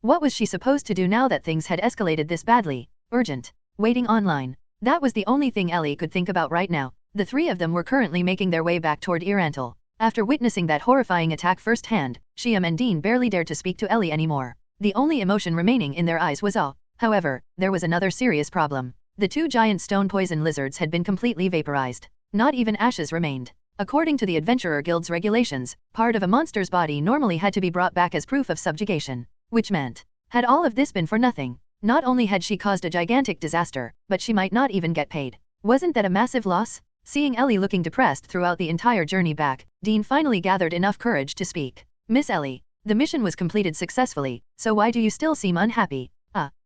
What was she supposed to do now that things had escalated this badly? Urgent. Waiting online. That was the only thing Ellie could think about right now. The three of them were currently making their way back toward Irantal. After witnessing that horrifying attack firsthand, Shiam and Dean barely dared to speak to Ellie anymore. The only emotion remaining in their eyes was awe. However, there was another serious problem. The two giant stone poison lizards had been completely vaporized. Not even ashes remained. According to the Adventurer Guild's regulations, part of a monster's body normally had to be brought back as proof of subjugation. Which meant, had all of this been for nothing, not only had she caused a gigantic disaster, but she might not even get paid. Wasn't that a massive loss? Seeing Ellie looking depressed throughout the entire journey back, Dean finally gathered enough courage to speak. Miss Ellie, the mission was completed successfully, so why do you still seem unhappy?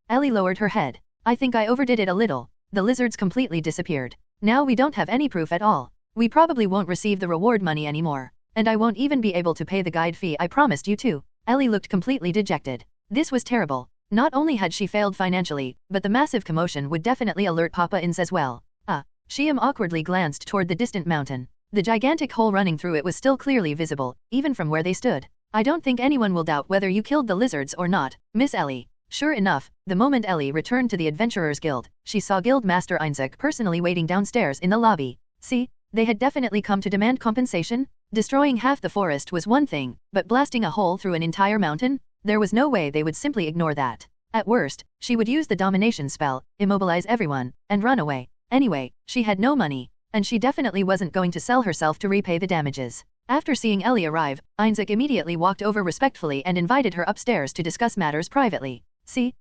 Ellie lowered her head. I think I overdid it a little. The lizards completely disappeared. Now we don't have any proof at all. We probably won't receive the reward money anymore. And I won't even be able to pay the guide fee I promised you to. Ellie looked completely dejected. This was terrible. Not only had she failed financially, but the massive commotion would definitely alert Papa Ainz as well. Shiam awkwardly glanced toward the distant mountain. The gigantic hole running through it was still clearly visible, even from where they stood. I don't think anyone will doubt whether you killed the lizards or not, Miss Ellie. Sure enough, the moment Ellie returned to the Adventurers Guild, she saw Guild Master Ainz personally waiting downstairs in the lobby. See, they had definitely come to demand compensation. Destroying half the forest was one thing, but blasting a hole through an entire mountain? There was no way they would simply ignore that. At worst, she would use the domination spell, immobilize everyone, and run away. Anyway, she had no money, and she definitely wasn't going to sell herself to repay the damages. After seeing Ellie arrive, Ainz immediately walked over respectfully and invited her upstairs to discuss matters privately. See,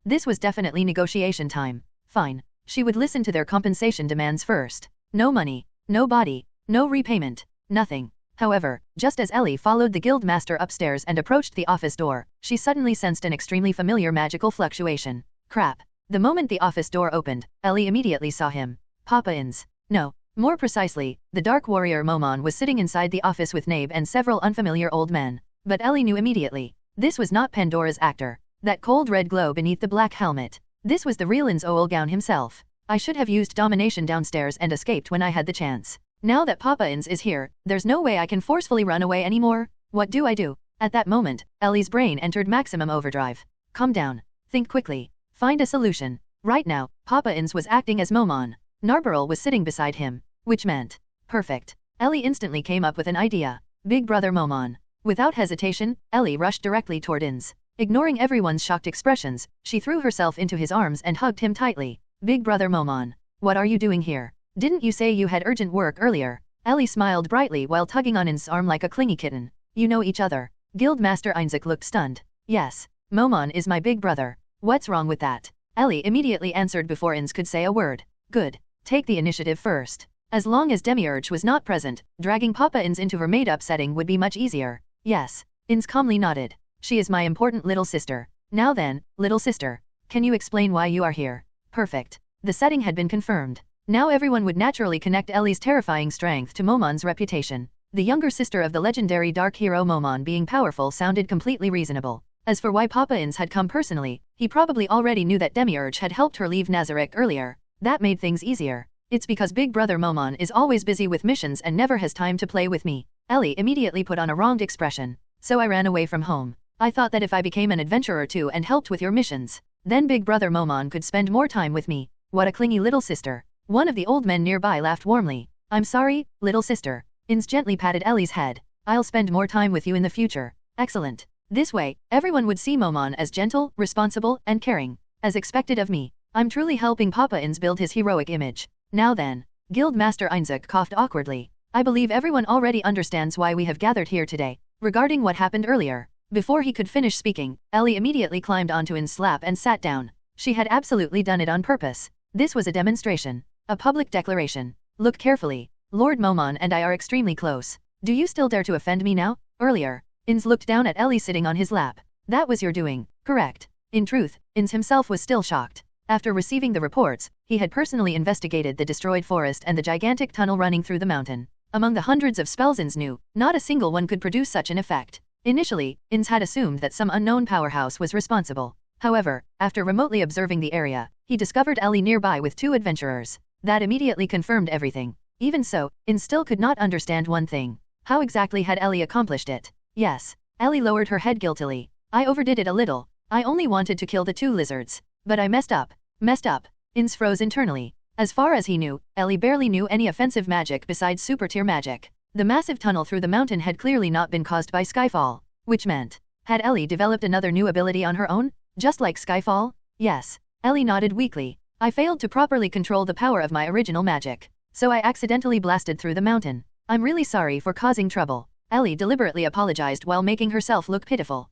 this was definitely negotiation time. Fine. She would listen to their compensation demands first. No money, no body, no repayment, nothing. However, just as Ellie followed the guild master upstairs and approached the office door, she suddenly sensed an extremely familiar magical fluctuation. Crap. The moment the office door opened, Ellie immediately saw him. Papa Ainz. No. More precisely, the dark warrior Momon was sitting inside the office with Nabe and several unfamiliar old men. But Ellie knew immediately. This was not Pandora's actor. That cold red glow beneath the black helmet. This was the real Ainz Ooal Gown himself. I should have used domination downstairs and escaped when I had the chance. Now that Papa Ainz is here, there's no way I can forcefully run away anymore. What do I do? At that moment, Ellie's brain entered maximum overdrive. Calm down. Think quickly. Find a solution. Right now, Papa Ainz was acting as Momon. Narbarrel was sitting beside him. Which meant, perfect. Ellie instantly came up with an idea. Big brother Momon. Without hesitation, Ellie rushed directly toward Ainz. Ignoring everyone's shocked expressions, she threw herself into his arms and hugged him tightly. Big brother Momon. What are you doing here? Didn't you say you had urgent work earlier? Ellie smiled brightly while tugging on Ainz's arm like a clingy kitten. You know each other. Guild Master Ainz looked stunned. Yes. Momon is my big brother. What's wrong with that? Ellie immediately answered before Ainz could say a word. Good. Take the initiative first. As long as Demiurge was not present, dragging Papa Ainz into her made-up setting would be much easier. Yes. Ainz calmly nodded. She is my important little sister. Now then, little sister. Can you explain why you are here? Perfect. The setting had been confirmed. Now everyone would naturally connect Ellie's terrifying strength to Momon's reputation. The younger sister of the legendary dark hero Momon being powerful sounded completely reasonable. As for why Papa Ainz had come personally, he probably already knew that Demiurge had helped her leave Nazarick earlier. That made things easier. It's because big brother Momon is always busy with missions and never has time to play with me. Ellie immediately put on a wronged expression. So I ran away from home. I thought that if I became an adventurer too and helped with your missions, then big brother Momon could spend more time with me. What a clingy little sister. One of the old men nearby laughed warmly. I'm sorry, little sister. Ainz gently patted Ellie's head. I'll spend more time with you in the future. Excellent. This way, everyone would see Momon as gentle, responsible, and caring. As expected of me. I'm truly helping Papa Ainz build his heroic image. Now then. Guild Master Ainz coughed awkwardly. I believe everyone already understands why we have gathered here today. Regarding what happened earlier. Before he could finish speaking, Ellie immediately climbed onto Ainz's lap and sat down. She had absolutely done it on purpose. This was a demonstration. A public declaration. Look carefully. Lord Momon and I are extremely close. Do you still dare to offend me now? Earlier. Ainz looked down at Ellie sitting on his lap. That was your doing, correct? In truth, Ainz himself was still shocked. After receiving the reports, he had personally investigated the destroyed forest and the gigantic tunnel running through the mountain. Among the hundreds of spells Ainz knew, not a single one could produce such an effect. Initially, Ainz had assumed that some unknown powerhouse was responsible. However, after remotely observing the area, he discovered Ellie nearby with two adventurers. That immediately confirmed everything. Even so, Ainz still could not understand one thing. How exactly had Ellie accomplished it? Yes. Ellie lowered her head guiltily. I overdid it a little. I only wanted to kill the 2 lizards. But I messed up. Ainz froze internally. As far as he knew, Ellie barely knew any offensive magic besides super tier magic. The massive tunnel through the mountain had clearly not been caused by Skyfall, which meant, had Ellie developed another new ability on her own, just like Skyfall? Yes. Ellie nodded weakly. I failed to properly control the power of my original magic, so I accidentally blasted through the mountain. I'm really sorry for causing trouble. Ellie deliberately apologized while making herself look pitiful.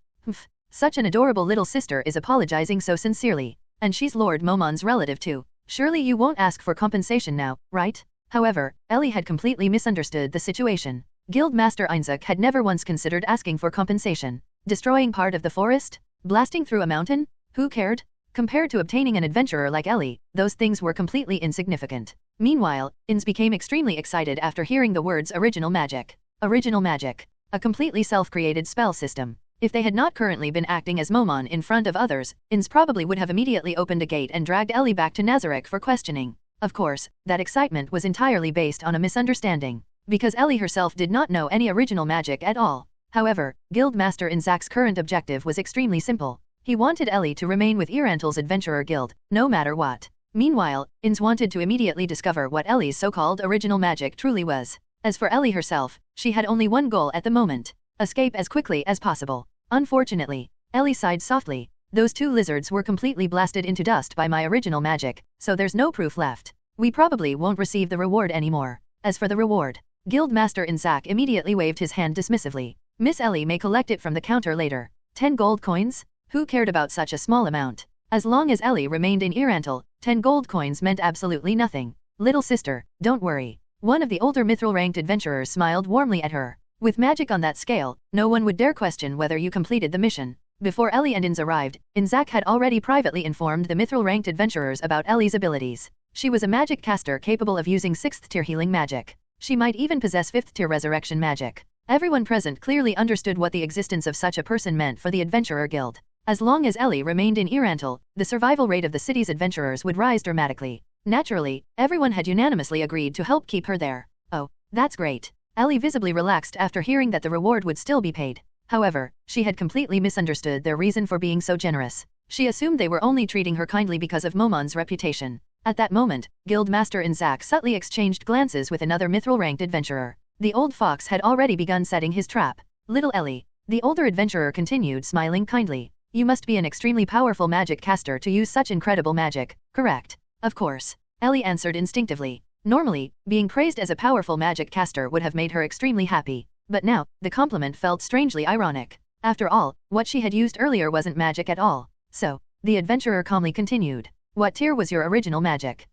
Such an adorable little sister is apologizing so sincerely. And she's Lord Momon's relative too. Surely you won't ask for compensation now, right? However, Ellie had completely misunderstood the situation. Guildmaster Ainz had never once considered asking for compensation. Destroying part of the forest? Blasting through a mountain? Who cared? Compared to obtaining an adventurer like Ellie, those things were completely insignificant. Meanwhile, Ainz became extremely excited after hearing the words original magic. Original magic. A completely self-created spell system. If they had not currently been acting as Momon in front of others, Ainz probably would have immediately opened a gate and dragged Ellie back to Nazarick for questioning. Of course, that excitement was entirely based on a misunderstanding, because Ellie herself did not know any original magic at all. However, Guildmaster Ainz's current objective was extremely simple. He wanted Ellie to remain with Irantel's Adventurer Guild, no matter what. Meanwhile, Ainz wanted to immediately discover what Ellie's so-called original magic truly was. As for Ellie herself, she had only one goal at the moment: escape as quickly as possible. Unfortunately, Ellie sighed softly. Those 2 lizards were completely blasted into dust by my original magic, so there's no proof left. We probably won't receive the reward anymore. As for the reward, Guildmaster Ainz immediately waved his hand dismissively. Miss Ellie may collect it from the counter later. 10 gold coins? Who cared about such a small amount? As long as Ellie remained in Irantel, 10 gold coins meant absolutely nothing. Little sister, don't worry. One of the older mithril-ranked adventurers smiled warmly at her. With magic on that scale, no one would dare question whether you completed the mission. Before Ellie and Ainz arrived, Ainz had already privately informed the mithril-ranked adventurers about Ellie's abilities. She was a magic caster capable of using 6th tier healing magic. She might even possess 5th tier resurrection magic. Everyone present clearly understood what the existence of such a person meant for the Adventurer Guild. As long as Ellie remained in Irantel, the survival rate of the city's adventurers would rise dramatically. Naturally, everyone had unanimously agreed to help keep her there. Oh, that's great. Ellie visibly relaxed after hearing that the reward would still be paid. However, she had completely misunderstood their reason for being so generous. She assumed they were only treating her kindly because of Momon's reputation. At that moment, Guildmaster Ainz subtly exchanged glances with another mithril-ranked adventurer. The old fox had already begun setting his trap. Little Ellie. The older adventurer continued smiling kindly. You must be an extremely powerful magic caster to use such incredible magic, correct? Of course. Ellie answered instinctively. Normally, being praised as a powerful magic caster would have made her extremely happy, but now, the compliment felt strangely ironic. After all, what she had used earlier wasn't magic at all. So, the adventurer calmly continued. What tier was your original magic?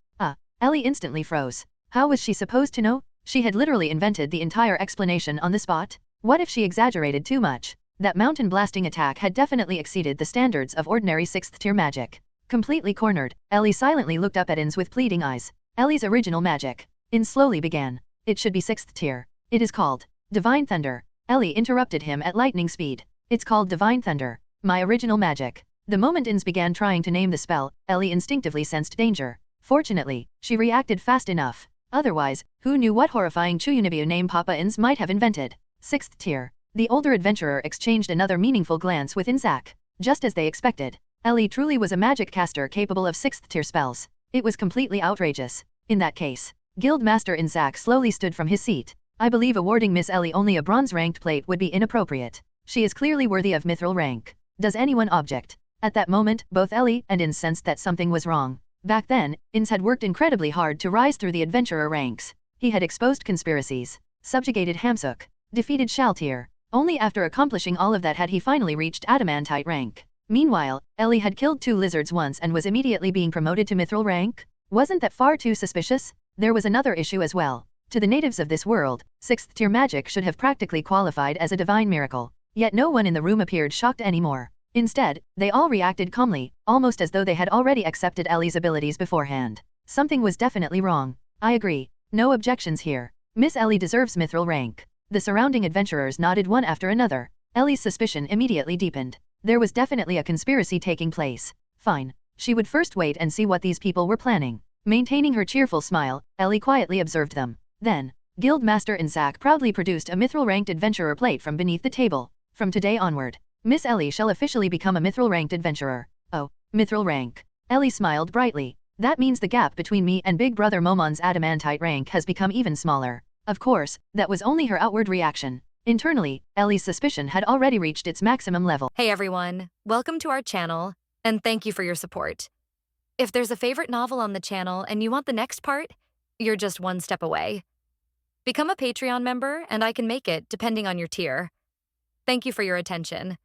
Ellie instantly froze. How was she supposed to know? She had literally invented the entire explanation on the spot. What if she exaggerated too much? That mountain blasting attack had definitely exceeded the standards of ordinary 6th tier magic. Completely cornered, Ellie silently looked up at Ainz with pleading eyes. Ellie's original magic. Ainz slowly began. It should be 6th tier. It is called Divine Thunder. Ellie interrupted him at lightning speed. It's called Divine Thunder. My original magic. The moment Ainz began trying to name the spell, Ellie instinctively sensed danger. Fortunately, she reacted fast enough. Otherwise, who knew what horrifying Chuyunibyu name Papa Ainz might have invented? 6th tier. The older adventurer exchanged another meaningful glance with Ainz. Just as they expected, Ellie truly was a magic caster capable of 6th tier spells. It was completely outrageous. In that case, Guildmaster Ainz slowly stood from his seat. I believe awarding Miss Ellie only a bronze-ranked plate would be inappropriate. She is clearly worthy of mithril rank. Does anyone object? At that moment, both Ellie and Ainz sensed that something was wrong. Back then, Ainz had worked incredibly hard to rise through the adventurer ranks. He had exposed conspiracies, subjugated Hamsuk, defeated Shaltir. Only after accomplishing all of that had he finally reached adamantite rank. Meanwhile, Ellie had killed 2 lizards once and was immediately being promoted to mithril rank? Wasn't that far too suspicious? There was another issue as well. To the natives of this world, 6th tier magic should have practically qualified as a divine miracle. Yet no one in the room appeared shocked anymore. Instead, they all reacted calmly, almost as though they had already accepted Ellie's abilities beforehand. Something was definitely wrong. I agree. No objections here. Miss Ellie deserves mithril rank. The surrounding adventurers nodded one after another. Ellie's suspicion immediately deepened. There was definitely a conspiracy taking place. Fine. She would first wait and see what these people were planning. Maintaining her cheerful smile, Ellie quietly observed them. Then, Guildmaster Ainz proudly produced a mithril-ranked adventurer plate from beneath the table. From today onward, Miss Ellie shall officially become a mithril-ranked adventurer. Oh, mithril rank. Ellie smiled brightly. That means the gap between me and big brother Momon's adamantite rank has become even smaller. Of course, that was only her outward reaction. Internally, Ellie's suspicion had already reached its maximum level. Hey everyone, welcome to our channel, and thank you for your support. If there's a favorite novel on the channel and you want the next part, you're just one step away. Become a Patreon member and I can make it depending on your tier. Thank you for your attention.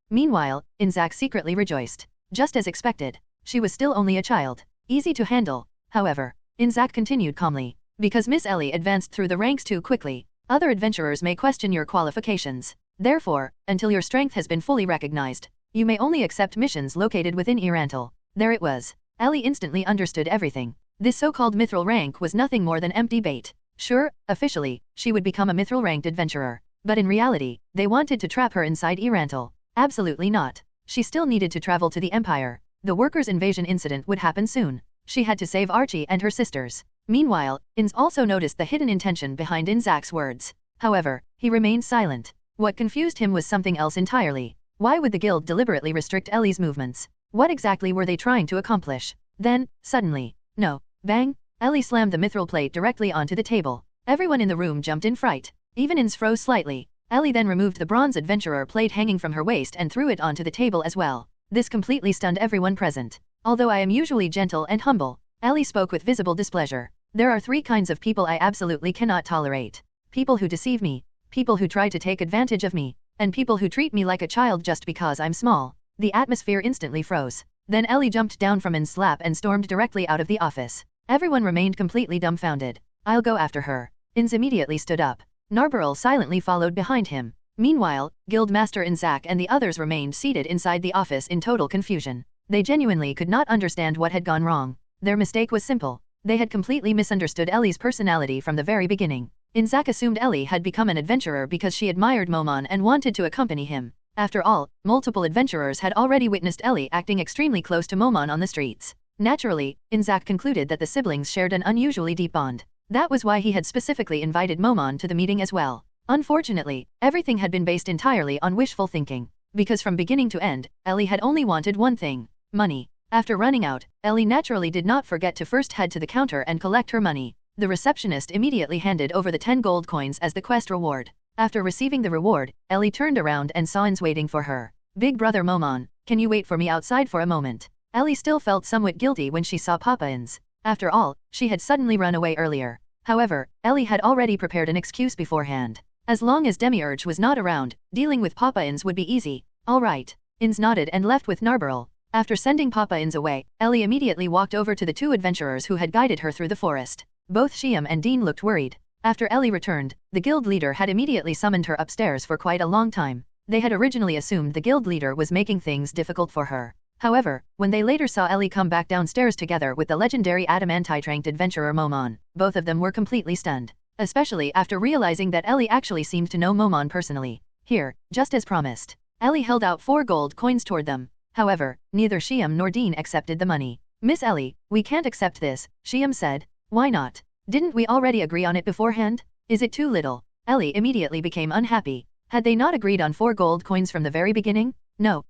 Meanwhile, Ainz secretly rejoiced. Just as expected, she was still only a child. Easy to handle. However, Ainz continued calmly. Because Miss Ellie advanced through the ranks too quickly, other adventurers may question your qualifications. Therefore, until your strength has been fully recognized, you may only accept missions located within Irantal. There it was. Ellie instantly understood everything. This so-called mithril rank was nothing more than empty bait. Sure, officially, she would become a mithril-ranked adventurer. But in reality, they wanted to trap her inside Irantal. Absolutely not. She still needed to travel to the Empire. The workers' invasion incident would happen soon. She had to save Archie and her sisters. Meanwhile, Ainz also noticed the hidden intention behind Ainz's words. However, he remained silent. What confused him was something else entirely. Why would the guild deliberately restrict Ellie's movements? What exactly were they trying to accomplish? Then, suddenly, no, bang, Ellie slammed the mithril plate directly onto the table. Everyone in the room jumped in fright. Even Ainz froze slightly. Ellie then removed the bronze adventurer plate hanging from her waist and threw it onto the table as well. This completely stunned everyone present. Although I am usually gentle and humble, Ellie spoke with visible displeasure. There are three kinds of people I absolutely cannot tolerate. People who deceive me, people who try to take advantage of me, and people who treat me like a child just because I'm small. The atmosphere instantly froze. Then Ellie jumped down from Ainz's lap and stormed directly out of the office. Everyone remained completely dumbfounded. I'll go after her. Ainz immediately stood up. Narbarrel silently followed behind him. Meanwhile, Guildmaster Ainz and the others remained seated inside the office in total confusion. They genuinely could not understand what had gone wrong. Their mistake was simple. They had completely misunderstood Ellie's personality from the very beginning. Ainz assumed Ellie had become an adventurer because she admired Momon and wanted to accompany him. After all, multiple adventurers had already witnessed Ellie acting extremely close to Momon on the streets. Naturally, Ainz concluded that the siblings shared an unusually deep bond. That was why he had specifically invited Momon to the meeting as well. Unfortunately, everything had been based entirely on wishful thinking. Because from beginning to end, Ellie had only wanted one thing: money. After running out, Ellie naturally did not forget to first head to the counter and collect her money. The receptionist immediately handed over the 10 gold coins as the quest reward. After receiving the reward, Ellie turned around and saw Ainz waiting for her. Big brother Momon, can you wait for me outside for a moment? Ellie still felt somewhat guilty when she saw Papa Ainz. After all, she had suddenly run away earlier. However, Ellie had already prepared an excuse beforehand. As long as Demiurge was not around, dealing with Papa Ainz would be easy. All right. Ainz nodded and left with Narbarrel. After sending Papa Ainz away, Ellie immediately walked over to the two adventurers who had guided her through the forest. Both Shiam and Dean looked worried. After Ellie returned, the guild leader had immediately summoned her upstairs for quite a long time. They had originally assumed the guild leader was making things difficult for her. However, when they later saw Ellie come back downstairs together with the legendary adamantite-ranked adventurer Momon, both of them were completely stunned. Especially after realizing that Ellie actually seemed to know Momon personally. Here, just as promised, Ellie held out 4 gold coins toward them. However, neither Shiam nor Dean accepted the money. Miss Ellie, we can't accept this, Shiam said. Why not? Didn't we already agree on it beforehand? Is it too little? Ellie immediately became unhappy. Had they not agreed on 4 gold coins from the very beginning? No,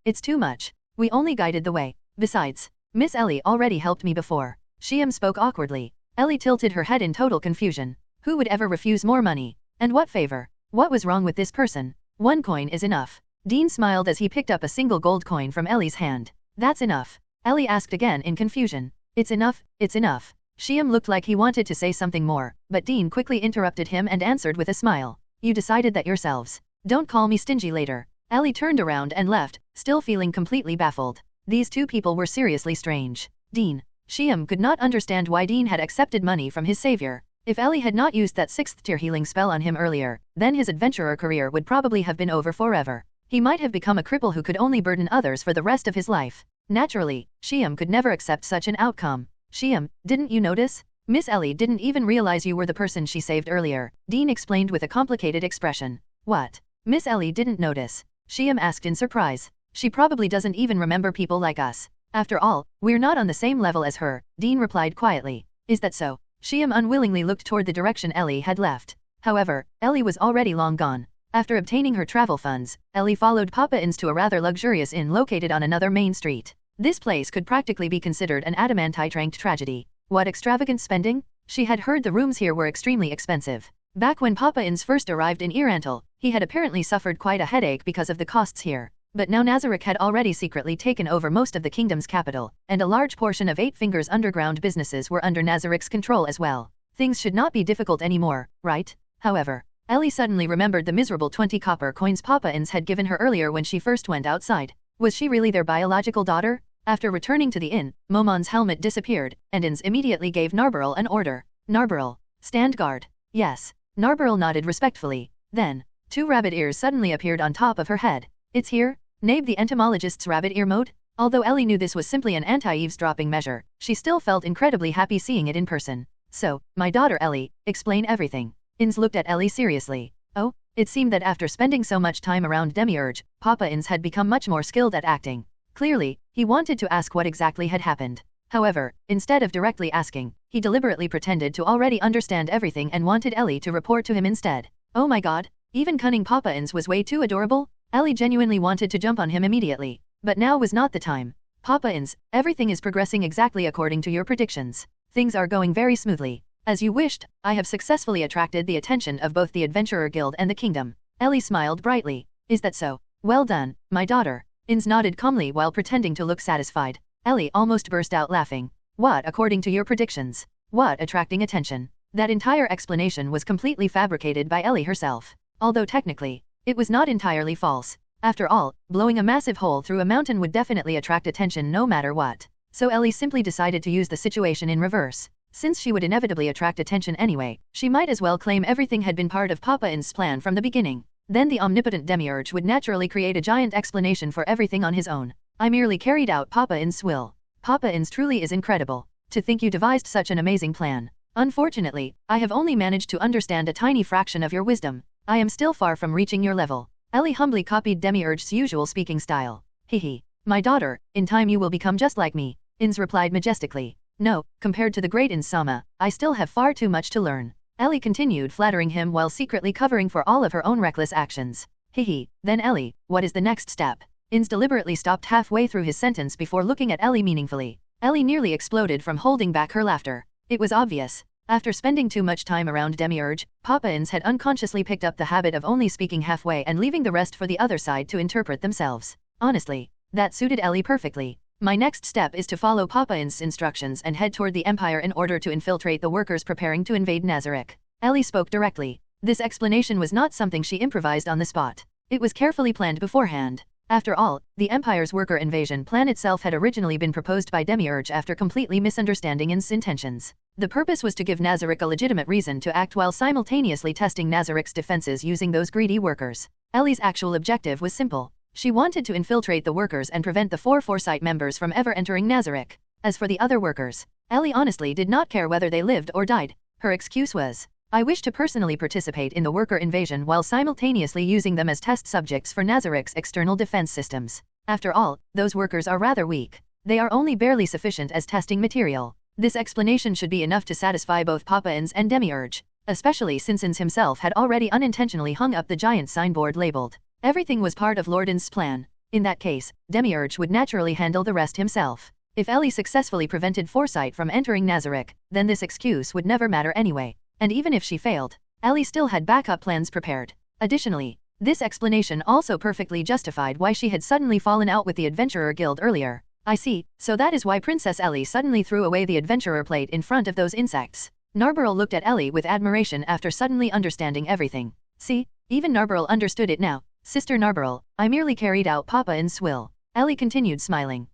it's too much. We only guided the way. Besides, Miss Ellie already helped me before. Shiam spoke awkwardly. Ellie tilted her head in total confusion. Who would ever refuse more money? And what favor? What was wrong with this person? 1 coin is enough. Dean smiled as he picked up a single gold coin from Ellie's hand. That's enough. Ellie asked again in confusion. It's enough, it's enough. Shiam looked like he wanted to say something more, but Dean quickly interrupted him and answered with a smile. You decided that yourselves. Don't call me stingy later. Ellie turned around and left, still feeling completely baffled. These two people were seriously strange. Dean. Shiam could not understand why Dean had accepted money from his savior. If Ellie had not used that 6th tier healing spell on him earlier, then his adventurer career would probably have been over forever. He might have become a cripple who could only burden others for the rest of his life. Naturally, Shiam could never accept such an outcome. Shiam, didn't you notice? Miss Ellie didn't even realize you were the person she saved earlier, Dean explained with a complicated expression. What? Miss Ellie didn't notice? Shiam asked in surprise. She probably doesn't even remember people like us. After all, we're not on the same level as her, Dean replied quietly. Is that so? Shiam unwillingly looked toward the direction Ellie had left. However, Ellie was already long gone. After obtaining her travel funds, Ellie followed Papa Ainz to a rather luxurious inn located on another main street. This place could practically be considered an adamantite-ranked tragedy. What extravagant spending? She had heard the rooms here were extremely expensive. Back when Papa Ainz first arrived in Irantal, he had apparently suffered quite a headache because of the costs here. But now Nazarick had already secretly taken over most of the kingdom's capital, and a large portion of Eight Fingers' underground businesses were under Nazarick's control as well. Things should not be difficult anymore, right? However, Ellie suddenly remembered the miserable 20 copper coins Papa Ainz had given her earlier when she first went outside. Was she really their biological daughter? After returning to the inn, Momon's helmet disappeared, and Ainz immediately gave Narbarrel an order. Narbarrel, stand guard. Yes. Narbarrel nodded respectfully. Then, 2 rabbit ears suddenly appeared on top of her head. It's here? Named the entomologist's rabbit ear mode? Although Ellie knew this was simply an anti-eavesdropping measure, she still felt incredibly happy seeing it in person. So, my daughter Ellie, explain everything. Ainz looked at Ellie seriously. Oh, it seemed that after spending so much time around Demiurge, Papa Ainz had become much more skilled at acting. Clearly, he wanted to ask what exactly had happened. However, instead of directly asking, he deliberately pretended to already understand everything and wanted Ellie to report to him instead. Oh my god, even cunning Papa Ainz was way too adorable? Ellie genuinely wanted to jump on him immediately. But now was not the time. Papa Ainz, everything is progressing exactly according to your predictions. Things are going very smoothly. As you wished, I have successfully attracted the attention of both the Adventurer Guild and the kingdom. Ellie smiled brightly. Is that so? Well done, my daughter. Ainz nodded calmly while pretending to look satisfied. Ellie almost burst out laughing. What according to your predictions? What attracting attention? That entire explanation was completely fabricated by Ellie herself. Although technically, it was not entirely false. After all, blowing a massive hole through a mountain would definitely attract attention no matter what. So Ellie simply decided to use the situation in reverse. Since she would inevitably attract attention anyway, she might as well claim everything had been part of Papa Ainz's plan from the beginning. Then the omnipotent Demiurge would naturally create a giant explanation for everything on his own. I merely carried out Papa Ainz's will. Papa Ainz truly is incredible. To think you devised such an amazing plan. Unfortunately, I have only managed to understand a tiny fraction of your wisdom. I am still far from reaching your level. Ellie humbly copied Demiurge's usual speaking style. Hehe. My daughter, in time you will become just like me. Ainz replied majestically. No, compared to the great Ainz Sama, I still have far too much to learn. Ellie continued flattering him while secretly covering for all of her own reckless actions. Hehe, then Ellie, what is the next step? Ainz deliberately stopped halfway through his sentence before looking at Ellie meaningfully. Ellie nearly exploded from holding back her laughter. It was obvious. After spending too much time around Demiurge, Papa Ainz had unconsciously picked up the habit of only speaking halfway and leaving the rest for the other side to interpret themselves. Honestly, that suited Ellie perfectly. My next step is to follow Papa Ainz's instructions and head toward the Empire in order to infiltrate the workers preparing to invade Nazarick. Ellie spoke directly. This explanation was not something she improvised on the spot. It was carefully planned beforehand. After all, the Empire's worker invasion plan itself had originally been proposed by Demiurge after completely misunderstanding Ainz's intentions. The purpose was to give Nazarick a legitimate reason to act while simultaneously testing Nazarick's defenses using those greedy workers. Ellie's actual objective was simple. She wanted to infiltrate the workers and prevent the 4 Foresight members from ever entering Nazarick. As for the other workers, Ellie honestly did not care whether they lived or died. Her excuse was, I wish to personally participate in the worker invasion while simultaneously using them as test subjects for Nazarick's external defense systems. After all, those workers are rather weak. They are only barely sufficient as testing material. This explanation should be enough to satisfy both Papa Ainz and Demiurge, especially since Ainz himself had already unintentionally hung up the giant signboard labeled. Everything was part of Lord Ainz's plan. In that case, Demiurge would naturally handle the rest himself. If Ellie successfully prevented Foresight from entering Nazarick, then this excuse would never matter anyway. And even if she failed, Ellie still had backup plans prepared. Additionally, this explanation also perfectly justified why she had suddenly fallen out with the Adventurer Guild earlier. I see, so that is why Princess Ellie suddenly threw away the Adventurer plate in front of those insects. Narbarrel looked at Ellie with admiration after suddenly understanding everything. See, even Narbarrel understood it now. Sister Narbarrel, I merely carried out Papa Ainz's will. Ellie continued smiling.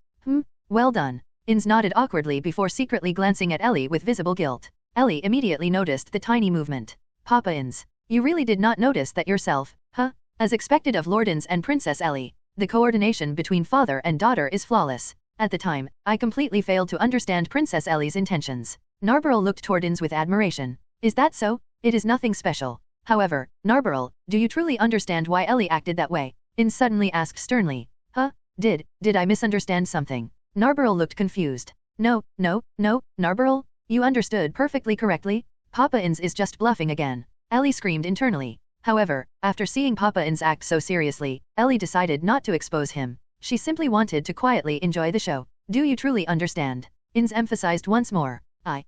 Well done. Ainz nodded awkwardly before secretly glancing at Ellie with visible guilt. Ellie immediately noticed the tiny movement. Papa Ainz, you really did not notice that yourself, huh? As expected of Lord Ainz and Princess Ellie, the coordination between father and daughter is flawless. At the time, I completely failed to understand Princess Ellie's intentions. Narbarrel looked toward Ainz with admiration. Is that so? It is nothing special. However, Narbarrel, do you truly understand why Ellie acted that way? Ainz suddenly asked sternly. Huh? Did I misunderstand something? Narbarrel looked confused. No, Narbarrel, you understood perfectly correctly. Papa Ainz is just bluffing again. Ellie screamed internally. However, after seeing Papa Ainz act so seriously, Ellie decided not to expose him. She simply wanted to quietly enjoy the show. Do you truly understand? Ainz emphasized once more. I.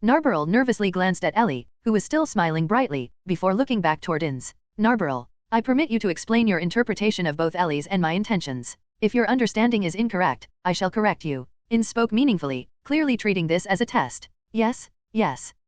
Narberl nervously glanced at Ellie, who was still smiling brightly, before looking back toward Ainz. Narberl, I permit you to explain your interpretation of both Ellie's and my intentions. If your understanding is incorrect, I shall correct you. Ainz spoke meaningfully, clearly treating this as a test. Yes.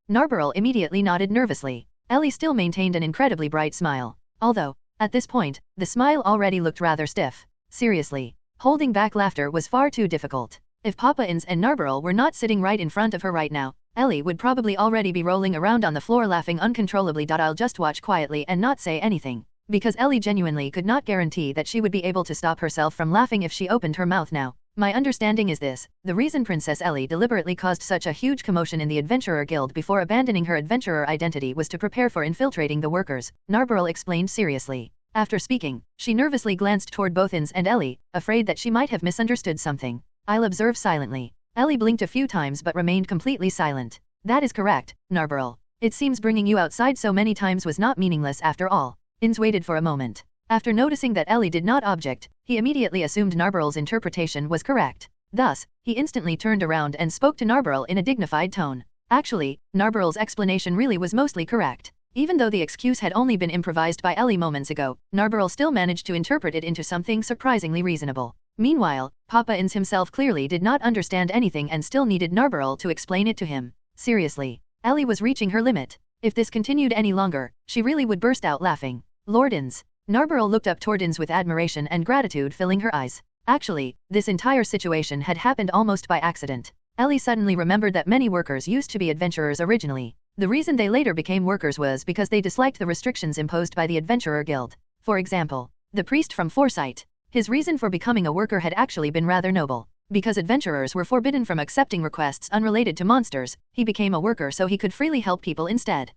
Narberl immediately nodded nervously. Ellie still maintained an incredibly bright smile. Although, at this point, the smile already looked rather stiff. Seriously, holding back laughter was far too difficult. If Papa Ainz and Narberl were not sitting right in front of her right now, Ellie would probably already be rolling around on the floor laughing uncontrollably. I'll just watch quietly and not say anything. Because Ellie genuinely could not guarantee that she would be able to stop herself from laughing if she opened her mouth now. My understanding is this: the reason Princess Ellie deliberately caused such a huge commotion in the Adventurer Guild before abandoning her adventurer identity was to prepare for infiltrating the workers, Narberl explained seriously. After speaking, she nervously glanced toward both Ainz and Ellie, afraid that she might have misunderstood something. I'll observe silently. Ellie blinked a few times but remained completely silent. That is correct, Narberl. It seems bringing you outside so many times was not meaningless after all. Ainz waited for a moment. After noticing that Ellie did not object, he immediately assumed Narberl's interpretation was correct. Thus, he instantly turned around and spoke to Narberl in a dignified tone. Actually, Narberl's explanation really was mostly correct. Even though the excuse had only been improvised by Ellie moments ago, Narberl still managed to interpret it into something surprisingly reasonable. Meanwhile, Papa Ainz himself clearly did not understand anything and still needed Narberl to explain it to him. Seriously, Ellie was reaching her limit. If this continued any longer, she really would burst out laughing. Lord Ainz. Narberl looked up toward Ainz with admiration and gratitude filling her eyes. Actually, this entire situation had happened almost by accident. Ellie suddenly remembered that many workers used to be adventurers originally. The reason they later became workers was because they disliked the restrictions imposed by the Adventurer Guild. For example, the priest from Foresight. His reason for becoming a worker had actually been rather noble. Because adventurers were forbidden from accepting requests unrelated to monsters, he became a worker so he could freely help people instead.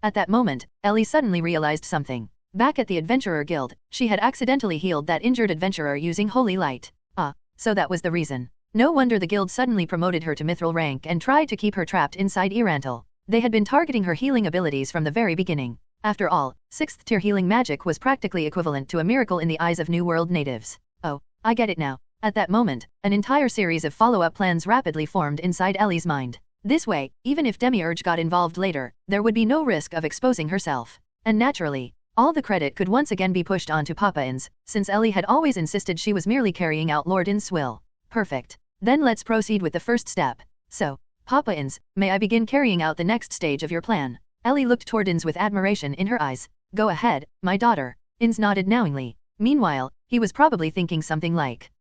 At that moment, Ellie suddenly realized something. Back at the Adventurer Guild, she had accidentally healed that injured adventurer using holy light. So that was the reason. No wonder the guild suddenly promoted her to mithril rank and tried to keep her trapped inside Irantal. They had been targeting her healing abilities from the very beginning. After all, 6th tier healing magic was practically equivalent to a miracle in the eyes of New World natives. Oh, I get it now. At that moment, an entire series of follow-up plans rapidly formed inside Ellie's mind. This way, even if Demiurge got involved later, there would be no risk of exposing herself. And naturally, all the credit could once again be pushed on to Papa Ainz, since Ellie had always insisted she was merely carrying out Lord Ainz's will. Perfect. Then let's proceed with the first step. So, Papa Ainz, may I begin carrying out the next stage of your plan? Ellie looked toward Ainz with admiration in her eyes. Go ahead, my daughter. Ainz nodded knowingly. Meanwhile, he was probably thinking something like,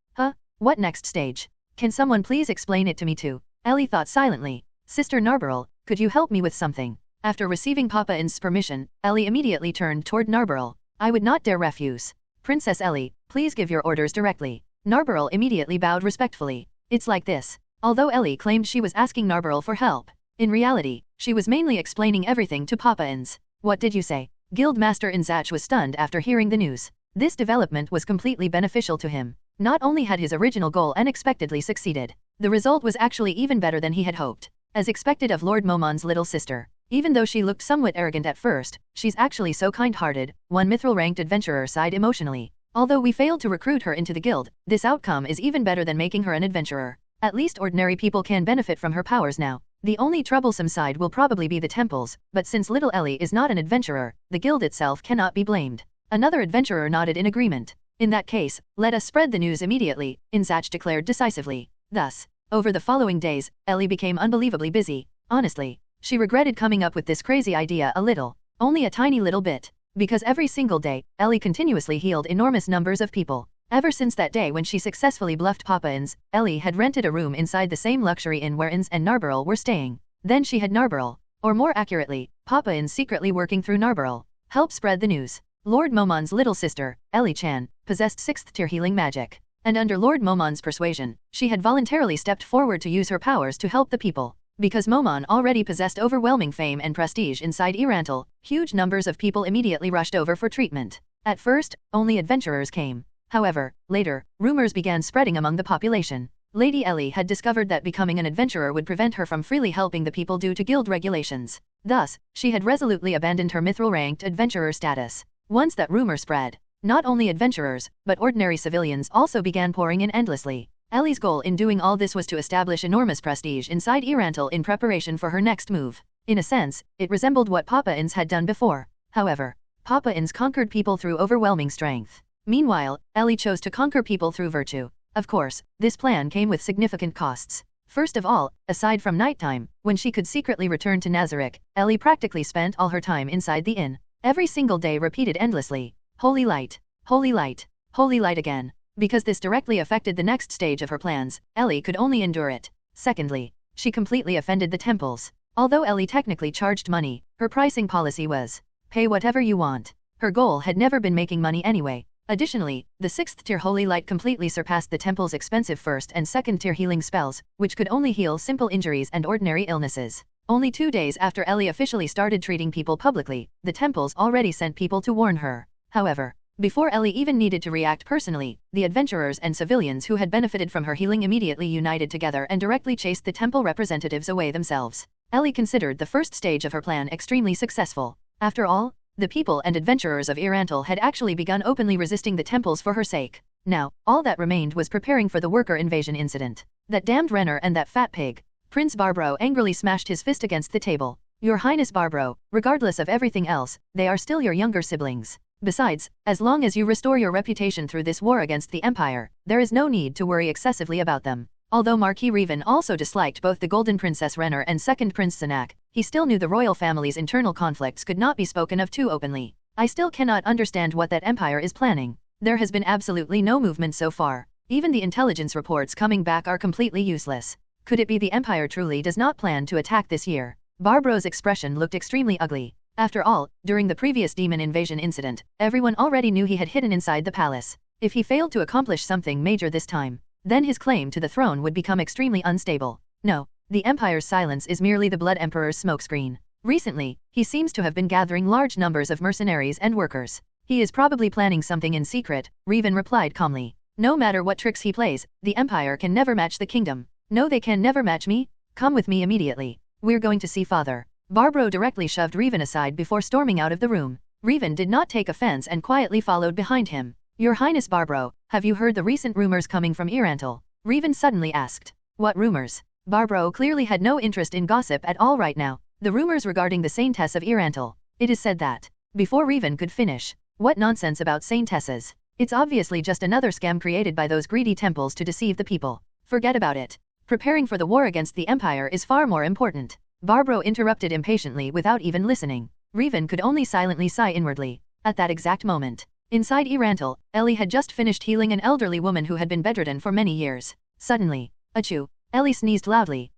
what next stage? Can someone please explain it to me too? Ellie thought silently. Sister Narberl, could you help me with something? After receiving Papa Ainz's permission, Ellie immediately turned toward Narberl. I would not dare refuse. Princess Ellie, please give your orders directly. Narberl immediately bowed respectfully. It's like this. Although Ellie claimed she was asking Narberl for help, in reality, she was mainly explaining everything to Papa Ainz. What did you say? Guildmaster Ainz was stunned after hearing the news. This development was completely beneficial to him. Not only had his original goal unexpectedly succeeded, the result was actually even better than he had hoped. As expected of Lord Momon's little sister. Even though she looked somewhat arrogant at first, she's actually so kind-hearted, one mithril-ranked adventurer sighed emotionally. Although we failed to recruit her into the guild, this outcome is even better than making her an adventurer. At least ordinary people can benefit from her powers now. The only troublesome side will probably be the temples, but since little Ellie is not an adventurer, the guild itself cannot be blamed. Another adventurer nodded in agreement. In that case, let us spread the news immediately, Ainz declared decisively. Thus, over the following days, Ellie became unbelievably busy. Honestly, she regretted coming up with this crazy idea a little. Only a tiny little bit. Because every single day, Ellie continuously healed enormous numbers of people. Ever since that day when she successfully bluffed Papa Ainz, Ellie had rented a room inside the same luxury inn where Ainz and Narberl were staying. Then she had Narberl, or more accurately, Papa Ainz secretly working through Narberl, help spread the news. Lord Momon's little sister, Ellie-chan, possessed 6th tier healing magic. And under Lord Momon's persuasion, she had voluntarily stepped forward to use her powers to help the people. Because Momon already possessed overwhelming fame and prestige inside Irantal, huge numbers of people immediately rushed over for treatment. At first, only adventurers came. However, later, rumors began spreading among the population. Lady Ellie had discovered that becoming an adventurer would prevent her from freely helping the people due to guild regulations. Thus, she had resolutely abandoned her mithril-ranked adventurer status. Once that rumor spread, not only adventurers, but ordinary civilians also began pouring in endlessly. Ellie's goal in doing all this was to establish enormous prestige inside Irantel in preparation for her next move. In a sense, it resembled what Papa Ainz had done before. However, Papa Ainz conquered people through overwhelming strength. Meanwhile, Ellie chose to conquer people through virtue. Of course, this plan came with significant costs. First of all, aside from nighttime, when she could secretly return to Nazarick, Ellie practically spent all her time inside the inn. Every single day repeated endlessly, "Holy light, holy light, holy light" again. Because this directly affected the next stage of her plans, Ellie could only endure it. Secondly, she completely offended the temples. Although Ellie technically charged money, her pricing policy was, "Pay whatever you want." Her goal had never been making money anyway. Additionally, the 6th tier holy light completely surpassed the temple's expensive 1st and 2nd tier healing spells, which could only heal simple injuries and ordinary illnesses. Only 2 days after Ellie officially started treating people publicly, the temples already sent people to warn her. However, before Ellie even needed to react personally, the adventurers and civilians who had benefited from her healing immediately united together and directly chased the temple representatives away themselves. Ellie considered the first stage of her plan extremely successful. After all, the people and adventurers of Irantel had actually begun openly resisting the temples for her sake. Now, all that remained was preparing for the worker invasion incident. That damned Renner and that fat pig. Prince Barbro angrily smashed his fist against the table. "Your Highness Barbro, regardless of everything else, they are still your younger siblings. Besides, as long as you restore your reputation through this war against the Empire, there is no need to worry excessively about them." Although Marquis Revan also disliked both the Golden Princess Renner and Second Prince Sanak, he still knew the royal family's internal conflicts could not be spoken of too openly. "I still cannot understand what that Empire is planning. There has been absolutely no movement so far. Even the intelligence reports coming back are completely useless. Could it be the Empire truly does not plan to attack this year?" Barbro's expression looked extremely ugly. After all, during the previous demon invasion incident, everyone already knew he had hidden inside the palace. If he failed to accomplish something major this time, then his claim to the throne would become extremely unstable. No, the Empire's silence is merely the Blood Emperor's smokescreen. Recently, he seems to have been gathering large numbers of mercenaries and workers. "He is probably planning something in secret," Revan replied calmly. "No matter what tricks he plays, the Empire can never match the kingdom." "No, they can never match me. Come with me immediately. We're going to see father." Barbro directly shoved Revan aside before storming out of the room. Revan did not take offense and quietly followed behind him. "Your Highness Barbro, have you heard the recent rumors coming from Irantel?" Revan suddenly asked. "What rumors?" Barbro clearly had no interest in gossip at all right now. "The rumors regarding the Saintess of Irantel. It is said that..." Before Revan could finish, "What nonsense about Saintesses? It's obviously just another scam created by those greedy temples to deceive the people. Forget about it. Preparing for the war against the Empire is far more important." Barbro interrupted impatiently without even listening. Revan could only silently sigh inwardly. At that exact moment, inside Irantel, Ellie had just finished healing an elderly woman who had been bedridden for many years. Suddenly, achoo, Ellie sneezed loudly.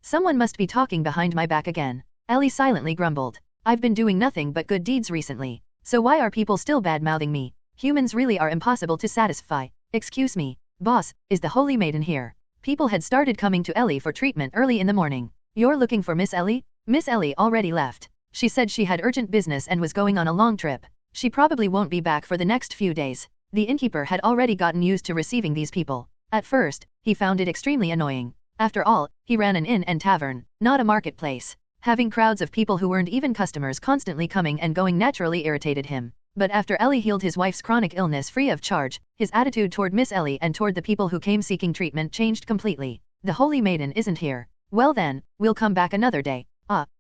Someone must be talking behind my back again. Ellie silently grumbled. "I've been doing nothing but good deeds recently. So why are people still bad-mouthing me? Humans really are impossible to satisfy." "Excuse me, boss, is the Holy Maiden here?" People had started coming to Ellie for treatment early in the morning. "You're looking for Miss Ellie?" Miss Ellie already left. She said she had urgent business and was going on a long trip. She probably won't be back for the next few days. The innkeeper had already gotten used to receiving these people. At first, he found it extremely annoying. After all, he ran an inn and tavern, not a marketplace. Having crowds of people who weren't even customers constantly coming and going naturally irritated him. But after Ellie healed his wife's chronic illness free of charge, his attitude toward Miss Ellie and toward the people who came seeking treatment changed completely. "The Holy Maiden isn't here. Well then, we'll come back another day."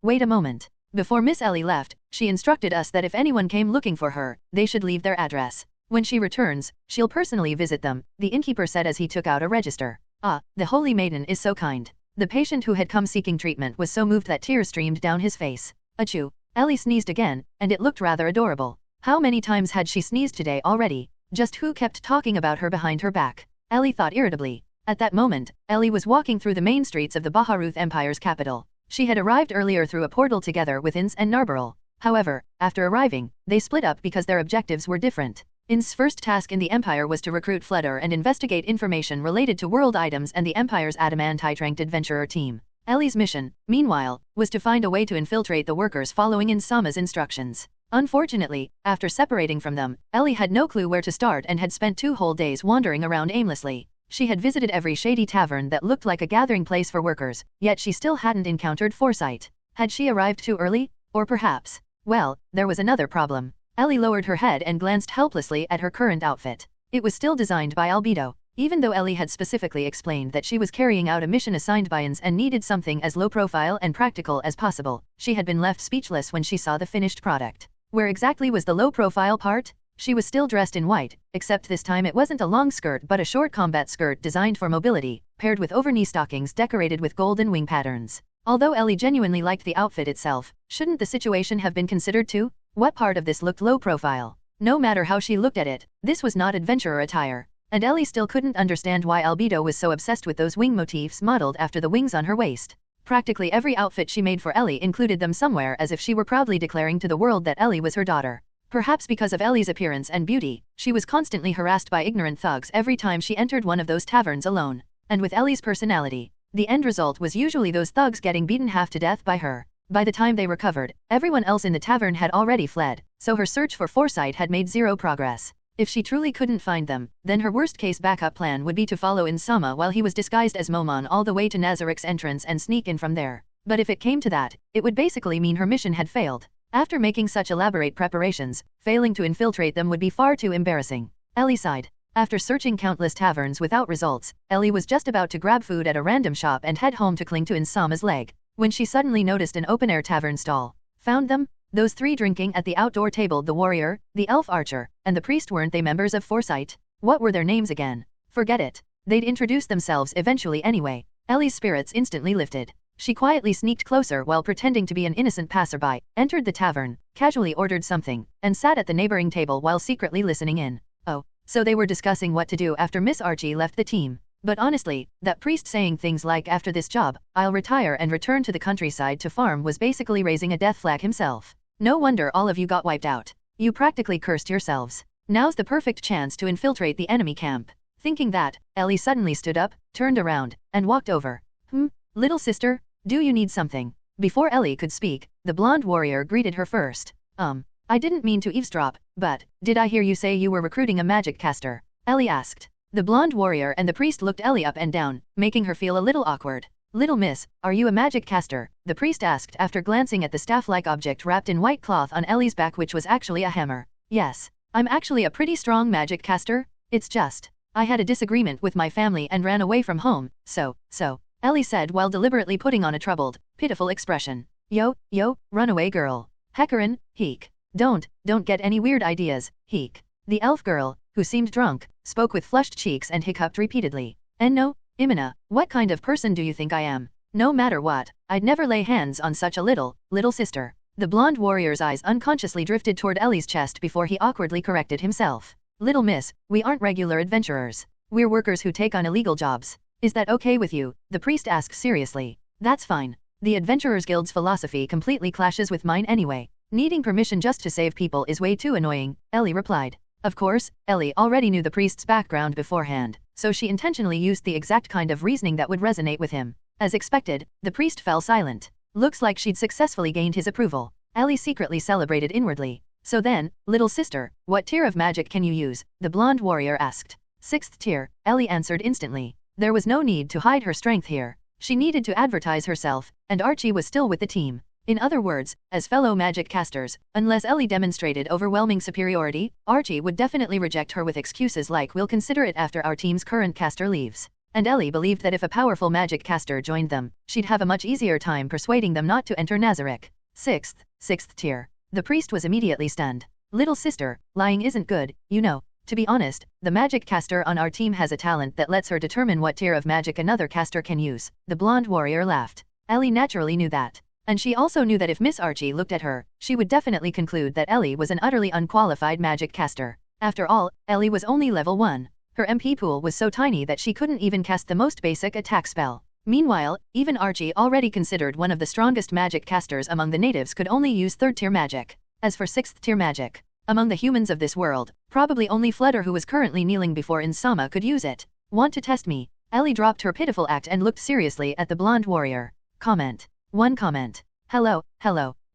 Wait a moment. Before Miss Ellie left, she instructed us that if anyone came looking for her, they should leave their address. When she returns, she'll personally visit them, the innkeeper said as he took out a register. The Holy Maiden is so kind. The patient who had come seeking treatment was so moved that tears streamed down his face. Achoo. Ellie sneezed again, and it looked rather adorable. How many times had she sneezed today already? Just who kept talking about her behind her back? Ellie thought irritably. At that moment, Ellie was walking through the main streets of the Baharuth Empire's capital. She had arrived earlier through a portal together with Ainz and Narbarrel. However, after arriving, they split up because their objectives were different. Ainz's first task in the Empire was to recruit Fludder and investigate information related to world items and the Empire's adamantite-ranked adventurer team. Ellie's mission, meanwhile, was to find a way to infiltrate the workers following Ainz Sama's instructions. Unfortunately, after separating from them, Ellie had no clue where to start and had spent 2 whole days wandering around aimlessly. She had visited every shady tavern that looked like a gathering place for workers, yet she still hadn't encountered Foresight. Had she arrived too early? Or perhaps... Well, there was another problem. Ellie lowered her head and glanced helplessly at her current outfit. It was still designed by Albedo. Even though Ellie had specifically explained that she was carrying out a mission assigned by Ainz and needed something as low profile and practical as possible, she had been left speechless when she saw the finished product. Where exactly was the low profile part? She was still dressed in white, except this time it wasn't a long skirt but a short combat skirt designed for mobility, paired with over-knee stockings decorated with golden wing patterns. Although Ellie genuinely liked the outfit itself, shouldn't the situation have been considered too? What part of this looked low profile? No matter how she looked at it, this was not adventurer attire. And Ellie still couldn't understand why Albedo was so obsessed with those wing motifs modeled after the wings on her waist. Practically every outfit she made for Ellie included them somewhere, as if she were proudly declaring to the world that Ellie was her daughter. Perhaps because of Ellie's appearance and beauty, she was constantly harassed by ignorant thugs every time she entered one of those taverns alone. And with Ellie's personality, the end result was usually those thugs getting beaten half to death by her. By the time they recovered, everyone else in the tavern had already fled, so her search for Foresight had made zero progress. If she truly couldn't find them, then her worst-case backup plan would be to follow Ainz while he was disguised as Momon all the way to Nazarick's entrance and sneak in from there. But if it came to that, it would basically mean her mission had failed. After making such elaborate preparations, failing to infiltrate them would be far too embarrassing. Ellie sighed. After searching countless taverns without results, Ellie was just about to grab food at a random shop and head home to cling to Ainz's leg, when she suddenly noticed an open-air tavern stall. Found them? Those three drinking at the outdoor table, the warrior, the elf archer, and the priest, weren't they members of Foresight? What were their names again? Forget it. They'd introduce themselves eventually anyway. Ellie's spirits instantly lifted. She quietly sneaked closer while pretending to be an innocent passerby, entered the tavern, casually ordered something, and sat at the neighboring table while secretly listening in. Oh, so they were discussing what to do after Miss Archie left the team. But honestly, that priest saying things like "after this job, I'll retire and return to the countryside to farm" was basically raising a death flag himself. No wonder all of you got wiped out. You practically cursed yourselves. Now's the perfect chance to infiltrate the enemy camp. Thinking that, Ellie suddenly stood up, turned around, and walked over. Little sister, do you need something? Before Ellie could speak, the blonde warrior greeted her first. I didn't mean to eavesdrop, but did I hear you say you were recruiting a magic caster? Ellie asked. The blonde warrior and the priest looked Ellie up and down, making her feel a little awkward. Little miss, are you a magic caster? The priest asked after glancing at the staff-like object wrapped in white cloth on Ellie's back, which was actually a hammer. Yes, I'm actually a pretty strong magic caster. It's just, I had a disagreement with my family and ran away from home, so, Ellie said while deliberately putting on a troubled, pitiful expression. Yo, runaway girl. Hecarin, heek. Don't get any weird ideas, heek. The elf girl, who seemed drunk, spoke with flushed cheeks and hiccuped repeatedly. No, Imina, what kind of person do you think I am? No matter what, I'd never lay hands on such a little sister. The blonde warrior's eyes unconsciously drifted toward Ellie's chest before he awkwardly corrected himself. Little miss, we aren't regular adventurers. We're workers who take on illegal jobs. Is that okay with you? The priest asked seriously. That's fine. The Adventurers Guild's philosophy completely clashes with mine anyway. Needing permission just to save people is way too annoying, Ellie replied. Of course, Ellie already knew the priest's background beforehand, so she intentionally used the exact kind of reasoning that would resonate with him. As expected, the priest fell silent. Looks like she'd successfully gained his approval. Ellie secretly celebrated inwardly. So then, little sister, what tier of magic can you use? The blonde warrior asked. 6th tier, Ellie answered instantly. There was no need to hide her strength here. She needed to advertise herself, and Archie was still with the team. In other words, as fellow magic casters, unless Ellie demonstrated overwhelming superiority, Archie would definitely reject her with excuses like "we'll consider it after our team's current caster leaves." And Ellie believed that if a powerful magic caster joined them, she'd have a much easier time persuading them not to enter Nazarick. 6th tier. The priest was immediately stunned. Little sister, lying isn't good, you know. To be honest, the magic caster on our team has a talent that lets her determine what tier of magic another caster can use. The blonde warrior laughed. Ellie naturally knew that. And she also knew that if Miss Archie looked at her, she would definitely conclude that Ellie was an utterly unqualified magic caster. After all, Ellie was only level 1. Her MP pool was so tiny that she couldn't even cast the most basic attack spell. Meanwhile, even Archie, already considered one of the strongest magic casters among the natives, could only use 3rd tier magic. As for 6th tier magic, among the humans of this world, probably only Fludder, who was currently kneeling before Ainz, could use it. Want to test me? Ellie dropped her pitiful act and looked seriously at the blonde warrior. One comment. Hello.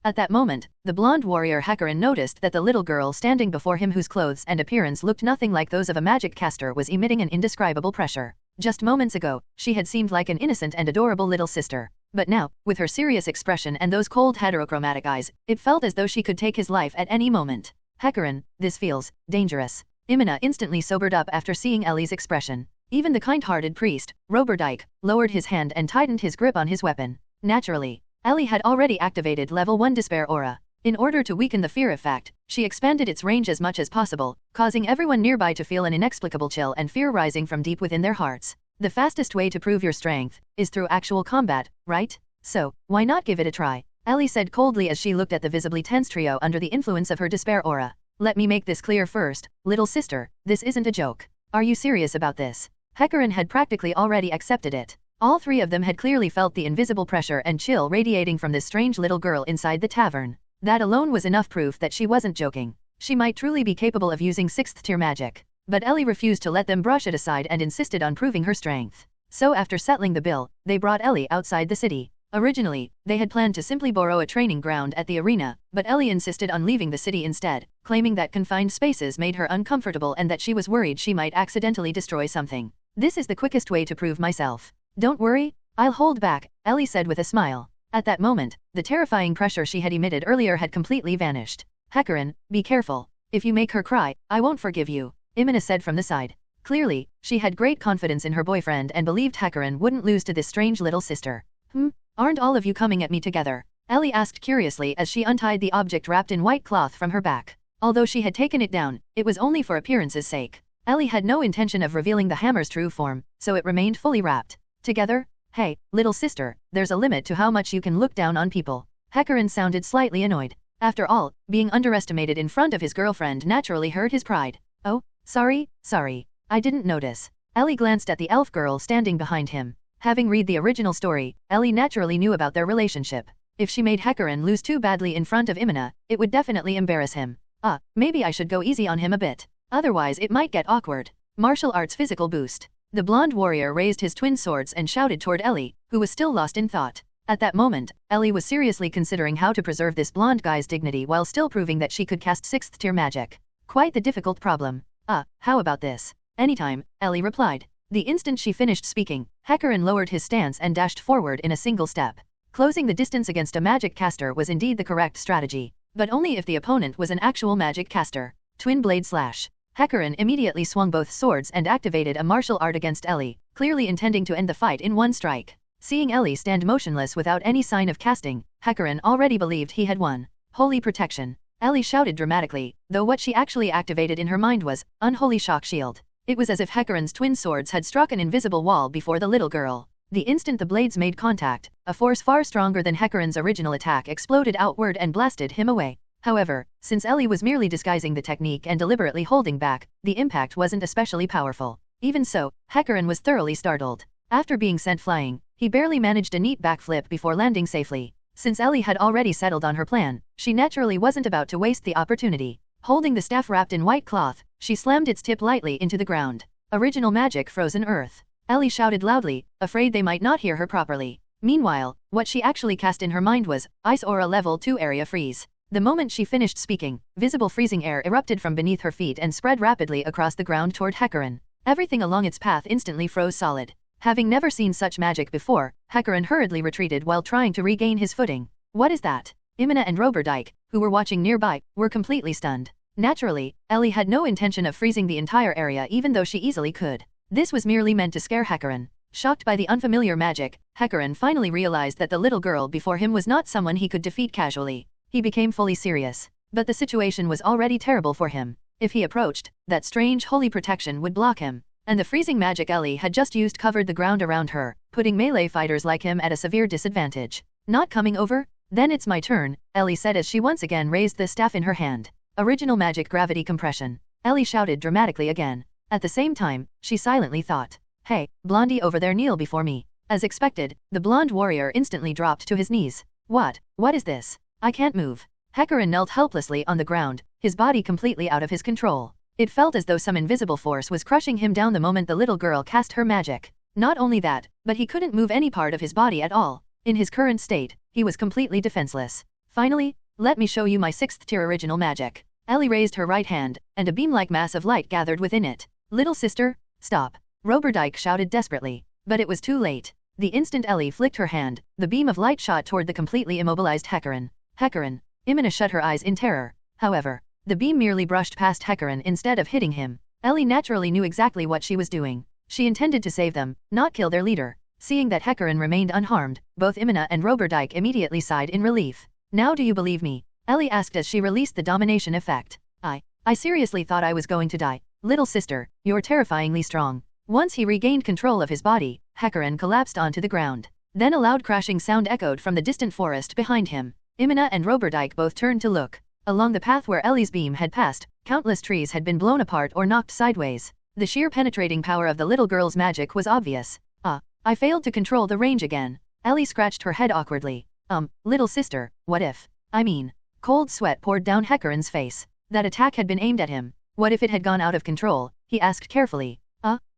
At that moment, the blonde warrior Hecarin noticed that the little girl standing before him, whose clothes and appearance looked nothing like those of a magic caster, was emitting an indescribable pressure. Just moments ago, she had seemed like an innocent and adorable little sister. But now, with her serious expression and those cold heterochromatic eyes, it felt as though she could take his life at any moment. Hecarim, this feels dangerous. Imina instantly sobered up after seeing Ellie's expression. Even the kind-hearted priest, Roberdijk, lowered his hand and tightened his grip on his weapon. Naturally, Ellie had already activated level 1 Despair Aura. In order to weaken the fear effect, she expanded its range as much as possible, causing everyone nearby to feel an inexplicable chill and fear rising from deep within their hearts. The fastest way to prove your strength is through actual combat, right? So, why not give it a try? Ellie said coldly as she looked at the visibly tense trio under the influence of her Despair Aura. Let me make this clear first, little sister, this isn't a joke. Are you serious about this? Hecarim had practically already accepted it. All three of them had clearly felt the invisible pressure and chill radiating from this strange little girl inside the tavern. That alone was enough proof that she wasn't joking. She might truly be capable of using 6th tier magic. But Ellie refused to let them brush it aside and insisted on proving her strength. So after settling the bill, they brought Ellie outside the city. Originally, they had planned to simply borrow a training ground at the arena, but Ellie insisted on leaving the city instead, claiming that confined spaces made her uncomfortable and that she was worried she might accidentally destroy something. This is the quickest way to prove myself. Don't worry, I'll hold back, Ellie said with a smile. At that moment, the terrifying pressure she had emitted earlier had completely vanished. Hecarim, be careful. If you make her cry, I won't forgive you, Imina said from the side. Clearly, she had great confidence in her boyfriend and believed Hecarim wouldn't lose to this strange little sister. Aren't all of you coming at me together? Ellie asked curiously as she untied the object wrapped in white cloth from her back. Although she had taken it down, it was only for appearance's sake. Ellie had no intention of revealing the hammer's true form, so it remained fully wrapped. Together? Hey, little sister, there's a limit to how much you can look down on people. Hecarim sounded slightly annoyed. After all, being underestimated in front of his girlfriend naturally hurt his pride. Oh, sorry, I didn't notice. Ellie glanced at the elf girl standing behind him. Having read the original story, Ellie naturally knew about their relationship. If she made Hecarim lose too badly in front of Imina, it would definitely embarrass him. Maybe I should go easy on him a bit. Otherwise it might get awkward. Martial arts physical boost. The blonde warrior raised his twin swords and shouted toward Ellie, who was still lost in thought. At that moment, Ellie was seriously considering how to preserve this blonde guy's dignity while still proving that she could cast 6th tier magic. Quite the difficult problem. How about this? Anytime, Ellie replied. The instant she finished speaking, Hecarim lowered his stance and dashed forward in a single step. Closing the distance against a magic caster was indeed the correct strategy, but only if the opponent was an actual magic caster. Twin blade slash. Hecarim immediately swung both swords and activated a martial art against Ellie, clearly intending to end the fight in one strike. Seeing Ellie stand motionless without any sign of casting, Hecarim already believed he had won. Holy protection. Ellie shouted dramatically, though what she actually activated in her mind was, unholy shock shield. It was as if Hecarim's twin swords had struck an invisible wall before the little girl. The instant the blades made contact, a force far stronger than Hecarim's original attack exploded outward and blasted him away. However, since Ellie was merely disguising the technique and deliberately holding back, the impact wasn't especially powerful. Even so, Hecarim was thoroughly startled. After being sent flying, he barely managed a neat backflip before landing safely. Since Ellie had already settled on her plan, she naturally wasn't about to waste the opportunity. Holding the staff wrapped in white cloth, she slammed its tip lightly into the ground. Original magic frozen earth. Ellie shouted loudly, afraid they might not hear her properly. Meanwhile, what she actually cast in her mind was, Ice Aura Level 2 Area Freeze. The moment she finished speaking, visible freezing air erupted from beneath her feet and spread rapidly across the ground toward Hecarim. Everything along its path instantly froze solid. Having never seen such magic before, Hecarim hurriedly retreated while trying to regain his footing. What is that? Imina and Roberdijk, who were watching nearby, were completely stunned. Naturally, Ellie had no intention of freezing the entire area even though she easily could. This was merely meant to scare Hecarim. Shocked by the unfamiliar magic, Hecarim finally realized that the little girl before him was not someone he could defeat casually. He became fully serious. But the situation was already terrible for him. If he approached, that strange holy protection would block him. And the freezing magic Ellie had just used covered the ground around her, putting melee fighters like him at a severe disadvantage. Not coming over? Then it's my turn, Ellie said as she once again raised the staff in her hand. Original magic gravity compression. Ellie shouted dramatically again. At the same time, she silently thought. Hey, blondie over there, kneel before me. As expected, the blonde warrior instantly dropped to his knees. What is this? I can't move. Hecarim knelt helplessly on the ground, his body completely out of his control. It felt as though some invisible force was crushing him down the moment the little girl cast her magic. Not only that, but he couldn't move any part of his body at all. In his current state, he was completely defenseless. Finally, let me show you my 6th tier original magic. Ellie raised her right hand, and a beam-like mass of light gathered within it. Little sister, stop. Roberdyke shouted desperately. But it was too late. The instant Ellie flicked her hand, the beam of light shot toward the completely immobilized Hecarim. Hecarim. Imina shut her eyes in terror. However, the beam merely brushed past Hecarim instead of hitting him. Ellie naturally knew exactly what she was doing. She intended to save them, not kill their leader. Seeing that Hecarim remained unharmed, both Imina and Roberdyke immediately sighed in relief. Now do you believe me? Ellie asked as she released the domination effect. I seriously thought I was going to die. Little sister, you're terrifyingly strong. Once he regained control of his body, Hecarim collapsed onto the ground. Then a loud crashing sound echoed from the distant forest behind him. Imina and Roberdyke both turned to look. Along the path where Ellie's beam had passed, countless trees had been blown apart or knocked sideways. The sheer penetrating power of the little girl's magic was obvious. I failed to control the range again. Ellie scratched her head awkwardly. Little sister, what if? Cold sweat poured down Hecarim's face. That attack had been aimed at him. What if it had gone out of control? He asked carefully.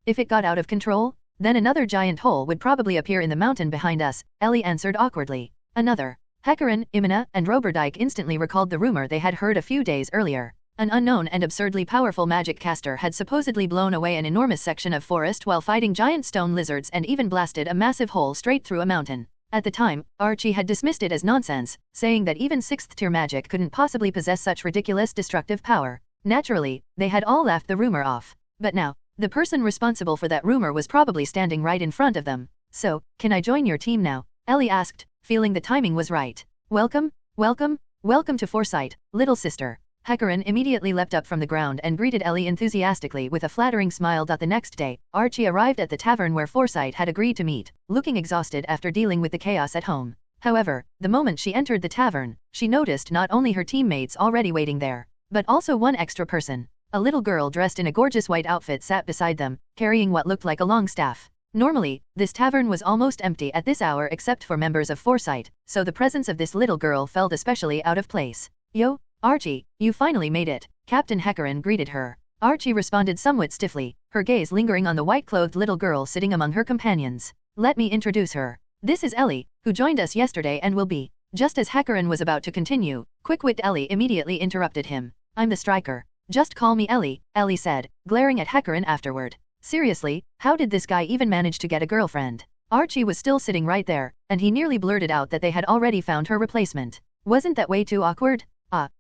If it got out of control? Then another giant hole would probably appear in the mountain behind us, Ellie answered awkwardly. Another. Hecarim, Imina, and Roberdyke instantly recalled the rumor they had heard a few days earlier. An unknown and absurdly powerful magic caster had supposedly blown away an enormous section of forest while fighting giant stone lizards and even blasted a massive hole straight through a mountain. At the time, Archie had dismissed it as nonsense, saying that even 6th-tier magic couldn't possibly possess such ridiculous destructive power. Naturally, they had all laughed the rumor off. But now, the person responsible for that rumor was probably standing right in front of them. So, can I join your team now? Ellie asked, feeling the timing was right. Welcome to Foresight, little sister. Hecarim immediately leapt up from the ground and greeted Ellie enthusiastically with a flattering smile. The next day, Archie arrived at the tavern where Foresight had agreed to meet, looking exhausted after dealing with the chaos at home. However, the moment she entered the tavern, she noticed not only her teammates already waiting there, but also one extra person. A little girl dressed in a gorgeous white outfit sat beside them, carrying what looked like a long staff. Normally, this tavern was almost empty at this hour except for members of Foresight, so the presence of this little girl felt especially out of place. Yo, Archie, you finally made it, Captain Hecarim greeted her. Archie responded somewhat stiffly, her gaze lingering on the white-clothed little girl sitting among her companions. Let me introduce her. This is Ellie, who joined us yesterday and will be. Just as Hecarim was about to continue, quick-witted Ellie immediately interrupted him. I'm the striker. Just call me Ellie, Ellie said, glaring at Hecarim afterward. Seriously, how did this guy even manage to get a girlfriend? Archie was still sitting right there, and he nearly blurted out that they had already found her replacement. Wasn't that way too awkward?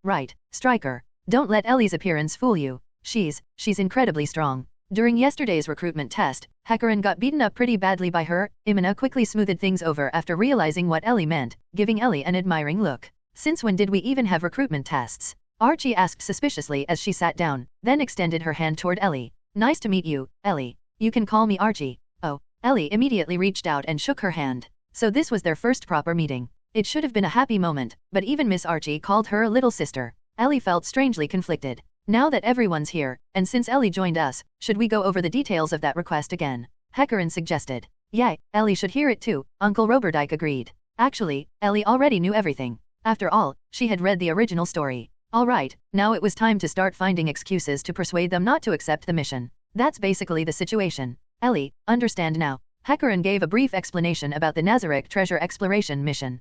Right, striker. Don't let Ellie's appearance fool you. She's incredibly strong. During yesterday's recruitment test, Hecarim got beaten up pretty badly by her. Imina quickly smoothed things over after realizing what Ellie meant, giving Ellie an admiring look. Since when did we even have recruitment tests? Archie asked suspiciously as she sat down, then extended her hand toward Ellie. Nice to meet you, Ellie. You can call me Archie. Oh, Ellie immediately reached out and shook her hand. So this was their first proper meeting. It should have been a happy moment, but even Miss Archie called her a little sister. Ellie felt strangely conflicted. Now that everyone's here, and since Ellie joined us, should we go over the details of that request again? Hecarim suggested. Yeah, Ellie should hear it too, Uncle Roberdyke agreed. Actually, Ellie already knew everything. After all, she had read the original story. Alright, now it was time to start finding excuses to persuade them not to accept the mission. That's basically the situation. Ellie, understand now. Hecarim gave a brief explanation about the Nazarick treasure exploration mission.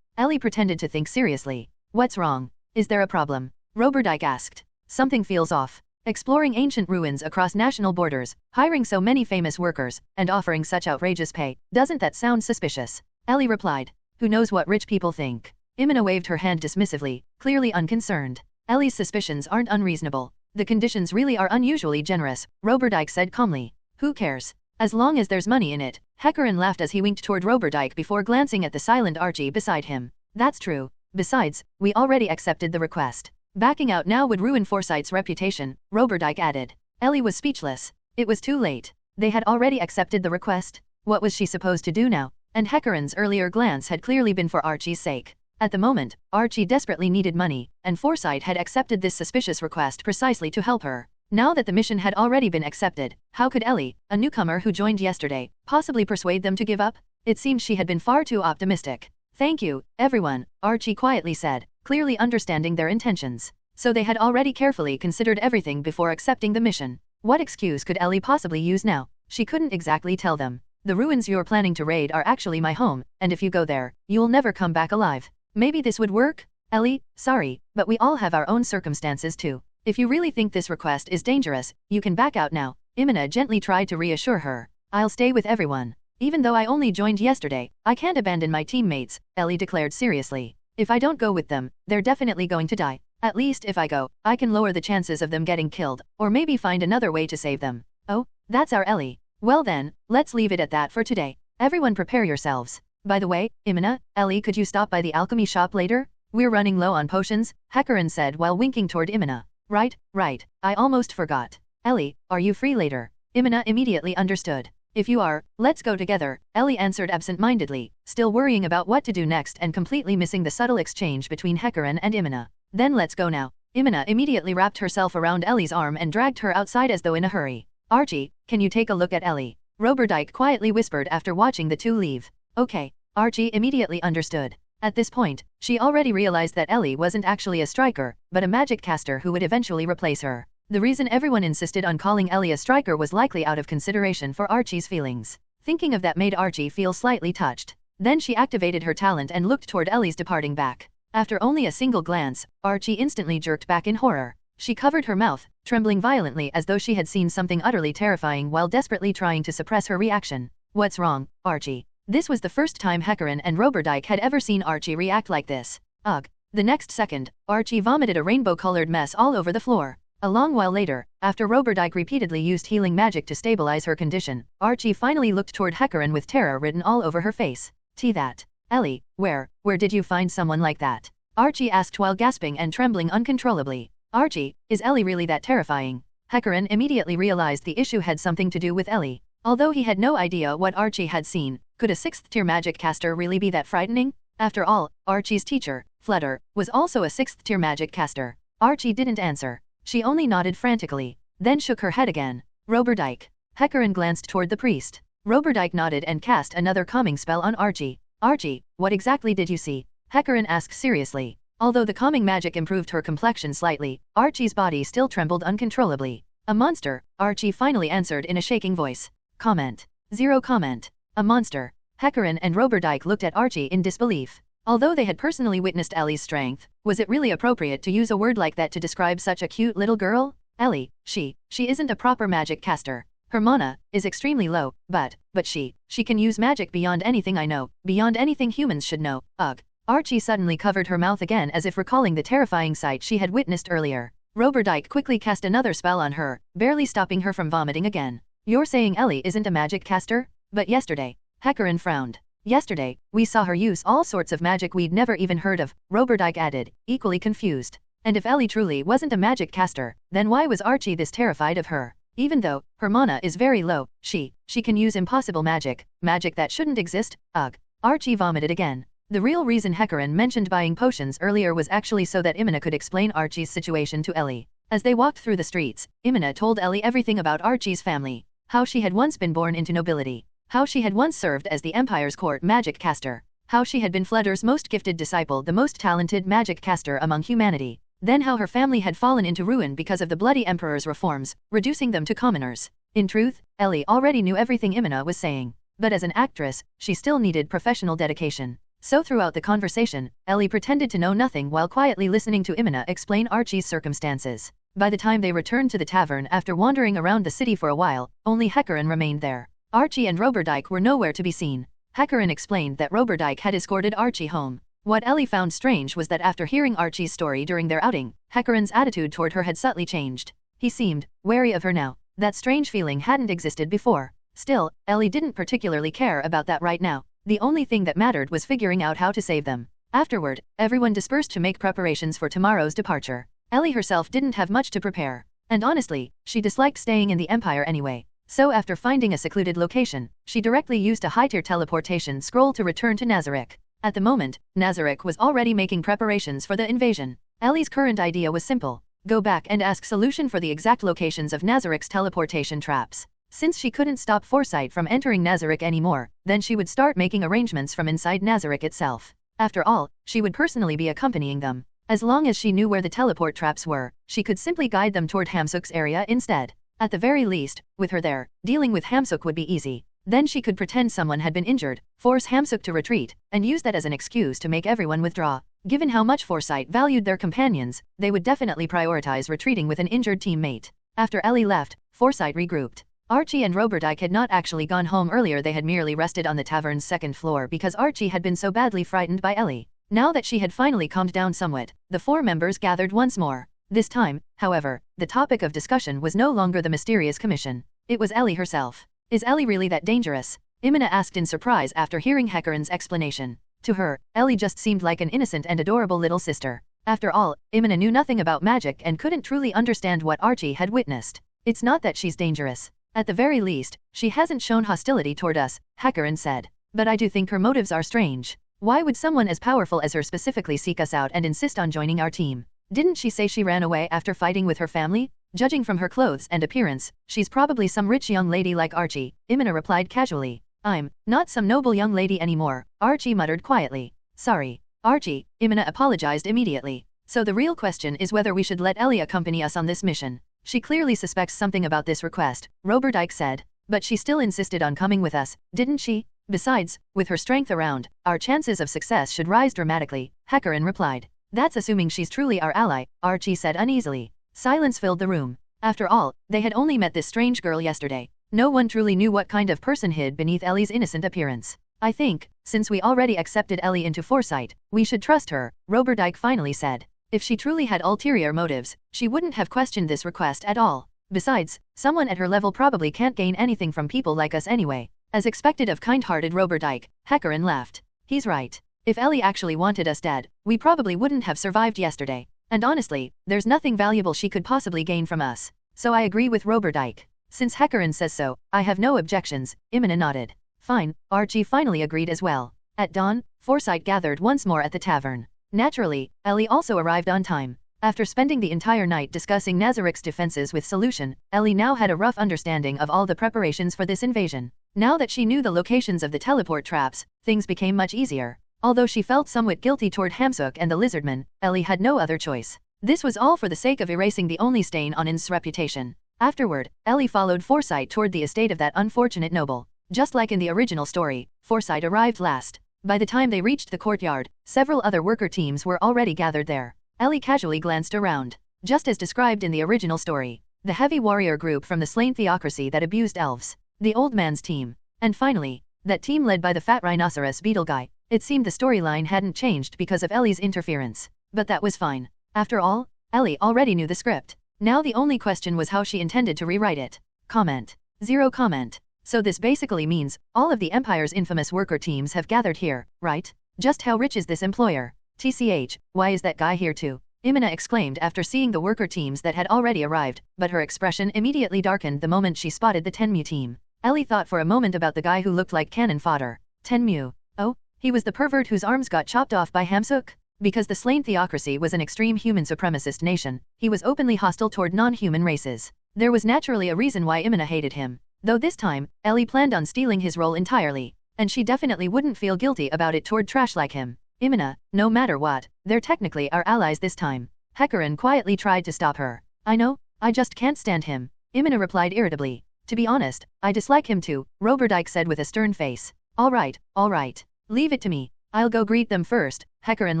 Ellie pretended to think seriously. What's wrong? Is there a problem? Roberdyke asked. Something feels off. Exploring ancient ruins across national borders, hiring so many famous workers, and offering such outrageous pay, doesn't that sound suspicious? Ellie replied. Who knows what rich people think? Imina waved her hand dismissively, clearly unconcerned. Ellie's suspicions aren't unreasonable. The conditions really are unusually generous, Roberdyke said calmly. Who cares? As long as there's money in it. Hecarim laughed as he winked toward Roberdyke before glancing at the silent Archie beside him. That's true. Besides, we already accepted the request. Backing out now would ruin Foresight's reputation, Roberdyke added. Ellie was speechless. It was too late. They had already accepted the request. What was she supposed to do now? And Hecarim's earlier glance had clearly been for Archie's sake. At the moment, Archie desperately needed money, and Foresight had accepted this suspicious request precisely to help her. Now that the mission had already been accepted, how could Ellie, a newcomer who joined yesterday, possibly persuade them to give up? It seemed she had been far too optimistic. Thank you, everyone, Archie quietly said, clearly understanding their intentions. So they had already carefully considered everything before accepting the mission. What excuse could Ellie possibly use now? She couldn't exactly tell them. The ruins you're planning to raid are actually my home, and if you go there, you'll never come back alive. Maybe this would work? Ellie, sorry, but we all have our own circumstances too. If you really think this request is dangerous, you can back out now. Imina gently tried to reassure her. I'll stay with everyone. Even though I only joined yesterday, I can't abandon my teammates, Ellie declared seriously. If I don't go with them, they're definitely going to die. At least if I go, I can lower the chances of them getting killed, or maybe find another way to save them. Oh, that's our Ellie. Well then, let's leave it at that for today. Everyone prepare yourselves. By the way, Imina, Ellie, could you stop by the alchemy shop later? We're running low on potions, Hecarim said while winking toward Imina. Right, I almost forgot. Ellie, are you free later? Imina immediately understood. If you are, let's go together, Ellie answered absent-mindedly, still worrying about what to do next and completely missing the subtle exchange between Hecarim and Imina. Then let's go now. Imina immediately wrapped herself around Ellie's arm and dragged her outside as though in a hurry. Archie, can you take a look at Ellie? Roberdike quietly whispered after watching the two leave. Okay. Archie immediately understood. At this point, she already realized that Ellie wasn't actually a striker, but a magic caster who would eventually replace her. The reason everyone insisted on calling Ellie a striker was likely out of consideration for Archie's feelings. Thinking of that made Archie feel slightly touched. Then she activated her talent and looked toward Ellie's departing back. After only a single glance, Archie instantly jerked back in horror. She covered her mouth, trembling violently as though she had seen something utterly terrifying while desperately trying to suppress her reaction. What's wrong, Archie? This was the first time Hecarim and Roberdike had ever seen Archie react like this. Ugh. The next second, Archie vomited a rainbow-colored mess all over the floor. A long while later, after Roberdike repeatedly used healing magic to stabilize her condition, Archie finally looked toward Hecarim with terror written all over her face. That. Ellie, where did you find someone like that? Archie asked while gasping and trembling uncontrollably. Archie, is Ellie really that terrifying? Hecarim immediately realized the issue had something to do with Ellie. Although he had no idea what Archie had seen, could a 6th-tier magic caster really be that frightening? After all, Archie's teacher, Flutter, was also a 6th-tier magic caster. Archie didn't answer. She only nodded frantically, then shook her head again. Roberdike. Hecarim glanced toward the priest. Roberdike nodded and cast another calming spell on Archie. Archie, what exactly did you see? Hecarim asked seriously. Although the calming magic improved her complexion slightly, Archie's body still trembled uncontrollably. A monster, Archie finally answered in a shaking voice. Comment. Zero comment. A monster. Hecarim and Roberdike looked at Archie in disbelief. Although they had personally witnessed Ellie's strength, was it really appropriate to use a word like that to describe such a cute little girl? Ellie, she isn't a proper magic caster. Her mana is extremely low, but she can use magic beyond anything I know, beyond anything humans should know. Ugh. Archie suddenly covered her mouth again as if recalling the terrifying sight she had witnessed earlier. Roberdike quickly cast another spell on her, barely stopping her from vomiting again. You're saying Ellie isn't a magic caster? But yesterday. Hecarim frowned. Yesterday, we saw her use all sorts of magic we'd never even heard of, Roberdike added, equally confused. And if Ellie truly wasn't a magic caster, then why was Archie this terrified of her? Even though her mana is very low, she can use impossible magic that shouldn't exist. Ugh. Archie vomited again. The real reason Hecarim mentioned buying potions earlier was actually so that Imina could explain Archie's situation to Ellie. As they walked through the streets, Imina told Ellie everything about Archie's family. How she had once been born into nobility. How she had once served as the Empire's court magic caster. How she had been Flutter's most gifted disciple, the most talented magic caster among humanity. Then how her family had fallen into ruin because of the bloody Emperor's reforms, reducing them to commoners. In truth, Ellie already knew everything Imina was saying. But as an actress, she still needed professional dedication. So throughout the conversation, Ellie pretended to know nothing while quietly listening to Imina explain Archie's circumstances. By the time they returned to the tavern after wandering around the city for a while, only Hecarim remained there. Archie and Roberdike were nowhere to be seen. Hecarim explained that Roberdike had escorted Archie home. What Ellie found strange was that after hearing Archie's story during their outing, Hecarim's attitude toward her had subtly changed. He seemed wary of her now. That strange feeling hadn't existed before. Still, Ellie didn't particularly care about that right now. The only thing that mattered was figuring out how to save them. Afterward, everyone dispersed to make preparations for tomorrow's departure. Ellie herself didn't have much to prepare. And honestly, she disliked staying in the Empire anyway. So after finding a secluded location, she directly used a high-tier teleportation scroll to return to Nazarick. At the moment, Nazarick was already making preparations for the invasion. Ellie's current idea was simple. Go back and ask solution for the exact locations of Nazarick's teleportation traps. Since she couldn't stop Foresight from entering Nazarick anymore, then she would start making arrangements from inside Nazarick itself. After all, she would personally be accompanying them. As long as she knew where the teleport traps were, she could simply guide them toward Hamsook's area instead. At the very least, with her there, dealing with Hamsook would be easy. Then she could pretend someone had been injured, force Hamsook to retreat, and use that as an excuse to make everyone withdraw. Given how much Foresight valued their companions, they would definitely prioritize retreating with an injured teammate. After Ellie left, Forsyte regrouped. Archie and Roberdike had not actually gone home earlier, they had merely rested on the tavern's second floor because Archie had been so badly frightened by Ellie. Now that she had finally calmed down somewhat, the four members gathered once more. This time, however, the topic of discussion was no longer the mysterious commission. It was Ellie herself. Is Ellie really that dangerous? Imina asked in surprise after hearing Hecarin's explanation. To her, Ellie just seemed like an innocent and adorable little sister. After all, Imina knew nothing about magic and couldn't truly understand what Archie had witnessed. It's not that she's dangerous. At the very least, she hasn't shown hostility toward us, Hecarin said. But I do think her motives are strange. Why would someone as powerful as her specifically seek us out and insist on joining our team? Didn't she say she ran away after fighting with her family? Judging from her clothes and appearance, she's probably some rich young lady like Archie, Imina replied casually. I'm not some noble young lady anymore, Archie muttered quietly. Sorry, Archie, Imina apologized immediately. So the real question is whether we should let Ellie accompany us on this mission. She clearly suspects something about this request, Roberdike said. But she still insisted on coming with us, didn't she? Besides, with her strength around, our chances of success should rise dramatically, Hecarin replied. That's assuming she's truly our ally, Archie said uneasily. Silence filled the room. After all, they had only met this strange girl yesterday. No one truly knew what kind of person hid beneath Ellie's innocent appearance. I think, since we already accepted Ellie into Forsyte, we should trust her, Roberdike finally said. If she truly had ulterior motives, she wouldn't have questioned this request at all. Besides, someone at her level probably can't gain anything from people like us anyway. As expected of kind-hearted Roberdike, Hecarin laughed. He's right. If Ellie actually wanted us dead, we probably wouldn't have survived yesterday. And honestly, there's nothing valuable she could possibly gain from us. So I agree with Roberdike. Since Hecarin says so, I have no objections, Imina nodded. Fine, Archie finally agreed as well. At dawn, Forsyte gathered once more at the tavern. Naturally, Ellie also arrived on time. After spending the entire night discussing Nazarick's defenses with Solution, Ellie now had a rough understanding of all the preparations for this invasion. Now that she knew the locations of the teleport traps, things became much easier. Although she felt somewhat guilty toward Hamsook and the Lizardman, Ellie had no other choice. This was all for the sake of erasing the only stain on Ainz's reputation. Afterward, Ellie followed Forsyte toward the estate of that unfortunate noble. Just like in the original story, Forsyte arrived last. By the time they reached the courtyard, several other worker teams were already gathered there. Ellie casually glanced around. Just as described in the original story, the heavy warrior group from the slain theocracy that abused elves, the old man's team, and finally, that team led by the fat rhinoceros beetle guy. It seemed the storyline hadn't changed because of Ellie's interference. But that was fine. After all, Ellie already knew the script. Now the only question was how she intended to rewrite it. Comment. Zero comment. So this basically means, all of the Empire's infamous worker teams have gathered here, right? Just how rich is this employer? TCH, why is that guy here too? Imina exclaimed after seeing the worker teams that had already arrived, but her expression immediately darkened the moment she spotted the Tenmu team. Ellie thought for a moment about the guy who looked like cannon fodder. Tenmu. Oh, he was the pervert whose arms got chopped off by Hamsook? Because the slain theocracy was an extreme human supremacist nation, he was openly hostile toward non-human races. There was naturally a reason why Imina hated him. Though this time, Ellie planned on stealing his role entirely. And she definitely wouldn't feel guilty about it toward trash like him. Imina, no matter what, they're technically our allies this time. Hecarin quietly tried to stop her. I know, I just can't stand him. Imina replied irritably. To be honest, I dislike him too, Roberdike said with a stern face. All right. Leave it to me. I'll go greet them first, Hecarin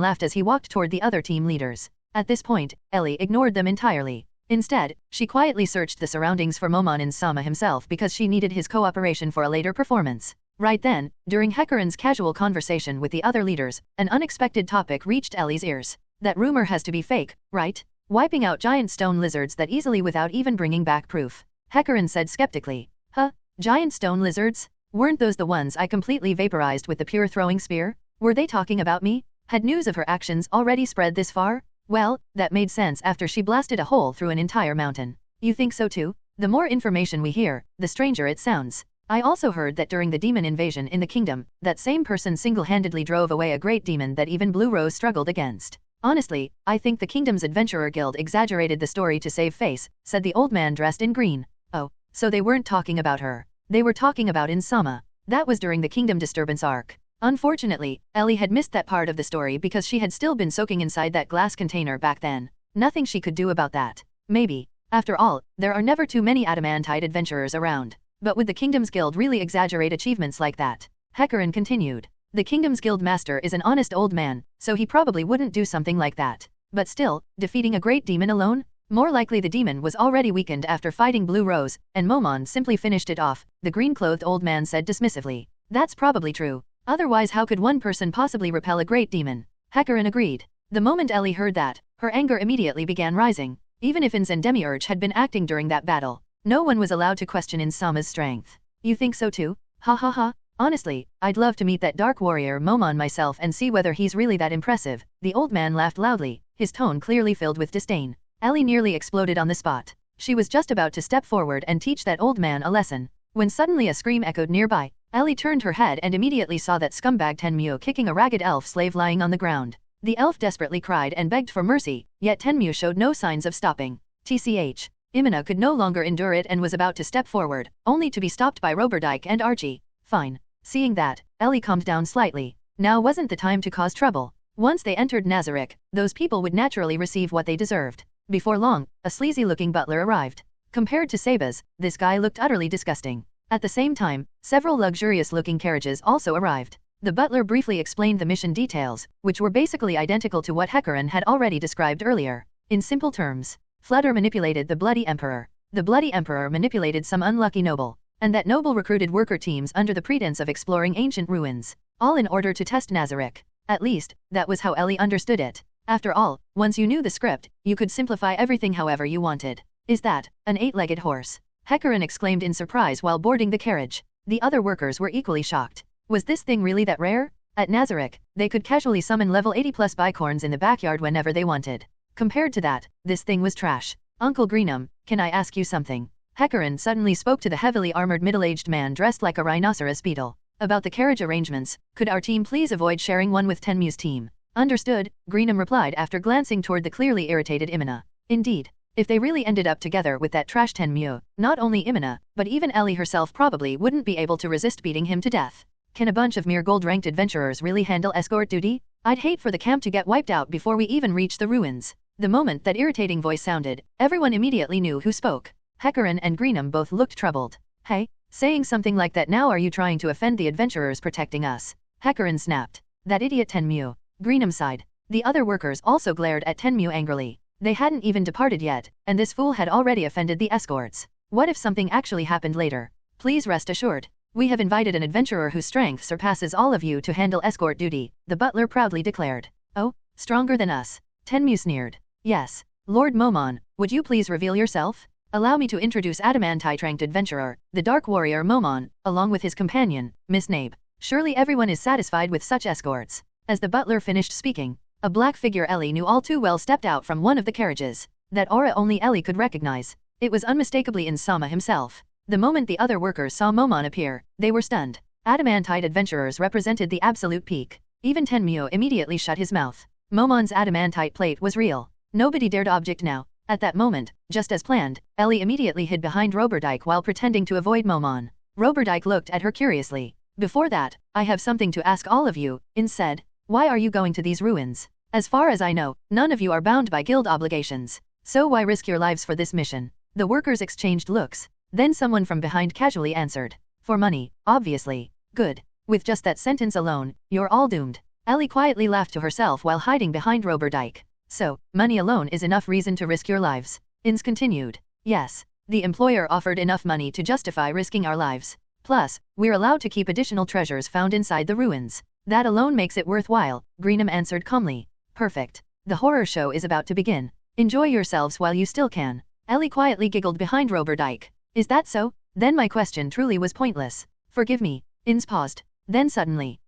laughed as he walked toward the other team leaders. At this point, Ellie ignored them entirely. Instead, she quietly searched the surroundings for Momon Sama himself because she needed his cooperation for a later performance. Right then, during Hecarin's casual conversation with the other leaders, an unexpected topic reached Ellie's ears. That rumor has to be fake, right? Wiping out giant stone lizards that easily without even bringing back proof. Hecarin said skeptically. Huh? Giant stone lizards? Weren't those the ones I completely vaporized with the pure throwing spear? Were they talking about me? Had news of her actions already spread this far? Well, that made sense after she blasted a hole through an entire mountain. You think so too? The more information we hear, the stranger it sounds. I also heard that during the demon invasion in the kingdom, that same person single-handedly drove away a great demon that even Blue Rose struggled against. Honestly, I think the kingdom's adventurer guild exaggerated the story to save face, said the old man dressed in green. Oh, so they weren't talking about her. They were talking about Ainz Sama. That was during the kingdom disturbance arc. Unfortunately, Ellie had missed that part of the story because she had still been soaking inside that glass container back then. Nothing she could do about that. Maybe. After all, there are never too many adamantite adventurers around. But would the Kingdom's Guild really exaggerate achievements like that? Hecarin continued. The Kingdom's Guild master is an honest old man, so he probably wouldn't do something like that. But still, defeating a great demon alone? More likely the demon was already weakened after fighting Blue Rose, and Momon simply finished it off, the green-clothed old man said dismissively. That's probably true. Otherwise how could one person possibly repel a great demon? Hecarim agreed. The moment Ellie heard that, her anger immediately began rising. Even if Ainz and Demiurge had been acting during that battle, no one was allowed to question Ainz Sama's strength. You think so too? Ha ha ha. Honestly, I'd love to meet that dark warrior Momon myself and see whether he's really that impressive. The old man laughed loudly, his tone clearly filled with disdain. Ellie nearly exploded on the spot. She was just about to step forward and teach that old man a lesson, when suddenly a scream echoed nearby. Ellie turned her head and immediately saw that scumbag Tenmu kicking a ragged elf slave lying on the ground. The elf desperately cried and begged for mercy, yet Tenmu showed no signs of stopping. TCH. Imina could no longer endure it and was about to step forward, only to be stopped by Roberdike and Archie. Fine. Seeing that, Ellie calmed down slightly. Now wasn't the time to cause trouble. Once they entered Nazarick, those people would naturally receive what they deserved. Before long, a sleazy-looking butler arrived. Compared to Seba's, this guy looked utterly disgusting. At the same time, several luxurious-looking carriages also arrived. The butler briefly explained the mission details, which were basically identical to what Hecarim had already described earlier. In simple terms, Flutter manipulated the Bloody Emperor. The Bloody Emperor manipulated some unlucky noble, and that noble recruited worker teams under the pretense of exploring ancient ruins, all in order to test Nazarick. At least, that was how Ellie understood it. After all, once you knew the script, you could simplify everything however you wanted. Is that an 8-legged horse? Hecarim exclaimed in surprise while boarding the carriage. The other workers were equally shocked. Was this thing really that rare? At Nazarick, they could casually summon level 80+ bicorns in the backyard whenever they wanted. Compared to that, this thing was trash. Uncle Greenham, can I ask you something? Hecarim suddenly spoke to the heavily armored middle-aged man dressed like a rhinoceros beetle. About the carriage arrangements, could our team please avoid sharing one with Tenmu's team? Understood, Greenham replied after glancing toward the clearly irritated Imina. Indeed, if they really ended up together with that trash Tenmu, not only Imina, but even Ellie herself probably wouldn't be able to resist beating him to death. Can a bunch of mere gold-ranked adventurers really handle escort duty? I'd hate for the camp to get wiped out before we even reach the ruins. The moment that irritating voice sounded, everyone immediately knew who spoke. Hecarim and Greenham both looked troubled. Hey, saying something like that now, are you trying to offend the adventurers protecting us? Hecarim snapped. That idiot Tenmu. Greenham sighed. The other workers also glared at Tenmu angrily. They hadn't even departed yet, and this fool had already offended the escorts. What if something actually happened later? Please rest assured. We have invited an adventurer whose strength surpasses all of you to handle escort duty, the butler proudly declared. Oh, stronger than us? Tenmu sneered. Yes. Lord Momon, would you please reveal yourself? Allow me to introduce adamantite-ranked adventurer, the Dark Warrior Momon, along with his companion, Miss Nabe. Surely everyone is satisfied with such escorts. As the butler finished speaking, a black figure Ellie knew all too well stepped out from one of the carriages. That aura only Ellie could recognize. It was unmistakably Ainz Sama himself. The moment the other workers saw Momon appear, they were stunned. Adamantite adventurers represented the absolute peak. Even Tenmu immediately shut his mouth. Momon's adamantite plate was real. Nobody dared object now. At that moment, just as planned, Ellie immediately hid behind Roberdike while pretending to avoid Momon. Roberdike looked at her curiously. Before that, I have something to ask all of you, Ainz said. Why are you going to these ruins? As far as I know, none of you are bound by guild obligations. So why risk your lives for this mission? The workers exchanged looks. Then someone from behind casually answered. For money, obviously. Good. With just that sentence alone, you're all doomed. Ellie quietly laughed to herself while hiding behind Roberdike. So, money alone is enough reason to risk your lives. Ainz continued. Yes. The employer offered enough money to justify risking our lives. Plus, we're allowed to keep additional treasures found inside the ruins. That alone makes it worthwhile, Greenham answered calmly. Perfect. The horror show is about to begin. Enjoy yourselves while you still can. Ellie quietly giggled behind Roberdike. Is that so? Then my question truly was pointless. Forgive me. Ainz paused. Then suddenly.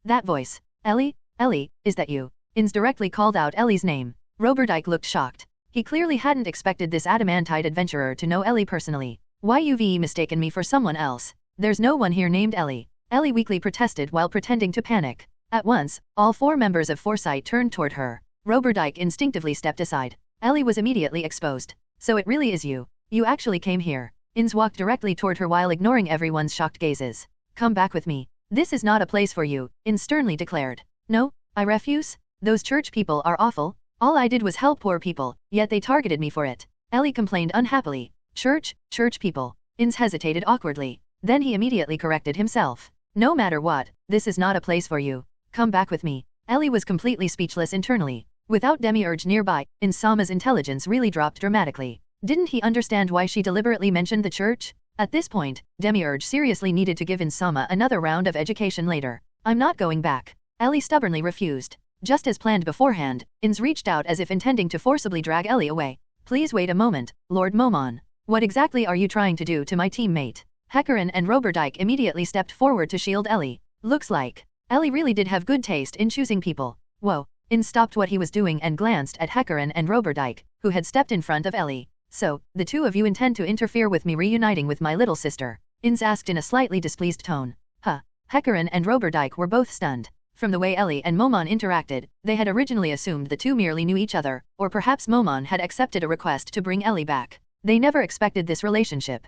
That voice. Ellie? Ellie, is that you? Ainz directly called out Ellie's name. Roberdike looked shocked. He clearly hadn't expected this adamantite adventurer to know Ellie personally. Why you've mistaken me for someone else? There's no one here named Ellie. Ellie weakly protested while pretending to panic. At once, all 4 members of Foresight turned toward her. Roberdike instinctively stepped aside. Ellie was immediately exposed. So it really is you. You actually came here. Ainz walked directly toward her while ignoring everyone's shocked gazes. Come back with me. This is not a place for you, Ainz sternly declared. No, I refuse. Those church people are awful. All I did was help poor people, yet they targeted me for it. Ellie complained unhappily. Church people. Ainz hesitated awkwardly. Then he immediately corrected himself. No matter what, this is not a place for you. Come back with me. Ellie was completely speechless internally. Without Demiurge nearby, Insama's intelligence really dropped dramatically. Didn't he understand why she deliberately mentioned the church? At this point, Demiurge seriously needed to give Insama another round of education later. I'm not going back. Ellie stubbornly refused. Just as planned beforehand, Ainz reached out as if intending to forcibly drag Ellie away. Please wait a moment, Lord Momon. What exactly are you trying to do to my teammate? Hecarim and Roberdijk immediately stepped forward to shield Ellie. Looks like Ellie really did have good taste in choosing people. Whoa. Ainz stopped what he was doing and glanced at Hecarim and Roberdijk, who had stepped in front of Ellie. So, the two of you intend to interfere with me reuniting with my little sister? Ainz asked in a slightly displeased tone. Huh. Hecarim and Roberdijk were both stunned. From the way Ellie and Momon interacted, they had originally assumed the two merely knew each other, or perhaps Momon had accepted a request to bring Ellie back. They never expected this relationship.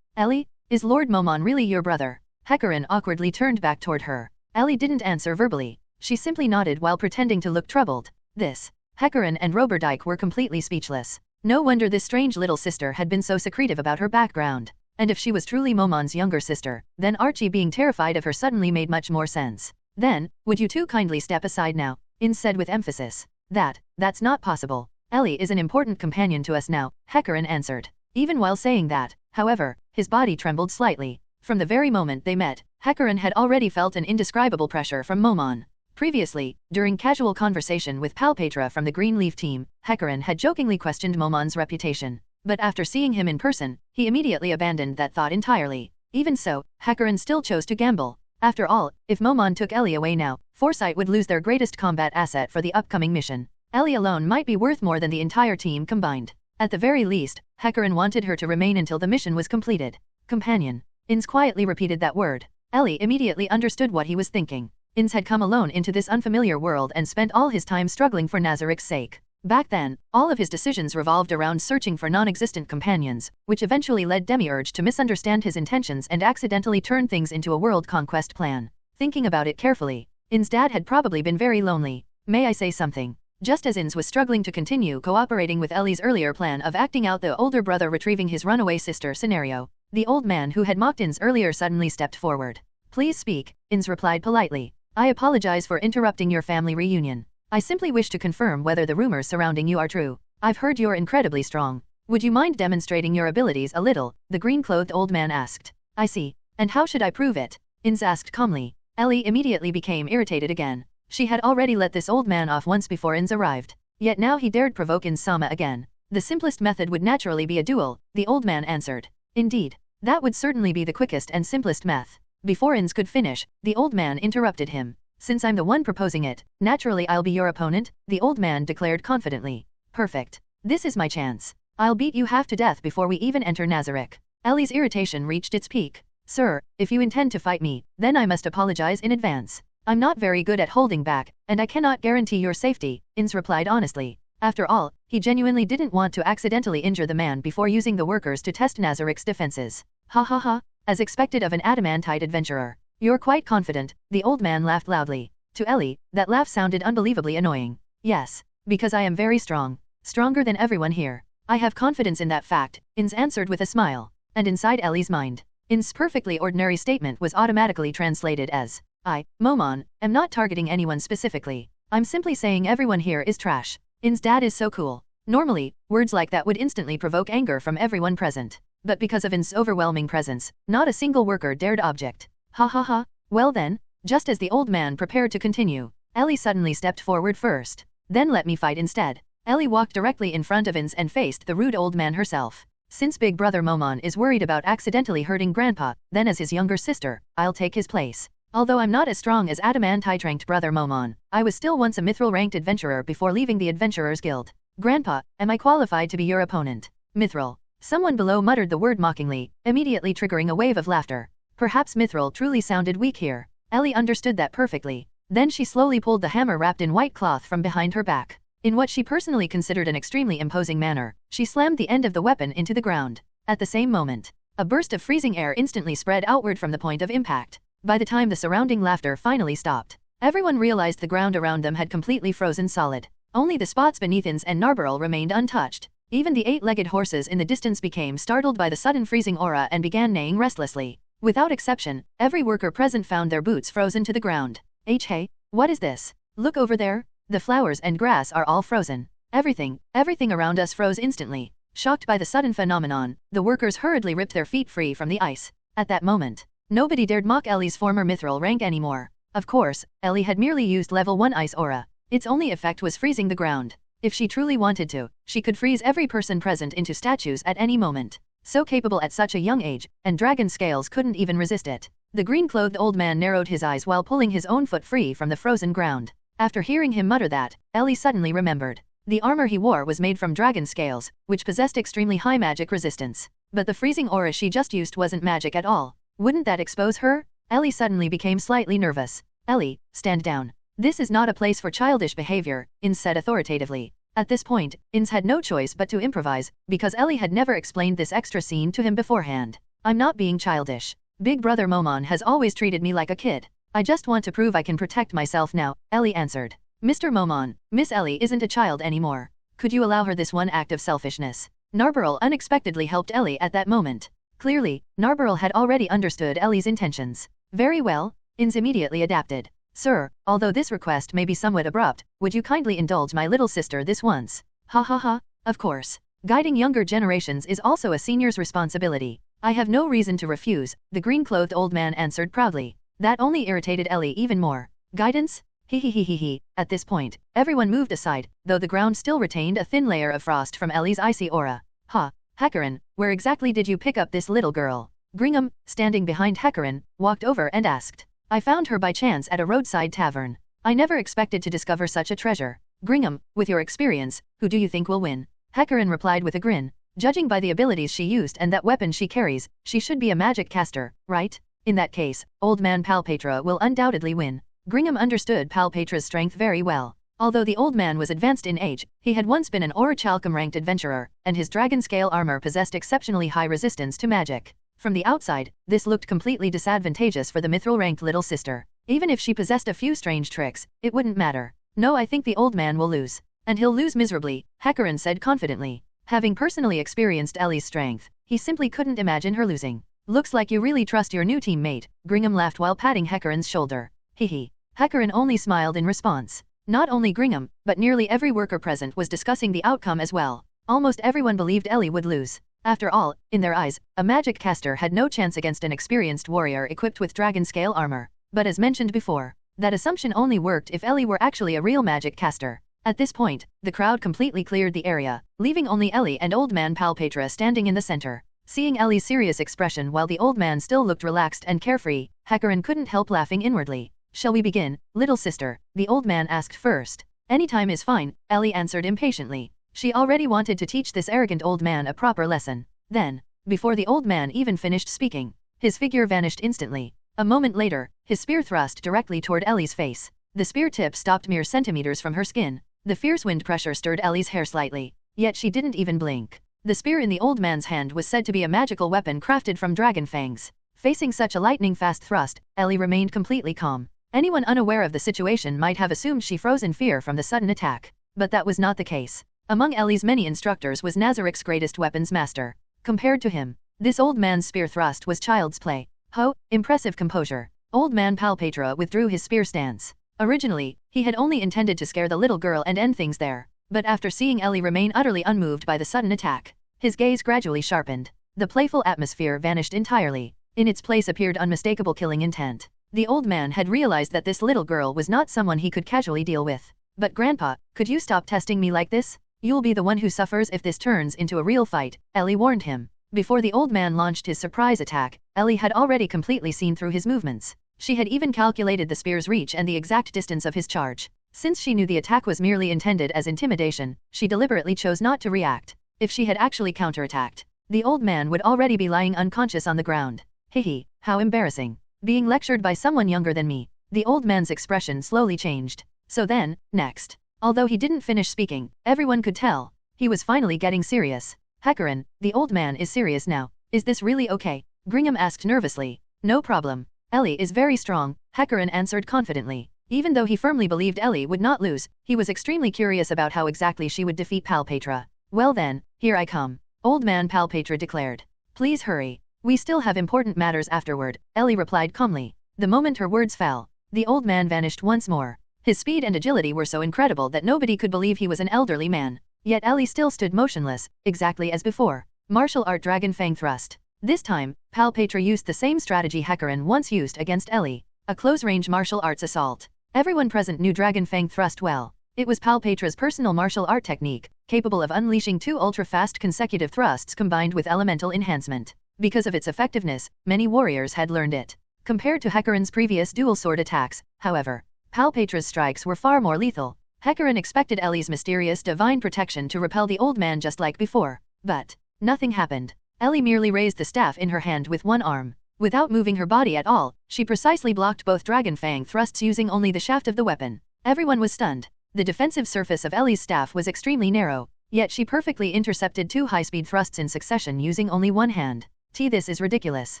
Ellie, is Lord Momon really your brother? Hecarim awkwardly turned back toward her. Ellie didn't answer verbally. She simply nodded while pretending to look troubled. Hecarim and Roberdijk were completely speechless. No wonder this strange little sister had been so secretive about her background. And if she was truly Momon's younger sister, then Archie being terrified of her suddenly made much more sense. Then, would you two kindly step aside now? Ainz said with emphasis. That's not possible. Ellie is an important companion to us now, Hecarim answered. Even while saying that, however, his body trembled slightly. From the very moment they met, Hecarim had already felt an indescribable pressure from Momon. Previously, during casual conversation with Palpatra from the Greenleaf team, Hecarim had jokingly questioned Momon's reputation. But after seeing him in person, he immediately abandoned that thought entirely. Even so, Hecarim still chose to gamble. After all, if Momon took Ellie away now, Foresight would lose their greatest combat asset for the upcoming mission. Ellie alone might be worth more than the entire team combined. At the very least, Hecarim wanted her to remain until the mission was completed. Companion. Ainz quietly repeated that word. Ellie immediately understood what he was thinking. Ainz had come alone into this unfamiliar world and spent all his time struggling for Nazarick's sake. Back then, all of his decisions revolved around searching for non-existent companions, which eventually led Demiurge to misunderstand his intentions and accidentally turn things into a world conquest plan. Thinking about it carefully, Ainz's dad had probably been very lonely. May I say something? Just as Ainz was struggling to continue cooperating with Ellie's earlier plan of acting out the older brother retrieving his runaway sister scenario, the old man who had mocked Ainz earlier suddenly stepped forward. Please speak, Ainz replied politely. I apologize for interrupting your family reunion. I simply wish to confirm whether the rumors surrounding you are true. I've heard you're incredibly strong. Would you mind demonstrating your abilities a little? The green-clothed old man asked. I see. And how should I prove it? Ainz asked calmly. Ellie immediately became irritated again. She had already let this old man off once before Ainz arrived. Yet now he dared provoke Insama again. The simplest method would naturally be a duel, the old man answered. Indeed. That would certainly be the quickest and simplest method. Before Ainz could finish, the old man interrupted him. Since I'm the one proposing it, naturally I'll be your opponent, the old man declared confidently. Perfect. This is my chance. I'll beat you half to death before we even enter Nazarick. Ellie's irritation reached its peak. Sir, if you intend to fight me, then I must apologize in advance. I'm not very good at holding back, and I cannot guarantee your safety, Ainz replied honestly. After all, he genuinely didn't want to accidentally injure the man before using the workers to test Nazarick's defenses. Ha ha ha. As expected of an adamantite adventurer. You're quite confident, the old man laughed loudly. To Ellie, that laugh sounded unbelievably annoying. Yes, because I am very strong. Stronger than everyone here. I have confidence in that fact, Ainz answered with a smile. And inside Ellie's mind, Ainz's perfectly ordinary statement was automatically translated as, I, Momon, am not targeting anyone specifically. I'm simply saying everyone here is trash. Ainz's dad is so cool. Normally, words like that would instantly provoke anger from everyone present. But because of Ainz's overwhelming presence, not a single worker dared object. Ha ha ha. Well then, just as the old man prepared to continue, Ellie suddenly stepped forward first. Then let me fight instead. Ellie walked directly in front of Ainz and faced the rude old man herself. Since big brother Momon is worried about accidentally hurting grandpa, then as his younger sister, I'll take his place. Although I'm not as strong as adamantite-ranked brother Momon, I was still once a mithril-ranked adventurer before leaving the Adventurers Guild. Grandpa, am I qualified to be your opponent? Mithril. Someone below muttered the word mockingly, immediately triggering a wave of laughter. Perhaps mithril truly sounded weak here. Ellie understood that perfectly. Then she slowly pulled the hammer wrapped in white cloth from behind her back. In what she personally considered an extremely imposing manner, she slammed the end of the weapon into the ground. At the same moment, a burst of freezing air instantly spread outward from the point of impact. By the time the surrounding laughter finally stopped, everyone realized the ground around them had completely frozen solid. Only the spots beneath Ainz and Narberl remained untouched. Even the 8-legged horses in the distance became startled by the sudden freezing aura and began neighing restlessly. Without exception, every worker present found their boots frozen to the ground. Hey, what is this? Look over there. The flowers and grass are all frozen. Everything around us froze instantly. Shocked by the sudden phenomenon, the workers hurriedly ripped their feet free from the ice. At that moment, nobody dared mock Ellie's former mithril rank anymore. Of course, Ellie had merely used level 1 ice aura. Its only effect was freezing the ground. If she truly wanted to, she could freeze every person present into statues at any moment. So capable at such a young age, and dragon scales couldn't even resist it. The green-clothed old man narrowed his eyes while pulling his own foot free from the frozen ground. After hearing him mutter that, Ellie suddenly remembered. The armor he wore was made from dragon scales, which possessed extremely high magic resistance. But the freezing aura she just used wasn't magic at all. Wouldn't that expose her? Ellie suddenly became slightly nervous. Ellie, stand down. This is not a place for childish behavior, Ainz said authoritatively. At this point, Ainz had no choice but to improvise, because Ellie had never explained this extra scene to him beforehand. I'm not being childish. Big brother Momon has always treated me like a kid. I just want to prove I can protect myself now, Ellie answered. Mr. Momon, Miss Ellie isn't a child anymore. Could you allow her this one act of selfishness? Narbarrel unexpectedly helped Ellie at that moment. Clearly, Narbarrel had already understood Ellie's intentions. Very well, Ainz immediately adapted. Sir, although this request may be somewhat abrupt, would you kindly indulge my little sister this once? Ha ha ha, of course. Guiding younger generations is also a senior's responsibility. I have no reason to refuse, the green-clothed old man answered proudly. That only irritated Ellie even more. Guidance? He. At this point, everyone moved aside, though the ground still retained a thin layer of frost from Ellie's icy aura. Ha, Hecarin, where exactly did you pick up this little girl? Gringham, standing behind Hecarin, walked over and asked. I found her by chance at a roadside tavern. I never expected to discover such a treasure. Gringham, with your experience, who do you think will win? Hecarin replied with a grin. Judging by the abilities she used and that weapon she carries, she should be a magic caster, right? In that case, old man Palpatra will undoubtedly win. Gringham understood Palpatra's strength very well. Although the old man was advanced in age, he had once been an Orichalcum-ranked adventurer, and his dragon-scale armor possessed exceptionally high resistance to magic. From the outside, this looked completely disadvantageous for the mithril-ranked little sister. Even if she possessed a few strange tricks, it wouldn't matter. No, I think the old man will lose. And he'll lose miserably, Hecarin said confidently. Having personally experienced Ellie's strength, he simply couldn't imagine her losing. Looks like you really trust your new teammate, Gringham laughed while patting Hecarin's shoulder. Hehe. Hecarin only smiled in response. Not only Gringham, but nearly every worker present was discussing the outcome as well. Almost everyone believed Ellie would lose. After all, in their eyes, a magic caster had no chance against an experienced warrior equipped with dragon-scale armor. But as mentioned before, that assumption only worked if Ellie were actually a real magic caster. At this point, the crowd completely cleared the area, leaving only Ellie and old man Palpatra standing in the center. Seeing Ellie's serious expression while the old man still looked relaxed and carefree, Hecarin couldn't help laughing inwardly. Shall we begin, little sister? The old man asked first. Any time is fine, Ellie answered impatiently. She already wanted to teach this arrogant old man a proper lesson. Then, before the old man even finished speaking, his figure vanished instantly. A moment later, his spear thrust directly toward Ellie's face. The spear tip stopped mere centimeters from her skin. The fierce wind pressure stirred Ellie's hair slightly, yet she didn't even blink. The spear in the old man's hand was said to be a magical weapon crafted from dragon fangs. Facing such a lightning-fast thrust, Ellie remained completely calm. Anyone unaware of the situation might have assumed she froze in fear from the sudden attack. But that was not the case. Among Ellie's many instructors was Nazarick's greatest weapons master. Compared to him, this old man's spear thrust was child's play. Ho, impressive composure. Old man Palpatra withdrew his spear stance. Originally, he had only intended to scare the little girl and end things there. But after seeing Ellie remain utterly unmoved by the sudden attack, his gaze gradually sharpened. The playful atmosphere vanished entirely. In its place appeared unmistakable killing intent. The old man had realized that this little girl was not someone he could casually deal with. But Grandpa, could you stop testing me like this? You'll be the one who suffers if this turns into a real fight, Ellie warned him. Before the old man launched his surprise attack, Ellie had already completely seen through his movements. She had even calculated the spear's reach and the exact distance of his charge. Since she knew the attack was merely intended as intimidation, she deliberately chose not to react. If she had actually counterattacked, the old man would already be lying unconscious on the ground. Hehe, how embarrassing. Being lectured by someone younger than me. The old man's expression slowly changed. So then, next. Although he didn't finish speaking, everyone could tell. He was finally getting serious. Hecarin, the old man is serious now. Is this really okay? Gringham asked nervously. No problem. Ellie is very strong, Hecarin answered confidently. Even though he firmly believed Ellie would not lose, he was extremely curious about how exactly she would defeat Palpatra. Well then, here I come. Old man Palpatra declared. Please hurry. We still have important matters afterward, Ellie replied calmly. The moment her words fell, the old man vanished once more. His speed and agility were so incredible that nobody could believe he was an elderly man. Yet Ellie still stood motionless, exactly as before. Martial art Dragon Fang Thrust. This time, Palpatra used the same strategy Hecarim once used against Ellie, a close-range martial arts assault. Everyone present knew Dragon Fang Thrust well. It was Palpatra's personal martial art technique, capable of unleashing 2 ultra-fast consecutive thrusts combined with elemental enhancement. Because of its effectiveness, many warriors had learned it. Compared to Hecarim's previous dual sword attacks, however, Palpatra's strikes were far more lethal. Hecarim expected Ellie's mysterious divine protection to repel the old man just like before, but nothing happened. Ellie merely raised the staff in her hand with one arm. Without moving her body at all, she precisely blocked both Dragon Fang thrusts using only the shaft of the weapon. Everyone was stunned. The defensive surface of Ellie's staff was extremely narrow, yet she perfectly intercepted 2 high-speed thrusts in succession using only one hand. This is ridiculous.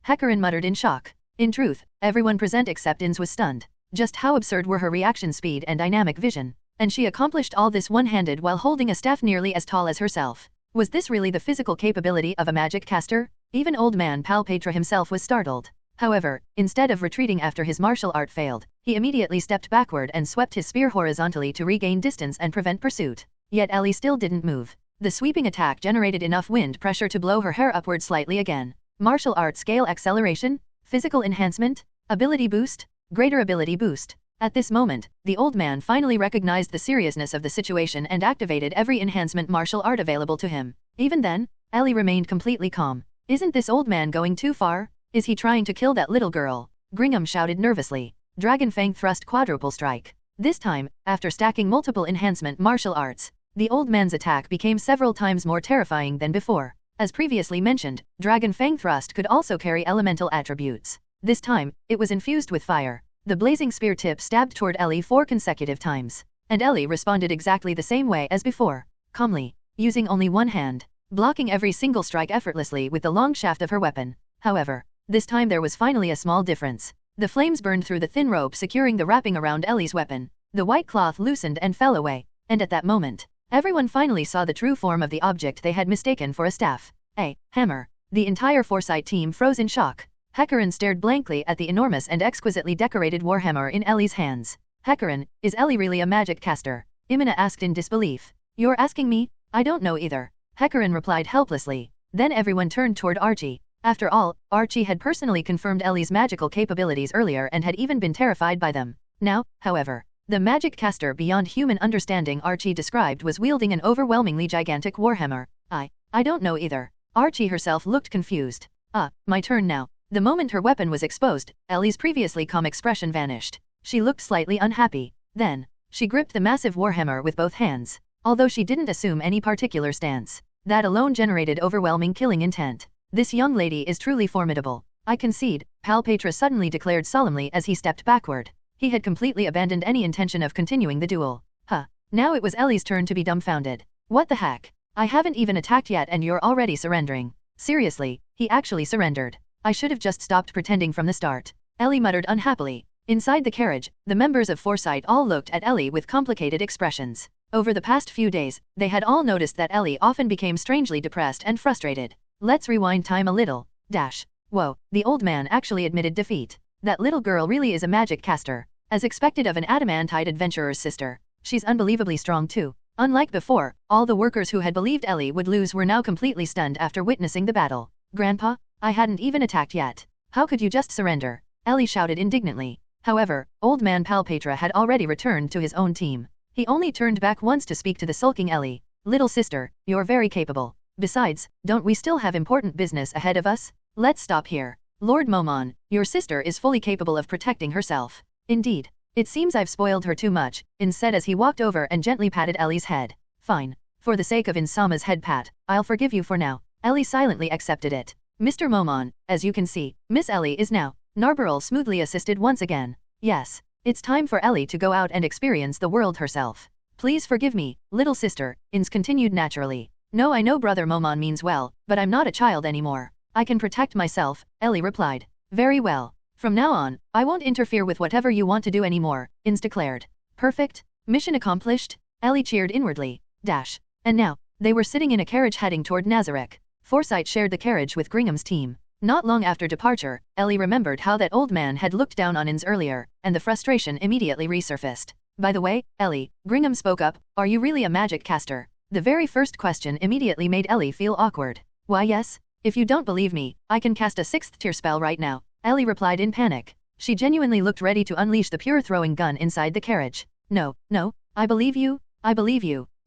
Hecarim muttered in shock. In truth, everyone present except Ainz was stunned. Just how absurd were her reaction speed and dynamic vision. And she accomplished all this one-handed while holding a staff nearly as tall as herself. Was this really the physical capability of a magic caster? Even old man Palpatra himself was startled. However, instead of retreating after his martial art failed, he immediately stepped backward and swept his spear horizontally to regain distance and prevent pursuit. Yet Ellie still didn't move. The sweeping attack generated enough wind pressure to blow her hair upward slightly again. Martial art scale acceleration? Physical enhancement? Ability boost? Greater ability boost. At this moment, the old man finally recognized the seriousness of the situation and activated every enhancement martial art available to him. Even then, Ellie remained completely calm. Isn't this old man going too far? Is he trying to kill that little girl? Gringham shouted nervously. Dragon Fang Thrust Quadruple Strike. This time, after stacking multiple enhancement martial arts, the old man's attack became several times more terrifying than before. As previously mentioned, Dragon Fang Thrust could also carry elemental attributes. This time, it was infused with fire. The blazing spear tip stabbed toward Ellie 4 consecutive times, and Ellie responded exactly the same way as before, calmly, using only one hand, blocking every single strike effortlessly with the long shaft of her weapon. However, this time there was finally a small difference. The flames burned through the thin rope securing the wrapping around Ellie's weapon. The white cloth loosened and fell away, and at that moment, everyone finally saw the true form of the object they had mistaken for a staff. A hammer. The entire Foresight team froze in shock. Hecarim stared blankly at the enormous and exquisitely decorated warhammer in Ellie's hands. Hecarim, is Ellie really a magic caster? Imina asked in disbelief. You're asking me? I don't know either. Hecarim replied helplessly. Then everyone turned toward Archie. After all, Archie had personally confirmed Ellie's magical capabilities earlier and had even been terrified by them. Now, however, the magic caster beyond human understanding Archie described was wielding an overwhelmingly gigantic warhammer. I don't know either. Archie herself looked confused. My turn now. The moment her weapon was exposed, Ellie's previously calm expression vanished. She looked slightly unhappy. Then, she gripped the massive warhammer with both hands. Although she didn't assume any particular stance, that alone generated overwhelming killing intent. This young lady is truly formidable. I concede, Palpatra suddenly declared solemnly as he stepped backward. He had completely abandoned any intention of continuing the duel. Now it was Ellie's turn to be dumbfounded. What the heck? I haven't even attacked yet and you're already surrendering. Seriously, he actually surrendered. I should have just stopped pretending from the start. Ellie muttered unhappily. Inside the carriage, the members of Foresight all looked at Ellie with complicated expressions. Over the past few days, they had all noticed that Ellie often became strangely depressed and frustrated. Let's rewind time a little. Whoa, the old man actually admitted defeat. That little girl really is a magic caster. As expected of an adamantite adventurer's sister, she's unbelievably strong too. Unlike before, all the workers who had believed Ellie would lose were now completely stunned after witnessing the battle. Grandpa? I hadn't even attacked yet. How could you just surrender? Ellie shouted indignantly. However, old man Palpatra had already returned to his own team. He only turned back once to speak to the sulking Ellie. Little sister, you're very capable. Besides, don't we still have important business ahead of us? Let's stop here. Lord Momon, your sister is fully capable of protecting herself. Indeed. It seems I've spoiled her too much, Ainz said as he walked over and gently patted Ellie's head. Fine. For the sake of Ainz-sama's head pat, I'll forgive you for now. Ellie silently accepted it. Mr. Momon, as you can see, Miss Ellie is now. Narbarrel smoothly assisted once again. Yes. It's time for Ellie to go out and experience the world herself. Please forgive me, little sister, Ainz continued naturally. No, I know brother Momon means well, but I'm not a child anymore. I can protect myself, Ellie replied. Very well. From now on, I won't interfere with whatever you want to do anymore, Ainz declared. Perfect. Mission accomplished? Ellie cheered inwardly. And now, they were sitting in a carriage heading toward Nazarick. Foresight shared the carriage with Gringham's team. Not long after departure, Ellie remembered how that old man had looked down on Ainz earlier, and the frustration immediately resurfaced. By the way, Ellie, Gringham spoke up, are you really a magic caster? The very first question immediately made Ellie feel awkward. Why yes, if you don't believe me, I can cast a 6th tier spell right now, Ellie replied in panic. She genuinely looked ready to unleash the pure throwing gun inside the carriage. No, I believe you,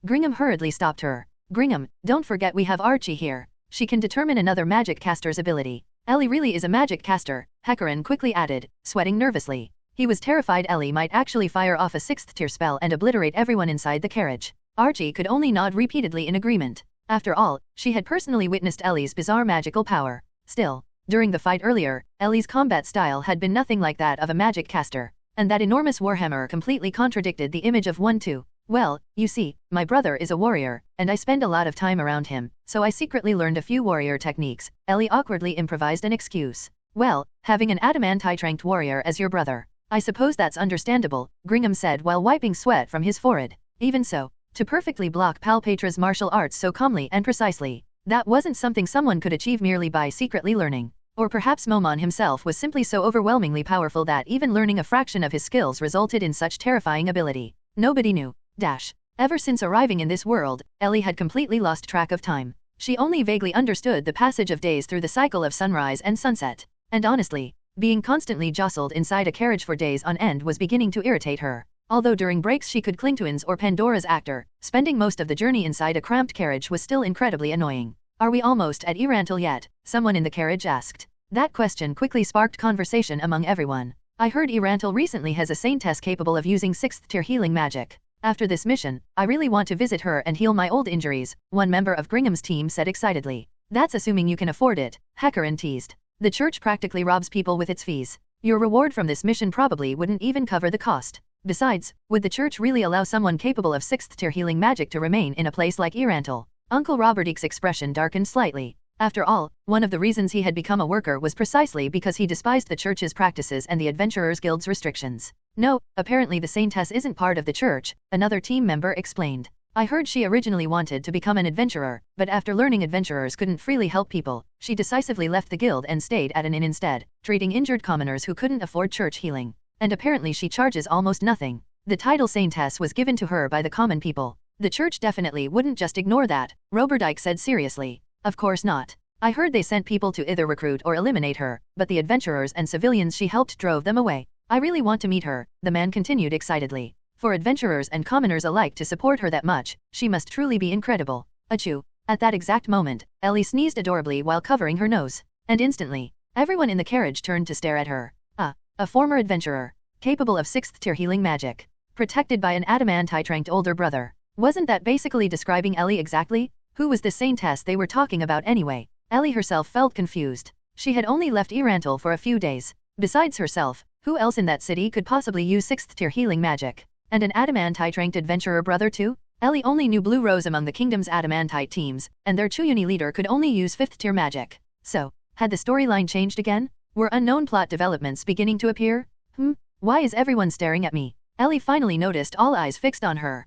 Gringham hurriedly stopped her. Gringham, don't forget we have Archie here. She can determine another magic caster's ability. Ellie really is a magic caster, Hecarin quickly added, sweating nervously. He was terrified Ellie might actually fire off a 6th tier spell and obliterate everyone inside the carriage. Archie could only nod repeatedly in agreement. After all, she had personally witnessed Ellie's bizarre magical power. Still, during the fight earlier, Ellie's combat style had been nothing like that of a magic caster, and that enormous warhammer completely contradicted the image of one too. Well, you see, my brother is a warrior, and I spend a lot of time around him, so I secretly learned a few warrior techniques, Ellie awkwardly improvised an excuse. Well, having an adamantite-ranked warrior as your brother, I suppose that's understandable, Gringham said while wiping sweat from his forehead. Even so, to perfectly block Palpetra's martial arts so calmly and precisely, that wasn't something someone could achieve merely by secretly learning. Or perhaps Momon himself was simply so overwhelmingly powerful that even learning a fraction of his skills resulted in such terrifying ability. Nobody knew. Ever since arriving in this world, Ellie had completely lost track of time. She only vaguely understood the passage of days through the cycle of sunrise and sunset. And honestly, being constantly jostled inside a carriage for days on end was beginning to irritate her. Although during breaks she could cling to Ainz or Pandora's actor, spending most of the journey inside a cramped carriage was still incredibly annoying. Are we almost at Irantil yet? Someone in the carriage asked. That question quickly sparked conversation among everyone. I heard Irantil recently has a saintess capable of using 6th tier healing magic. After this mission, I really want to visit her and heal my old injuries, one member of Gringham's team said excitedly. That's assuming you can afford it, Hecarin teased. The church practically robs people with its fees. Your reward from this mission probably wouldn't even cover the cost. Besides, would the church really allow someone capable of 6th tier healing magic to remain in a place like Irantil? Uncle Robert's expression darkened slightly. After all, one of the reasons he had become a worker was precisely because he despised the church's practices and the Adventurers Guild's restrictions. No, apparently the Saintess isn't part of the church, another team member explained. I heard she originally wanted to become an adventurer, but after learning adventurers couldn't freely help people, she decisively left the guild and stayed at an inn instead, treating injured commoners who couldn't afford church healing. And apparently she charges almost nothing. The title Saintess was given to her by the common people. The church definitely wouldn't just ignore that, Roberdike said seriously. Of course not. I heard they sent people to either recruit or eliminate her, but the adventurers and civilians she helped drove them away. I really want to meet her, the man continued excitedly. For adventurers and commoners alike to support her that much, she must truly be incredible. Achoo. At that exact moment, Ellie sneezed adorably while covering her nose. And instantly, everyone in the carriage turned to stare at her. A former adventurer, capable of 6th tier healing magic, protected by an adamantite-ranked older brother. Wasn't that basically describing Ellie exactly? Who was the saintess they were talking about anyway? Ellie herself felt confused. She had only left Irantil for a few days. Besides herself, who else in that city could possibly use 6th tier healing magic? And an adamantite-ranked adventurer brother too? Ellie only knew Blue Rose among the kingdom's adamantite teams, and their Chuyuni leader could only use 5th tier magic. So, had the storyline changed again? Were unknown plot developments beginning to appear? Why is everyone staring at me? Ellie finally noticed all eyes fixed on her.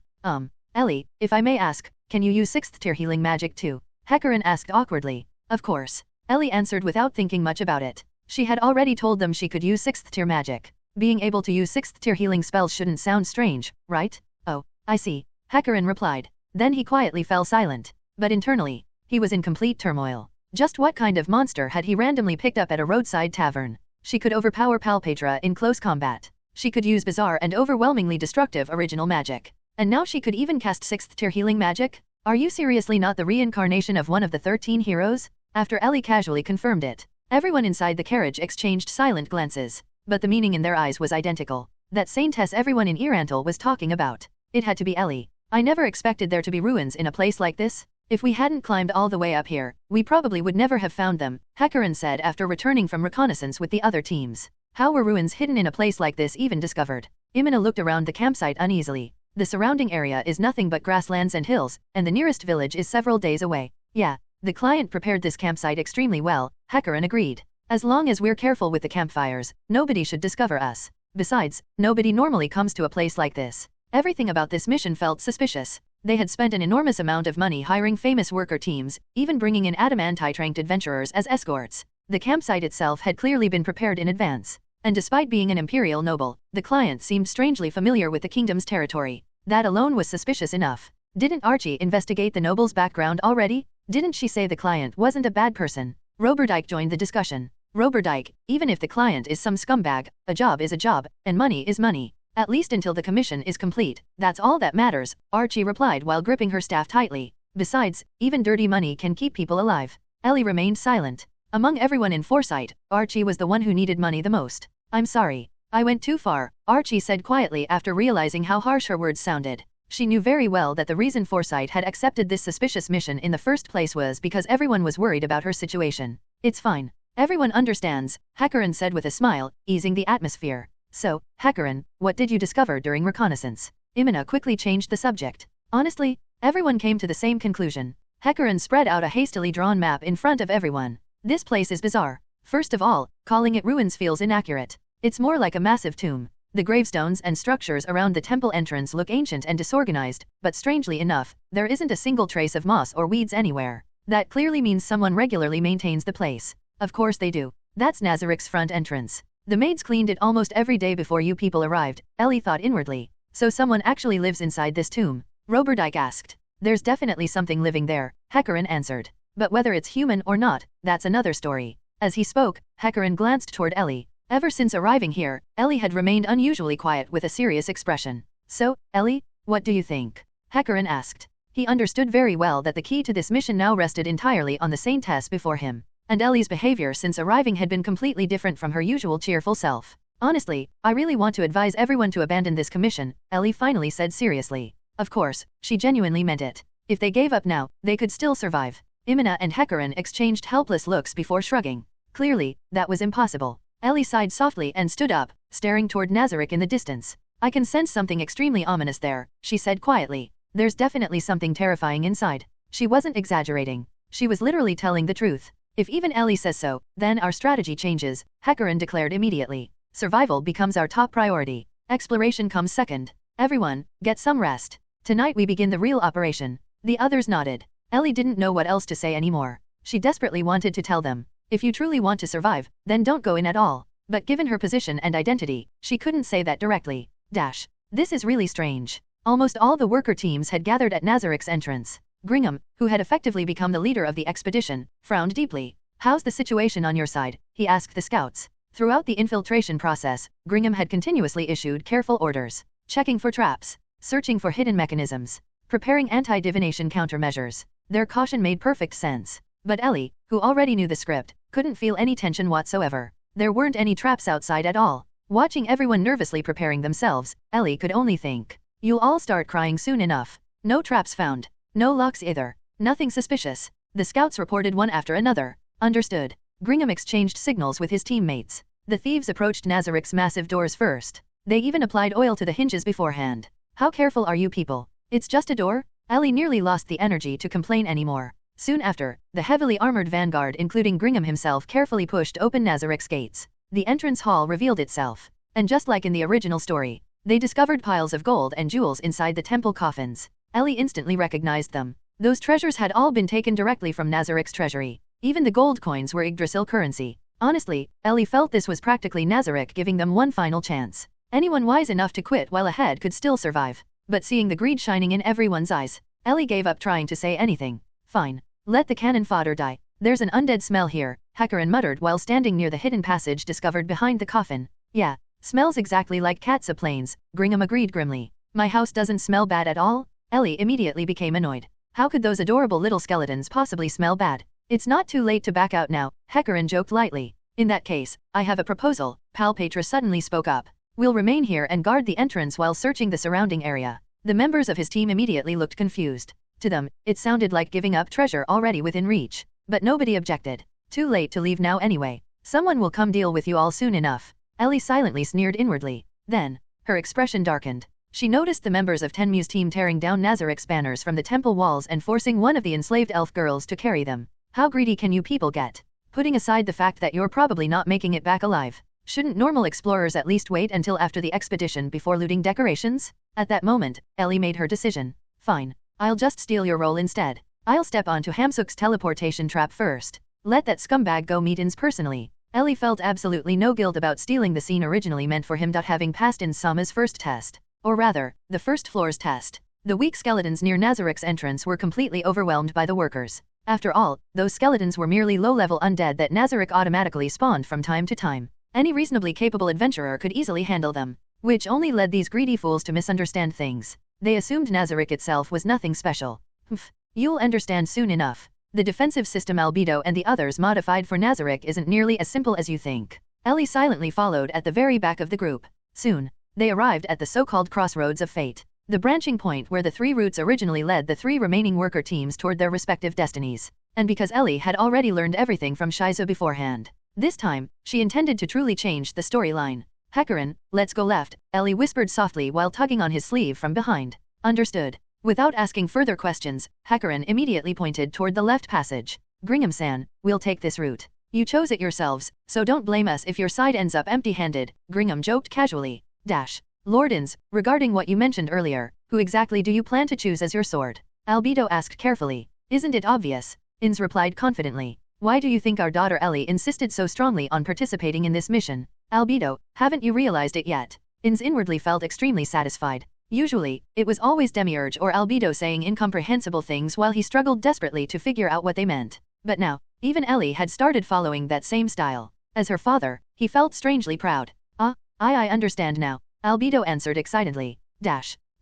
Ellie, if I may ask, can you use 6th tier healing magic too? Hecarin asked awkwardly. Of course. Ellie answered without thinking much about it. She had already told them she could use 6th tier magic. Being able to use 6th tier healing spells shouldn't sound strange, right? Oh, I see. Hecarin replied. Then he quietly fell silent. But internally, he was in complete turmoil. Just what kind of monster had he randomly picked up at a roadside tavern? She could overpower Palpetra in close combat. She could use bizarre and overwhelmingly destructive original magic. And now she could even cast 6th tier healing magic? Are you seriously not the reincarnation of one of the 13 heroes? After Ellie casually confirmed it, everyone inside the carriage exchanged silent glances. But the meaning in their eyes was identical. That saintess everyone in Irantil was talking about. It had to be Ellie. I never expected there to be ruins in a place like this. If we hadn't climbed all the way up here, we probably would never have found them, Hecarin said after returning from reconnaissance with the other teams. How were ruins hidden in a place like this even discovered? Imina looked around the campsite uneasily. The surrounding area is nothing but grasslands and hills, and the nearest village is several days away. Yeah, the client prepared this campsite extremely well, Hecarin agreed. As long as we're careful with the campfires, nobody should discover us. Besides, nobody normally comes to a place like this. Everything about this mission felt suspicious. They had spent an enormous amount of money hiring famous worker teams, even bringing in adamantite-ranked adventurers as escorts. The campsite itself had clearly been prepared in advance. and despite being an imperial noble, the client seemed strangely familiar with the kingdom's territory. That alone was suspicious enough. Didn't Archie investigate the noble's background already? Didn't she say the client wasn't a bad person? Roberdyke joined the discussion. Roberdyke, even if the client is some scumbag, a job is a job, and money is money. At least until the commission is complete, that's all that matters, Archie replied while gripping her staff tightly. Besides, even dirty money can keep people alive. Ellie remained silent. Among everyone in Foresight, Archie was the one who needed money the most. I'm sorry. I went too far, Archie said quietly after realizing how harsh her words sounded. She knew very well that the reason Foresight had accepted this suspicious mission in the first place was because everyone was worried about her situation. It's fine. Everyone understands, Hakaran said with a smile, easing the atmosphere. So, Hakaran, what did you discover during reconnaissance? Imina quickly changed the subject. Honestly, everyone came to the same conclusion. Hakaran spread out a hastily drawn map in front of everyone. This place is bizarre. First of all, calling it ruins feels inaccurate. It's more like a massive tomb. The gravestones and structures around the temple entrance look ancient and disorganized, but strangely enough, there isn't a single trace of moss or weeds anywhere. That clearly means someone regularly maintains the place. Of course they do. That's Nazarick's front entrance. The maids cleaned it almost every day before you people arrived, Ellie thought inwardly. So someone actually lives inside this tomb? Roberdyke asked. There's definitely something living there, Hakaran answered. But whether it's human or not, that's another story. As he spoke, Hakaran glanced toward Ellie. Ever since arriving here, Ellie had remained unusually quiet with a serious expression. So, Ellie, what do you think? Hakaran asked. He understood very well that the key to this mission now rested entirely on the Saintess before him. And Ellie's behavior since arriving had been completely different from her usual cheerful self. Honestly, I really want to advise everyone to abandon this commission, Ellie finally said seriously. Of course, she genuinely meant it. If they gave up now, they could still survive. Imina and Hakaran exchanged helpless looks before shrugging. Clearly, that was impossible. Ellie sighed softly and stood up, staring toward Nazarick in the distance. I can sense something extremely ominous there, she said quietly. There's definitely something terrifying inside. She wasn't exaggerating. She was literally telling the truth. If even Ellie says so, then our strategy changes, Hakaran declared immediately. Survival becomes our top priority. Exploration comes second. Everyone, get some rest. Tonight we begin the real operation. The others nodded. Ellie didn't know what else to say anymore. She desperately wanted to tell them. If you truly want to survive, then don't go in at all. But given her position and identity, she couldn't say that directly. This is really strange. Almost all the worker teams had gathered at Nazarick's entrance. Gringham, who had effectively become the leader of the expedition, frowned deeply. How's the situation on your side? He asked the scouts. Throughout the infiltration process, Gringham had continuously issued careful orders. Checking for traps. Searching for hidden mechanisms. Preparing anti-divination countermeasures. Their caution made perfect sense. But Ellie, who already knew the script, couldn't feel any tension whatsoever. There weren't any traps outside at all. Watching everyone nervously preparing themselves, Ellie could only think. You'll all start crying soon enough. No traps found. No locks either. Nothing suspicious. The scouts reported one after another. Understood. Gringham exchanged signals with his teammates. The thieves approached Nazarick's massive doors first. They even applied oil to the hinges beforehand. How careful are you people? It's just a door? Ellie nearly lost the energy to complain anymore. Soon after, the heavily armored vanguard including Gringham himself carefully pushed open Nazarick's gates. The entrance hall revealed itself. And just like in the original story, they discovered piles of gold and jewels inside the temple coffins. Ellie instantly recognized them. Those treasures had all been taken directly from Nazarick's treasury. Even the gold coins were Yggdrasil currency. Honestly, Ellie felt this was practically Nazarick giving them one final chance. Anyone wise enough to quit while ahead could still survive. But seeing the greed shining in everyone's eyes, Ellie gave up trying to say anything. Fine. Let the cannon fodder die. There's an undead smell here, Hakaran muttered while standing near the hidden passage discovered behind the coffin. Yeah, smells exactly like Katsa Plains, Gringham agreed grimly. My house doesn't smell bad at all? Ellie immediately became annoyed. How could those adorable little skeletons possibly smell bad? It's not too late to back out now, Hakaran joked lightly. In that case, I have a proposal, Palpatra suddenly spoke up. We'll remain here and guard the entrance while searching the surrounding area. The members of his team immediately looked confused. To them, it sounded like giving up treasure already within reach. But nobody objected. Too late to leave now anyway. Someone will come deal with you all soon enough. Ellie silently sneered inwardly. Then, her expression darkened. She noticed the members of Tenmu's team tearing down Nazarick's banners from the temple walls and forcing one of the enslaved elf girls to carry them. How greedy can you people get? Putting aside the fact that you're probably not making it back alive, shouldn't normal explorers at least wait until after the expedition before looting decorations? At that moment, Ellie made her decision. Fine. I'll just steal your role instead. I'll step onto Hamsook's teleportation trap first. Let that scumbag go meet Ainz personally. Ellie felt absolutely no guilt about stealing the scene originally meant for him. Having passed in Sama's first test, or rather, the first floor's test, the weak skeletons near Nazarick's entrance were completely overwhelmed by the workers. After all, those skeletons were merely low-level undead that Nazarick automatically spawned from time to time. Any reasonably capable adventurer could easily handle them, which only led these greedy fools to misunderstand things. They assumed Nazarick itself was nothing special. You'll understand soon enough. The defensive system Albedo and the others modified for Nazarick isn't nearly as simple as you think. Ellie silently followed at the very back of the group. Soon, they arrived at the so-called crossroads of fate, the branching point where the three routes originally led the three remaining worker teams toward their respective destinies. And because Ellie had already learned everything from Shiza beforehand, this time, she intended to truly change the storyline. Hecarim, let's go left, Ellie whispered softly while tugging on his sleeve from behind. Understood. Without asking further questions, Hecarim immediately pointed toward the left passage. Gringham-san, we'll take this route. You chose it yourselves, so don't blame us if your side ends up empty-handed, Gringham joked casually. Lord Ainz, regarding what you mentioned earlier, who exactly do you plan to choose as your sword? Albedo asked carefully. Isn't it obvious? Ainz replied confidently. Why do you think our daughter Ellie insisted so strongly on participating in this mission? Albedo, haven't you realized it yet? Ainz inwardly felt extremely satisfied. Usually, it was always Demiurge or Albedo saying incomprehensible things while he struggled desperately to figure out what they meant. But now, even Ellie had started following that same style. As her father, he felt strangely proud. I understand now, Albedo answered excitedly.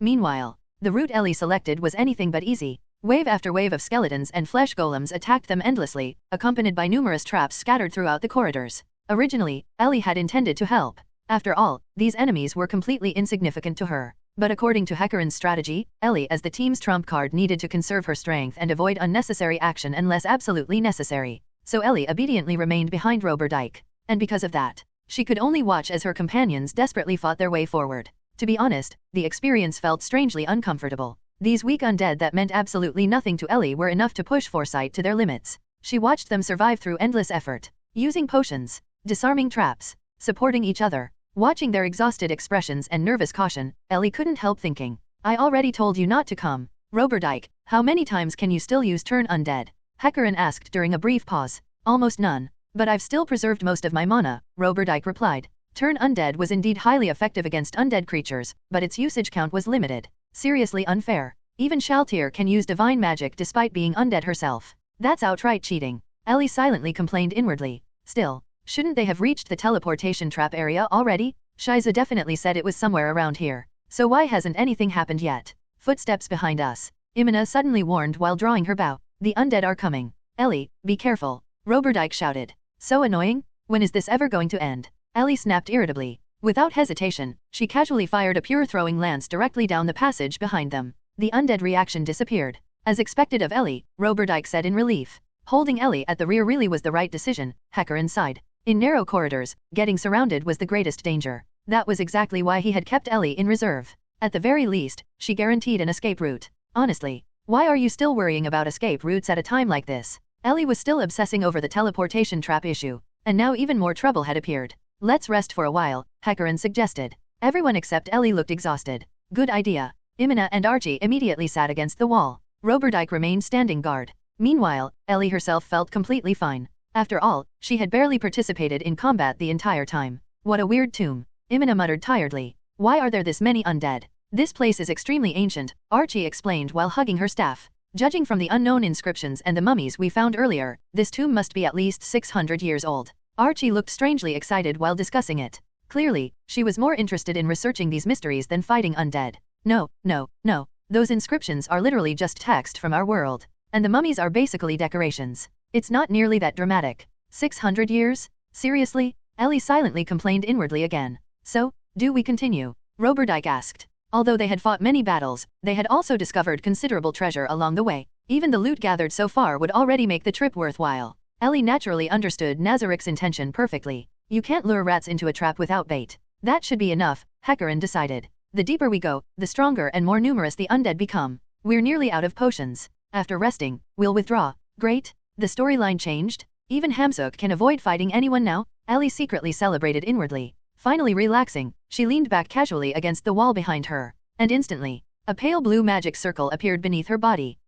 Meanwhile, the route Ellie selected was anything but easy. Wave after wave of skeletons and flesh golems attacked them endlessly, accompanied by numerous traps scattered throughout the corridors. Originally, Ellie had intended to help. After all, these enemies were completely insignificant to her. But according to Hecarim's strategy, Ellie as the team's trump card needed to conserve her strength and avoid unnecessary action unless absolutely necessary. So Ellie obediently remained behind Roberdike. And because of that, she could only watch as her companions desperately fought their way forward. To be honest, the experience felt strangely uncomfortable. These weak undead that meant absolutely nothing to Ellie were enough to push Foresight to their limits. She watched them survive through endless effort, using potions, disarming traps, supporting each other. Watching their exhausted expressions and nervous caution, Ellie couldn't help thinking. I already told you not to come. Roberdike, how many times can you still use turn undead? Hecarim asked during a brief pause. Almost none. But I've still preserved most of my mana, Roberdike replied. Turn undead was indeed highly effective against undead creatures, but its usage count was limited. Seriously unfair. Even Shaltir can use divine magic despite being undead herself. That's outright cheating. Ellie silently complained inwardly. Still, shouldn't they have reached the teleportation trap area already? Shiza definitely said it was somewhere around here. So why hasn't anything happened yet? Footsteps behind us. Imina suddenly warned while drawing her bow. The undead are coming. Ellie, be careful. Roberdike shouted. So annoying? When is this ever going to end? Ellie snapped irritably. Without hesitation, she casually fired a pure-throwing lance directly down the passage behind them. The undead reaction disappeared. As expected of Ellie, Roberdike said in relief. Holding Ellie at the rear really was the right decision, Hecarim sighed. In narrow corridors, getting surrounded was the greatest danger. That was exactly why he had kept Ellie in reserve. At the very least, she guaranteed an escape route. Honestly, why are you still worrying about escape routes at a time like this? Ellie was still obsessing over the teleportation trap issue, and now even more trouble had appeared. Let's rest for a while, Hecarim suggested. Everyone except Ellie looked exhausted. Good idea. Imina and Archie immediately sat against the wall. Roberdike remained standing guard. Meanwhile, Ellie herself felt completely fine. After all, she had barely participated in combat the entire time. What a weird tomb. Imina muttered tiredly. Why are there this many undead? This place is extremely ancient, Archie explained while hugging her staff. Judging from the unknown inscriptions and the mummies we found earlier, this tomb must be at least 600 years old. Archie looked strangely excited while discussing it. Clearly, she was more interested in researching these mysteries than fighting undead. No. Those inscriptions are literally just text from our world. And the mummies are basically decorations. It's not nearly that dramatic. 600 years? Seriously? Ellie silently complained inwardly again. So, do we continue? Roberdike asked. Although they had fought many battles, they had also discovered considerable treasure along the way. Even the loot gathered so far would already make the trip worthwhile. Ellie naturally understood Nazarick's intention perfectly. You can't lure rats into a trap without bait. That should be enough, Hecarim decided. The deeper we go, the stronger and more numerous the undead become. We're nearly out of potions. After resting, we'll withdraw. Great. The storyline changed? Even Hamzook can avoid fighting anyone now? Ellie secretly celebrated inwardly. Finally relaxing, she leaned back casually against the wall behind her. And instantly, a pale blue magic circle appeared beneath her body.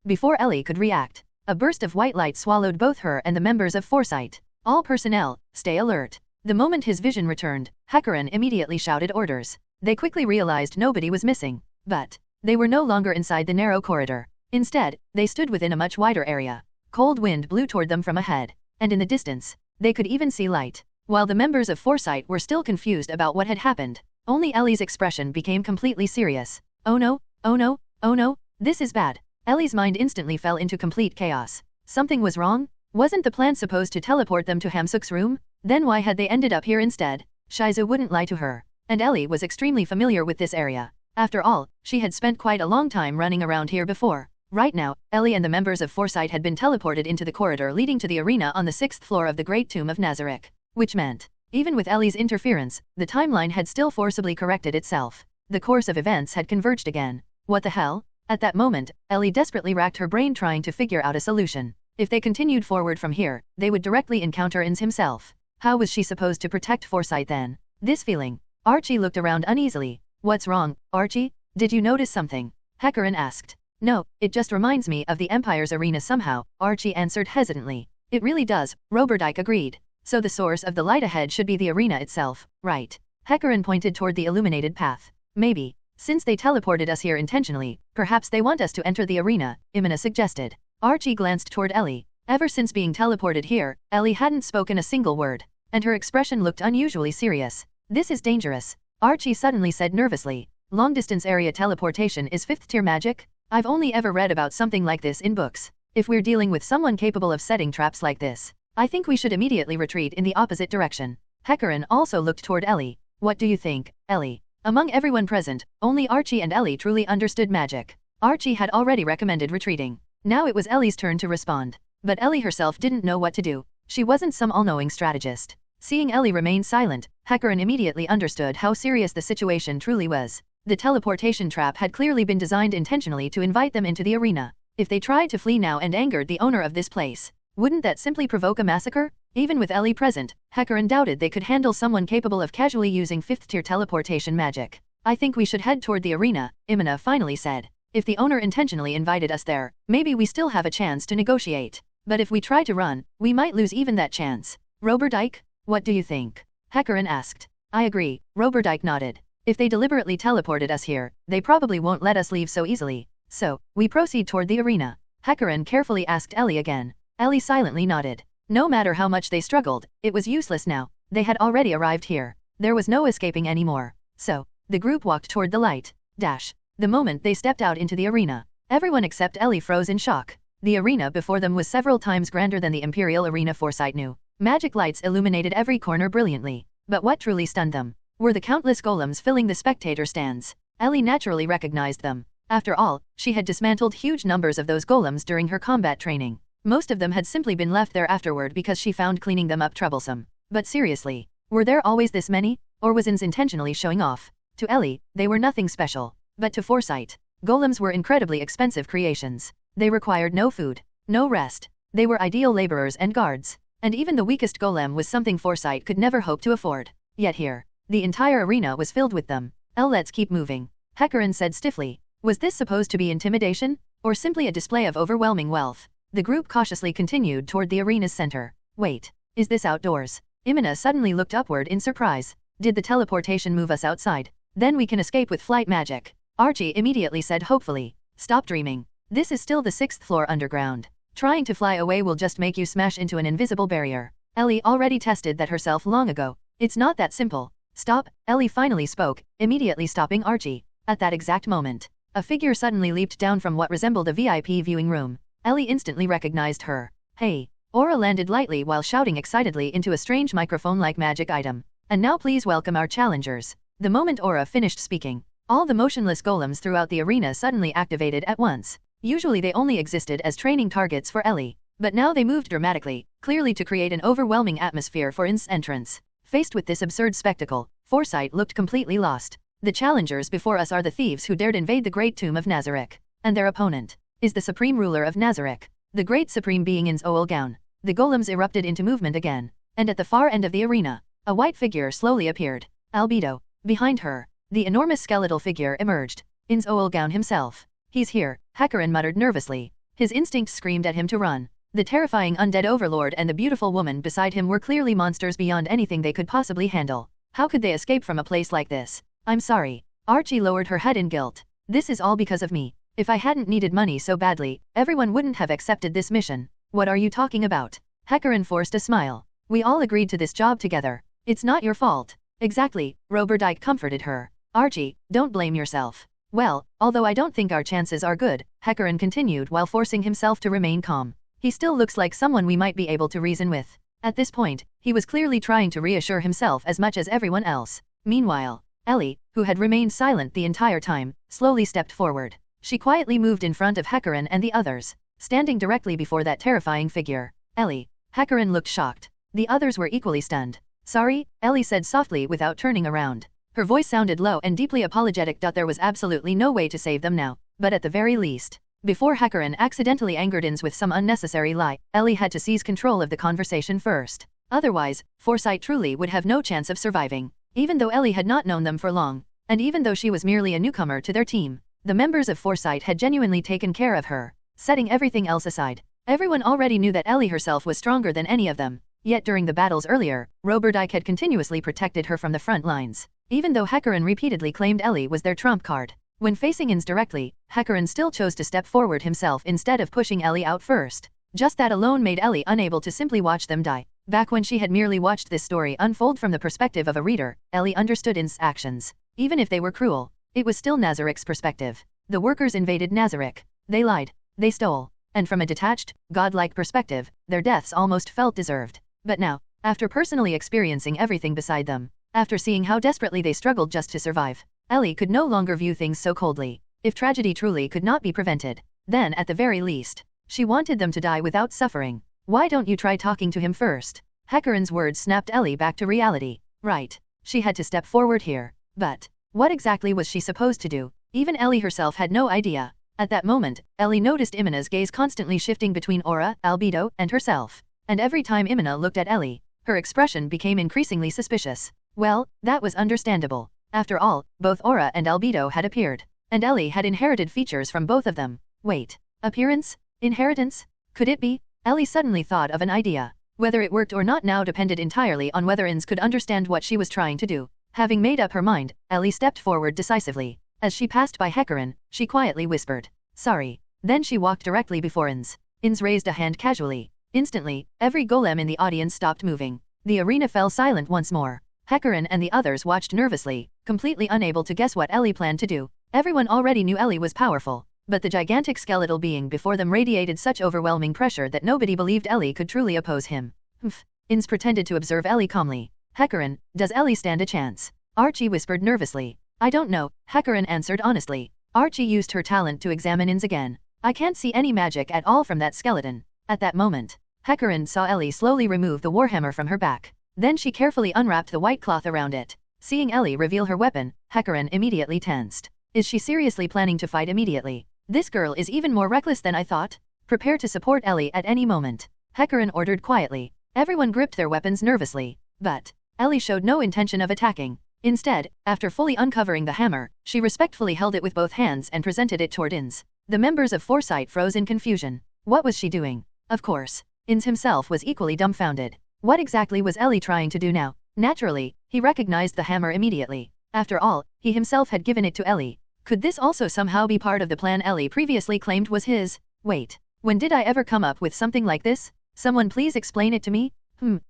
Before Ellie could react, a burst of white light swallowed both her and the members of Foresight. All personnel, stay alert. The moment his vision returned, Hecarin immediately shouted orders. They quickly realized nobody was missing. But they were no longer inside the narrow corridor. Instead, they stood within a much wider area. Cold wind blew toward them from ahead, and in the distance, they could even see light. While the members of Foresight were still confused about what had happened, only Ellie's expression became completely serious. Oh no, oh no, oh no, this is bad. Ellie's mind instantly fell into complete chaos. Something was wrong? Wasn't the plan supposed to teleport them to Hamsuk's room? Then why had they ended up here instead? Shiza wouldn't lie to her, and Ellie was extremely familiar with this area. After all, she had spent quite a long time running around here before. Right now, Ellie and the members of Foresight had been teleported into the corridor leading to the arena on the 6th floor of the Great Tomb of Nazarick. Which meant, even with Ellie's interference, the timeline had still forcibly corrected itself. The course of events had converged again. What the hell? At that moment, Ellie desperately racked her brain trying to figure out a solution. If they continued forward from here, they would directly encounter Ainz himself. How was she supposed to protect Foresight then? This feeling. Archie looked around uneasily. What's wrong, Archie? Did you notice something? Hecarin asked. No, it just reminds me of the Empire's arena somehow, Archie answered hesitantly. It really does, Roberdike agreed. So the source of the light ahead should be the arena itself, right? Hecarin pointed toward the illuminated path. Maybe. Since they teleported us here intentionally, perhaps they want us to enter the arena, Imina suggested. Archie glanced toward Ellie. Ever since being teleported here, Ellie hadn't spoken a single word, and her expression looked unusually serious. This is dangerous, Archie suddenly said nervously. Long-distance area teleportation is 5th-tier magic? I've only ever read about something like this in books. If we're dealing with someone capable of setting traps like this, I think we should immediately retreat in the opposite direction. Hecarin also looked toward Ellie. What do you think, Ellie? Among everyone present, only Archie and Ellie truly understood magic. Archie had already recommended retreating. Now it was Ellie's turn to respond. But Ellie herself didn't know what to do. She wasn't some all-knowing strategist. Seeing Ellie remain silent, Hecarin immediately understood how serious the situation truly was. The teleportation trap had clearly been designed intentionally to invite them into the arena. If they tried to flee now and angered the owner of this place, wouldn't that simply provoke a massacre? Even with Ellie present, Hecarin doubted they could handle someone capable of casually using 5th-tier teleportation magic. I think we should head toward the arena, Imina finally said. If the owner intentionally invited us there, maybe we still have a chance to negotiate. But if we try to run, we might lose even that chance. Roberdike? What do you think? Hecarin asked. I agree, Roberdike nodded. If they deliberately teleported us here, they probably won't let us leave so easily. So, we proceed toward the arena. Hecarin carefully asked Ellie again. Ellie silently nodded. No matter how much they struggled, it was useless now. They had already arrived here. There was no escaping anymore. So, the group walked toward the light. The moment they stepped out into the arena, everyone except Ellie froze in shock. The arena before them was several times grander than the Imperial Arena Foresight knew. Magic lights illuminated every corner brilliantly. But what truly stunned them were the countless golems filling the spectator stands. Ellie naturally recognized them. After all, she had dismantled huge numbers of those golems during her combat training. Most of them had simply been left there afterward because she found cleaning them up troublesome. But seriously, were there always this many? Or was Ainz intentionally showing off? To Ellie, they were nothing special. But to Foresight, golems were incredibly expensive creations. They required no food, no rest. They were ideal laborers and guards. And even the weakest golem was something Foresight could never hope to afford. Yet here, the entire arena was filled with them. Let's keep moving, Hecarin said stiffly. Was this supposed to be intimidation? Or simply a display of overwhelming wealth? The group cautiously continued toward the arena's center. Wait, is this outdoors? Imina suddenly looked upward in surprise. Did the teleportation move us outside? Then we can escape with flight magic. Archie immediately said hopefully. Stop dreaming. This is still the 6th floor underground. Trying to fly away will just make you smash into an invisible barrier. Ellie already tested that herself long ago. It's not that simple. Stop, Ellie finally spoke, immediately stopping Archie. At that exact moment, a figure suddenly leaped down from what resembled a VIP viewing room. Ellie instantly recognized her. Hey! Aura landed lightly while shouting excitedly into a strange microphone-like magic item. And now please welcome our challengers. The moment Aura finished speaking, all the motionless golems throughout the arena suddenly activated at once. Usually they only existed as training targets for Ellie, but now they moved dramatically, clearly to create an overwhelming atmosphere for Ainz's entrance. Faced with this absurd spectacle, Foresight looked completely lost. The challengers before us are the thieves who dared invade the Great Tomb of Nazarick, and their opponent is the Supreme Ruler of Nazarick, the Great Supreme Being Ainz Ooal Gown. The golems erupted into movement again, and at the far end of the arena, a white figure slowly appeared. Albedo. Behind her, the enormous skeletal figure emerged. Ainz Ooal Gown himself. He's here, Hecarin muttered nervously. His instincts screamed at him to run. The terrifying undead overlord and the beautiful woman beside him were clearly monsters beyond anything they could possibly handle. How could they escape from a place like this? I'm sorry. Archie lowered her head in guilt. This is all because of me. If I hadn't needed money so badly, everyone wouldn't have accepted this mission. What are you talking about? Hecarin forced a smile. We all agreed to this job together. It's not your fault. Exactly, Roberdike comforted her. Archie, don't blame yourself. Well, although I don't think our chances are good, Hecarin continued while forcing himself to remain calm. He still looks like someone we might be able to reason with. At this point, he was clearly trying to reassure himself as much as everyone else. Meanwhile, Ellie, who had remained silent the entire time, slowly stepped forward. She quietly moved in front of Hecarin and the others, standing directly before that terrifying figure. Ellie. Hecarin looked shocked. The others were equally stunned. Sorry, Ellie said softly without turning around. Her voice sounded low and deeply apologetic. There was absolutely no way to save them now, but at the very least, before Hecarin accidentally angered Ainz with some unnecessary lie, Ellie had to seize control of the conversation first. Otherwise, Foresight truly would have no chance of surviving. Even though Ellie had not known them for long, and even though she was merely a newcomer to their team, the members of Foresight had genuinely taken care of her. Setting everything else aside, everyone already knew that Ellie herself was stronger than any of them. Yet during the battles earlier, Roberdike had continuously protected her from the front lines, even though Hecarin repeatedly claimed Ellie was their trump card. When facing Ainz directly, Hecarin still chose to step forward himself instead of pushing Ellie out first. Just that alone made Ellie unable to simply watch them die. Back when she had merely watched this story unfold from the perspective of a reader, Ellie understood Ainz's actions. Even if they were cruel, it was still Nazarick's perspective. The workers invaded Nazarick. They lied. They stole. And from a detached, godlike perspective, their deaths almost felt deserved. But now, after personally experiencing everything beside them, after seeing how desperately they struggled just to survive, Ellie could no longer view things so coldly. If tragedy truly could not be prevented, then at the very least, she wanted them to die without suffering. Why don't you try talking to him first? Hecarin's words snapped Ellie back to reality. Right. She had to step forward here. But what exactly was she supposed to do? Even Ellie herself had no idea. At that moment, Ellie noticed Imina's gaze constantly shifting between aura, albedo, and herself. And every time Imina looked at Ellie, her expression became increasingly suspicious. Well, that was understandable. After all, both aura and albedo had appeared, and Ellie had inherited features from both of them. Wait, appearance? Inheritance? Could it be? Ellie suddenly thought of an idea. Whether it worked or not now depended entirely on whether Ainz could understand what she was trying to do. Having made up her mind, Ellie stepped forward decisively. As she passed by Hecarin, she quietly whispered, "Sorry." Then she walked directly before Ainz. Ainz raised a hand casually. Instantly, every golem in the audience stopped moving. The arena fell silent once more. Hecarin and the others watched nervously, completely unable to guess what Ellie planned to do. Everyone already knew Ellie was powerful, but the gigantic skeletal being before them radiated such overwhelming pressure that nobody believed Ellie could truly oppose him. Humph. Ainz pretended to observe Ellie calmly. Hecarin, does Ellie stand a chance? Archie whispered nervously. I don't know, Hecarin answered honestly. Archie used her talent to examine Ainz again. I can't see any magic at all from that skeleton. At that moment, Hecarin saw Ellie slowly remove the warhammer from her back. Then she carefully unwrapped the white cloth around it. Seeing Ellie reveal her weapon, Hecarin immediately tensed. Is she seriously planning to fight immediately? This girl is even more reckless than I thought. Prepare to support Ellie at any moment, Hecarin ordered quietly. Everyone gripped their weapons nervously. But Ellie showed no intention of attacking. Instead, after fully uncovering the hammer, she respectfully held it with both hands and presented it toward Ainz. The members of Foresight froze in confusion. What was she doing? Of course, Ainz himself was equally dumbfounded. What exactly was Ellie trying to do now? Naturally, he recognized the hammer immediately. After all, he himself had given it to Ellie. Could this also somehow be part of the plan Ellie previously claimed was his? Wait, when did I ever come up with something like this? Someone please explain it to me?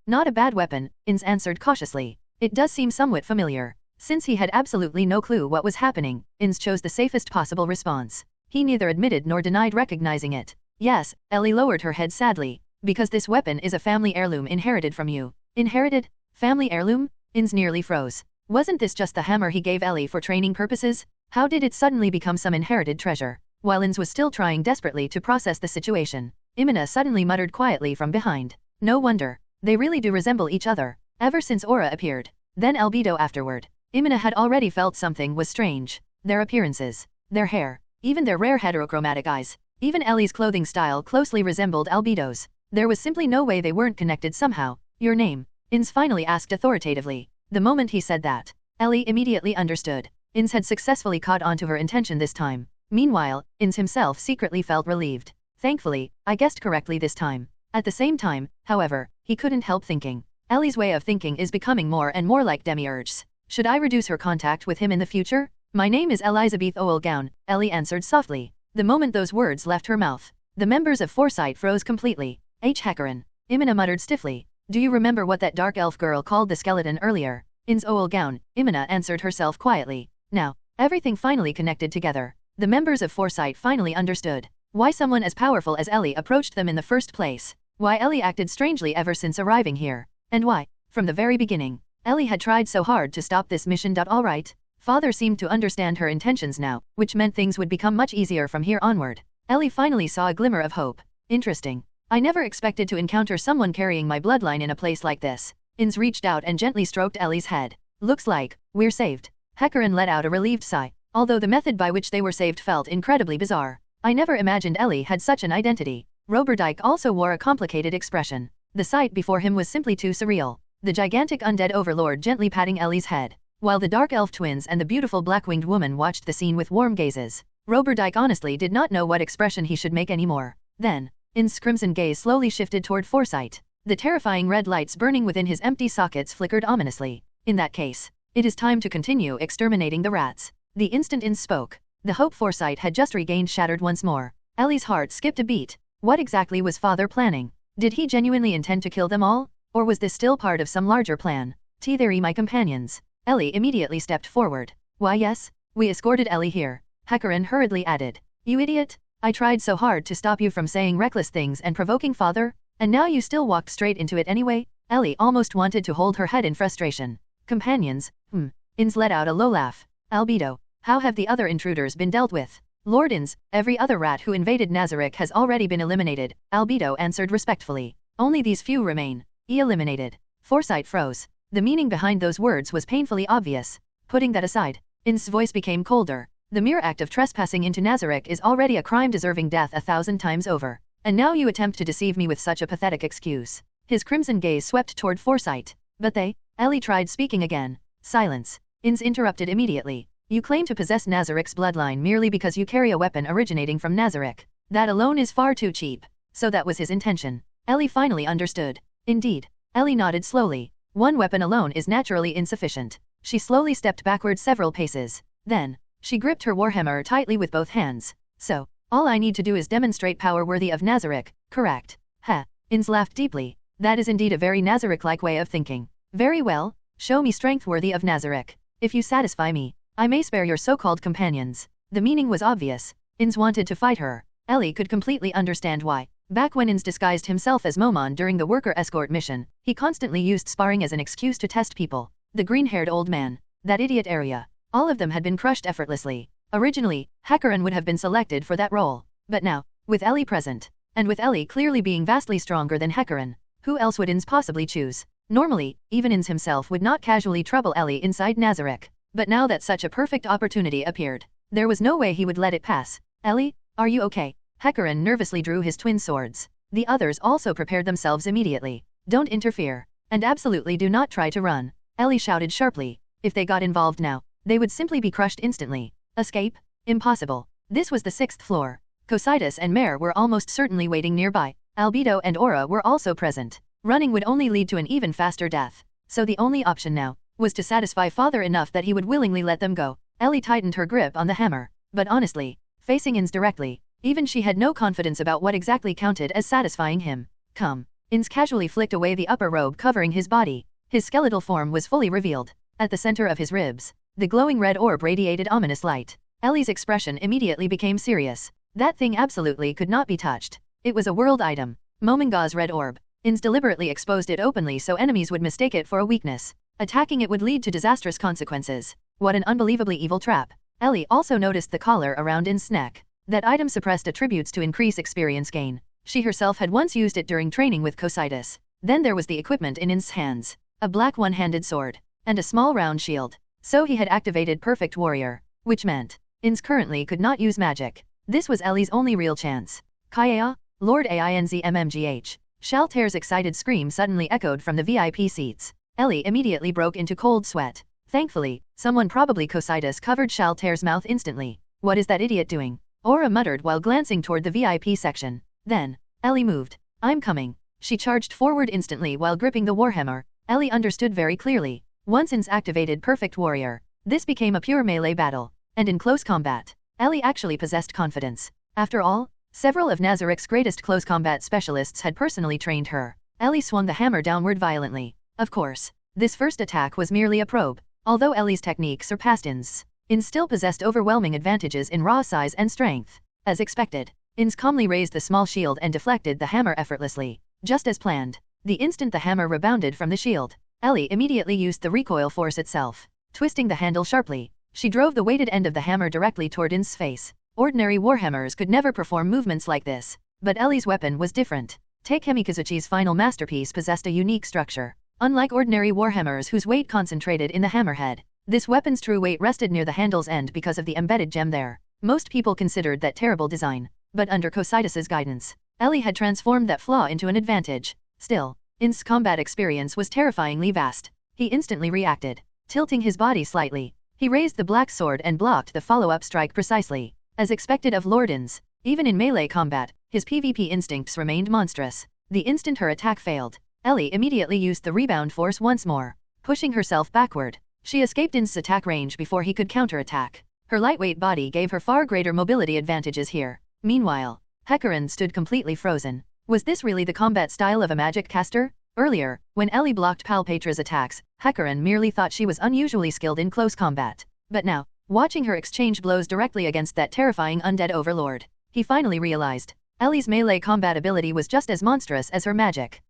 Not a bad weapon, Ainz answered cautiously. It does seem somewhat familiar. Since he had absolutely no clue what was happening, Ainz chose the safest possible response. He neither admitted nor denied recognizing it. Yes, Ellie lowered her head sadly. Because this weapon is a family heirloom inherited from you. Inherited? Family heirloom? Ainz nearly froze. Wasn't this just the hammer he gave Ellie for training purposes? How did it suddenly become some inherited treasure? While Ainz was still trying desperately to process the situation, Imina suddenly muttered quietly from behind. No wonder. They really do resemble each other. Ever since Aura appeared, then albedo afterward, Imina had already felt something was strange. Their appearances, their hair, even their rare heterochromatic eyes, even Ellie's clothing style closely resembled albedo's. There was simply no way they weren't connected somehow. Your name? Ainz finally asked authoritatively. The moment he said that, Ellie immediately understood. Ainz had successfully caught on to her intention this time. Meanwhile, Ainz himself secretly felt relieved. Thankfully, I guessed correctly this time. At the same time, however, he couldn't help thinking. Ellie's way of thinking is becoming more and more like Demiurge's. Should I reduce her contact with him in the future? My name is Elizabeth Ooal Gown, Ellie answered softly. The moment those words left her mouth, the members of Foresight froze completely. Hecarin. Imina muttered stiffly. Do you remember what that dark elf girl called the skeleton earlier? Ainz Ooal Gown, Imina answered herself quietly. Now, everything finally connected together. The members of Foresight finally understood why someone as powerful as Ellie approached them in the first place, why Ellie acted strangely ever since arriving here, and why, from the very beginning, Ellie had tried so hard to stop this mission. Alright. Father seemed to understand her intentions now, which meant things would become much easier from here onward. Ellie finally saw a glimmer of hope. Interesting. I never expected to encounter someone carrying my bloodline in a place like this. Ainz reached out and gently stroked Ellie's head. Looks like we're saved. Hecarin let out a relieved sigh, although the method by which they were saved felt incredibly bizarre. I never imagined Ellie had such an identity. Roberdike also wore a complicated expression. The sight before him was simply too surreal. The gigantic undead Overlord gently patting Ellie's head, while the dark elf twins and the beautiful black-winged woman watched the scene with warm gazes. Roberdike honestly did not know what expression he should make anymore. Then, Ainz's crimson gaze slowly shifted toward Foresight. The terrifying red lights burning within his empty sockets flickered ominously. In that case, it is time to continue exterminating the rats. The instant Ainz spoke, the hope Foresight had just regained shattered once more. Ellie's heart skipped a beat. What exactly was Father planning? Did he genuinely intend to kill them all? Or was this still part of some larger plan? Theory, my companions. Ellie immediately stepped forward. Why yes, we escorted Ellie here. Hecarin hurriedly added. You idiot! I tried so hard to stop you from saying reckless things and provoking Father, and now you still walked straight into it anyway? Ellie almost wanted to hold her head in frustration. Companions, Ainz let out a low laugh. Albedo, how have the other intruders been dealt with? Lord Ainz, every other rat who invaded Nazarick has already been eliminated, Albedo answered respectfully. Only these few remain. Eliminated. Foresight froze. The meaning behind those words was painfully obvious. Putting that aside, Ainz's voice became colder. The mere act of trespassing into Nazarick is already a crime deserving death 1,000 times over. And now you attempt to deceive me with such a pathetic excuse. His crimson gaze swept toward Foresight. But they? Ellie tried speaking again. Silence. Ainz interrupted immediately. You claim to possess Nazarick's bloodline merely because you carry a weapon originating from Nazarick. That alone is far too cheap. So that was his intention. Ellie finally understood. Indeed. Ellie nodded slowly. One weapon alone is naturally insufficient. She slowly stepped backward several paces. Then, she gripped her warhammer tightly with both hands. So, all I need to do is demonstrate power worthy of Nazarick, correct? Ha! Ainz laughed deeply. That is indeed a very Nazarick-like way of thinking. Very well, show me strength worthy of Nazarick. If you satisfy me, I may spare your so-called companions. The meaning was obvious. Ainz wanted to fight her. Ellie could completely understand why. Back when Ainz disguised himself as Momon during the worker escort mission, he constantly used sparring as an excuse to test people. The green-haired old man, that idiot Arya, all of them had been crushed effortlessly. Originally, Hecarin would have been selected for that role. But now, with Ellie present, and with Ellie clearly being vastly stronger than Hecarin, who else would Ainz possibly choose? Normally, even Ainz himself would not casually trouble Ellie inside Nazarick. But now that such a perfect opportunity appeared, there was no way he would let it pass. Ellie, are you okay? Hecarin nervously drew his twin swords. The others also prepared themselves immediately. Don't interfere. And absolutely do not try to run. Ellie shouted sharply. If they got involved now, they would simply be crushed instantly. Escape? Impossible. This was the 6th floor. Cocytus and Mare were almost certainly waiting nearby. Albedo and Aura were also present. Running would only lead to an even faster death. So the only option now was to satisfy Father enough that he would willingly let them go. Ellie tightened her grip on the hammer. But honestly, facing Ainz directly, even she had no confidence about what exactly counted as satisfying him. Come. Ainz casually flicked away the upper robe covering his body. His skeletal form was fully revealed. At the center of his ribs, the glowing red orb radiated ominous light. Ellie's expression immediately became serious. That thing absolutely could not be touched. It was a world item. Mominga's red orb. Ainz deliberately exposed it openly so enemies would mistake it for a weakness. Attacking it would lead to disastrous consequences. What an unbelievably evil trap. Ellie also noticed the collar around Ainz's neck. That item suppressed attributes to increase experience gain. She herself had once used it during training with Cocytus. Then there was the equipment in Ainz's hands. A black one-handed sword. And a small round shield. So he had activated Perfect Warrior. Which meant, Ainz currently could not use magic. This was Ellie's only real chance. Kaya, Lord Ainz MMGH. Shaltair's excited scream suddenly echoed from the VIP seats. Ellie immediately broke into cold sweat. Thankfully, someone probably Cocytus covered Shaltair's mouth instantly. What is that idiot doing? Aura muttered while glancing toward the VIP section. Then, Ellie moved. I'm coming. She charged forward instantly while gripping the warhammer. Ellie understood very clearly. Once Ainz activated Perfect Warrior, this became a pure melee battle. And in close combat, Ellie actually possessed confidence. After all, several of Nazarick's greatest close combat specialists had personally trained her. Ellie swung the hammer downward violently. Of course, this first attack was merely a probe, although Ellie's technique surpassed Ainz's. Ainz still possessed overwhelming advantages in raw size and strength. As expected, Ainz calmly raised the small shield and deflected the hammer effortlessly. Just as planned, the instant the hammer rebounded from the shield, Ellie immediately used the recoil force itself. Twisting the handle sharply, she drove the weighted end of the hammer directly toward Ainz's face. Ordinary warhammers could never perform movements like this, but Ellie's weapon was different. Takemikizuchi's final masterpiece possessed a unique structure. Unlike ordinary warhammers whose weight concentrated in the hammerhead, this weapon's true weight rested near the handle's end because of the embedded gem there. Most people considered that terrible design, but under Cocytus's guidance, Ellie had transformed that flaw into an advantage. Still, Ainz's combat experience was terrifyingly vast. He instantly reacted. Tilting his body slightly, he raised the black sword and blocked the follow-up strike precisely. As expected of Lord Ainz, even in melee combat, his PvP instincts remained monstrous. The instant her attack failed, Ellie immediately used the rebound force once more. Pushing herself backward, she escaped Ainz's attack range before he could counterattack. Her lightweight body gave her far greater mobility advantages here. Meanwhile, Hecarim stood completely frozen. Was this really the combat style of a magic caster? Earlier, when Ellie blocked Palpetra's attacks, Hecarim merely thought she was unusually skilled in close combat. But now, watching her exchange blows directly against that terrifying undead overlord, he finally realized Ellie's melee combat ability was just as monstrous as her magic.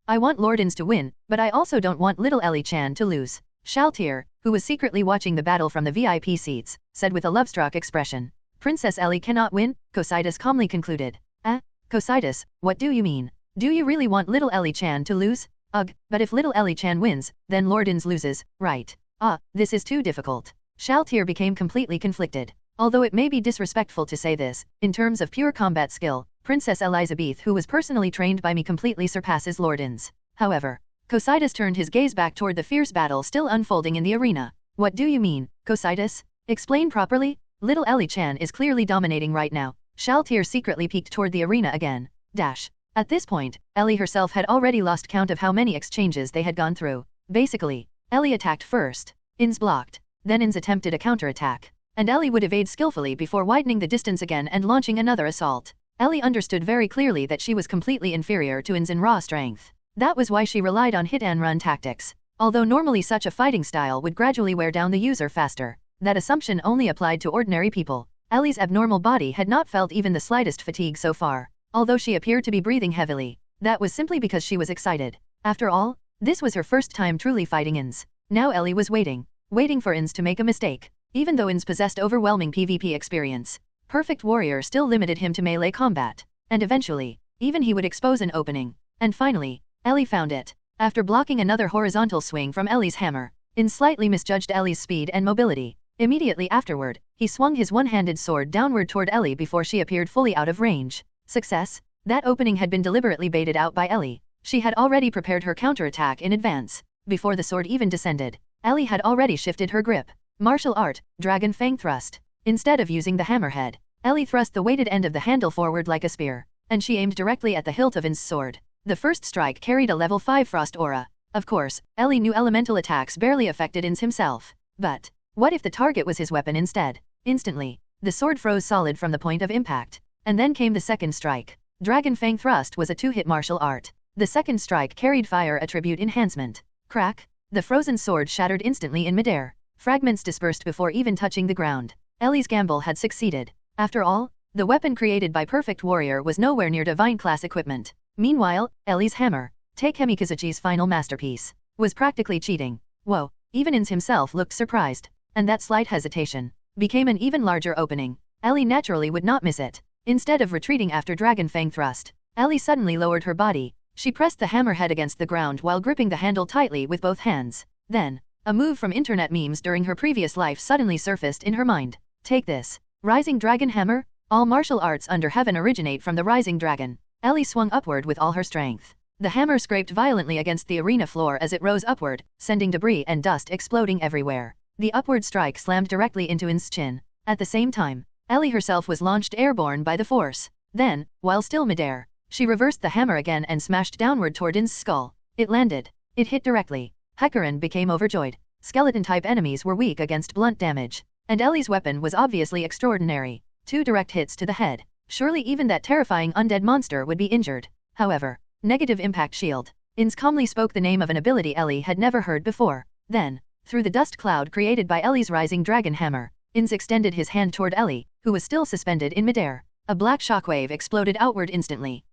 I want Lord Ainz to win, but I also don't want little Ellie-chan to lose. Shaltir, who was secretly watching the battle from the VIP seats, said with a love-struck expression. Princess Ellie cannot win, Cocytus calmly concluded. Cocytus, what do you mean? Do you really want little Ellie-chan to lose? Ugh, but if little Ellie-chan wins, then Lord Ainz loses, right? This is too difficult. Shaltir became completely conflicted. Although it may be disrespectful to say this, in terms of pure combat skill, Princess Elizabeth, who was personally trained by me, completely surpasses Lord Ainz. However, Cocytus turned his gaze back toward the fierce battle still unfolding in the arena. What do you mean, Cocytus? Explain properly? Little Ellie-chan is clearly dominating right now. Shaltir secretly peeked toward the arena again. At this point, Ellie herself had already lost count of how many exchanges they had gone through. Basically, Ellie attacked first, Ainz blocked, then Ainz attempted a counterattack, and Ellie would evade skillfully before widening the distance again and launching another assault. Ellie understood very clearly that she was completely inferior to Ainz in raw strength. That was why she relied on hit-and-run tactics. Although normally such a fighting style would gradually wear down the user faster, that assumption only applied to ordinary people. Ellie's abnormal body had not felt even the slightest fatigue so far. Although she appeared to be breathing heavily, that was simply because she was excited. After all, this was her first time truly fighting Ainz. Now Ellie was waiting for Ainz to make a mistake. Even though Ainz possessed overwhelming PvP experience, Perfect Warrior still limited him to melee combat. And eventually, even he would expose an opening. And finally, Ellie found it. After blocking another horizontal swing from Ellie's hammer, Ainz slightly misjudged Ellie's speed and mobility. Immediately afterward, he swung his one-handed sword downward toward Ellie before she appeared fully out of range. Success? That opening had been deliberately baited out by Ellie. She had already prepared her counterattack in advance. Before the sword even descended, Ellie had already shifted her grip. Martial art, Dragon Fang Thrust. Instead of using the hammerhead, Ellie thrust the weighted end of the handle forward like a spear, and she aimed directly at the hilt of Ainz's sword. The first strike carried a level 5 frost aura. Of course, Ellie knew elemental attacks barely affected Ainz himself. But what if the target was his weapon instead? Instantly, the sword froze solid from the point of impact. And then came the second strike. Dragon Fang Thrust was a 2-hit martial art. The second strike carried fire attribute enhancement. Crack! The frozen sword shattered instantly in midair. Fragments dispersed before even touching the ground. Ellie's gamble had succeeded. After all, the weapon created by Perfect Warrior was nowhere near divine class equipment. Meanwhile, Ellie's hammer, Takemikizuchi's final masterpiece, was practically cheating. Whoa, even Ainz himself looked surprised. And that slight hesitation became an even larger opening. Ellie naturally would not miss it. Instead of retreating after Dragon Fang Thrust, Ellie suddenly lowered her body. She pressed the hammerhead against the ground while gripping the handle tightly with both hands. Then, a move from internet memes during her previous life suddenly surfaced in her mind. Take this. Rising Dragon Hammer? All martial arts under heaven originate from the Rising Dragon. Ellie swung upward with all her strength. The hammer scraped violently against the arena floor as it rose upward, sending debris and dust exploding everywhere. The upward strike slammed directly into Ainz's chin. At the same time, Ellie herself was launched airborne by the force. Then, while still midair, She reversed the hammer again and smashed downward toward Ainz's skull. It landed. It hit directly. Hecarim became overjoyed. Skeleton-type enemies were weak against blunt damage. And Ellie's weapon was obviously extraordinary. 2 direct hits to the head. Surely even that terrifying undead monster would be injured. However, negative impact shield. Ainz calmly spoke the name of an ability Ellie had never heard before. Then, through the dust cloud created by Ellie's rising dragon hammer, Ainz extended his hand toward Ellie, who was still suspended in midair. A black shockwave exploded outward instantly.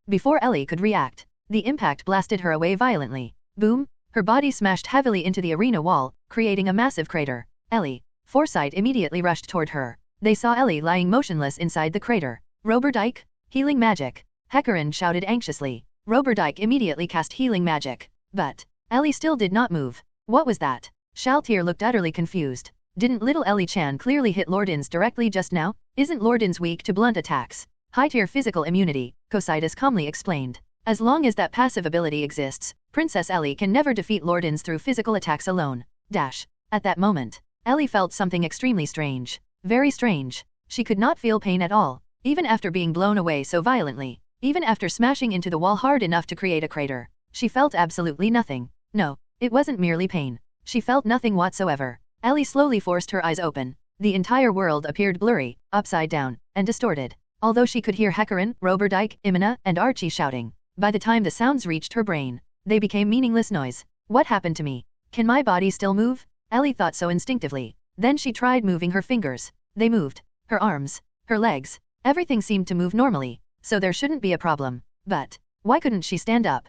Before Ellie could react, the impact blasted her away violently. Boom! Her body smashed heavily into the arena wall, creating a massive crater. Ellie, Foresight immediately rushed toward her. They saw Ellie lying motionless inside the crater. Roberdike? Healing magic. Hecarim shouted anxiously. Roberdike immediately cast healing magic. But Ellie still did not move. What was that? Shaltir looked utterly confused. Didn't little Ellie Chan clearly hit Lord Ainz directly just now? Isn't Lord Ainz weak to blunt attacks? High-tier physical immunity, Cocytus calmly explained. As long as that passive ability exists, Princess Ellie can never defeat Lord Ainz through physical attacks alone. At that moment, Ellie felt something extremely strange. Very strange. She could not feel pain at all, even after being blown away so violently. Even after smashing into the wall hard enough to create a crater. She felt absolutely nothing. No, it wasn't merely pain. She felt nothing whatsoever. Ellie slowly forced her eyes open. The entire world appeared blurry, upside down, and distorted. Although she could hear Hecarim, Roberdike, Imina, and Archie shouting, by the time the sounds reached her brain, they became meaningless noise. What happened to me? Can my body still move? Ellie thought so instinctively. Then she tried moving her fingers. They moved. Her arms. Her legs. Everything seemed to move normally, so there shouldn't be a problem. But why couldn't she stand up?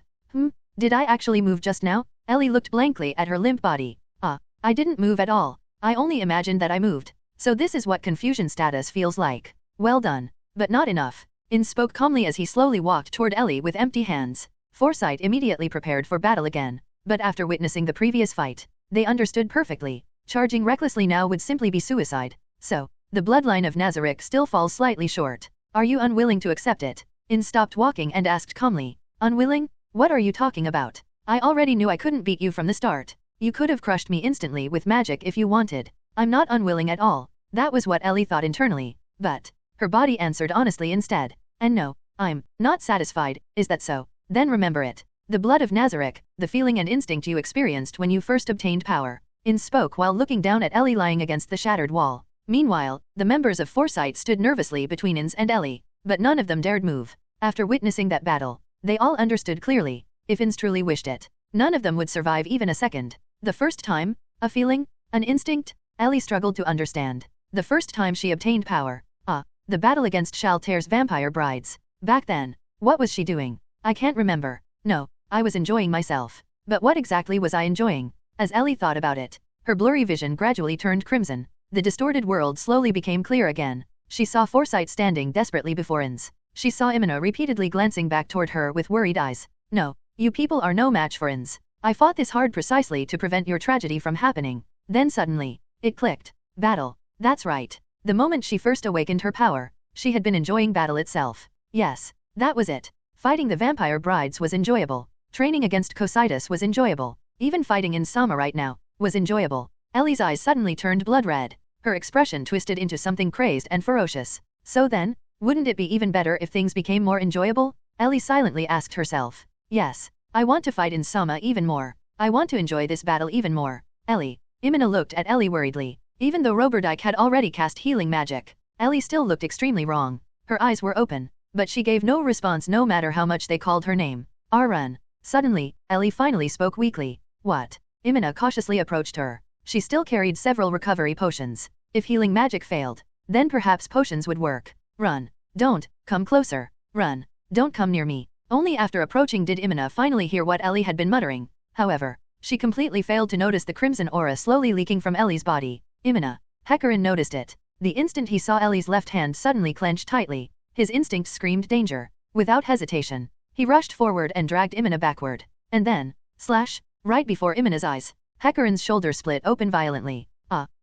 Did I actually move just now? Ellie looked blankly at her limp body. I didn't move at all. I only imagined that I moved. So this is what confusion status feels like. Well done. But not enough. Ainz spoke calmly as he slowly walked toward Ellie with empty hands. Foresight immediately prepared for battle again. But after witnessing the previous fight, they understood perfectly. Charging recklessly now would simply be suicide. So, the bloodline of Nazarick still falls slightly short. Are you unwilling to accept it? Ainz stopped walking and asked calmly. Unwilling? What are you talking about? I already knew I couldn't beat you from the start. You could have crushed me instantly with magic if you wanted. I'm not unwilling at all. That was what Ellie thought internally. But her body answered honestly instead. And no, I'm not satisfied. Is that so? Then remember it. The blood of Nazarick, the feeling and instinct you experienced when you first obtained power. Ainz spoke while looking down at Ellie lying against the shattered wall. Meanwhile, the members of Foresight stood nervously between Ainz and Ellie, but none of them dared move. After witnessing that battle, they all understood clearly, if Ainz truly wished it, none of them would survive even a second. The first time? A feeling? An instinct? Ellie struggled to understand. The first time she obtained power. The battle against Shaltir's vampire brides. Back then, what was she doing? I can't remember. No, I was enjoying myself. But what exactly was I enjoying? As Ellie thought about it, her blurry vision gradually turned crimson. The distorted world slowly became clear again. She saw Foresight standing desperately before Ainz. She saw Imina repeatedly glancing back toward her with worried eyes. No, you people are no match for Ainz. I fought this hard precisely to prevent your tragedy from happening. Then suddenly, it clicked. Battle. That's right. The moment she first awakened her power, she had been enjoying battle itself. Yes, that was it. Fighting the vampire brides was enjoyable. Training against Cocytus was enjoyable. Even fighting in Sama right now was enjoyable. Ellie's eyes suddenly turned blood red. Her expression twisted into something crazed and ferocious. So then, wouldn't it be even better if things became more enjoyable? Ellie silently asked herself. Yes, I want to fight in Sama even more. I want to enjoy this battle even more. Ellie. Imina looked at Ellie worriedly. Even though Roberdike had already cast healing magic, Ellie still looked extremely wrong. Her eyes were open, but she gave no response no matter how much they called her name. Arun. Suddenly, Ellie finally spoke weakly. What? Imina cautiously approached her. She still carried several recovery potions. If healing magic failed, then perhaps potions would work. Run. Don't, come closer. Run. Don't come near me. Only after approaching did Imina finally hear what Ellie had been muttering. However, she completely failed to notice the crimson aura slowly leaking from Ellie's body. Imina. Hecarim noticed it. The instant he saw Ellie's left hand suddenly clenched tightly, his instinct screamed danger. Without hesitation, he rushed forward and dragged Imina backward. And then, slash, right before Imina's eyes, Hecarim's shoulder split open violently.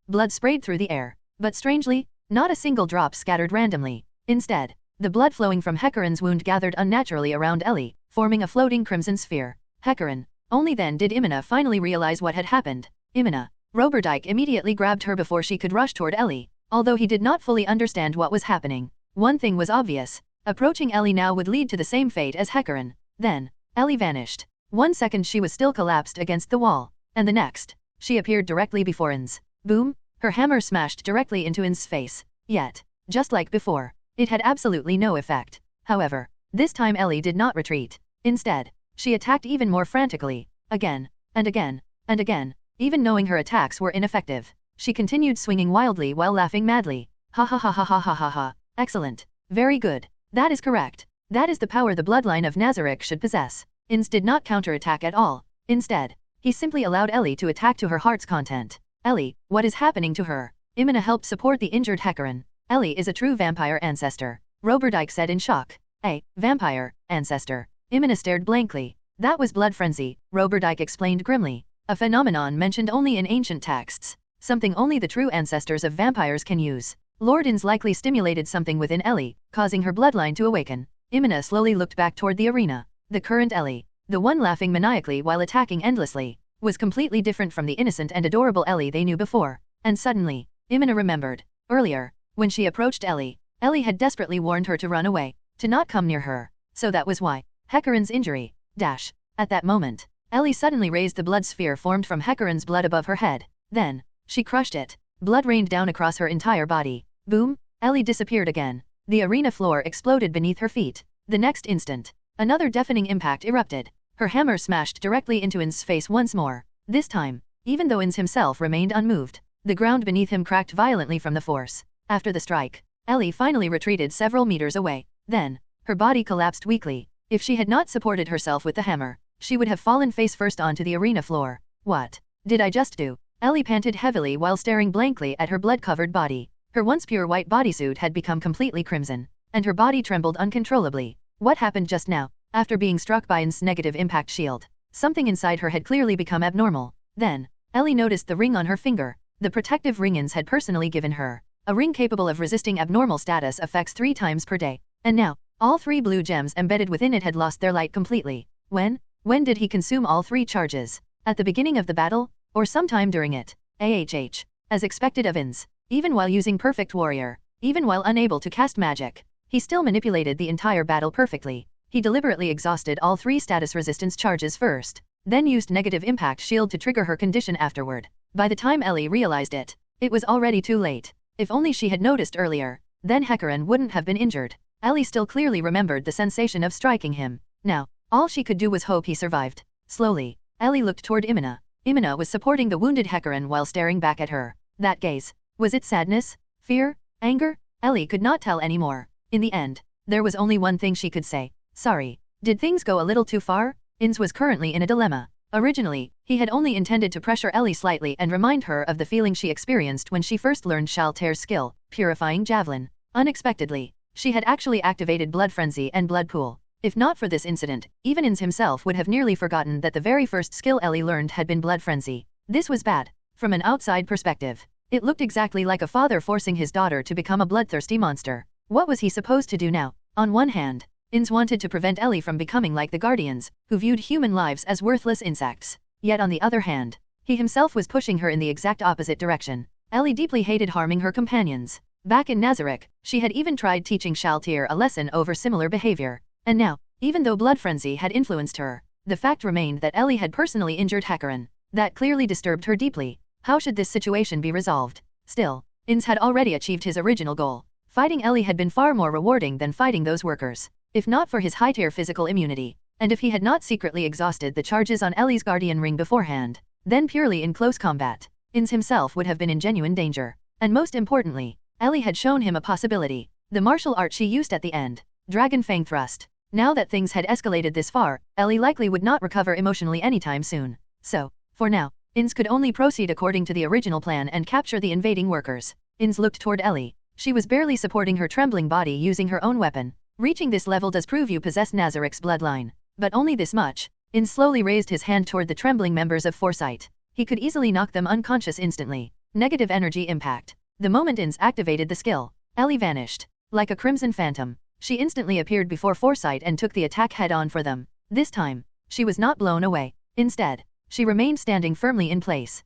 Blood sprayed through the air. But strangely, not a single drop scattered randomly. Instead, the blood flowing from Hecarim's wound gathered unnaturally around Ellie, forming a floating crimson sphere. Hecarim. Only then did Imina finally realize what had happened. Imina. Roberdike immediately grabbed her before she could rush toward Ellie. Although he did not fully understand what was happening, one thing was obvious. Approaching Ellie now would lead to the same fate as Hecarim. Then, Ellie vanished. 1 second she was still collapsed against the wall, and the next, she appeared directly before Ainz. Boom! Her hammer smashed directly into Ainz's face. Yet, just like before, it had absolutely no effect. However, this time Ellie did not retreat. Instead, she attacked even more frantically, again, and again, and again. Even knowing her attacks were ineffective, she continued swinging wildly while laughing madly. Ha ha ha ha ha ha ha ha. Excellent. Very good. That is correct. That is the power the bloodline of Nazarick should possess. Ainz did not counterattack at all. Instead, he simply allowed Ellie to attack to her heart's content. Ellie, what is happening to her? Imina helped support the injured Hecarim. Ellie is a true vampire ancestor, Roberdyke said in shock. A vampire ancestor. Imina stared blankly. That was blood frenzy, Roberdyke explained grimly. A phenomenon mentioned only in ancient texts. Something only the true ancestors of vampires can use. Lord Ainz likely stimulated something within Ellie, causing her bloodline to awaken. Imina slowly looked back toward the arena. The current Ellie, the one laughing maniacally while attacking endlessly, was completely different from the innocent and adorable Ellie they knew before. And suddenly, Imina remembered. Earlier, when she approached Ellie, Ellie had desperately warned her to run away, to not come near her. So that was why. Hecarim's injury. Dash. At that moment, Ellie suddenly raised the blood sphere formed from Hecarim's blood above her head. Then, she crushed it. Blood rained down across her entire body. Boom! Ellie disappeared again. The arena floor exploded beneath her feet. The next instant, another deafening impact erupted. Her hammer smashed directly into Ainz's face once more. This time, even though Ainz himself remained unmoved, the ground beneath him cracked violently from the force. After the strike, Ellie finally retreated several meters away. Then, her body collapsed weakly. If she had not supported herself with the hammer, she would have fallen face first onto the arena floor. What did I just do? Ellie panted heavily while staring blankly at her blood-covered body. Her once pure white bodysuit had become completely crimson, and her body trembled uncontrollably. What happened just now? After being struck by Ainz's negative impact shield, something inside her had clearly become abnormal. Then, Ellie noticed the ring on her finger, the protective ring Ainz had personally given her. A ring capable of resisting abnormal status effects 3 times per day. And now, all 3 blue gems embedded within it had lost their light completely. When did he consume all 3 charges? At the beginning of the battle? Or sometime during it? As expected of Ainz, even while using Perfect Warrior, even while unable to cast magic, he still manipulated the entire battle perfectly. He deliberately exhausted all 3 status resistance charges first, then used negative impact shield to trigger her condition afterward. By the time Ellie realized it, it was already too late. If only she had noticed earlier, then Hecarim wouldn't have been injured. Ellie still clearly remembered the sensation of striking him. Now, all she could do was hope he survived. Slowly, Ellie looked toward Imina. Imina was supporting the wounded Hecarim while staring back at her. That gaze, was it sadness? Fear? Anger? Ellie could not tell anymore. In the end, there was only one thing she could say. Sorry. Did things go a little too far? Ainz was currently in a dilemma. Originally, he had only intended to pressure Ellie slightly and remind her of the feeling she experienced when she first learned Shaltair's skill, Purifying Javelin. Unexpectedly, she had actually activated Blood Frenzy and Blood Pool. If not for this incident, even Ainz himself would have nearly forgotten that the very first skill Ellie learned had been Blood Frenzy. This was bad. From an outside perspective, it looked exactly like a father forcing his daughter to become a bloodthirsty monster. What was he supposed to do now? On one hand, Ainz wanted to prevent Ellie from becoming like the Guardians, who viewed human lives as worthless insects. Yet on the other hand, he himself was pushing her in the exact opposite direction. Ellie deeply hated harming her companions. Back in Nazarick, she had even tried teaching Shaltair a lesson over similar behavior. And now, even though Blood Frenzy had influenced her, the fact remained that Ellie had personally injured Hecarim. That clearly disturbed her deeply. How should this situation be resolved? Still, Ainz had already achieved his original goal. Fighting Ellie had been far more rewarding than fighting those workers. If not for his high-tier physical immunity, and if he had not secretly exhausted the charges on Ellie's guardian ring beforehand, then purely in close combat, Ainz himself would have been in genuine danger. And most importantly, Ellie had shown him a possibility. The martial art she used at the end, Dragon Fang Thrust. Now that things had escalated this far, Ellie likely would not recover emotionally anytime soon. So, for now, Ainz could only proceed according to the original plan and capture the invading workers. Ainz looked toward Ellie. She was barely supporting her trembling body using her own weapon. Reaching this level does prove you possess Nazarick's bloodline. But only this much. Ainz slowly raised his hand toward the trembling members of Foresight. He could easily knock them unconscious instantly. Negative energy impact. The moment Ainz activated the skill, Ellie vanished. Like a crimson phantom, she instantly appeared before Foresight and took the attack head-on for them. This time, she was not blown away. Instead, she remained standing firmly in place.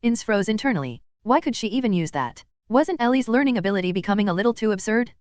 Ainz froze internally. Why could she even use that? Wasn't Ellie's learning ability becoming a little too absurd?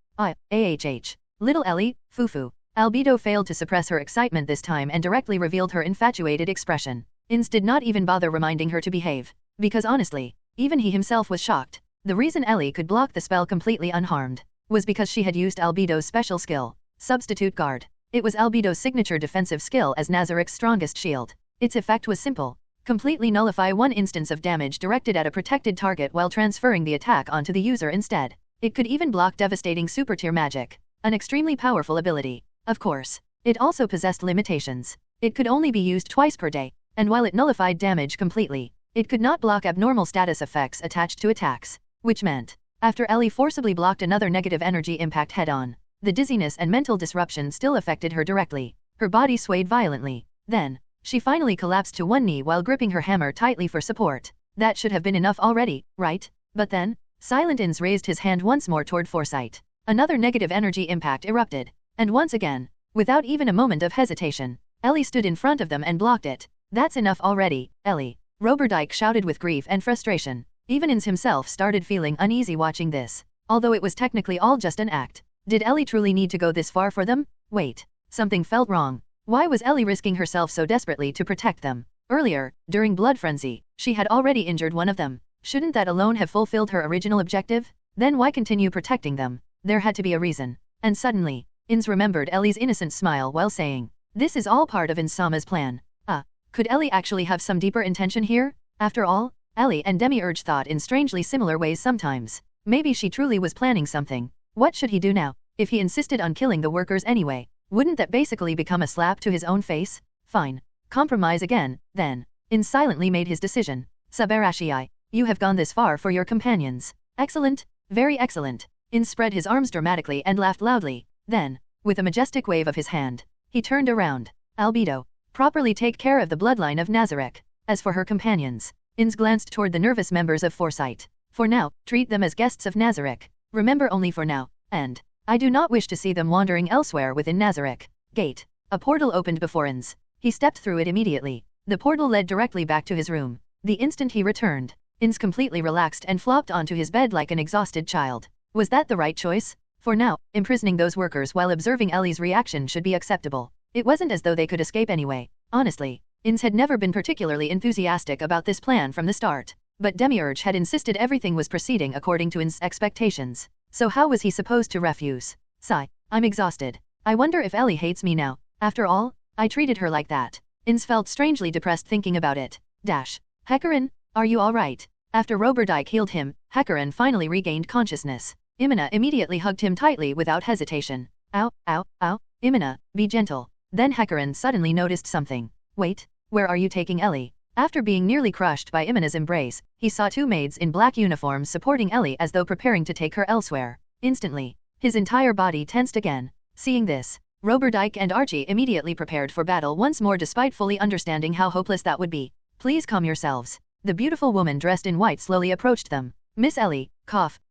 Little Ellie, foo-foo. Albedo failed to suppress her excitement this time and directly revealed her infatuated expression. Ainz did not even bother reminding her to behave. Because honestly, even he himself was shocked. The reason Ellie could block the spell completely unharmed was because she had used Albedo's special skill, Substitute Guard. It was Albedo's signature defensive skill as Nazarick's strongest shield. Its effect was simple. Completely nullify one instance of damage directed at a protected target while transferring the attack onto the user instead. It could even block devastating super-tier magic. An extremely powerful ability. Of course, it also possessed limitations. It could only be used twice per day, and while it nullified damage completely, it could not block abnormal status effects attached to attacks. Which meant, after Ellie forcibly blocked another negative energy impact head-on, the dizziness and mental disruption still affected her directly. Her body swayed violently. Then, she finally collapsed to one knee while gripping her hammer tightly for support. That should have been enough already, right? But then, Silent Ainz raised his hand once more toward Foresight. Another negative energy impact erupted. And once again, without even a moment of hesitation, Ellie stood in front of them and blocked it. That's enough already, Ellie. Roberdyke shouted with grief and frustration. Even Ainz himself started feeling uneasy watching this. Although it was technically all just an act. Did Ellie truly need to go this far for them? Wait. Something felt wrong. Why was Ellie risking herself so desperately to protect them? Earlier, during Blood Frenzy, she had already injured one of them. Shouldn't that alone have fulfilled her original objective? Then why continue protecting them? There had to be a reason. And suddenly, Ainz remembered Ellie's innocent smile while saying, "This is all part of Ainz-sama's plan." Could Ellie actually have some deeper intention here? After all, Ellie and Demiurge thought in strangely similar ways sometimes. Maybe she truly was planning something. What should he do now? If he insisted on killing the workers anyway, wouldn't that basically become a slap to his own face? Fine. Compromise again, then. Ainz silently made his decision. Sabarashii, you have gone this far for your companions. Excellent, very excellent. Ainz spread his arms dramatically and laughed loudly. Then, with a majestic wave of his hand, he turned around. Albedo, properly take care of the bloodline of Nazarick. As for her companions, Ainz glanced toward the nervous members of Foresight. For now, treat them as guests of Nazarick. Remember, only for now, and I do not wish to see them wandering elsewhere within Nazarick. Gate. A portal opened before Ainz. He stepped through it immediately. The portal led directly back to his room. The instant he returned, Ainz completely relaxed and flopped onto his bed like an exhausted child. Was that the right choice? For now, imprisoning those workers while observing Ellie's reaction should be acceptable. It wasn't as though they could escape anyway. Honestly, Ainz had never been particularly enthusiastic about this plan from the start. But Demiurge had insisted everything was proceeding according to Ainz's expectations. So how was he supposed to refuse? Sigh. I'm exhausted. I wonder if Ellie hates me now. After all, I treated her like that. Ainz felt strangely depressed thinking about it. Hecarim, are you alright? After Roberdyke healed him, Hecarim finally regained consciousness. Imina immediately hugged him tightly without hesitation. Ow, ow, ow, Imina, be gentle. Then Hecarim suddenly noticed something. Wait, where are you taking Ellie? After being nearly crushed by Imina's embrace, he saw two maids in black uniforms supporting Ellie as though preparing to take her elsewhere. Instantly, his entire body tensed again. Seeing this, Roberdyke and Archie immediately prepared for battle once more despite fully understanding how hopeless that would be. Please calm yourselves. The beautiful woman dressed in white slowly approached them. Miss Ellie,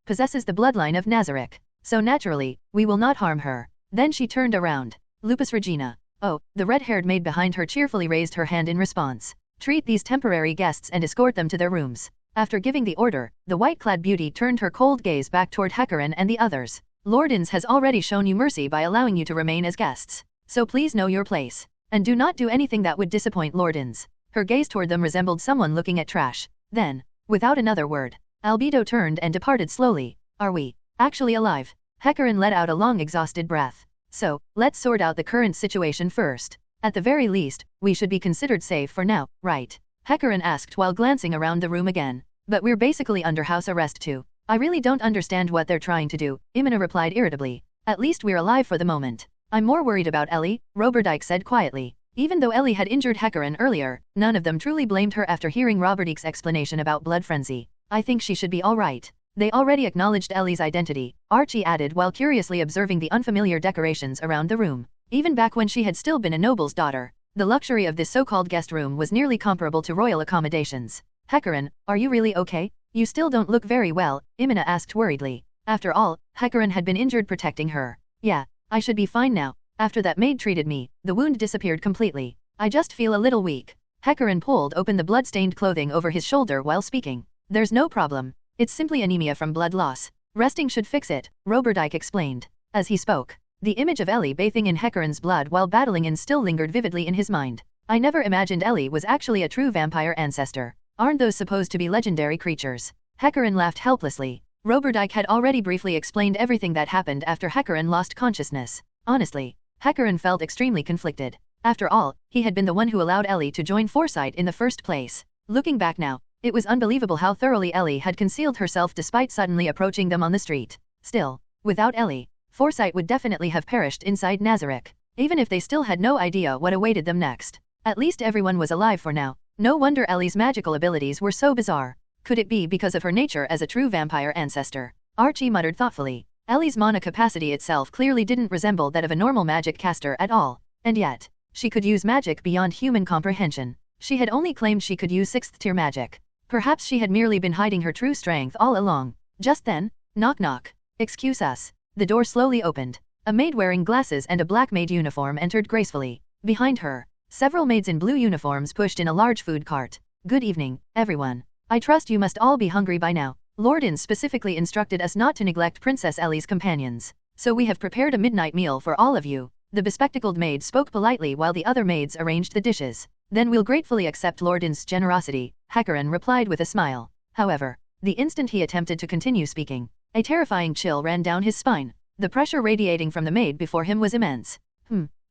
possesses the bloodline of Nazarick. So naturally, we will not harm her. Then she turned around. Lupus Regina. Oh, the red-haired maid behind her cheerfully raised her hand in response. Treat these temporary guests and escort them to their rooms. After giving the order, the white-clad beauty turned her cold gaze back toward Hecarim and the others. Lord Ainz has already shown you mercy by allowing you to remain as guests. So please know your place. And do not do anything that would disappoint Lord Ainz. Her gaze toward them resembled someone looking at trash. Then, without another word, Albedo turned and departed slowly. Are we actually alive? Hecarim let out a long exhausted breath. So, let's sort out the current situation first. At the very least, we should be considered safe for now, right? Hecarim asked while glancing around the room again. But we're basically under house arrest too. I really don't understand what they're trying to do, Imina replied irritably. At least we're alive for the moment. I'm more worried about Ellie, Roberdyke said quietly. Even though Ellie had injured Hecarim earlier, none of them truly blamed her after hearing Roberdyke's explanation about blood frenzy. I think she should be alright. They already acknowledged Ellie's identity, Archie added while curiously observing the unfamiliar decorations around the room. Even back when she had still been a noble's daughter, the luxury of this so-called guest room was nearly comparable to royal accommodations. Hecarim, are you really okay? You still don't look very well, Imina asked worriedly. After all, Hecarim had been injured protecting her. Yeah, I should be fine now. After that maid treated me, the wound disappeared completely. I just feel a little weak. Hecarim pulled open the blood-stained clothing over his shoulder while speaking. There's no problem. It's simply anemia from blood loss. Resting should fix it, Roberdyke explained. As he spoke, The image of Ellie bathing in Hecarin's blood while battling Ainz still lingered vividly in his mind. I never imagined Ellie was actually a true vampire ancestor. Aren't those supposed to be legendary creatures? Hecarin laughed helplessly. Roberdyke had already briefly explained everything that happened after Hecarin lost consciousness. Honestly, Hecarin felt extremely conflicted. After all, he had been the one who allowed Ellie to join Foresight in the first place. Looking back now, it was unbelievable how thoroughly Ellie had concealed herself despite suddenly approaching them on the street. Still, without Ellie, Foresight would definitely have perished inside Nazarick, even if they still had no idea what awaited them next. At least everyone was alive for now. No wonder Ellie's magical abilities were so bizarre. Could it be because of her nature as a true vampire ancestor? Archie muttered thoughtfully. Ellie's mana capacity itself clearly didn't resemble that of a normal magic caster at all. And yet, she could use magic beyond human comprehension. She had only claimed she could use 6th tier magic. Perhaps she had merely been hiding her true strength all along. Just then, knock knock. Excuse us. The door slowly opened. A maid wearing glasses and a black maid uniform entered gracefully. Behind her, several maids in blue uniforms pushed in a large food cart. Good evening, everyone. I trust you must all be hungry by now. Lord Ainz specifically instructed us not to neglect Princess Ellie's companions. So we have prepared a midnight meal for all of you. The bespectacled maid spoke politely while the other maids arranged the dishes. Then we'll gratefully accept Lord Ainz's generosity, Hecarin replied with a smile. However, the instant he attempted to continue speaking, a terrifying chill ran down his spine. The pressure radiating from the maid before him was immense.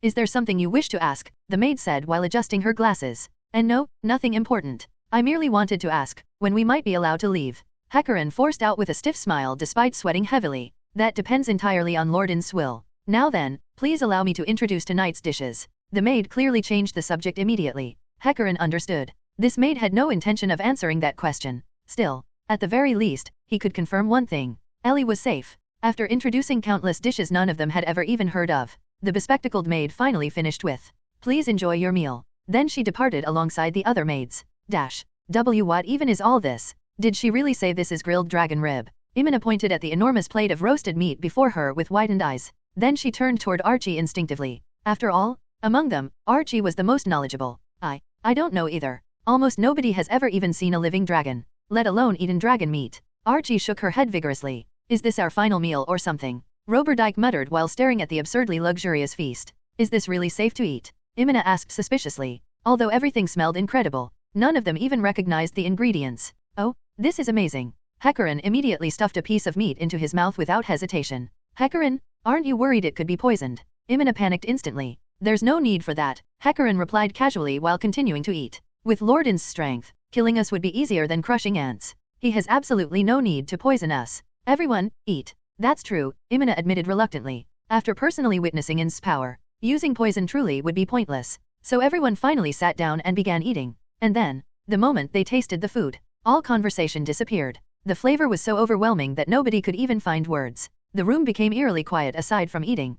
Is there something you wish to ask? The maid said while adjusting her glasses. And no, nothing important. I merely wanted to ask, when we might be allowed to leave. Hecarin forced out with a stiff smile despite sweating heavily. That depends entirely on Lord Ainz's will. Now then, please allow me to introduce tonight's dishes. The maid clearly changed the subject immediately. Hecarin understood. This maid had no intention of answering that question. Still, at the very least, he could confirm one thing. Ellie was safe. After introducing countless dishes none of them had ever even heard of, the bespectacled maid finally finished with, "Please enjoy your meal." Then she departed alongside the other maids. What even is all this? Did she really say this is grilled dragon rib? Imina pointed at the enormous plate of roasted meat before her with widened eyes. Then she turned toward Archie instinctively. After all, among them, Archie was the most knowledgeable. I don't know either. Almost nobody has ever even seen a living dragon, let alone eaten dragon meat. Archie shook her head vigorously. Is this our final meal or something? Roberdyke muttered while staring at the absurdly luxurious feast. Is this really safe to eat? Imina asked suspiciously. Although everything smelled incredible, none of them even recognized the ingredients. Oh, this is amazing. Hecarin immediately stuffed a piece of meat into his mouth without hesitation. Hecarin, aren't you worried it could be poisoned? Imina panicked instantly. There's no need for that, Hecarin replied casually while continuing to eat. With Lord Ainz's strength, killing us would be easier than crushing ants. He has absolutely no need to poison us. Everyone, eat. That's true, Imina admitted reluctantly. After personally witnessing Ainz's power, using poison truly would be pointless. So everyone finally sat down and began eating. And then, the moment they tasted the food, all conversation disappeared. The flavor was so overwhelming that nobody could even find words. The room became eerily quiet aside from eating.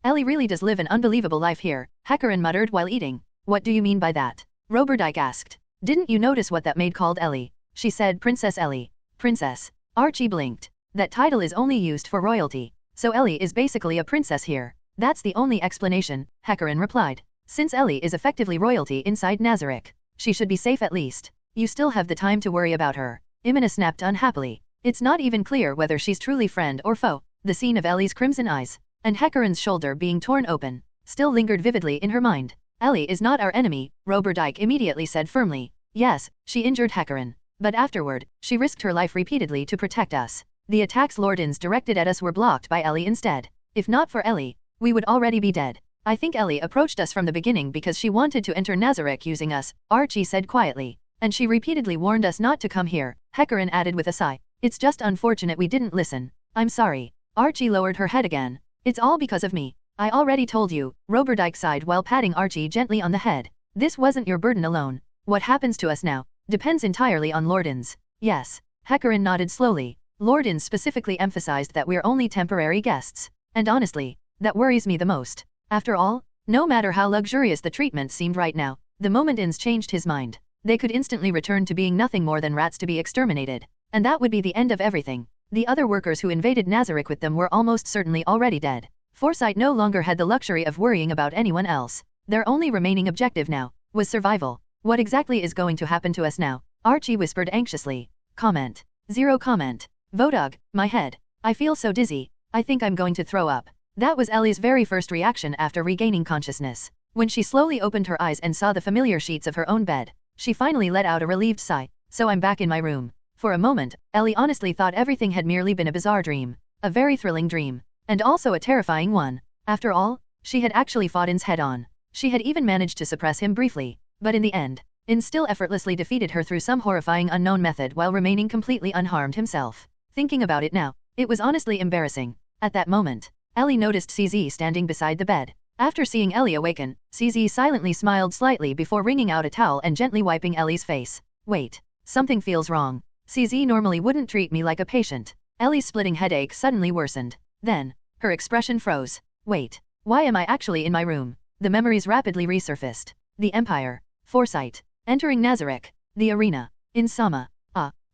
Ellie really does live an unbelievable life here, Hecarin muttered while eating. What do you mean by that? Roberdyke asked. Didn't you notice what that maid called Ellie? She said Princess Ellie. Princess. Archie blinked. That title is only used for royalty. So Ellie is basically a princess here. That's the only explanation, Hecarin replied. Since Ellie is effectively royalty inside Nazarick, she should be safe at least. You still have the time to worry about her. Imina snapped unhappily. It's not even clear whether she's truly friend or foe. The scene of Ellie's crimson eyes, and Hecarin's shoulder being torn open, still lingered vividly in her mind. Ellie is not our enemy, Roberdyke immediately said firmly. Yes, she injured Hecarin, but afterward, she risked her life repeatedly to protect us. The attacks Lord Ainz directed at us were blocked by Ellie instead. If not for Ellie, we would already be dead. I think Ellie approached us from the beginning because she wanted to enter Nazarick using us, Archie said quietly. And she repeatedly warned us not to come here, Hecarin added with a sigh. It's just unfortunate we didn't listen. I'm sorry. Archie lowered her head again. It's all because of me. I already told you, Roberdyke sighed while patting Archie gently on the head. This wasn't your burden alone. What happens to us now depends entirely on Lord Ainz. Yes. Hecarin nodded slowly. Lord Ainz specifically emphasized that we're only temporary guests. And honestly, that worries me the most. After all, no matter how luxurious the treatment seemed right now, the moment Ainz changed his mind, they could instantly return to being nothing more than rats to be exterminated. And that would be the end of everything. The other workers who invaded Nazarick with them were almost certainly already dead. Foresight no longer had the luxury of worrying about anyone else. Their only remaining objective now was survival. What exactly is going to happen to us now? Archie whispered anxiously. Comment. 0 comment. Vodog, my head. I feel so dizzy. I think I'm going to throw up. That was Ellie's very first reaction after regaining consciousness. When she slowly opened her eyes and saw the familiar sheets of her own bed, she finally let out a relieved sigh. So I'm back in my room. For a moment, Ellie honestly thought everything had merely been a bizarre dream. A very thrilling dream. And also a terrifying one. After all, she had actually fought Ainz head-on. She had even managed to suppress him briefly. But in the end, Ainz still effortlessly defeated her through some horrifying unknown method while remaining completely unharmed himself. Thinking about it now, it was honestly embarrassing. At that moment, Ellie noticed CZ standing beside the bed. After seeing Ellie awaken, CZ silently smiled slightly before wringing out a towel and gently wiping Ellie's face. Wait, something feels wrong. CZ normally wouldn't treat me like a patient. Ellie's splitting headache suddenly worsened. Then, her expression froze. Wait, why am I actually in my room? The memories rapidly resurfaced. The Empire. Foresight. Entering Nazarick. The arena. In Sama.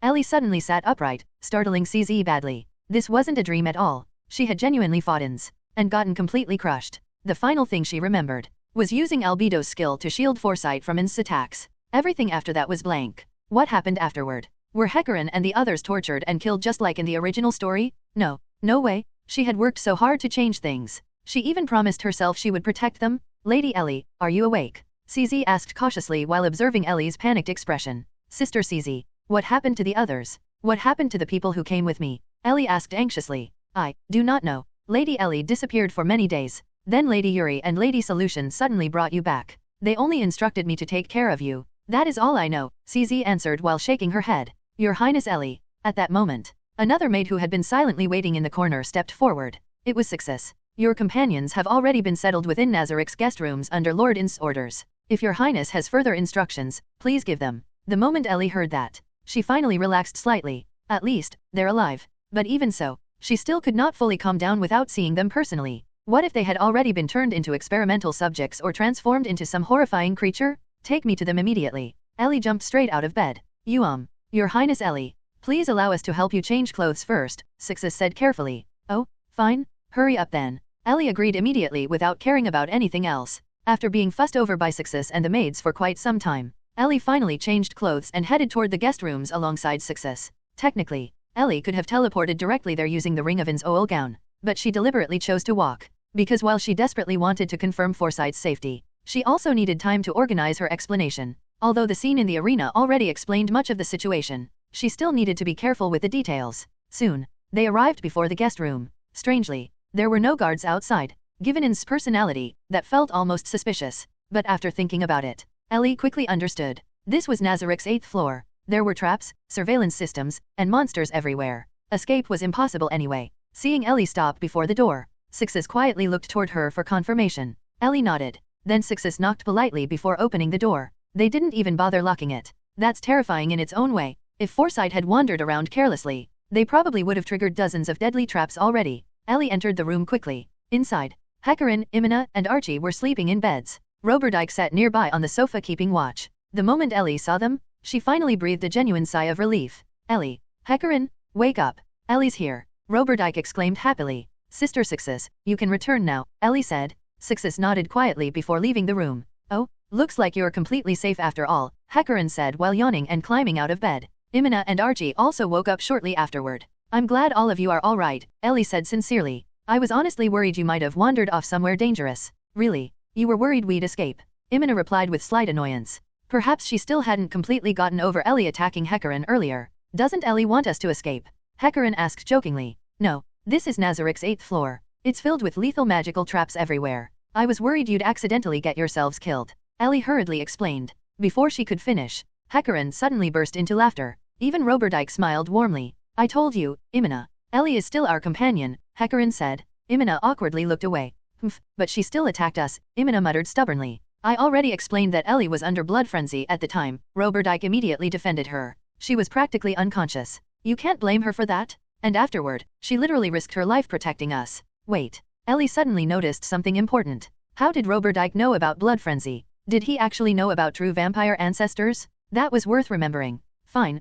Ellie suddenly sat upright, startling CZ badly. This wasn't a dream at all. She had genuinely fought Ainz and gotten completely crushed. The final thing she remembered was using Albedo's skill to shield Foresight from Ainz's attacks. Everything after that was blank. What happened afterward? Were Hecarim and the others tortured and killed just like in the original story? No. No way. She had worked so hard to change things. She even promised herself she would protect them. Lady Ellie, are you awake? CZ asked cautiously while observing Ellie's panicked expression. Sister CZ, what happened to the others? What happened to the people who came with me? Ellie asked anxiously. I do not know. Lady Ellie disappeared for many days. Then Lady Yuri and Lady Solution suddenly brought you back. They only instructed me to take care of you. That is all I know, CZ answered while shaking her head. Your Highness Ellie. At that moment, another maid who had been silently waiting in the corner stepped forward. It was Success. Your companions have already been settled within Nazarick's guest rooms under Lord Ainz's orders. If your Highness has further instructions, please give them. The moment Ellie heard that, she finally relaxed slightly. At least, they're alive. But even so, she still could not fully calm down without seeing them personally. What if they had already been turned into experimental subjects or transformed into some horrifying creature? Take me to them immediately. Ellie jumped straight out of bed. Your Highness Ellie, please allow us to help you change clothes first, Success said carefully. Oh, fine, hurry up then. Ellie agreed immediately without caring about anything else. After being fussed over by Success and the maids for quite some time, Ellie finally changed clothes and headed toward the guest rooms alongside Success. Technically, Ellie could have teleported directly there using the ring of Ainz Ooal Gown, but she deliberately chose to walk. Because while she desperately wanted to confirm Foresight's safety, she also needed time to organize her explanation. Although the scene in the arena already explained much of the situation, she still needed to be careful with the details. Soon, they arrived before the guest room. Strangely, there were no guards outside. Given Ainz's personality, that felt almost suspicious. But after thinking about it, Ellie quickly understood. This was Nazarick's 8th floor. There were traps, surveillance systems, and monsters everywhere. Escape was impossible anyway. Seeing Ellie stop before the door, Success quietly looked toward her for confirmation. Ellie nodded. Then Success knocked politely before opening the door. They didn't even bother locking it. That's terrifying in its own way. If Foresight had wandered around carelessly, they probably would have triggered dozens of deadly traps already. Ellie entered the room quickly. Inside, Hecarim, Imina, and Archie were sleeping in beds. Roberdike sat nearby on the sofa keeping watch. The moment Ellie saw them, she finally breathed a genuine sigh of relief. Ellie, Hecarim, wake up. Ellie's here. Roberdike exclaimed happily. Sister Success, you can return now, Ellie said. Success nodded quietly before leaving the room. Oh, looks like you're completely safe after all, Hecarim said while yawning and climbing out of bed. Imina and Archie also woke up shortly afterward. I'm glad all of you are all right, Ellie said sincerely. I was honestly worried you might have wandered off somewhere dangerous. Really? You were worried we'd escape? Imina replied with slight annoyance. Perhaps she still hadn't completely gotten over Ellie attacking Hecarim earlier. Doesn't Ellie want us to escape? Hecarim asked jokingly. No, this is Nazarick's 8th floor. It's filled with lethal magical traps everywhere. I was worried you'd accidentally get yourselves killed, Ellie hurriedly explained. Before she could finish, Hecarim suddenly burst into laughter. Even Roberdike smiled warmly. I told you, Imina. Ellie is still our companion, Hecarim said. Imina awkwardly looked away. Humph, but she still attacked us, Imina muttered stubbornly. I already explained that Ellie was under blood frenzy at the time. Roberdike immediately defended her. She was practically unconscious. You can't blame her for that. And afterward, she literally risked her life protecting us. Wait. Ellie suddenly noticed something important. How did Roberdike know about blood frenzy? Did he actually know about true vampire ancestors? That was worth remembering. Fine.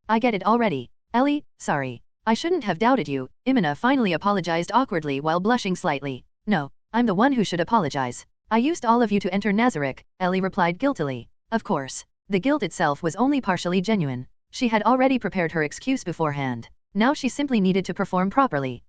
I get it already. Ellie, sorry. I shouldn't have doubted you. Imina finally apologized awkwardly while blushing slightly. No, I'm the one who should apologize. I used all of you to enter Nazarick, Ellie replied guiltily. Of course, the guilt itself was only partially genuine. She had already prepared her excuse beforehand. Now she simply needed to perform properly.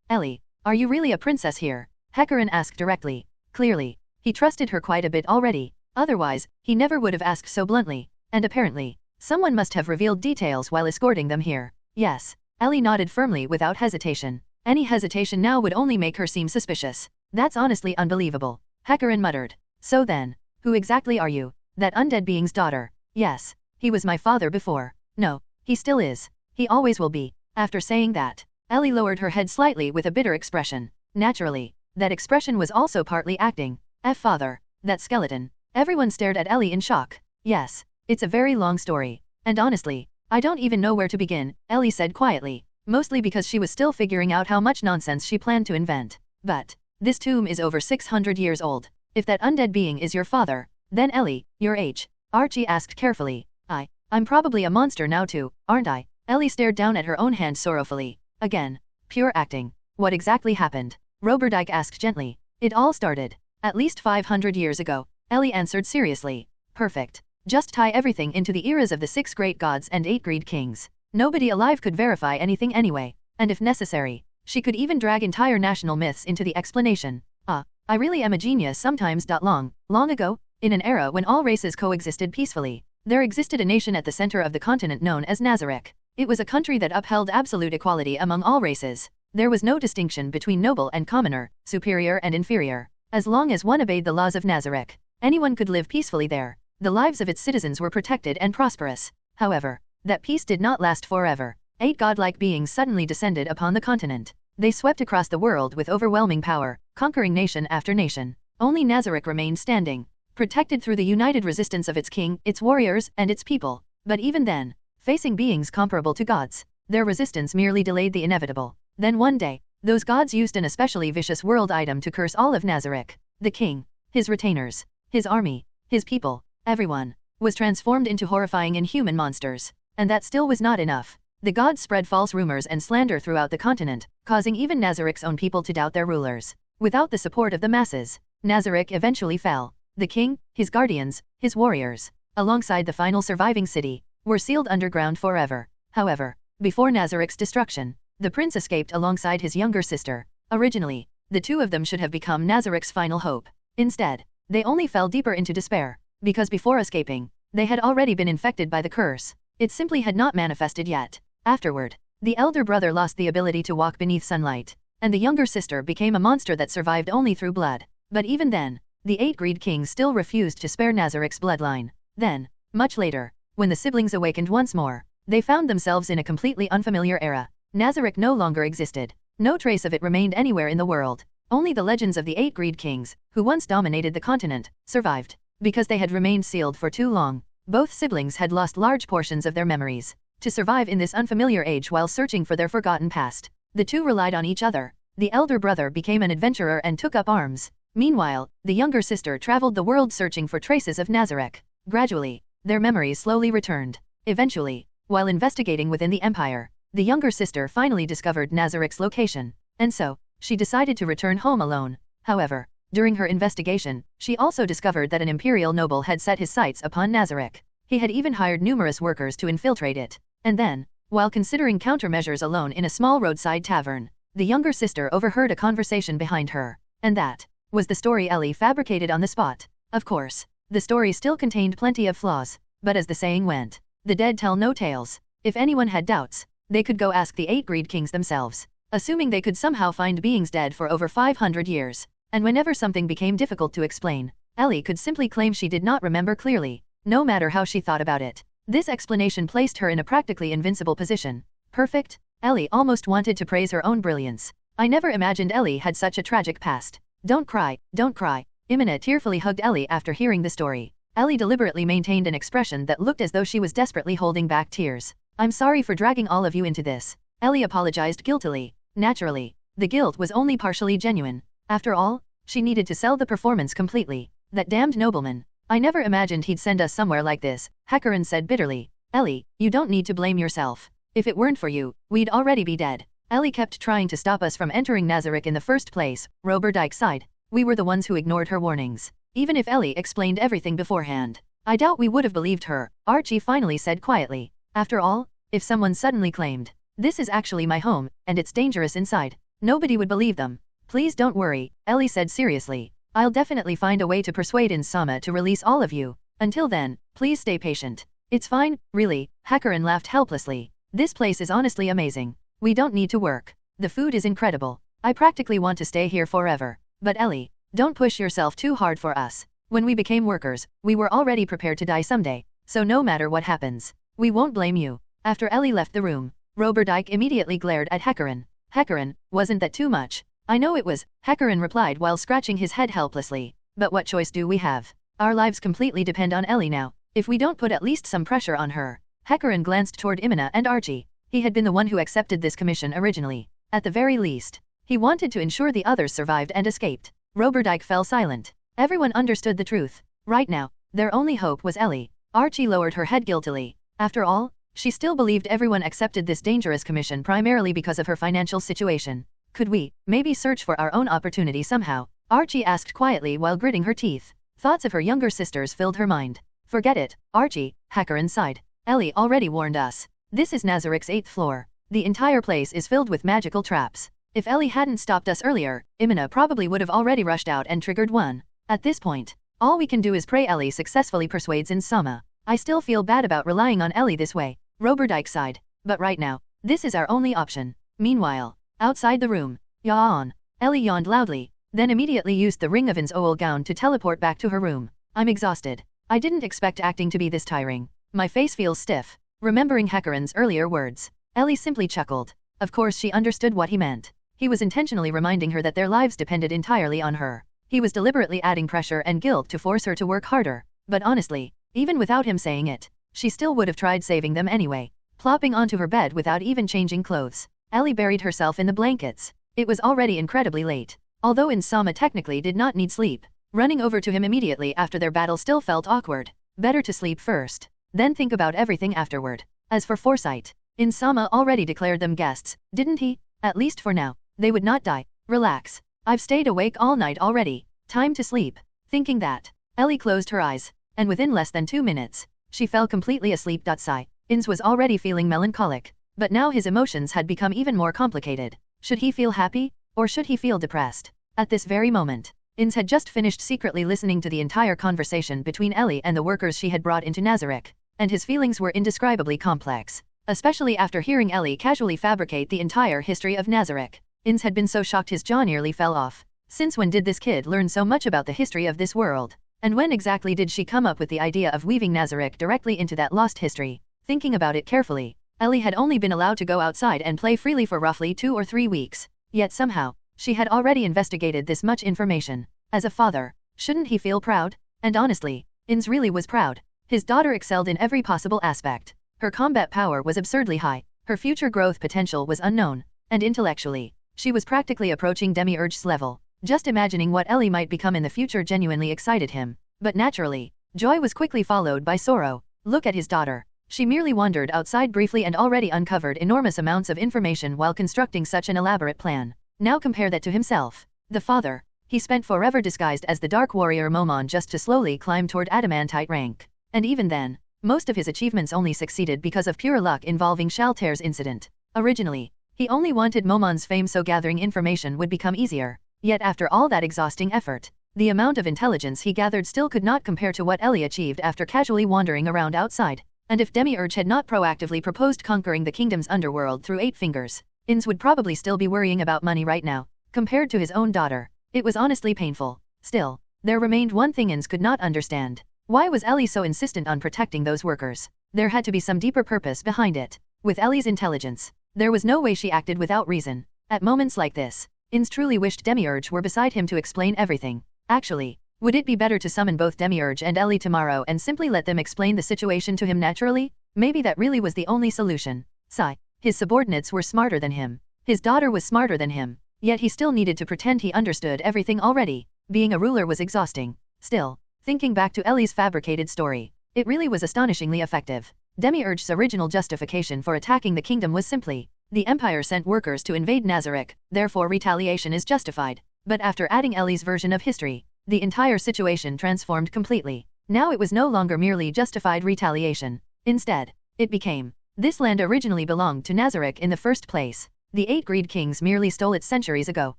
Ellie, Are you really a princess here? Hecarim asked directly. Clearly, he trusted her quite a bit already, otherwise, he never would have asked so bluntly, and apparently, someone must have revealed details while escorting them here. Yes. Ellie nodded firmly without hesitation. Any hesitation now would only make her seem suspicious. That's honestly unbelievable. Hecarim muttered. So then, who exactly are you? That undead being's daughter. Yes, he was my father before. No, he still is. He always will be. After saying that, Ellie lowered her head slightly with a bitter expression. Naturally, that expression was also partly acting. Father, that skeleton. Everyone stared at Ellie in shock. Yes, it's a very long story. And honestly, I don't even know where to begin, Ellie said quietly, mostly because she was still figuring out how much nonsense she planned to invent. But, this tomb is over 600 years old. If that undead being is your father, then Ellie, your age? Archie asked carefully. I'm probably a monster now too, aren't I? Ellie stared down at her own hand sorrowfully. Again, pure acting. What exactly happened? Roberdyke asked gently. It all started at least 500 years ago, Ellie answered seriously. Perfect. Just tie everything into the eras of the 6 great gods and 8 great kings. Nobody alive could verify anything anyway, and if necessary, she could even drag entire national myths into the explanation. I really am a genius sometimes. Long ago, in an era when all races coexisted peacefully, there existed a nation at the center of the continent known as Nazarick. It was a country that upheld absolute equality among all races. There was no distinction between noble and commoner, superior and inferior. As long as one obeyed the laws of Nazarick, anyone could live peacefully there. The lives of its citizens were protected and prosperous. However, that peace did not last forever. 8 godlike beings suddenly descended upon the continent. They swept across the world with overwhelming power, conquering nation after nation. Only Nazarick remained standing, protected through the united resistance of its king, its warriors, and its people. But even then, facing beings comparable to gods, their resistance merely delayed the inevitable. Then one day, those gods used an especially vicious world item to curse all of Nazarick. The king, his retainers, his army, his people, everyone, was transformed into horrifying inhuman monsters. And that still was not enough. The gods spread false rumors and slander throughout the continent, causing even Nazarick's own people to doubt their rulers. Without the support of the masses, Nazarick eventually fell. The king, his guardians, his warriors, alongside the final surviving city, were sealed underground forever. However, before Nazarick's destruction, the prince escaped alongside his younger sister. Originally, the two of them should have become Nazarick's final hope. Instead, they only fell deeper into despair, because before escaping, they had already been infected by the curse. It simply had not manifested yet. Afterward, the elder brother lost the ability to walk beneath sunlight, and the younger sister became a monster that survived only through blood. But even then, the 8 greed kings still refused to spare Nazarick's bloodline. Then, much later, when the siblings awakened once more, they found themselves in a completely unfamiliar era. Nazarick no longer existed. No trace of it remained anywhere in the world. Only the legends of the 8 greed kings, who once dominated the continent, survived. Because they had remained sealed for too long, both siblings had lost large portions of their memories. To survive in this unfamiliar age while searching for their forgotten past, the two relied on each other. The elder brother became an adventurer and took up arms. Meanwhile, the younger sister traveled the world searching for traces of Nazarick. Gradually, their memories slowly returned. Eventually, while investigating within the empire, the younger sister finally discovered Nazarick's location, and so, she decided to return home alone. However, during her investigation, she also discovered that an imperial noble had set his sights upon Nazarick. He had even hired numerous workers to infiltrate it. And then, while considering countermeasures alone in a small roadside tavern, the younger sister overheard a conversation behind her. And that was the story Ellie fabricated on the spot. Of course, the story still contained plenty of flaws, but as the saying went, the dead tell no tales. If anyone had doubts, they could go ask the 8 greed kings themselves. Assuming they could somehow find beings dead for over 500 years, and whenever something became difficult to explain, Ellie could simply claim she did not remember clearly, no matter how she thought about it. This explanation placed her in a practically invincible position. Perfect? Ellie almost wanted to praise her own brilliance. I never imagined Ellie had such a tragic past. Don't cry, don't cry. Imina tearfully hugged Ellie after hearing the story. Ellie deliberately maintained an expression that looked as though she was desperately holding back tears. I'm sorry for dragging all of you into this. Ellie apologized guiltily. Naturally, the guilt was only partially genuine. After all, she needed to sell the performance completely. That damned nobleman. I never imagined he'd send us somewhere like this, Hecarim said bitterly. Ellie, you don't need to blame yourself. If it weren't for you, we'd already be dead. Ellie kept trying to stop us from entering Nazarick in the first place, Roberdyke sighed. We were the ones who ignored her warnings. Even if Ellie explained everything beforehand, I doubt we would have believed her, Archie finally said quietly. After all, if someone suddenly claimed, this is actually my home, and it's dangerous inside, Nobody would believe them. Please don't worry, Ellie said seriously. I'll definitely find a way to persuade Ainz Sama to release all of you. Until then, please stay patient. It's fine, really, Hecarin laughed helplessly. This place is honestly amazing. We don't need to work. The food is incredible. I practically want to stay here forever. But Ellie, don't push yourself too hard for us. When we became workers, we were already prepared to die someday. So no matter what happens, we won't blame you. After Ellie left the room, Roberdijk immediately glared at Hecarin. Hecarin, wasn't that too much? I know it was, Hecarin replied while scratching his head helplessly. But what choice do we have? Our lives completely depend on Ellie now. If we don't put at least some pressure on her. Hecarin glanced toward Imina and Archie. He had been the one who accepted this commission originally. At the very least, he wanted to ensure the others survived and escaped. Roberdijk fell silent. Everyone understood the truth. Right now, their only hope was Ellie. Archie lowered her head guiltily. After all, she still believed everyone accepted this dangerous commission primarily because of her financial situation. Could we, maybe search for our own opportunity somehow? Archie asked quietly while gritting her teeth. Thoughts of her younger sisters filled her mind. Forget it, Archie, Hecarin sighed. Ellie already warned us. This is Nazarick's 8th floor. The entire place is filled with magical traps. If Ellie hadn't stopped us earlier, Imina probably would have already rushed out and triggered one. At this point, all we can do is pray Ellie successfully persuades Ainz Sama. I still feel bad about relying on Ellie this way. Roberdijk sighed. But right now, this is our only option. Meanwhile, outside the room, yawn. Ellie yawned loudly, then immediately used the ring of Ainz Ooal Gown to teleport back to her room. I'm exhausted. I didn't expect acting to be this tiring. My face feels stiff. Remembering Hecarin's earlier words, Ellie simply chuckled. Of course she understood what he meant. He was intentionally reminding her that their lives depended entirely on her. He was deliberately adding pressure and guilt to force her to work harder. But honestly, even without him saying it, she still would have tried saving them anyway. Plopping onto her bed without even changing clothes, Ellie buried herself in the blankets. It was already incredibly late. Although Ainz Sama technically did not need sleep, running over to him immediately after their battle still felt awkward. Better to sleep first, then think about everything afterward. As for foresight, Ainz Sama already declared them guests, didn't he? At least for now, they would not die. Relax. I've stayed awake all night already. Time to sleep. Thinking that, Ellie closed her eyes, and within less than 2 minutes, she fell completely asleep. Sigh. Ainz was already feeling melancholic, but now his emotions had become even more complicated. Should he feel happy, or should he feel depressed? At this very moment, Ainz had just finished secretly listening to the entire conversation between Ellie and the workers she had brought into Nazarick, and his feelings were indescribably complex, especially after hearing Ellie casually fabricate the entire history of Nazarick. Ainz had been so shocked his jaw nearly fell off. Since when did this kid learn so much about the history of this world? And when exactly did she come up with the idea of weaving Nazarick directly into that lost history? Thinking about it carefully, Ellie had only been allowed to go outside and play freely for roughly 2 or 3 weeks. Yet somehow, she had already investigated this much information. As a father, shouldn't he feel proud? And honestly, Ainz really was proud. His daughter excelled in every possible aspect. Her combat power was absurdly high, her future growth potential was unknown, and intellectually, she was practically approaching Demiurge's level. Just imagining what Ellie might become in the future genuinely excited him. But naturally, joy was quickly followed by sorrow. Look at his daughter. She merely wandered outside briefly and already uncovered enormous amounts of information while constructing such an elaborate plan. Now compare that to himself. The father. He spent forever disguised as the Dark Warrior Momon just to slowly climb toward Adamantite rank. And even then, most of his achievements only succeeded because of pure luck involving Shalter's incident. Originally, he only wanted Momon's fame so gathering information would become easier. Yet after all that exhausting effort, the amount of intelligence he gathered still could not compare to what Ellie achieved after casually wandering around outside. And if Demiurge had not proactively proposed conquering the kingdom's underworld through 8 fingers, Ainz would probably still be worrying about money right now. Compared to his own daughter, it was honestly painful. Still, there remained one thing Ainz could not understand. Why was Ellie so insistent on protecting those workers? There had to be some deeper purpose behind it. With Ellie's intelligence, there was no way she acted without reason. At moments like this, Ainz truly wished Demiurge were beside him to explain everything. Actually, would it be better to summon both Demiurge and Ellie tomorrow and simply let them explain the situation to him naturally? Maybe that really was the only solution. Sigh. His subordinates were smarter than him. His daughter was smarter than him. Yet he still needed to pretend he understood everything already. Being a ruler was exhausting. Still, thinking back to Ellie's fabricated story, it really was astonishingly effective. Demiurge's original justification for attacking the kingdom was simply, the Empire sent workers to invade Nazarick, therefore retaliation is justified. But after adding Ellie's version of history, the entire situation transformed completely. Now it was no longer merely justified retaliation. Instead, it became, this land originally belonged to Nazarick in the first place. The 8 Greed Kings merely stole it centuries ago,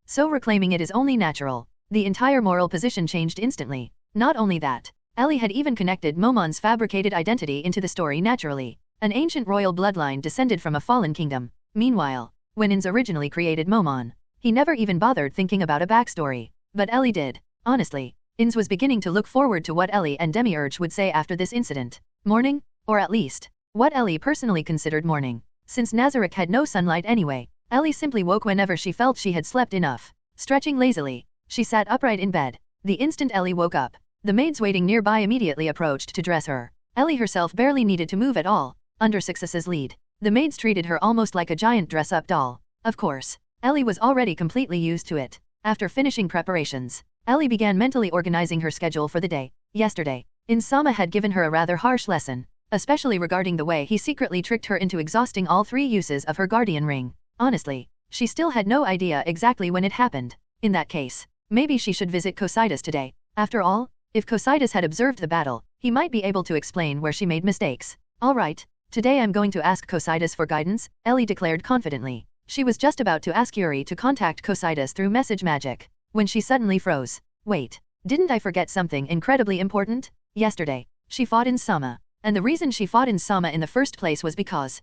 so reclaiming it is only natural. The entire moral position changed instantly. Not only that, Ellie had even connected Momon's fabricated identity into the story naturally. An ancient royal bloodline descended from a fallen kingdom. Meanwhile, when Ainz originally created Momon, he never even bothered thinking about a backstory. But Ellie did. Honestly, Ainz was beginning to look forward to what Ellie and Demiurge would say after this incident. Morning? Or at least, what Ellie personally considered morning. Since Nazarick had no sunlight anyway, Ellie simply woke whenever she felt she had slept enough. Stretching lazily, she sat upright in bed. The instant Ellie woke up, the maids waiting nearby immediately approached to dress her. Ellie herself barely needed to move at all. Under Success's lead, the maids treated her almost like a giant dress-up doll. Of course, Ellie was already completely used to it. After finishing preparations, Ellie began mentally organizing her schedule for the day. Yesterday, Ainz had given her a rather harsh lesson, especially regarding the way he secretly tricked her into exhausting all 3 uses of her guardian ring. Honestly, she still had no idea exactly when it happened. In that case, maybe she should visit Cocytus today. After all, if Cocytus had observed the battle, he might be able to explain where she made mistakes. Alright, today I'm going to ask Cocytus for guidance, Ellie declared confidently. She was just about to ask Yuri to contact Cocytus through message magic, when she suddenly froze. Wait, didn't I forget something incredibly important? Yesterday, she fought Ainz, and the reason she fought Ainz in the first place was because,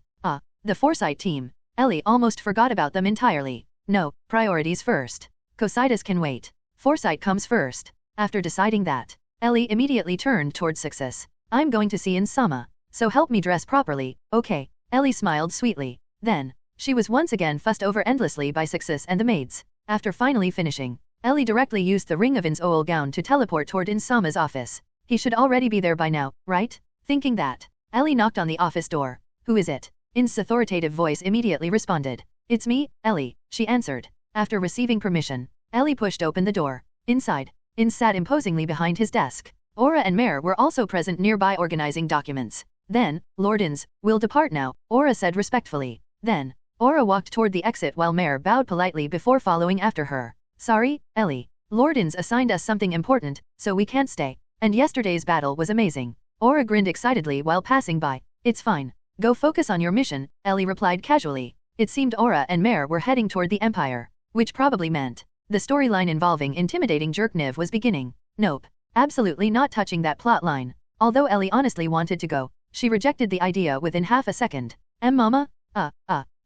the Foresight team. Ellie almost forgot about them entirely. No, priorities first. Cocytus can wait. Foresight comes first. After deciding that, Ellie immediately turned towards Success. I'm going to see Ainz, so help me dress properly, okay? Ellie smiled sweetly. Then, she was once again fussed over endlessly by Success and the maids. After finally finishing, Ellie directly used the ring of Ainz Ooal Gown to teleport toward Ainz office. He should already be there by now, right? Thinking that, Ellie knocked on the office door. Who is it? Ainz's authoritative voice immediately responded. It's me, Ellie, she answered. After receiving permission, Ellie pushed open the door. Inside, Ainz sat imposingly behind his desk. Aura and Mare were also present nearby organizing documents. Then, Lord Ainz, will depart now, Aura said respectfully. Then, Aura walked toward the exit while Mare bowed politely before following after her. Sorry, Ellie. Lord Ainz assigned us something important, so we can't stay. And yesterday's battle was amazing. Aura grinned excitedly while passing by. It's fine. Go focus on your mission, Ellie replied casually. It seemed Aura and Mare were heading toward the Empire, which probably meant the storyline involving intimidating Jerk Niv was beginning. Nope. Absolutely not touching that plot line. Although Ellie honestly wanted to go, she rejected the idea within half a second. Mama?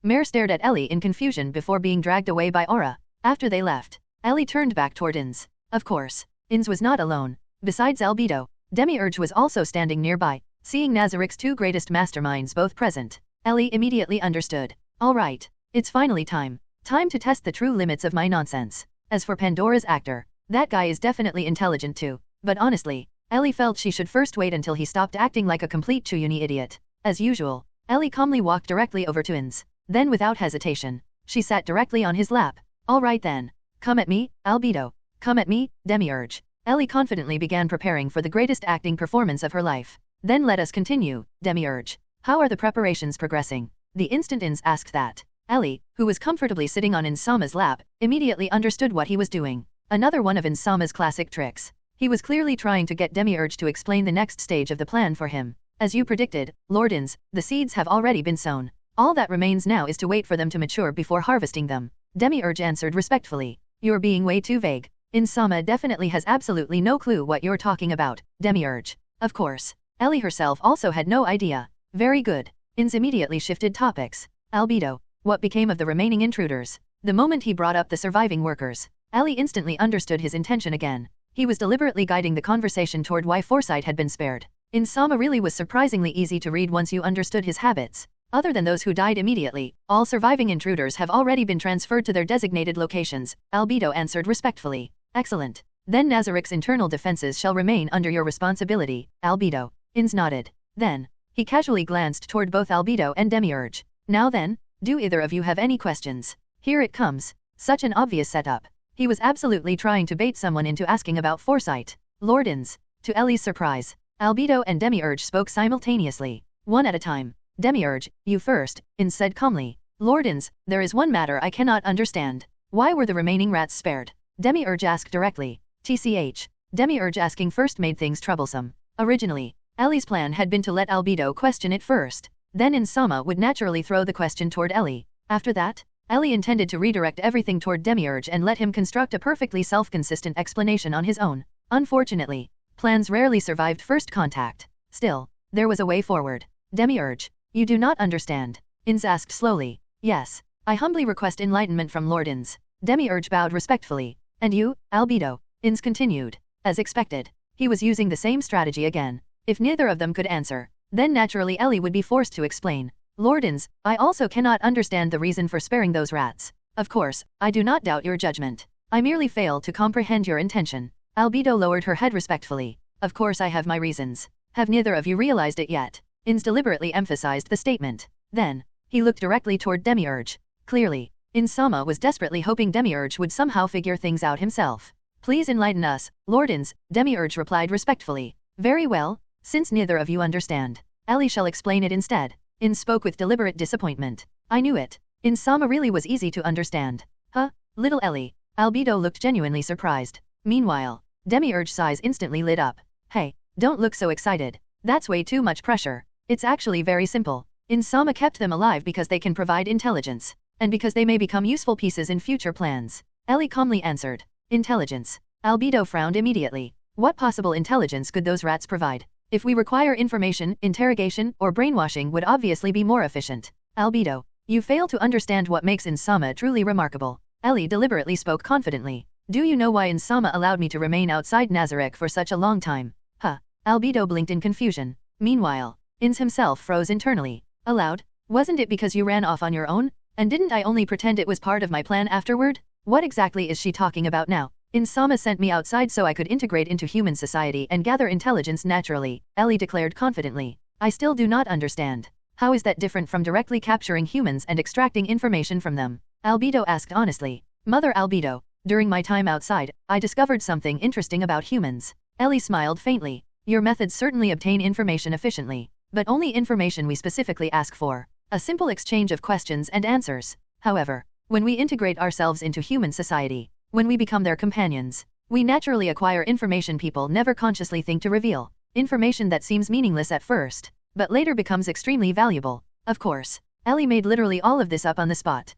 Mare stared at Ellie in confusion before being dragged away by Aura. After they left, Ellie turned back toward Ainz. Of course, Ainz was not alone. Besides Albedo, Demiurge was also standing nearby. Seeing Nazarick's 2 greatest masterminds both present, Ellie immediately understood. Alright, it's finally time. Time to test the true limits of my nonsense. As for Pandora's actor, that guy is definitely intelligent too, but honestly, Ellie felt she should first wait until he stopped acting like a complete Chuyuni idiot. As usual, Ellie calmly walked directly over to Ainz. Then without hesitation, she sat directly on his lap. Alright then. Come at me, Albedo. Come at me, Demiurge. Ellie confidently began preparing for the greatest acting performance of her life. Then let us continue, Demiurge. How are the preparations progressing? The instant Ainz asked that, Ellie, who was comfortably sitting on Ainz lap, immediately understood what he was doing. Another one of Ainz classic tricks. He was clearly trying to get Demiurge to explain the next stage of the plan for him. As you predicted, Lord Ainz, the seeds have already been sown. All that remains now is to wait for them to mature before harvesting them. Demiurge answered respectfully. You're being way too vague. Ainz definitely has absolutely no clue what you're talking about, Demiurge. Of course, Ellie herself also had no idea. Very good. Ainz immediately shifted topics. Albedo, what became of the remaining intruders? The moment he brought up the surviving workers, Ellie instantly understood his intention again. He was deliberately guiding the conversation toward why Foresight had been spared. Ainz really was surprisingly easy to read once you understood his habits. Other than those who died immediately, all surviving intruders have already been transferred to their designated locations, Albedo answered respectfully. Excellent. Then Nazarick's internal defenses shall remain under your responsibility, Albedo. Ainz nodded. Then, he casually glanced toward both Albedo and Demiurge. Now then, do either of you have any questions? Here it comes. Such an obvious setup. He was absolutely trying to bait someone into asking about Foresight. Lord Ainz. To Ellie's surprise, Albedo and Demiurge spoke simultaneously. One at a time. Demiurge, you first, Ainz said calmly. Lord Ainz, there is one matter I cannot understand. Why were the remaining rats spared? Demiurge asked directly. TCH. Demiurge asking first made things troublesome. Originally, Ellie's plan had been to let Albedo question it first. Then Ainz would naturally throw the question toward Ellie. After that, Ellie intended to redirect everything toward Demiurge and let him construct a perfectly self-consistent explanation on his own. Unfortunately, plans rarely survived first contact. Still, there was a way forward. Demiurge, you do not understand. Ainz asked slowly. Yes, I humbly request enlightenment from Lord Ainz. Demiurge bowed respectfully. And you, Albedo? Ainz continued. As expected, he was using the same strategy again. If neither of them could answer, then naturally Ellie would be forced to explain. Lord Ainz, I also cannot understand the reason for sparing those rats. Of course, I do not doubt your judgment. I merely fail to comprehend your intention. Albedo lowered her head respectfully. Of course I have my reasons. Have neither of you realized it yet? Ainz deliberately emphasized the statement. Then, he looked directly toward Demiurge. Clearly, Ainz-sama was desperately hoping Demiurge would somehow figure things out himself. Please enlighten us, Lord Ainz, Demiurge replied respectfully. Very well, since neither of you understand, Ellie shall explain it instead. Ainz spoke with deliberate disappointment. I knew it. Ainz-sama really was easy to understand. Huh? Little Ellie. Albedo looked genuinely surprised. Meanwhile, Demiurge's eyes instantly lit up. Hey, don't look so excited. That's way too much pressure. It's actually very simple. Ainz-sama kept them alive because they can provide intelligence, and because they may become useful pieces in future plans. Ellie calmly answered. Intelligence. Albedo frowned immediately. What possible intelligence could those rats provide? If we require information, interrogation, or brainwashing would obviously be more efficient. Albedo, you fail to understand what makes Ainz-sama truly remarkable. Ellie deliberately spoke confidently. Do you know why Ainz-sama allowed me to remain outside Nazarick for such a long time? Huh. Albedo blinked in confusion. Meanwhile, Ainz himself froze internally. Aloud, wasn't it because you ran off on your own? And didn't I only pretend it was part of my plan afterward? What exactly is she talking about now? Ainz-sama sent me outside so I could integrate into human society and gather intelligence naturally, Ellie declared confidently. I still do not understand. How is that different from directly capturing humans and extracting information from them? Albedo asked honestly. Mother Albedo, during my time outside, I discovered something interesting about humans. Ellie smiled faintly. Your methods certainly obtain information efficiently, but only information we specifically ask for. A simple exchange of questions and answers. However, when we integrate ourselves into human society, when we become their companions, we naturally acquire information people never consciously think to reveal. Information that seems meaningless at first, but later becomes extremely valuable. Of course, Ellie made literally all of this up on the spot.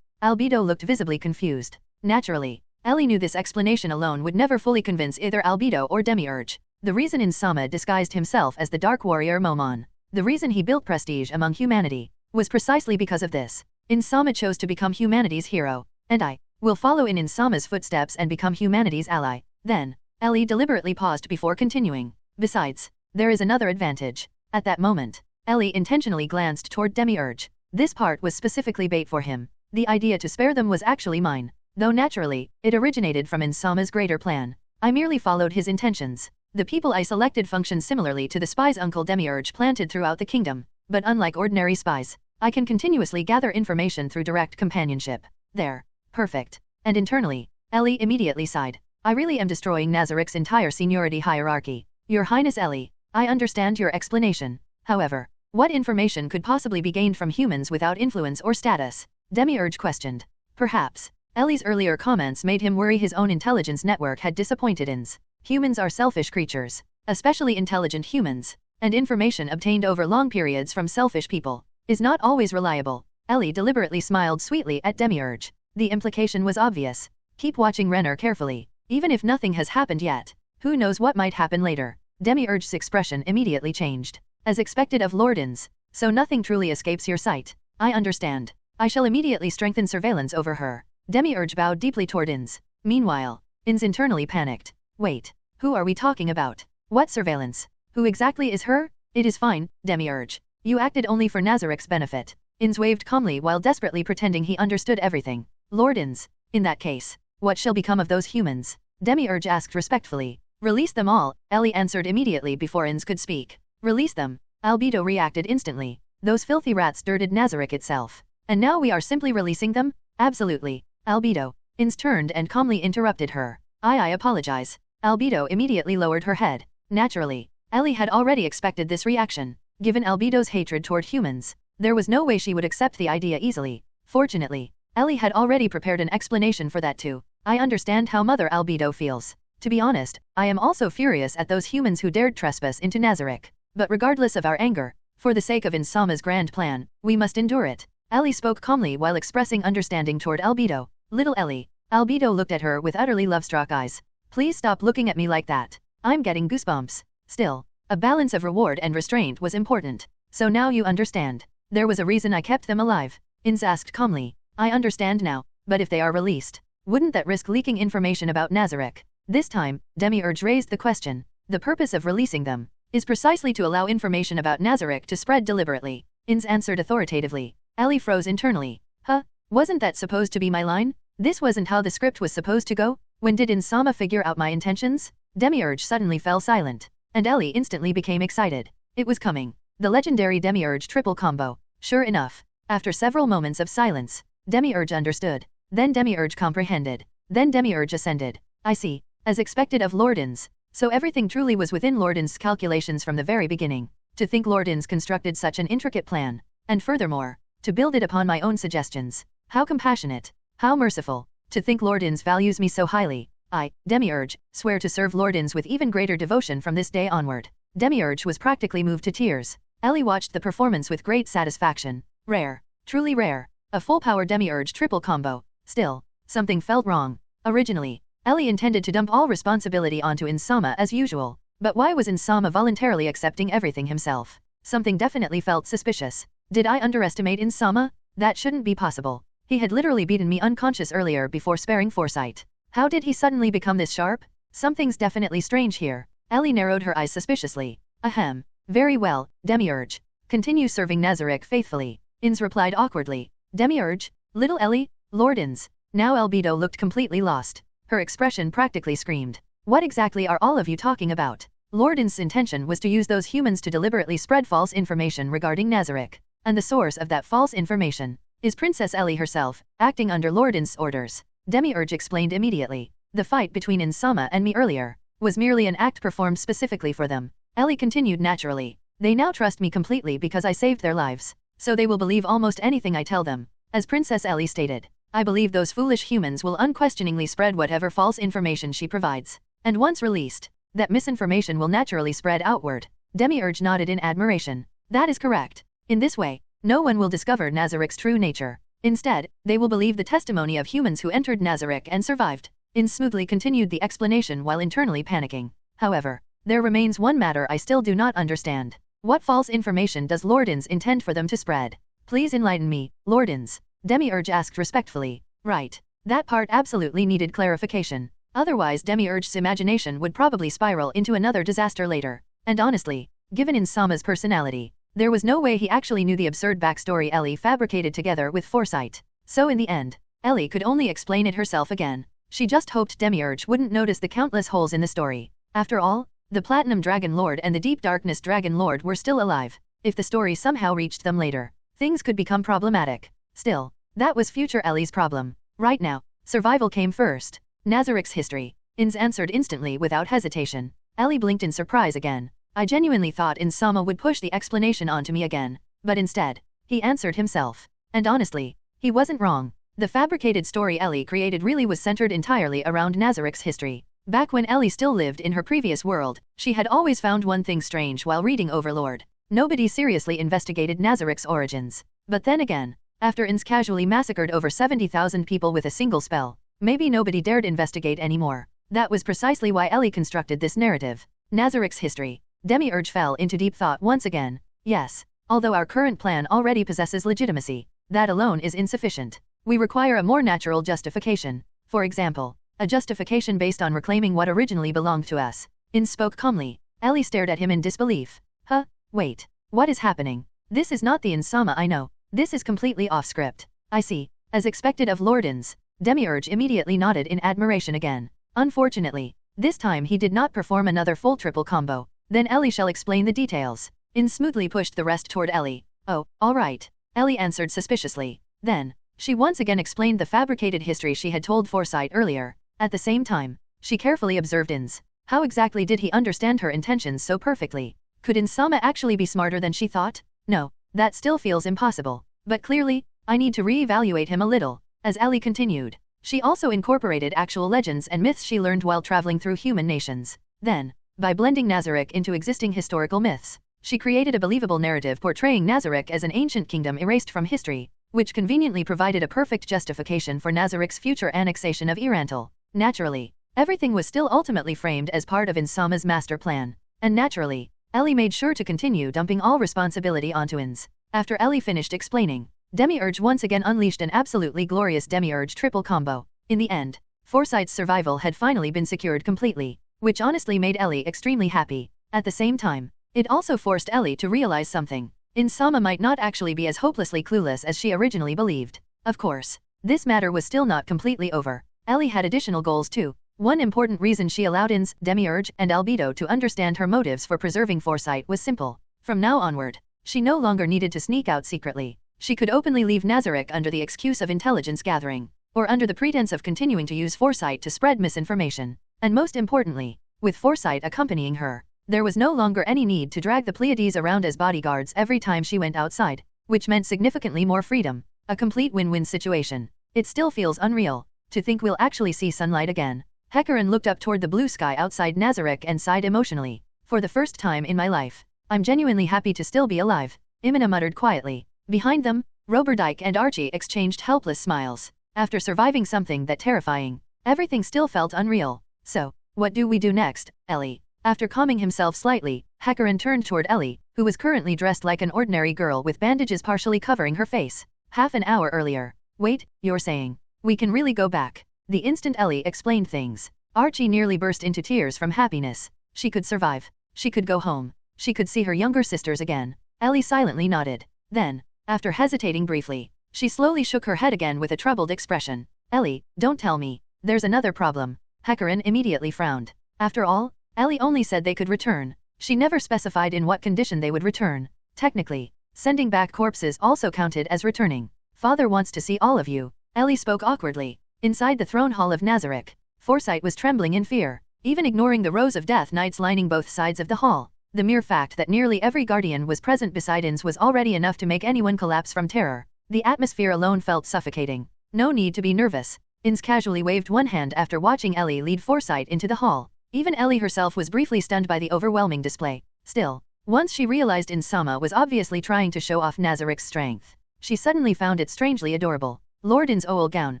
Albedo looked visibly confused. Naturally, Ellie knew this explanation alone would never fully convince either Albedo or Demiurge. The reason Ainz-sama disguised himself as the Dark Warrior Momon, the reason he built prestige among humanity, was precisely because of this. Ainz-sama chose to become humanity's hero, and I will follow in Ainz-sama's footsteps and become humanity's ally. Then, Ellie deliberately paused before continuing. Besides, there is another advantage. At that moment, Ellie intentionally glanced toward Demiurge. This part was specifically bait for him. The idea to spare them was actually mine, though naturally, it originated from Ainz-sama's greater plan. I merely followed his intentions. The people I selected function similarly to the spies Uncle Demiurge planted throughout the kingdom, but unlike ordinary spies, I can continuously gather information through direct companionship. There. Perfect. And internally, Ellie immediately sighed. I really am destroying Nazarick's entire seniority hierarchy. Your Highness Ellie, I understand your explanation. However, what information could possibly be gained from humans without influence or status? Demiurge questioned. Perhaps, Ellie's earlier comments made him worry his own intelligence network had disappointed Ainz. Humans are selfish creatures, especially intelligent humans, and information obtained over long periods from selfish people is not always reliable. Ellie deliberately smiled sweetly at Demiurge. The implication was obvious. Keep watching Renner carefully. Even if nothing has happened yet, who knows what might happen later? Demiurge's expression immediately changed. As expected of Lord Ainz, so nothing truly escapes your sight. I understand. I shall immediately strengthen surveillance over her. Demiurge bowed deeply toward Ainz. Meanwhile, Ainz internally panicked. Wait, who are we talking about? What surveillance? Who exactly is her? It is fine, Demiurge. You acted only for Nazarick's benefit. Ainz waved calmly while desperately pretending he understood everything. Lord Ainz, in that case, what shall become of those humans? Demiurge asked respectfully. Release them all, Ellie answered immediately before Ainz could speak. Release them. Albedo reacted instantly. Those filthy rats dirted Nazarick itself. And now we are simply releasing them? Absolutely. Albedo. Ainz turned and calmly interrupted her. I apologize. Albedo immediately lowered her head. Naturally, Ellie had already expected this reaction. Given Albedo's hatred toward humans, there was no way she would accept the idea easily. Fortunately, Ellie had already prepared an explanation for that too. I understand how Mother Albedo feels. To be honest, I am also furious at those humans who dared trespass into Nazarick. But regardless of our anger, for the sake of Ainz-sama's grand plan, we must endure it. Ellie spoke calmly while expressing understanding toward Albedo. Little Ellie. Albedo looked at her with utterly love-struck eyes. Please stop looking at me like that. I'm getting goosebumps. Still, a balance of reward and restraint was important. So now you understand. There was a reason I kept them alive. Ainz asked calmly. I understand now, but if they are released, wouldn't that risk leaking information about Nazarick? This time, Demiurge raised the question. The purpose of releasing them is precisely to allow information about Nazarick to spread deliberately. Ainz answered authoritatively. Ellie froze internally. Huh? Wasn't that supposed to be my line? This wasn't how the script was supposed to go? When did Insama figure out my intentions? Demiurge suddenly fell silent, and Ellie instantly became excited. It was coming. The legendary Demiurge triple combo. Sure enough. After several moments of silence, Demiurge understood. Then Demiurge comprehended. Then Demiurge ascended. I see. As expected of Lord Ainz. So everything truly was within Lord Ainz's calculations from the very beginning. To think Lord Ainz constructed such an intricate plan. And furthermore, to build it upon my own suggestions. How compassionate. How merciful. To think Lord Ainz values me so highly. I, Demiurge, swear to serve Lord Ainz with even greater devotion from this day onward. Demiurge was practically moved to tears. Ellie watched the performance with great satisfaction. Rare. Truly rare. A full-power Demiurge triple combo. Still, something felt wrong. Originally, Ellie intended to dump all responsibility onto Insama as usual. But why was Insama voluntarily accepting everything himself? Something definitely felt suspicious. Did I underestimate Insama? That shouldn't be possible. He had literally beaten me unconscious earlier before sparing foresight. How did he suddenly become this sharp? Something's definitely strange here. Ellie narrowed her eyes suspiciously. Ahem. Very well, Demiurge. Continue serving Nazarick faithfully. Ainz replied awkwardly. Demiurge? Little Ellie? Lord Ainz. Now Albedo looked completely lost. Her expression practically screamed. What exactly are all of you talking about? Lord Ainz's intention was to use those humans to deliberately spread false information regarding Nazarick. And the source of that false information is Princess Ellie herself, acting under Lord Ainz's orders. Demiurge explained immediately. The fight between Insama and me earlier was merely an act performed specifically for them. Ellie continued naturally. They now trust me completely because I saved their lives. So they will believe almost anything I tell them. As Princess Ellie stated, I believe those foolish humans will unquestioningly spread whatever false information she provides. And once released, that misinformation will naturally spread outward. Demiurge nodded in admiration. That is correct. In this way, no one will discover Nazarick's true nature. Instead, they will believe the testimony of humans who entered Nazarick and survived. Ainz smoothly continued the explanation while internally panicking. However, there remains one matter I still do not understand. What false information does Lord Ainz intend for them to spread? Please enlighten me, Lord Ainz. Demiurge asked respectfully. Right. That part absolutely needed clarification. Otherwise Demiurge's imagination would probably spiral into another disaster later. And honestly, given Insama's personality, there was no way he actually knew the absurd backstory Ellie fabricated together with foresight. So in the end, Ellie could only explain it herself again. She just hoped Demiurge wouldn't notice the countless holes in the story. After all, the Platinum Dragon Lord and the Deep Darkness Dragon Lord were still alive. If the story somehow reached them later, things could become problematic. Still, that was future Ellie's problem. Right now, survival came first. Nazarick's history. Ainz answered instantly without hesitation. Ellie blinked in surprise again. I genuinely thought Insama would push the explanation onto me again, but instead, he answered himself. And honestly, he wasn't wrong. The fabricated story Ellie created really was centered entirely around Nazarick's history. Back when Ellie still lived in her previous world, she had always found one thing strange while reading Overlord. Nobody seriously investigated Nazarick's origins. But then again, after Ainz casually massacred over 70,000 people with a single spell, maybe nobody dared investigate anymore. That was precisely why Ellie constructed this narrative. Nazarick's history. Demiurge fell into deep thought once again. Yes, although our current plan already possesses legitimacy, that alone is insufficient. We require a more natural justification. For example, a justification based on reclaiming what originally belonged to us. Ainz spoke calmly. Ellie stared at him in disbelief. Huh? Wait. What is happening? This is not the Insama I know. This is completely off script. I see. As expected of Lord Ainz, Demiurge immediately nodded in admiration again. Unfortunately, this time he did not perform another full triple combo. Then Ellie shall explain the details. Ainz smoothly pushed the rest toward Ellie. Oh, alright. Ellie answered suspiciously. Then, she once again explained the fabricated history she had told Foresight earlier. At the same time, she carefully observed Ainz. How exactly did he understand her intentions so perfectly? Could Insama actually be smarter than she thought? No, that still feels impossible. But clearly, I need to re-evaluate him a little. As Ellie continued, she also incorporated actual legends and myths she learned while traveling through human nations. Then, by blending Nazarick into existing historical myths, she created a believable narrative portraying Nazarick as an ancient kingdom erased from history, which conveniently provided a perfect justification for Nazarick's future annexation of Irantal. Naturally, everything was still ultimately framed as part of Ainz master plan. And naturally, Ellie made sure to continue dumping all responsibility onto Ainz. After Ellie finished explaining, Demiurge once again unleashed an absolutely glorious Demiurge triple combo. In the end, Foresight's survival had finally been secured completely, which honestly made Ellie extremely happy. At the same time, it also forced Ellie to realize something. Ainz might not actually be as hopelessly clueless as she originally believed. Of course, this matter was still not completely over. Ellie had additional goals too. One important reason she allowed Ainz, Demiurge, and Albedo to understand her motives for preserving Foresight was simple. From now onward, she no longer needed to sneak out secretly. She could openly leave Nazarick under the excuse of intelligence gathering, or under the pretense of continuing to use Foresight to spread misinformation. And most importantly, with Foresight accompanying her, there was no longer any need to drag the Pleiades around as bodyguards every time she went outside, which meant significantly more freedom. A complete win-win situation. It still feels unreal to think we'll actually see sunlight again. Hecarim looked up toward the blue sky outside Nazarick and sighed emotionally. For the first time in my life, I'm genuinely happy to still be alive, Imina muttered quietly. Behind them, Roberdike and Archie exchanged helpless smiles. After surviving something that terrifying, everything still felt unreal. So, what do we do next, Ellie? After calming himself slightly, Hecarim turned toward Ellie, who was currently dressed like an ordinary girl with bandages partially covering her face. Half an hour earlier. Wait, you're saying we can really go back? The instant Ellie explained things, Archie nearly burst into tears from happiness. She could survive. She could go home. She could see her younger sisters again. Ellie silently nodded. Then, after hesitating briefly, she slowly shook her head again with a troubled expression. Ellie, don't tell me there's another problem. Hecarim immediately frowned. After all, Ellie only said they could return. She never specified in what condition they would return. Technically, sending back corpses also counted as returning. Father wants to see all of you. Ellie spoke awkwardly. Inside the throne hall of Nazarick, Foresight was trembling in fear, even ignoring the rows of death knights lining both sides of the hall. The mere fact that nearly every guardian was present beside Ainz was already enough to make anyone collapse from terror. The atmosphere alone felt suffocating. No need to be nervous. Ainz casually waved one hand after watching Ellie lead Foresight into the hall. Even Ellie herself was briefly stunned by the overwhelming display. Still, once she realized Ainz was obviously trying to show off Nazarick's strength, she suddenly found it strangely adorable. Lord Ainz Ooal Gown,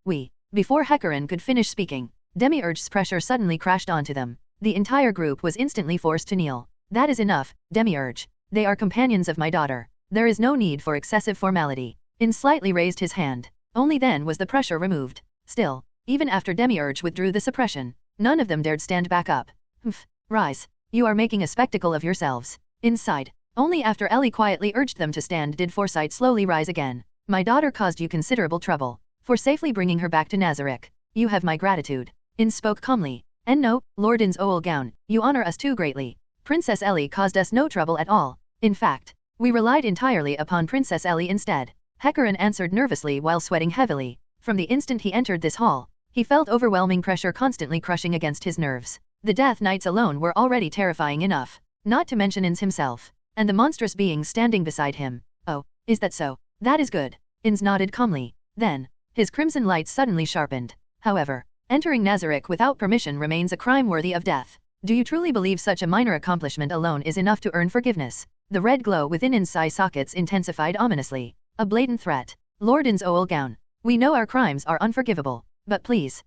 we. Before Hecarim could finish speaking, Demiurge's pressure suddenly crashed onto them. The entire group was instantly forced to kneel. That is enough, Demiurge. They are companions of my daughter. There is no need for excessive formality. Ainz slightly raised his hand. Only then was the pressure removed. Still, even after Demiurge withdrew the suppression, none of them dared stand back up. Humph, rise. You are making a spectacle of yourselves. Inside, only after Ellie quietly urged them to stand did Foresight slowly rise again. My daughter caused you considerable trouble. For safely bringing her back to Nazarick, you have my gratitude. Ainz spoke calmly. And no, Lord Ainz Ooal Gown, you honor us too greatly. Princess Ellie caused us no trouble at all. In fact, we relied entirely upon Princess Ellie instead. Hecarim answered nervously while sweating heavily. From the instant he entered this hall, he felt overwhelming pressure constantly crushing against his nerves. The Death Knights alone were already terrifying enough, not to mention Ainz himself, and the monstrous beings standing beside him. Oh, is that so? That is good. Ainz nodded calmly. Then, his crimson light suddenly sharpened. However, entering Nazarick without permission remains a crime worthy of death. Do you truly believe such a minor accomplishment alone is enough to earn forgiveness? The red glow within Ainz's eye sockets intensified ominously. A blatant threat. Lord Ainz Ooal Gown, we know our crimes are unforgivable, but please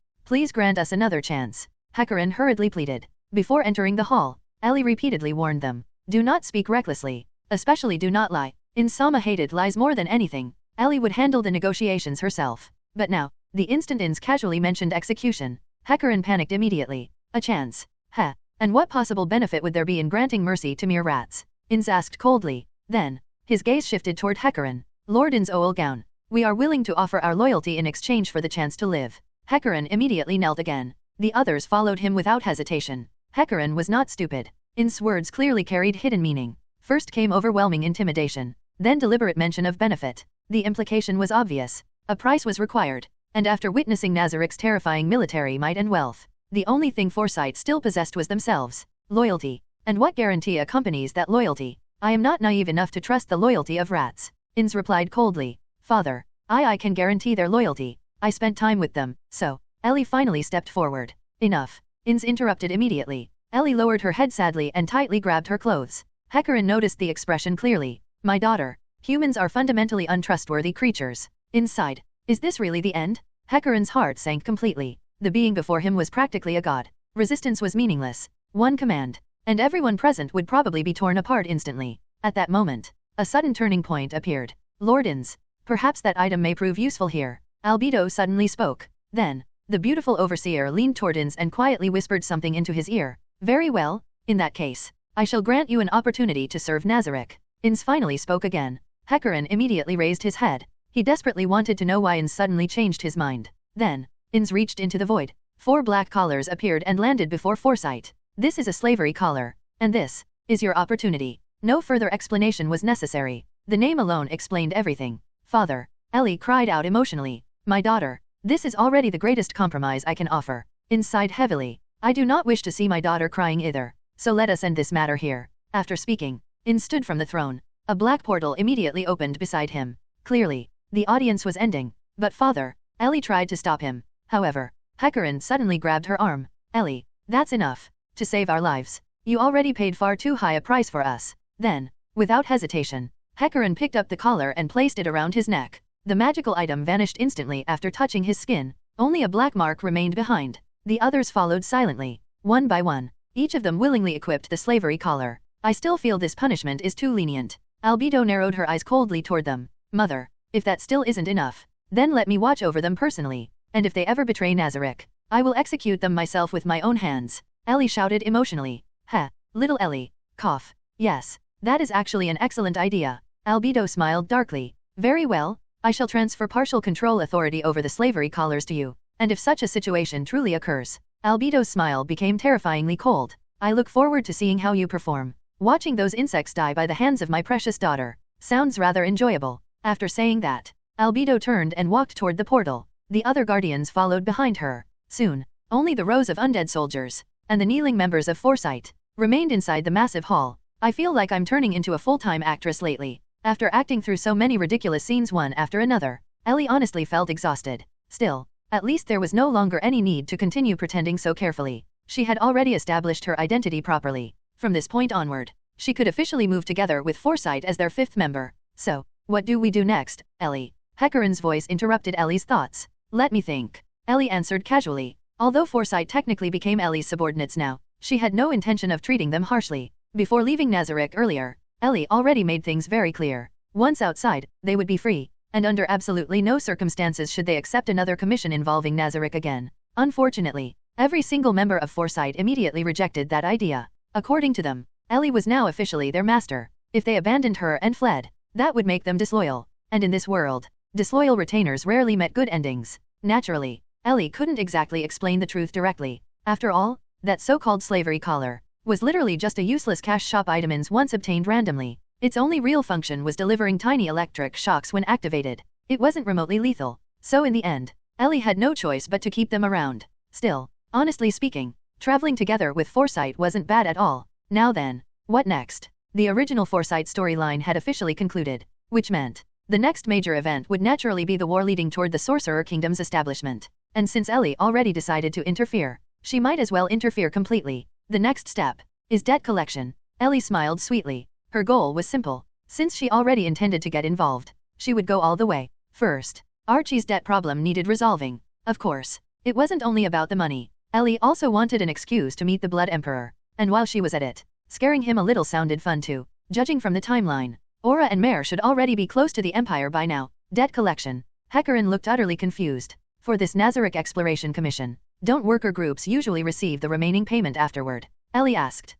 grant us another chance. Hecarim hurriedly pleaded. Before entering the hall, Ellie repeatedly warned them. Do not speak recklessly. Especially do not lie. Ainz hated lies more than anything. Ellie would handle the negotiations herself. But now, the instant Ainz casually mentioned execution, Hecarim panicked immediately. A chance? Heh. And what possible benefit would there be in granting mercy to mere rats? Ainz asked coldly. Then, his gaze shifted toward Hecarim. Lord Ainz Ooal Gown, we are willing to offer our loyalty in exchange for the chance to live. Hecarim immediately knelt again. The others followed him without hesitation. Hecarim was not stupid. Ainz's words clearly carried hidden meaning. First came overwhelming intimidation, then deliberate mention of benefit. The implication was obvious. A price was required, and after witnessing Nazarick's terrifying military might and wealth, the only thing Foresight still possessed was themselves. Loyalty. And what guarantee accompanies that loyalty? I am not naive enough to trust the loyalty of rats. Ainz replied coldly. Father, I can guarantee their loyalty. I spent time with them, so. Ellie finally stepped forward. Enough. Ainz interrupted immediately. Ellie lowered her head sadly and tightly grabbed her clothes. Hecarim noticed the expression clearly. My daughter, humans are fundamentally untrustworthy creatures. inside. Is this really the end? Hecarin's heart sank completely. The being before him was practically a god. Resistance was meaningless. One command, and everyone present would probably be torn apart instantly. At that moment, a sudden turning point appeared. Lord Ainz, perhaps that item may prove useful here. Albedo suddenly spoke. Then, the beautiful overseer leaned toward Ainz and quietly whispered something into his ear. Very well, in that case, I shall grant you an opportunity to serve Nazarick. Ainz finally spoke again. Hecarin immediately raised his head. He desperately wanted to know why Ainz suddenly changed his mind. Then, Ainz reached into the void. 4 black collars appeared and landed before Foresight. This is a slavery collar, and this is your opportunity. No further explanation was necessary. The name alone explained everything. Father, Ellie cried out emotionally. My daughter, this is already the greatest compromise I can offer. Ainz sighed heavily. I do not wish to see my daughter crying either, so let us end this matter here. After speaking, Ainz stood from the throne. A black portal immediately opened beside him. Clearly, the audience was ending. But father, Ellie tried to stop him. However, Hecarin suddenly grabbed her arm. Ellie, that's enough. To save our lives, you already paid far too high a price for us. Then, without hesitation, Hecarin picked up the collar and placed it around his neck. The magical item vanished instantly after touching his skin. Only a black mark remained behind. The others followed silently, one by one. Each of them willingly equipped the slavery collar. I still feel this punishment is too lenient. Albedo narrowed her eyes coldly toward them. Mother, if that still isn't enough, then let me watch over them personally, and if they ever betray Nazarick, I will execute them myself with my own hands. Ellie shouted emotionally. Heh, little Ellie, cough. Yes, that is actually an excellent idea. Albedo smiled darkly. Very well, I shall transfer partial control authority over the slavery collars to you, and if such a situation truly occurs. Albedo's smile became terrifyingly cold. I look forward to seeing how you perform. Watching those insects die by the hands of my precious daughter sounds rather enjoyable. After saying that, Albedo turned and walked toward the portal. The other guardians followed behind her. Soon, only the rows of undead soldiers and the kneeling members of Foresight remained inside the massive hall. I feel like I'm turning into a full-time actress lately. After acting through so many ridiculous scenes one after another, Ellie honestly felt exhausted. Still, at least there was no longer any need to continue pretending so carefully. She had already established her identity properly. From this point onward, she could officially move together with Foresight as their 5th member. So, what do we do next, Ellie? Hecarin's voice interrupted Ellie's thoughts. Let me think. Ellie answered casually. Although Foresight technically became Ellie's subordinates now, she had no intention of treating them harshly. Before leaving Nazarick earlier, Ellie already made things very clear. Once outside, they would be free, and under absolutely no circumstances should they accept another commission involving Nazarick again. Unfortunately, every single member of Foresight immediately rejected that idea. According to them, Ellie was now officially their master. If they abandoned her and fled, that would make them disloyal. And in this world, disloyal retainers rarely met good endings. Naturally, Ellie couldn't exactly explain the truth directly. After all, that so-called slavery collar was literally just a useless cash shop item Ainz once obtained randomly. Its only real function was delivering tiny electric shocks when activated. It wasn't remotely lethal. So in the end, Ellie had no choice but to keep them around. Still, honestly speaking, traveling together with Foresight wasn't bad at all. Now then, what next? The original Foresight storyline had officially concluded, which meant the next major event would naturally be the war leading toward the Sorcerer Kingdom's establishment. And since Ellie already decided to interfere, she might as well interfere completely. The next step is debt collection. Ellie smiled sweetly. Her goal was simple. Since she already intended to get involved, she would go all the way. First, Archie's debt problem needed resolving. Of course, it wasn't only about the money. Ellie also wanted an excuse to meet the Blood Emperor. And while she was at it, scaring him a little sounded fun too. Judging from the timeline, Aura and Mare should already be close to the Empire by now. Debt collection. Hecarin looked utterly confused. For this Nazarick exploration commission, don't worker groups usually receive the remaining payment afterward? Ellie asked.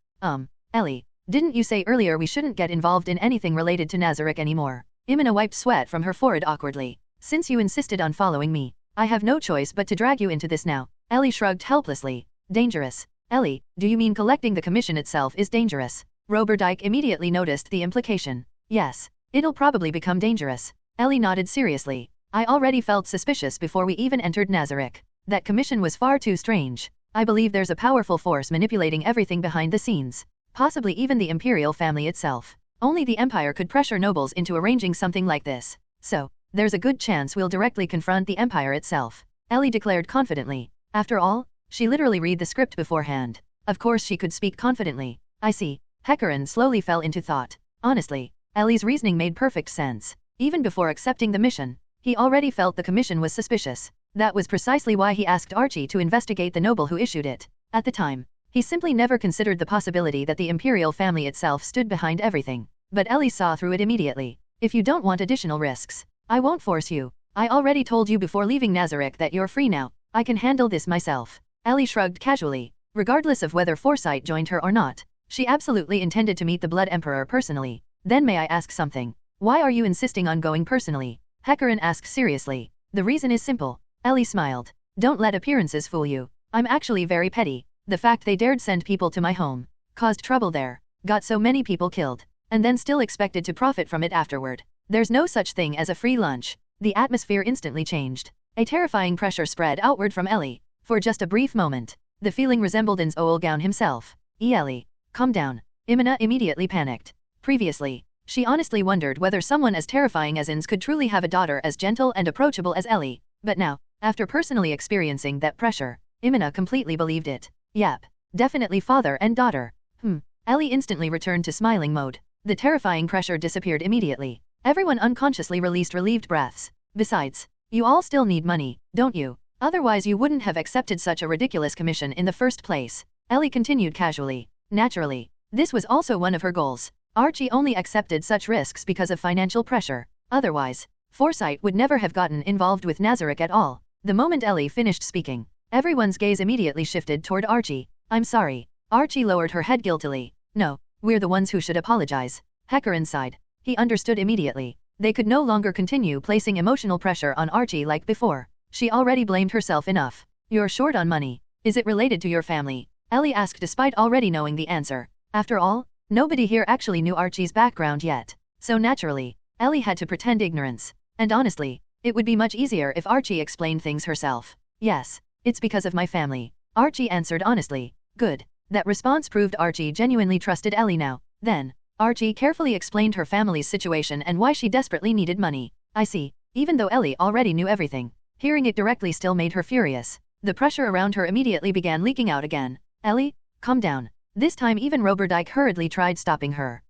Ellie, didn't you say earlier we shouldn't get involved in anything related to Nazarick anymore? Imina wiped sweat from her forehead awkwardly. Since you insisted on following me, I have no choice but to drag you into this now. Ellie shrugged helplessly. Dangerous. Ellie, do you mean collecting the commission itself is dangerous? Roberdijk immediately noticed the implication. Yes, it'll probably become dangerous. Ellie nodded seriously. I already felt suspicious before we even entered Nazarick. That commission was far too strange. I believe there's a powerful force manipulating everything behind the scenes. Possibly even the Imperial family itself. Only the Empire could pressure nobles into arranging something like this. So, there's a good chance we'll directly confront the Empire itself. Ellie declared confidently. After all, she literally read the script beforehand. Of course she could speak confidently. I see. Hecarin slowly fell into thought. Honestly, Ellie's reasoning made perfect sense. Even before accepting the mission, He already felt the commission was suspicious. That was precisely why he asked Archie to investigate the noble who issued it. At the time, he simply never considered the possibility that the imperial family itself stood behind everything. But Ellie saw through it immediately. If you don't want additional risks, I won't force you. I already told you before leaving Nazarick that you're free now. I can handle this myself. Ellie shrugged casually. Regardless of whether Foresight joined her or not, she absolutely intended to meet the Blood Emperor personally. Then may I ask something? Why are you insisting on going personally? Hecarin asked seriously. The reason is simple. Ellie smiled. Don't let appearances fool you. I'm actually very petty. The fact they dared send people to my home, caused trouble there, got so many people killed, and then still expected to profit from it afterward. There's no such thing as a free lunch. The atmosphere instantly changed. A terrifying pressure spread outward from Ellie. For just a brief moment, the feeling resembled Ainz Ooal Gown himself. Ellie, calm down. Imina immediately panicked. Previously, she honestly wondered whether someone as terrifying as Ainz could truly have a daughter as gentle and approachable as Ellie. But now, after personally experiencing that pressure, Imina completely believed it. Yep, definitely father and daughter. Ellie instantly returned to smiling mode. The terrifying pressure disappeared immediately. Everyone unconsciously released relieved breaths. Besides, you all still need money, don't you? Otherwise you wouldn't have accepted such a ridiculous commission in the first place. Ellie continued casually. Naturally, this was also one of her goals. Archie only accepted such risks because of financial pressure. Otherwise, Foresight would never have gotten involved with Nazarick at all. The moment Ellie finished speaking, everyone's gaze immediately shifted toward Archie. I'm sorry. Archie lowered her head guiltily. No, we're the ones who should apologize. Hecarin sighed. He understood immediately. They could no longer continue placing emotional pressure on Archie like before. She already blamed herself enough. You're short on money. Is it related to your family? Ellie asked despite already knowing the answer. After all, nobody here actually knew Archie's background yet. So naturally, Ellie had to pretend ignorance. And honestly, it would be much easier if Archie explained things herself. Yes, it's because of my family. Archie answered honestly. Good. That response proved Archie genuinely trusted Ellie now. Then, Archie carefully explained her family's situation and why she desperately needed money. I see. Even though Ellie already knew everything, hearing it directly still made her furious. The pressure around her immediately began leaking out again. Ellie, calm down. This time even Roberdijk hurriedly tried stopping her.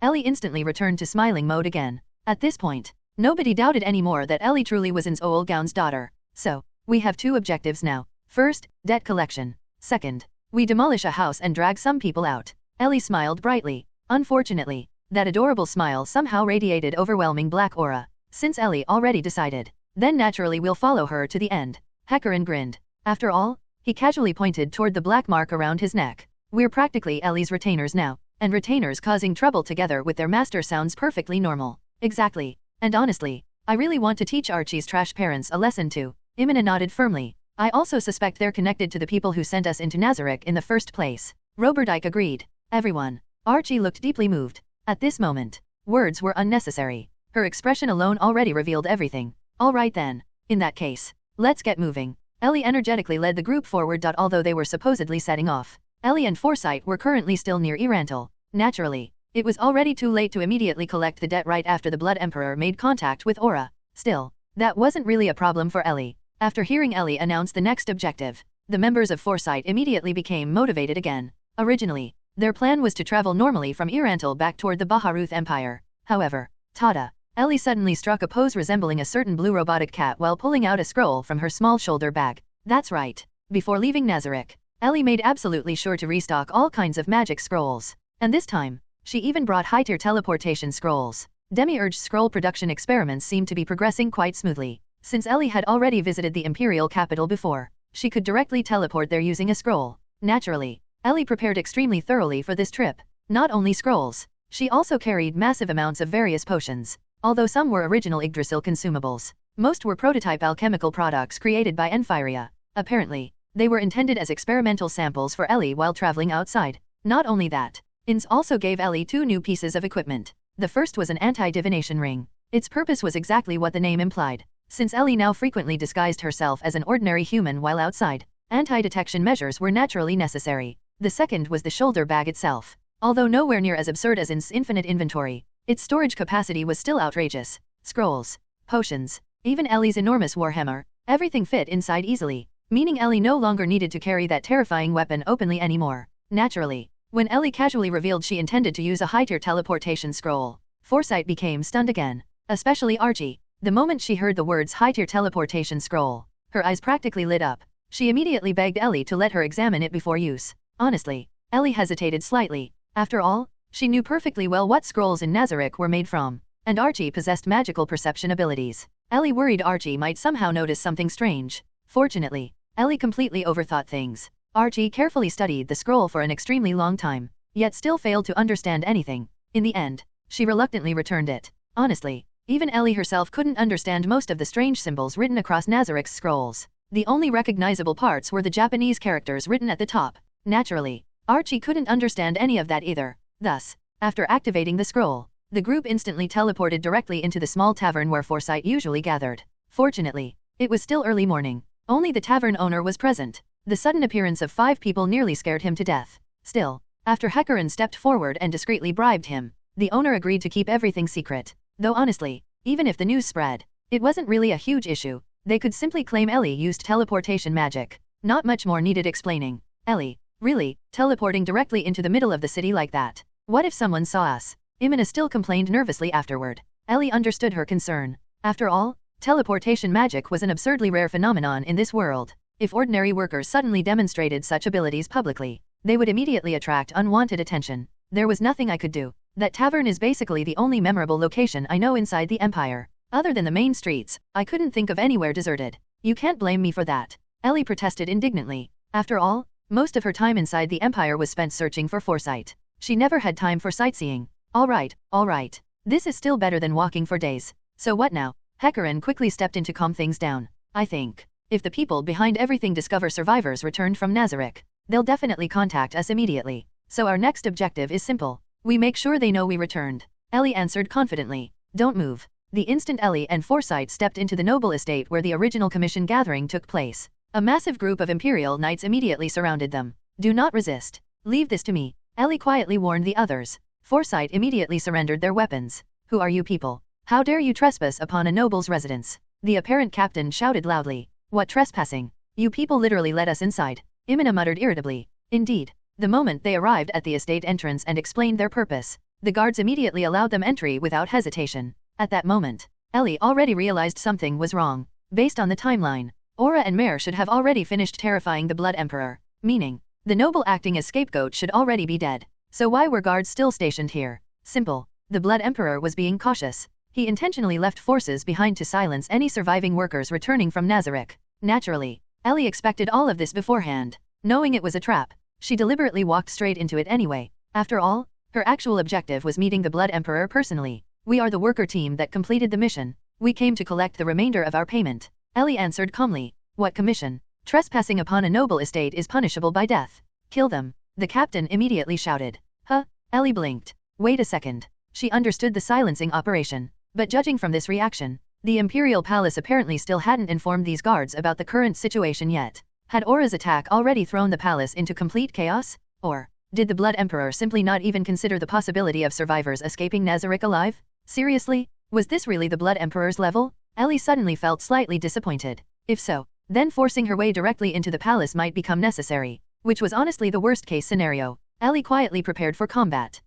Ellie instantly returned to smiling mode again. At this point, nobody doubted anymore that Ellie truly was Ainz Ooal Gown's daughter. So, we have two objectives now. First, debt collection. Second, we demolish a house and drag some people out. Ellie smiled brightly. Unfortunately, that adorable smile somehow radiated overwhelming black aura. Since Ellie already decided, then naturally we'll follow her to the end. Hecarin grinned. After all, he casually pointed toward the black mark around his neck. We're practically Ellie's retainers now, and retainers causing trouble together with their master sounds perfectly normal. Exactly. And honestly, I really want to teach Archie's trash parents a lesson too. Imina nodded firmly. I also suspect they're connected to the people who sent us into Nazarick in the first place. Roberdijk agreed. Everyone. Archie looked deeply moved. At this moment, words were unnecessary. Her expression alone already revealed everything. All right then. In that case, let's get moving. Ellie energetically led the group forward. Although they were supposedly setting off, Ellie and Foresight were currently still near Irantil. Naturally, it was already too late to immediately collect the debt right after the Blood Emperor made contact with Aura. Still, that wasn't really a problem for Ellie. After hearing Ellie announce the next objective, the members of Foresight immediately became motivated again. Originally, their plan was to travel normally from Irantil back toward the Baharuth Empire. However, Tada! Ellie suddenly struck a pose resembling a certain blue robotic cat while pulling out a scroll from her small shoulder bag. That's right. Before leaving Nazarick, Ellie made absolutely sure to restock all kinds of magic scrolls. And this time, she even brought high-tier teleportation scrolls. Demiurge scroll production experiments seemed to be progressing quite smoothly. Since Ellie had already visited the Imperial capital before, she could directly teleport there using a scroll. Naturally, Ellie prepared extremely thoroughly for this trip. Not only scrolls, she also carried massive amounts of various potions. Although some were original Yggdrasil consumables, most were prototype alchemical products created by Enfiria. Apparently, they were intended as experimental samples for Ellie while traveling outside. Not only that, Ainz also gave Ellie two new pieces of equipment. The first was an anti-divination ring. Its purpose was exactly what the name implied. Since Ellie now frequently disguised herself as an ordinary human while outside, anti-detection measures were naturally necessary. The second was the shoulder bag itself. Although nowhere near as absurd as Ainz's infinite inventory, its storage capacity was still outrageous. Scrolls, potions, even Ellie's enormous warhammer, everything fit inside easily, meaning Ellie no longer needed to carry that terrifying weapon openly anymore. Naturally, when Ellie casually revealed she intended to use a high-tier teleportation scroll, Foresight became stunned again. Especially Archie. The moment she heard the words high-tier teleportation scroll, her eyes practically lit up. She immediately begged Ellie to let her examine it before use. Honestly, Ellie hesitated slightly. After all, she knew perfectly well what scrolls in Nazarick were made from, and Archie possessed magical perception abilities. Ellie worried Archie might somehow notice something strange. Fortunately, Ellie completely overthought things. Archie carefully studied the scroll for an extremely long time, yet still failed to understand anything. In the end, she reluctantly returned it. Honestly, even Ellie herself couldn't understand most of the strange symbols written across Nazarick's scrolls. The only recognizable parts were the Japanese characters written at the top. Naturally, Archie couldn't understand any of that either. Thus, after activating the scroll, the group instantly teleported directly into the small tavern where Foresight usually gathered. Fortunately, it was still early morning. Only the tavern owner was present. The sudden appearance of 5 people nearly scared him to death. Still, after Hecarin stepped forward and discreetly bribed him, the owner agreed to keep everything secret. Though honestly, even if the news spread, it wasn't really a huge issue. They could simply claim Ellie used teleportation magic. Not much more needed explaining. Ellie, really, teleporting directly into the middle of the city like that? What if someone saw us? Imina still complained nervously afterward. Ellie understood her concern. After all, teleportation magic was an absurdly rare phenomenon in this world. If ordinary workers suddenly demonstrated such abilities publicly, they would immediately attract unwanted attention. There was nothing I could do. That tavern is basically the only memorable location I know inside the Empire. Other than the main streets, I couldn't think of anywhere deserted. You can't blame me for that. Ellie protested indignantly. After all, most of her time inside the Empire was spent searching for Foresight. She never had time for sightseeing. All right. This is still better than walking for days. So what now? Hecarin quickly stepped in to calm things down. I think, if the people behind everything discover survivors returned from Nazarick, they'll definitely contact us immediately. So our next objective is simple. We make sure they know we returned. Ellie answered confidently. Don't move. The instant Ellie and Foresight stepped into the noble estate where the original commission gathering took place, a massive group of Imperial Knights immediately surrounded them. Do not resist. Leave this to me. Ellie quietly warned the others. Foresight immediately surrendered their weapons. Who are you people? How dare you trespass upon a noble's residence? The apparent captain shouted loudly. What trespassing? You people literally let us inside. Imina muttered irritably. Indeed. The moment they arrived at the estate entrance and explained their purpose, the guards immediately allowed them entry without hesitation. At that moment, Ellie already realized something was wrong. Based on the timeline, Aura and Mare should have already finished terrifying the Blood Emperor, meaning, the noble acting as scapegoat should already be dead. So why were guards still stationed here? Simple. The Blood Emperor was being cautious. He intentionally left forces behind to silence any surviving workers returning from Nazarick. Naturally, Ellie expected all of this beforehand. Knowing it was a trap, she deliberately walked straight into it anyway. After all, her actual objective was meeting the Blood Emperor personally. We are the worker team that completed the mission. We came to collect the remainder of our payment. Ellie answered calmly. What commission? Trespassing upon a noble estate is punishable by death. Kill them. The captain immediately shouted. Huh? Ellie blinked. Wait a second. She understood the silencing operation. But judging from this reaction, the Imperial Palace apparently still hadn't informed these guards about the current situation yet. Had Aura's attack already thrown the palace into complete chaos? Or did the Blood Emperor simply not even consider the possibility of survivors escaping Nazarick alive? Seriously? Was this really the Blood Emperor's level? Ellie suddenly felt slightly disappointed. If so, then forcing her way directly into the palace might become necessary, which was honestly the worst-case scenario. Ellie quietly prepared for combat.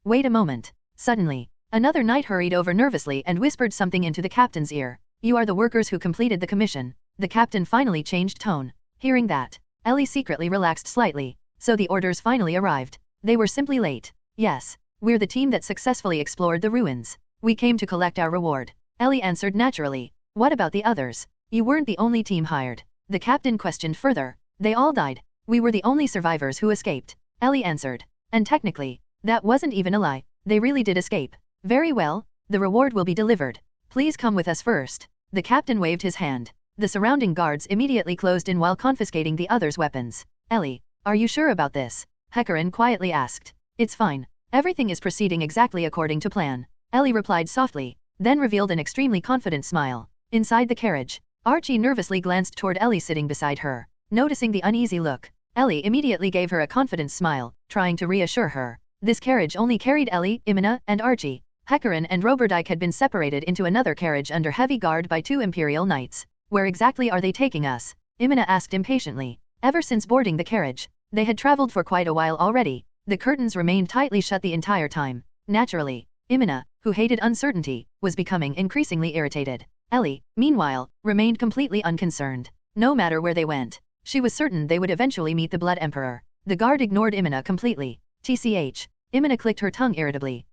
Wait a moment. Suddenly, another knight hurried over nervously and whispered something into the captain's ear. You are the workers who completed the commission. The captain finally changed tone. Hearing that, Ellie secretly relaxed slightly. So the orders finally arrived. They were simply late. Yes, we're the team that successfully explored the ruins. We came to collect our reward. Ellie answered naturally. What about the others? You weren't the only team hired. The captain questioned further. They all died. We were the only survivors who escaped. Ellie answered. And technically, that wasn't even a lie. They really did escape. Very well, the reward will be delivered. Please come with us first. The captain waved his hand. The surrounding guards immediately closed in while confiscating the others' weapons. Ellie, are you sure about this? Hecarin quietly asked. It's fine. Everything is proceeding exactly according to plan. Ellie replied softly, then revealed an extremely confident smile. Inside the carriage, Archie nervously glanced toward Ellie sitting beside her. Noticing the uneasy look, Ellie immediately gave her a confident smile, trying to reassure her. This carriage only carried Ellie, Imina, and Archie. Hecarin and Roberdike had been separated into another carriage under heavy guard by 2 Imperial Knights. Where exactly are they taking us? Imina asked impatiently. Ever since boarding the carriage, they had traveled for quite a while already. The curtains remained tightly shut the entire time. Naturally, Imina, who hated uncertainty, was becoming increasingly irritated. Ellie, meanwhile, remained completely unconcerned. No matter where they went, she was certain they would eventually meet the Blood Emperor. The guard ignored Imina completely. TCH. Imina clicked her tongue irritably.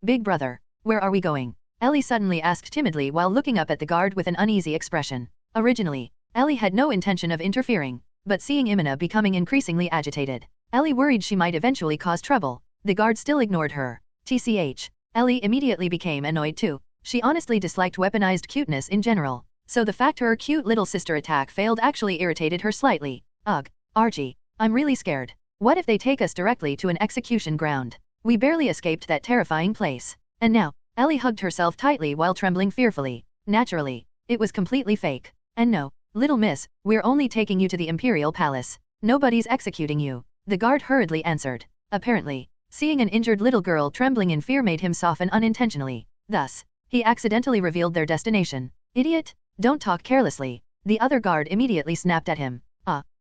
Big brother, where are we going? Ellie suddenly asked timidly while looking up at the guard with an uneasy expression. Originally, Ellie had no intention of interfering, but seeing Imina becoming increasingly agitated, Ellie worried she might eventually cause trouble. The guard still ignored her. TCH. Ellie immediately became annoyed too. She honestly disliked weaponized cuteness in general, so the fact her cute little sister attack failed actually irritated her slightly. Ugh, Archie, I'm really scared. What if they take us directly to an execution ground? We barely escaped that terrifying place. And now, Ellie hugged herself tightly while trembling fearfully. Naturally, it was completely fake. And no, little miss, we're only taking you to the Imperial Palace. Nobody's executing you. The guard hurriedly answered. Apparently, seeing an injured little girl trembling in fear made him soften unintentionally. Thus, he accidentally revealed their destination. Idiot, don't talk carelessly. The other guard immediately snapped at him.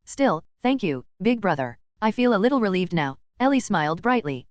Still, thank you, big brother. I feel a little relieved now. Ellie smiled brightly.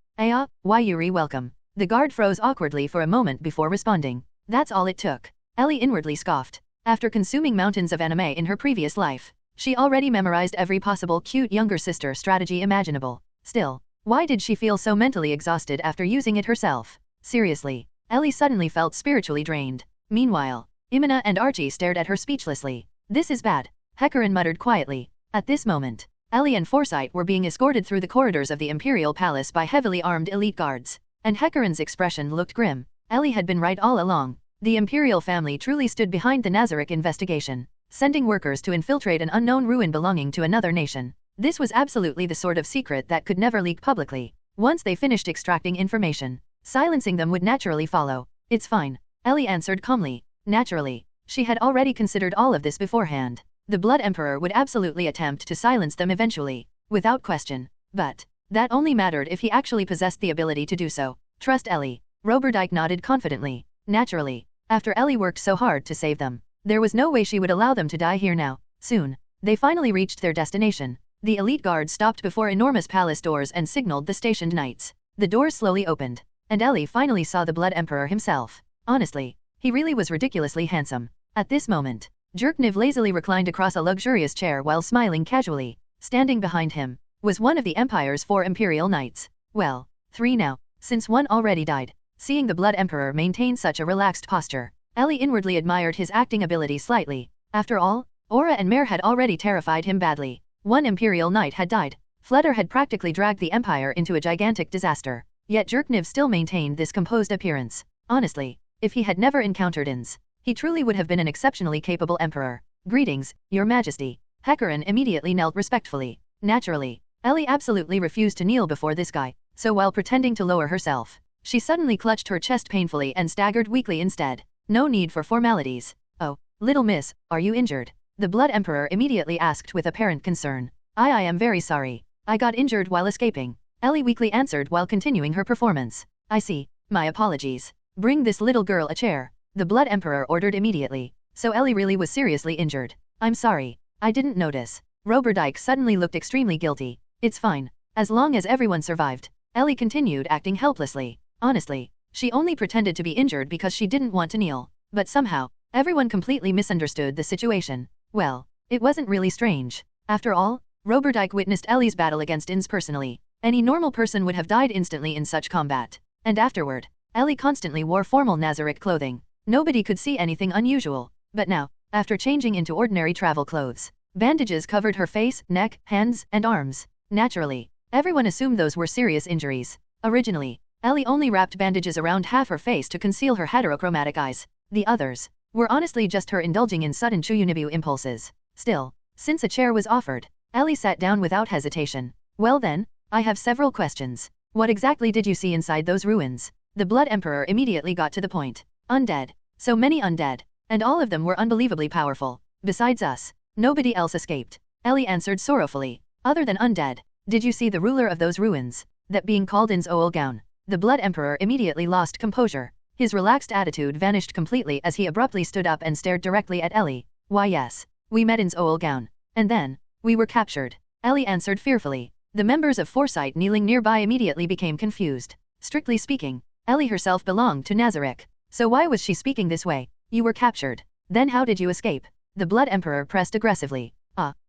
Why you're welcome. The guard froze awkwardly for a moment before responding. That's all it took. Ellie inwardly scoffed. After consuming mountains of anime in her previous life, she already memorized every possible cute younger sister strategy imaginable. Still, why did she feel so mentally exhausted after using it herself? Seriously, Ellie suddenly felt spiritually drained. Meanwhile, Imina and Archie stared at her speechlessly. This is bad, Hecarim muttered quietly. At this moment, Ellie and Foresight were being escorted through the corridors of the Imperial Palace by heavily armed elite guards, and Hecarim's expression looked grim. Ellie had been right all along. The Imperial family truly stood behind the Nazarick investigation, sending workers to infiltrate an unknown ruin belonging to another nation. This was absolutely the sort of secret that could never leak publicly. Once they finished extracting information, silencing them would naturally follow. It's fine, Ellie answered calmly. Naturally, she had already considered all of this beforehand. The Blood Emperor would absolutely attempt to silence them eventually, without question. But that only mattered if he actually possessed the ability to do so. Trust Ellie. Roberdike nodded confidently. Naturally, after Ellie worked so hard to save them, there was no way she would allow them to die here now. Soon, they finally reached their destination. The elite guard stopped before enormous palace doors and signaled the stationed knights. The doors slowly opened, and Ellie finally saw the Blood Emperor himself. Honestly, he really was ridiculously handsome. At this moment, Jerkniv lazily reclined across a luxurious chair while smiling casually. Standing behind him was one of the Empire's 4 Imperial Knights. Well, 3 now, since one already died. Seeing the Blood Emperor maintain such a relaxed posture, Ellie inwardly admired his acting ability slightly. After all, Aura and Mare had already terrified him badly. 1 Imperial Knight had died. Flutter had practically dragged the Empire into a gigantic disaster. Yet Jerkniv still maintained this composed appearance. Honestly, if he had never encountered Ainz, he truly would have been an exceptionally capable emperor. Greetings, Your Majesty. Hecarim immediately knelt respectfully. Naturally, Ellie absolutely refused to kneel before this guy, so while pretending to lower herself, she suddenly clutched her chest painfully and staggered weakly instead. No need for formalities. Oh, little miss, are you injured? The Blood Emperor immediately asked with apparent concern. I am very sorry. I got injured while escaping. Ellie weakly answered while continuing her performance. I see, my apologies. Bring this little girl a chair. The Blood Emperor ordered immediately. So Ellie really was seriously injured. I'm sorry, I didn't notice. Roberdike suddenly looked extremely guilty. It's fine, as long as everyone survived. Ellie continued acting helplessly. Honestly, she only pretended to be injured because she didn't want to kneel. But somehow, everyone completely misunderstood the situation. Well, it wasn't really strange. After all, Roberdike witnessed Ellie's battle against Ainz personally. Any normal person would have died instantly in such combat. And afterward, Ellie constantly wore formal Nazarick clothing. Nobody could see anything unusual. But now, after changing into ordinary travel clothes, bandages covered her face, neck, hands, and arms. Naturally, everyone assumed those were serious injuries. Originally, Ellie only wrapped bandages around half her face to conceal her heterochromatic eyes. The others were honestly just her indulging in sudden Chuyunibu impulses. Still, since a chair was offered, Ellie sat down without hesitation. Well then, I have several questions. What exactly did you see inside those ruins? The Blood Emperor immediately got to the point. Undead. So many undead. And all of them were unbelievably powerful. Besides us, nobody else escaped. Ellie answered sorrowfully. Other than undead, did you see the ruler of those ruins? That being called Ainz Ooal Gown. The Blood Emperor immediately lost composure. His relaxed attitude vanished completely as he abruptly stood up and stared directly at Ellie. Why yes, we met Ainz Ooal Gown. And then, we were captured. Ellie answered fearfully. The members of Foresight kneeling nearby immediately became confused. Strictly speaking, Ellie herself belonged to Nazarick. So why was she speaking this way? You were captured. Then how did you escape? The Blood Emperor pressed aggressively.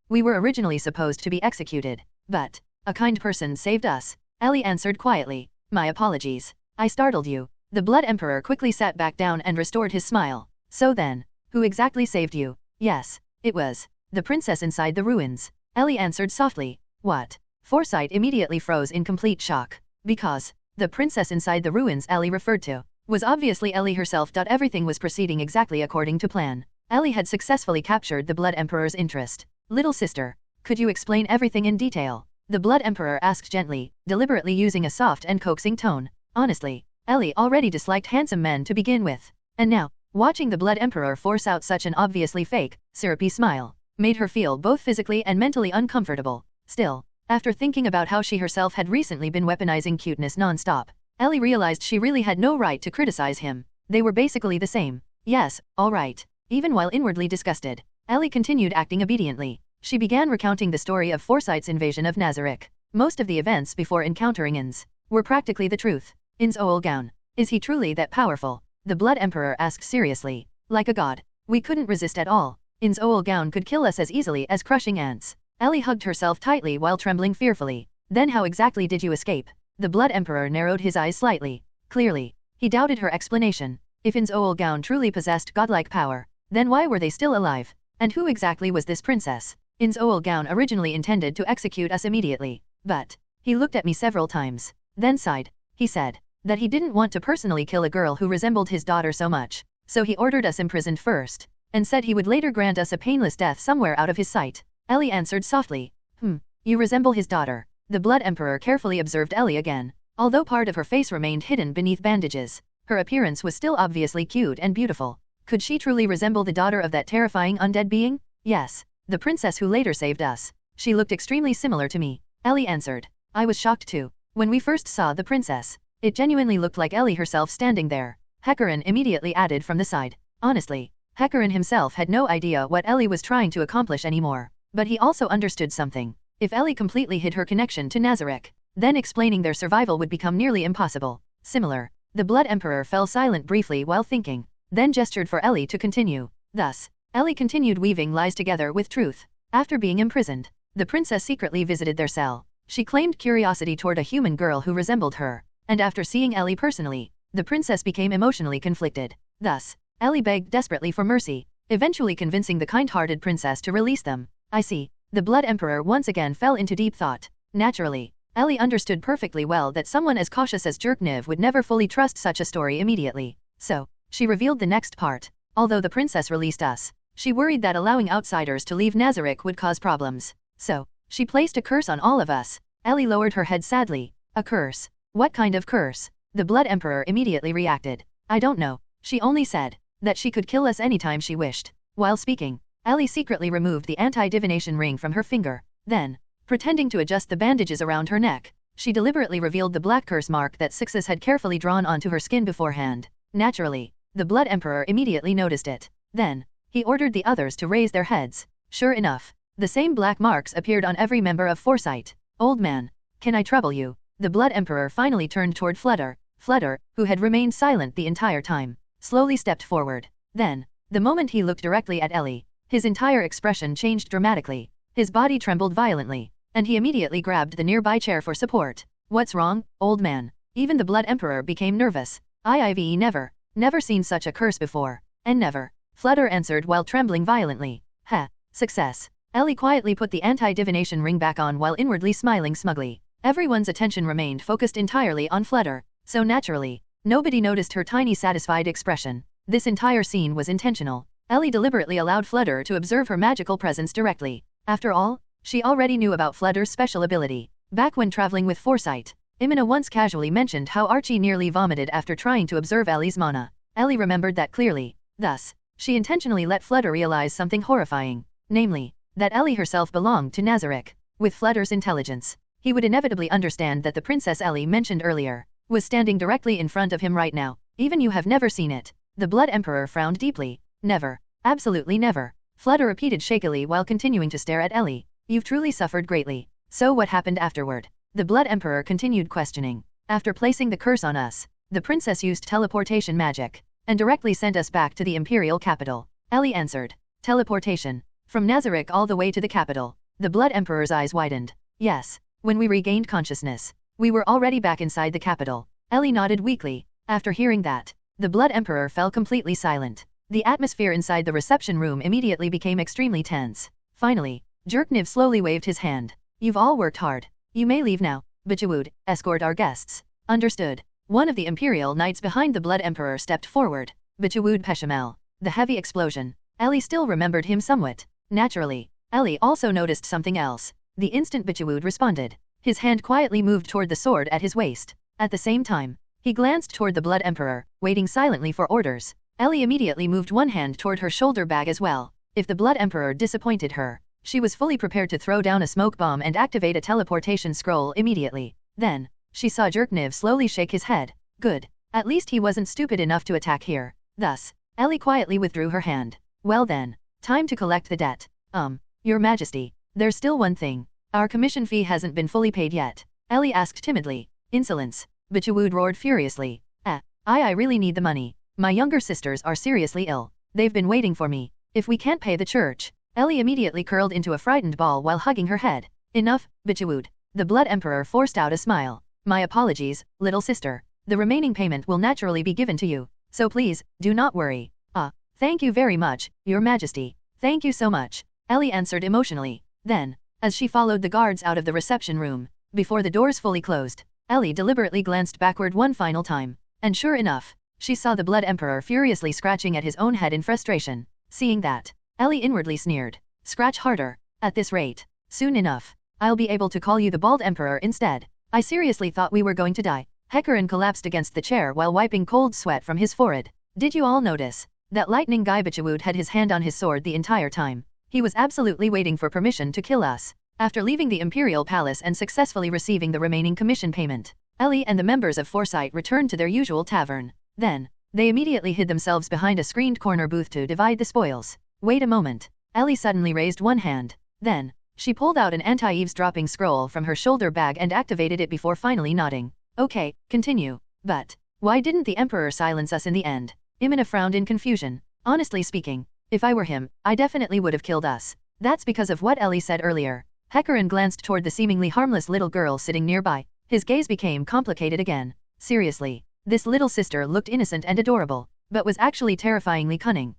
We were originally supposed to be executed. But a kind person saved us. Ellie answered quietly. My apologies. I startled you. The Blood Emperor quickly sat back down and restored his smile. So then, who exactly saved you? Yes, it was the princess inside the ruins. Ellie answered softly. What? Foresight immediately froze in complete shock. Because the princess inside the ruins Ellie referred to was obviously Ellie herself. Everything was proceeding exactly according to plan. Ellie had successfully captured the Blood Emperor's interest. Little sister, could you explain everything in detail? The Blood Emperor asked gently, deliberately using a soft and coaxing tone. Honestly, Ellie already disliked handsome men to begin with. And now, watching the Blood Emperor force out such an obviously fake, syrupy smile, made her feel both physically and mentally uncomfortable. Still, after thinking about how she herself had recently been weaponizing cuteness non-stop, Ellie realized she really had no right to criticize him. They were basically the same. Yes, all right. Even while inwardly disgusted, Ellie continued acting obediently. She began recounting the story of Foresight's invasion of Nazarick. Most of the events before encountering Ainz were practically the truth. Ainz Ooal Gown. Is he truly that powerful? The Blood Emperor asked seriously. Like a god. We couldn't resist at all. Ainz Ooal Gown could kill us as easily as crushing ants. Ellie hugged herself tightly while trembling fearfully. Then how exactly did you escape? The Blood Emperor narrowed his eyes slightly. Clearly, he doubted her explanation. If Ainz Ooal Gown truly possessed godlike power, then why were they still alive? And who exactly was this princess? Ainz Ooal Gown originally intended to execute us immediately, but he looked at me several times, then sighed. He said that he didn't want to personally kill a girl who resembled his daughter so much, so he ordered us imprisoned first, and said he would later grant us a painless death somewhere out of his sight. Ellie answered softly. You resemble his daughter. The Blood Emperor carefully observed Ellie again. Although part of her face remained hidden beneath bandages, her appearance was still obviously cute and beautiful. Could she truly resemble the daughter of that terrifying undead being? Yes, the princess who later saved us. She looked extremely similar to me. Ellie answered. I was shocked too. When we first saw the princess, it genuinely looked like Ellie herself standing there. Hecarin immediately added from the side. Honestly, Hecarin himself had no idea what Ellie was trying to accomplish anymore. But he also understood something. If Ellie completely hid her connection to Nazarick, then explaining their survival would become nearly impossible. Similar. The Blood Emperor fell silent briefly while thinking, then gestured for Ellie to continue. Thus, Ellie continued weaving lies together with truth. After being imprisoned, the princess secretly visited their cell. She claimed curiosity toward a human girl who resembled her, and after seeing Ellie personally, the princess became emotionally conflicted. Thus, Ellie begged desperately for mercy, eventually convincing the kind-hearted princess to release them. I see. The Blood Emperor once again fell into deep thought. Naturally, Ellie understood perfectly well that someone as cautious as Jerkniv would never fully trust such a story immediately. So, she revealed the next part. Although the princess released us, she worried that allowing outsiders to leave Nazarick would cause problems. So, she placed a curse on all of us. Ellie lowered her head sadly. A curse? What kind of curse? The Blood Emperor immediately reacted. I don't know. She only said that she could kill us anytime she wished. While speaking, Ellie secretly removed the anti-divination ring from her finger. Then, pretending to adjust the bandages around her neck, she deliberately revealed the black curse mark that Sixes had carefully drawn onto her skin beforehand. Naturally, the Blood Emperor immediately noticed it. Then, he ordered the others to raise their heads. Sure enough, the same black marks appeared on every member of Foresight. Old man, can I trouble you? The Blood Emperor finally turned toward Flutter. Flutter, who had remained silent the entire time, slowly stepped forward. Then, the moment he looked directly at Ellie, his entire expression changed dramatically. His body trembled violently, and he immediately grabbed the nearby chair for support. What's wrong, old man? Even the Blood Emperor became nervous. I've never seen such a curse before. And never. Flutter answered while trembling violently. Success. Ellie quietly put the anti-divination ring back on while inwardly smiling smugly. Everyone's attention remained focused entirely on Flutter, so naturally, nobody noticed her tiny satisfied expression. This entire scene was intentional. Ellie deliberately allowed Flutter to observe her magical presence directly. After all, she already knew about Flutter's special ability. Back when traveling with Foresight, Imina once casually mentioned how Archie nearly vomited after trying to observe Ellie's mana. Ellie remembered that clearly. Thus, she intentionally let Flutter realize something horrifying. Namely, that Ellie herself belonged to Nazarick. With Flutter's intelligence, he would inevitably understand that the Princess Ellie mentioned earlier was standing directly in front of him right now. Even you have never seen it. The Blood Emperor frowned deeply. Never. Absolutely never. Flutter repeated shakily while continuing to stare at Ellie. You've truly suffered greatly. So what happened afterward? The Blood Emperor continued questioning. After placing the curse on us, The princess used teleportation magic and directly sent us back to the imperial capital. Ellie answered. Teleportation. From Nazarick all the way to the capital. The Blood Emperor's eyes widened. Yes. When we regained consciousness, we were already back inside the capital. Ellie nodded weakly. After hearing that, the Blood Emperor fell completely silent. The atmosphere inside the reception room immediately became extremely tense. Finally, Jerkniv slowly waved his hand. You've all worked hard. You may leave now. Bichwood, escort our guests. Understood. One of the Imperial Knights behind the Blood Emperor stepped forward. Bichwood Peshamel. The heavy explosion. Ellie still remembered him somewhat. Naturally, Ellie also noticed something else. The instant Bichwood responded, his hand quietly moved toward the sword at his waist. At the same time, he glanced toward the Blood Emperor, waiting silently for orders. Ellie immediately moved one hand toward her shoulder bag as well. If the Blood Emperor disappointed her, she was fully prepared to throw down a smoke bomb and activate a teleportation scroll immediately. Then, she saw Jerkniv slowly shake his head. Good. At least he wasn't stupid enough to attack here. Thus, Ellie quietly withdrew her hand. Well then, time to collect the debt. Your Majesty, there's still one thing. Our commission fee hasn't been fully paid yet. Ellie asked timidly. Insolence. Bichwood roared furiously. I really need the money. My younger sisters are seriously ill. They've been waiting for me. If we can't pay the church. Ellie immediately curled into a frightened ball while hugging her head. Enough, Bichwood. The Blood Emperor forced out a smile. My apologies, little sister. The remaining payment will naturally be given to you. So please, do not worry. Thank you very much, Your Majesty. Thank you so much. Ellie answered emotionally. Then, as she followed the guards out of the reception room, before the doors fully closed, Ellie deliberately glanced backward one final time. And sure enough, she saw the Blood Emperor furiously scratching at his own head in frustration. Seeing that, Ellie inwardly sneered. Scratch harder. At this rate, soon enough, I'll be able to call you the Bald Emperor instead. I seriously thought we were going to die. Hecarim collapsed against the chair while wiping cold sweat from his forehead. Did you all notice? That lightning guy Bichwood had his hand on his sword the entire time. He was absolutely waiting for permission to kill us. After leaving the Imperial Palace and successfully receiving the remaining commission payment, Ellie and the members of Foresight returned to their usual tavern. Then, they immediately hid themselves behind a screened corner booth to divide the spoils. Wait a moment. Ellie suddenly raised one hand. Then, she pulled out an anti-eavesdropping scroll from her shoulder bag and activated it before finally nodding. Okay, continue. But, why didn't the Emperor silence us in the end? Imina frowned in confusion. Honestly speaking, if I were him, I definitely would have killed us. That's because of what Ellie said earlier. Hecarim glanced toward the seemingly harmless little girl sitting nearby. His gaze became complicated again. Seriously, this little sister looked innocent and adorable, but was actually terrifyingly cunning.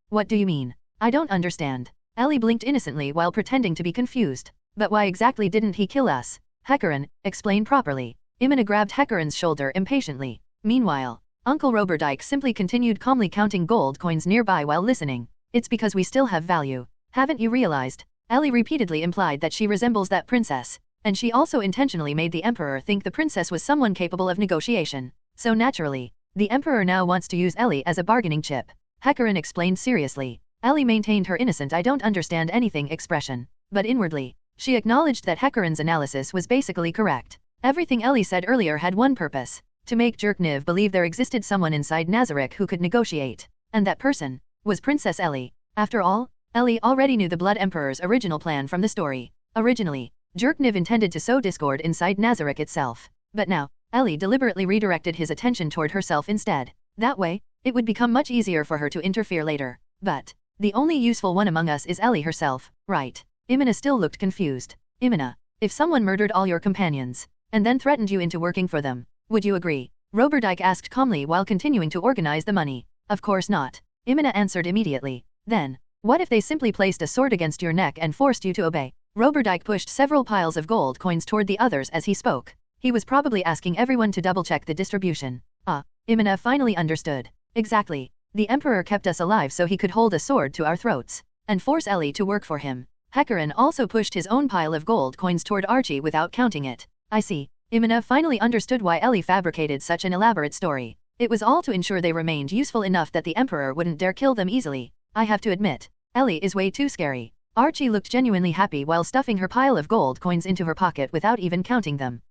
What do you mean? I don't understand. Ellie blinked innocently while pretending to be confused. But why exactly didn't he kill us? Hecarim, explain properly. Imina grabbed Hecarim's shoulder impatiently. Meanwhile, Uncle Roberdyke simply continued calmly counting gold coins nearby while listening. It's because we still have value. Haven't you realized? Ellie repeatedly implied that she resembles that princess, and she also intentionally made the Emperor think the princess was someone capable of negotiation. So naturally, the Emperor now wants to use Ellie as a bargaining chip. Hecarim explained seriously. Ellie maintained her innocent I don't understand anything expression, but inwardly, she acknowledged that Hecarim's analysis was basically correct. Everything Ellie said earlier had one purpose. To make Jerkniv believe there existed someone inside Nazarick who could negotiate. And that person was Princess Ellie. After all, Ellie already knew the Blood Emperor's original plan from the story. Originally, Jerkniv intended to sow discord inside Nazarick itself. But now, Ellie deliberately redirected his attention toward herself instead. That way, it would become much easier for her to interfere later. But, the only useful one among us is Ellie herself, right? Imina still looked confused. Imina, if someone murdered all your companions, and then threatened you into working for them, would you agree? Roberdyke asked calmly while continuing to organize the money. Of course not. Imina answered immediately. Then, what if they simply placed a sword against your neck and forced you to obey? Roberdyke pushed several piles of gold coins toward the others as he spoke. He was probably asking everyone to double-check the distribution. Imina finally understood. Exactly. The Emperor kept us alive so he could hold a sword to our throats and force Ellie to work for him. Hecarim also pushed his own pile of gold coins toward Archie without counting it. I see. Imina finally understood why Ellie fabricated such an elaborate story. It was all to ensure they remained useful enough that the Emperor wouldn't dare kill them easily. I have to admit, Ellie is way too scary. Archie looked genuinely happy while stuffing her pile of gold coins into her pocket without even counting them.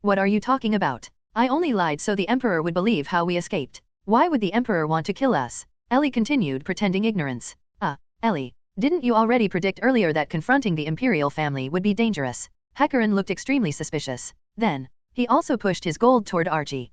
What are you talking about? I only lied so the Emperor would believe how we escaped. Why would the Emperor want to kill us? Ellie continued pretending ignorance. Ellie, didn't you already predict earlier that confronting the Imperial family would be dangerous? Hecarim looked extremely suspicious. Then, he also pushed his gold toward Archie.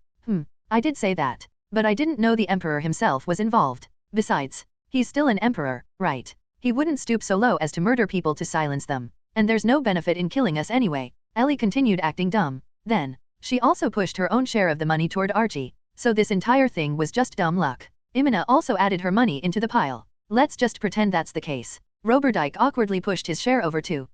I did say that. But I didn't know the Emperor himself was involved. Besides, he's still an Emperor, right? He wouldn't stoop so low as to murder people to silence them. And there's no benefit in killing us anyway. Ellie continued acting dumb. Then, she also pushed her own share of the money toward Archie. So this entire thing was just dumb luck. Imina also added her money into the pile. Let's just pretend that's the case. Roberdyke awkwardly pushed his share over too.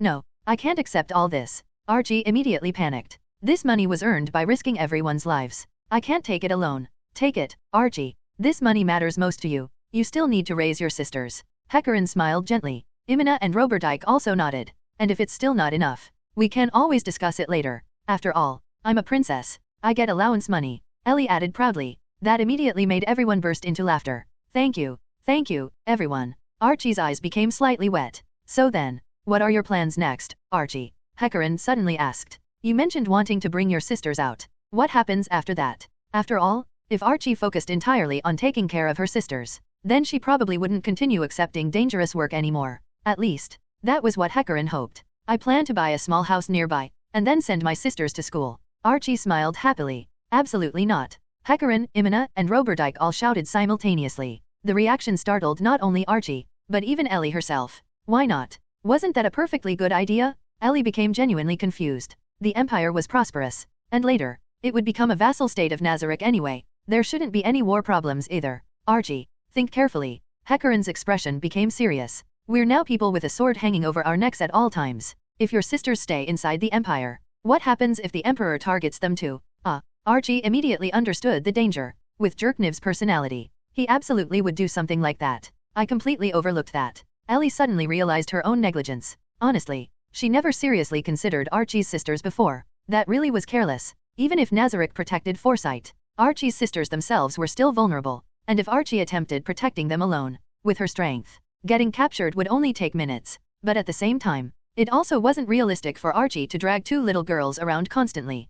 No, I can't accept all this. Archie immediately panicked. This money was earned by risking everyone's lives. I can't take it alone. Take it, Archie. This money matters most to you. You still need to raise your sisters. Hecarin smiled gently. Imina and Roberdyke also nodded. And if it's still not enough, we can always discuss it later. After all, I'm a princess. I get allowance money. Ellie added proudly. That immediately made everyone burst into laughter. Thank you, everyone. Archie's eyes became slightly wet. So then, what are your plans next, Archie? Hecarin suddenly asked. You mentioned wanting to bring your sisters out. What happens after that? After all, if Archie focused entirely on taking care of her sisters, then she probably wouldn't continue accepting dangerous work anymore. At least, that was what Hecarin hoped. I plan to buy a small house nearby, and then send my sisters to school. Archie smiled happily. Absolutely not. Hecarin, Imina, and Roberdyke all shouted simultaneously. The reaction startled not only Archie, but even Ellie herself. Why not? Wasn't that a perfectly good idea? Ellie became genuinely confused. The Empire was prosperous, and later, it would become a vassal state of Nazarick anyway. There shouldn't be any war problems either. Archie, think carefully. Hecarin's expression became serious. We're now people with a sword hanging over our necks at all times. If your sisters stay inside the Empire, what happens if the Emperor targets them too? Archie immediately understood the danger. With Jerkniv's personality, he absolutely would do something like that. I completely overlooked that. Ellie suddenly realized her own negligence. Honestly, she never seriously considered Archie's sisters before. That really was careless. Even if Nazarick protected Foresight, Archie's sisters themselves were still vulnerable, and if Archie attempted protecting them alone, with her strength, getting captured would only take minutes. But at the same time, it also wasn't realistic for Archie to drag two little girls around constantly.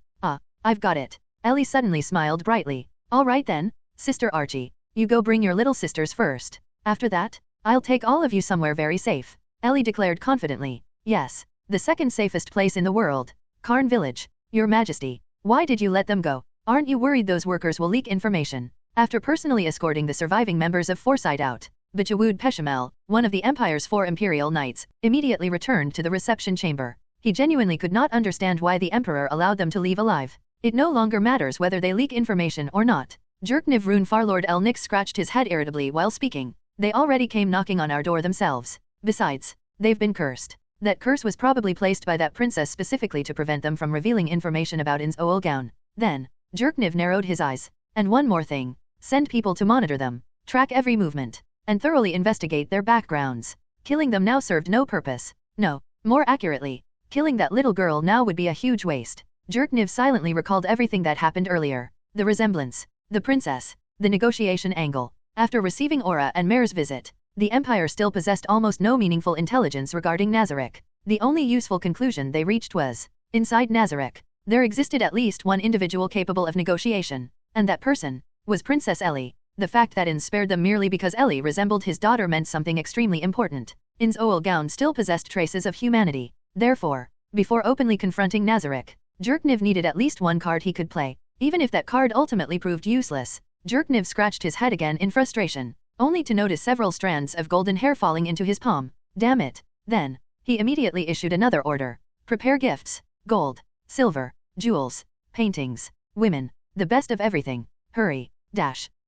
I've got it. Ellie suddenly smiled brightly. All right then, Sister Archie, you go bring your little sisters first. After that, I'll take all of you somewhere very safe. Ellie declared confidently. Yes, the second safest place in the world. Karn Village. Your Majesty, why did you let them go? Aren't you worried those workers will leak information? After personally escorting the surviving members of Foresight out, Bajawud Peshamel, one of the Empire's 4 Imperial Knights, immediately returned to the reception chamber. He genuinely could not understand why the Emperor allowed them to leave alive. It no longer matters whether they leak information or not. Jerkniv Rune Farlord El Nix scratched his head irritably while speaking. They already came knocking on our door themselves. Besides, they've been cursed. That curse was probably placed by that princess specifically to prevent them from revealing information about Ainz Ooal Gown. Then, Jerkniv narrowed his eyes. And one more thing. Send people to monitor them, track every movement, and thoroughly investigate their backgrounds. Killing them now served no purpose. No, more accurately, killing that little girl now would be a huge waste. Jerkniv silently recalled everything that happened earlier. The resemblance, the princess, the negotiation angle. After receiving Aura and Mare's visit, the Empire still possessed almost no meaningful intelligence regarding Nazarick. The only useful conclusion they reached was, inside Nazarick, there existed at least one individual capable of negotiation, and that person was Princess Ellie. The fact that Ainz spared them merely because Ellie resembled his daughter meant something extremely important. Ainz Ooal Gown still possessed traces of humanity. Therefore, before openly confronting Nazarick, Jerkniv needed at least one card he could play. Even if that card ultimately proved useless, Jerkniv scratched his head again in frustration, only to notice several strands of golden hair falling into his palm. Damn it. Then, he immediately issued another order. Prepare gifts. Gold, silver, jewels, paintings, women, the best of everything. Hurry.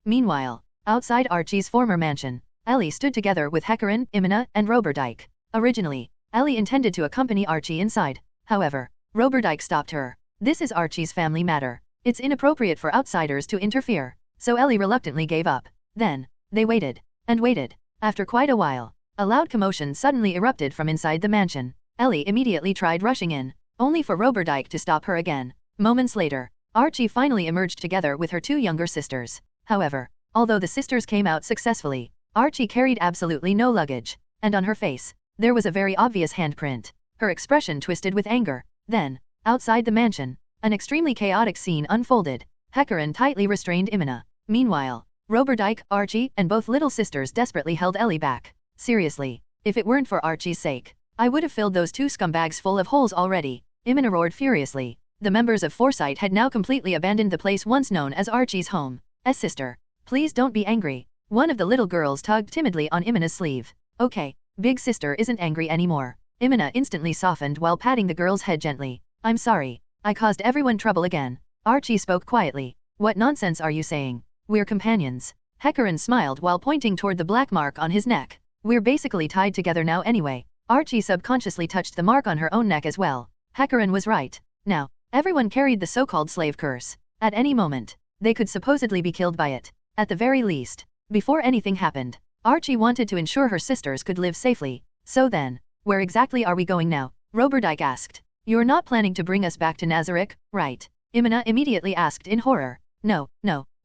Meanwhile, outside Archie's former mansion, Ellie stood together with Hecarin, Imina, and Roberdyke. Originally, Ellie intended to accompany Archie inside. However, Roberdyke stopped her. This is Archie's family matter. It's inappropriate for outsiders to interfere. So Ellie reluctantly gave up. Then, they waited, and waited. After quite a while, a loud commotion suddenly erupted from inside the mansion. Ellie immediately tried rushing in, only for Roberdyke to stop her again. Moments later, Archie finally emerged together with her 2 younger sisters. However, although the sisters came out successfully, Archie carried absolutely no luggage, and on her face, there was a very obvious handprint. Her expression twisted with anger. Then, outside the mansion, an extremely chaotic scene unfolded. Hecarin tightly restrained Imina. Meanwhile, Roberdyke, Archie, and both little sisters desperately held Ellie back. Seriously, if it weren't for Archie's sake, I would have filled those 2 scumbags full of holes already. Imina roared furiously. The members of Foresight had now completely abandoned the place once known as Archie's home. Sister, please don't be angry. One of the little girls tugged timidly on Imina's sleeve. Okay, big sister isn't angry anymore. Imina instantly softened while patting the girl's head gently. I'm sorry. I caused everyone trouble again. Archie spoke quietly. What nonsense are you saying? We're companions. Hecarim smiled while pointing toward the black mark on his neck. We're basically tied together now anyway. Archie subconsciously touched the mark on her own neck as well. Hecarim was right. Now, everyone carried the so-called slave curse. At any moment, they could supposedly be killed by it. At the very least, before anything happened, Archie wanted to ensure her sisters could live safely. So then, where exactly are we going now? Roberdike asked. You're not planning to bring us back to Nazarick, right? Imina immediately asked in horror. No,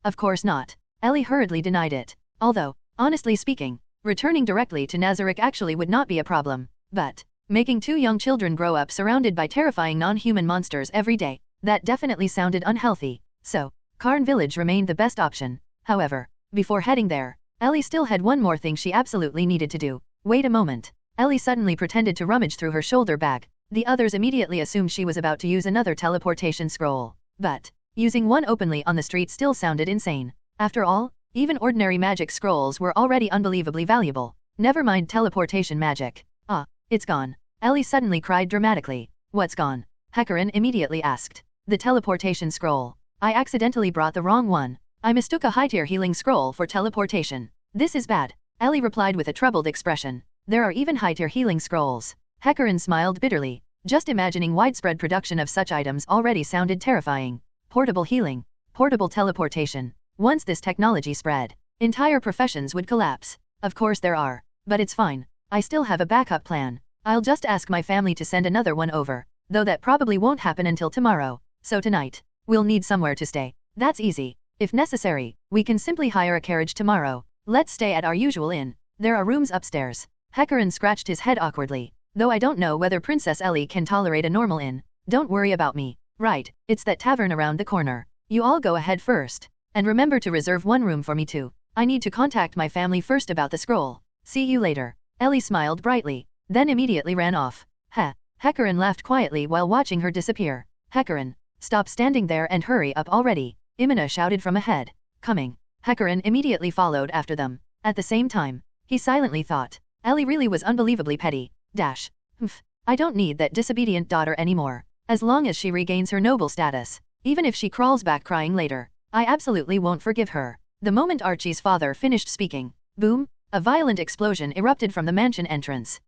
of course not. Ellie hurriedly denied it. Although, honestly speaking, returning directly to Nazarick actually would not be a problem. But, making 2 young children grow up surrounded by terrifying non-human monsters every day, that definitely sounded unhealthy. So, Karn Village remained the best option. However, before heading there, Ellie still had one more thing she absolutely needed to do. Wait a moment. Ellie suddenly pretended to rummage through her shoulder bag. The others immediately assumed she was about to use another teleportation scroll. But, using one openly on the street still sounded insane. After all, even ordinary magic scrolls were already unbelievably valuable. Never mind teleportation magic. Ah, it's gone. Ellie suddenly cried dramatically. What's gone? Hecarim immediately asked. The teleportation scroll. I accidentally brought the wrong one. I mistook a high-tier healing scroll for teleportation. This is bad. Ellie replied with a troubled expression. There are even high-tier healing scrolls. Hecarim smiled bitterly. Just imagining widespread production of such items already sounded terrifying. Portable healing. Portable teleportation. Once this technology spread, entire professions would collapse. Of course there are. But it's fine. I still have a backup plan. I'll just ask my family to send another one over. Though that probably won't happen until tomorrow. So tonight, we'll need somewhere to stay. That's easy. If necessary, we can simply hire a carriage tomorrow. Let's stay at our usual inn. There are rooms upstairs. Hecarim scratched his head awkwardly. Though I don't know whether Princess Ellie can tolerate a normal inn. Don't worry about me. Right, it's that tavern around the corner. You all go ahead first. And remember to reserve one room for me too. I need to contact my family first about the scroll. See you later. Ellie smiled brightly, then immediately ran off. Hecarim laughed quietly while watching her disappear. Hecarim, stop standing there and hurry up already. Imina shouted from ahead. Coming. Hecarim immediately followed after them. At the same time, he silently thought. Ellie really was unbelievably petty. I don't need that disobedient daughter anymore. As long as she regains her noble status. Even if she crawls back crying later. I absolutely won't forgive her. The moment Archie's father finished speaking, boom, a violent explosion erupted from the mansion entrance.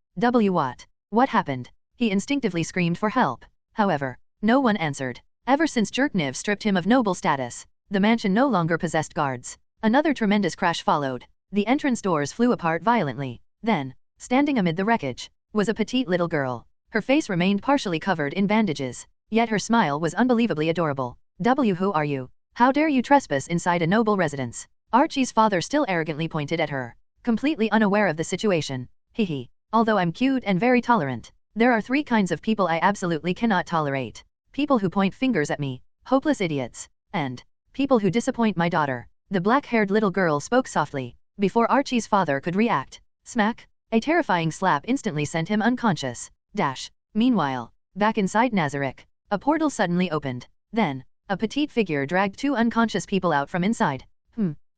What happened? He instinctively screamed for help. However, no one answered. Ever since Jerkniv stripped him of noble status, the mansion no longer possessed guards. Another tremendous crash followed. The entrance doors flew apart violently. Then, standing amid the wreckage, was a petite little girl. Her face remained partially covered in bandages, yet her smile was unbelievably adorable. Who are you? How dare you trespass inside a noble residence? Archie's father still arrogantly pointed at her, completely unaware of the situation. Hehe. Although I'm cute and very tolerant, there are 3 kinds of people I absolutely cannot tolerate. People who point fingers at me, hopeless idiots, and people who disappoint my daughter. The black-haired little girl spoke softly, before Archie's father could react. Smack! A terrifying slap instantly sent him unconscious. Meanwhile, back inside Nazarick, a portal suddenly opened. Then, a petite figure dragged 2 unconscious people out from inside.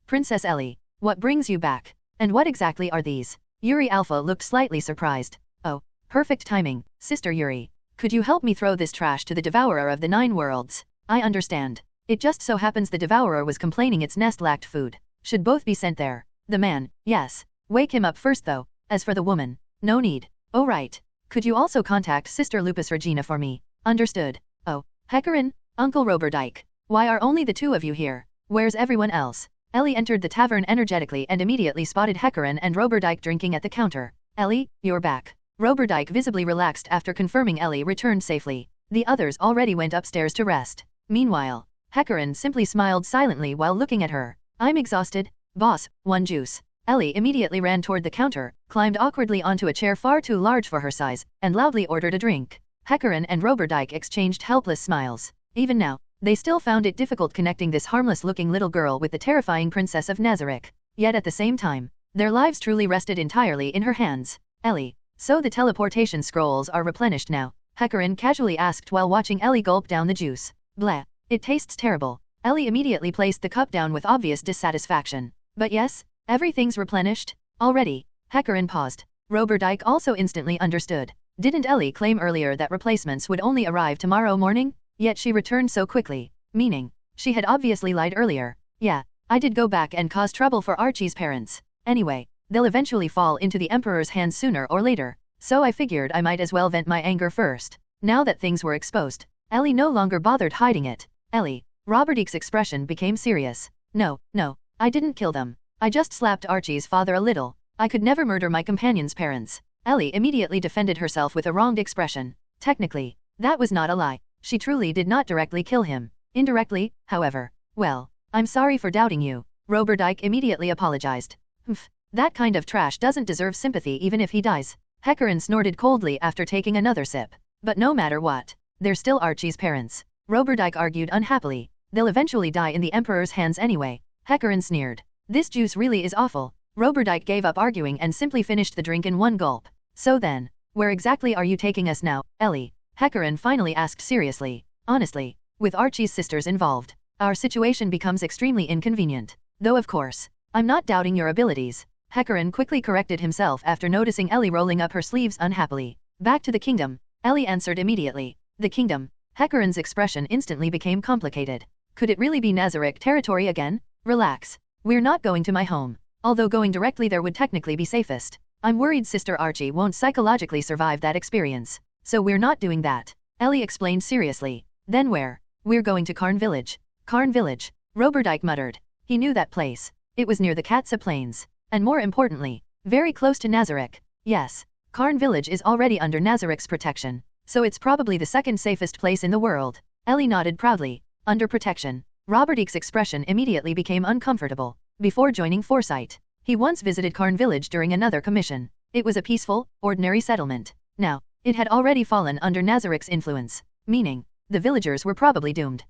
Princess Ellie, what brings you back? And what exactly are these? Yuri Alpha looked slightly surprised. Oh, perfect timing, Sister Yuri. Could you help me throw this trash to the Devourer of the 9 Worlds? I understand. It just so happens the Devourer was complaining its nest lacked food. Should both be sent there? The man, yes. Wake him up first though. As for the woman, no need. Oh right. Could you also contact Sister Lupus Regina for me? Understood. Oh, Hecarim, Uncle Roberdike. Why are only the 2 of you here? Where's everyone else? Ellie entered the tavern energetically and immediately spotted Hecarim and Roberdike drinking at the counter. Ellie, you're back. Roberdike visibly relaxed after confirming Ellie returned safely. The others already went upstairs to rest. Meanwhile, Hecarim simply smiled silently while looking at her. I'm exhausted. Boss, 1 juice. Ellie immediately ran toward the counter, climbed awkwardly onto a chair far too large for her size, and loudly ordered a drink. Hecarim and Roberdike exchanged helpless smiles. Even now, they still found it difficult connecting this harmless-looking little girl with the terrifying Princess of Nazarick. Yet at the same time, their lives truly rested entirely in her hands. Ellie, so the teleportation scrolls are replenished now. Hecarin casually asked while watching Ellie gulp down the juice. Bleh. It tastes terrible. Ellie immediately placed the cup down with obvious dissatisfaction. But yes, everything's replenished. Already. Hecarin paused. Roberdyke also instantly understood. Didn't Ellie claim earlier that replacements would only arrive tomorrow morning? Yet she returned so quickly. Meaning, she had obviously lied earlier. Yeah, I did go back and cause trouble for Archie's parents. Anyway, they'll eventually fall into the Emperor's hands sooner or later. So I figured I might as well vent my anger first. Now that things were exposed, Ellie no longer bothered hiding it. Ellie. Roberdyke's expression became serious. No, I didn't kill them. I just slapped Archie's father a little. I could never murder my companion's parents. Ellie immediately defended herself with a wronged expression. Technically, that was not a lie. She truly did not directly kill him. Indirectly, however. Well, I'm sorry for doubting you. Roberdyke immediately apologized. That kind of trash doesn't deserve sympathy even if he dies. Hecarin snorted coldly after taking another sip. But no matter what, they're still Archie's parents. Roberdyke argued unhappily. They'll eventually die in the Emperor's hands anyway. Hecarin sneered. This juice really is awful. Roberdyke gave up arguing and simply finished the drink in one gulp. So then, where exactly are you taking us now, Ellie? Hecarin finally asked seriously. Honestly, with Archie's sisters involved, our situation becomes extremely inconvenient. Though of course, I'm not doubting your abilities. Hecarin quickly corrected himself after noticing Ellie rolling up her sleeves unhappily. Back to the kingdom, Ellie answered immediately. The kingdom. Hecarin's expression instantly became complicated. Could it really be Nazarick territory again? Relax. We're not going to my home. Although going directly there would technically be safest. I'm worried Sister Archie won't psychologically survive that experience. So we're not doing that. Ellie explained seriously. Then where? We're going to Karn Village. Karn Village. Roberdyke muttered. He knew that place. It was near the Katsa Plains. And more importantly, very close to Nazarick. Yes. Karn Village is already under Nazarick's protection. So it's probably the second safest place in the world. Ellie nodded proudly. Under protection. Roberdyke's expression immediately became uncomfortable. Before joining Foresight, he once visited Karn Village during another commission. It was a peaceful, ordinary settlement. Now, it had already fallen under Nazarick's influence. Meaning, the villagers were probably doomed.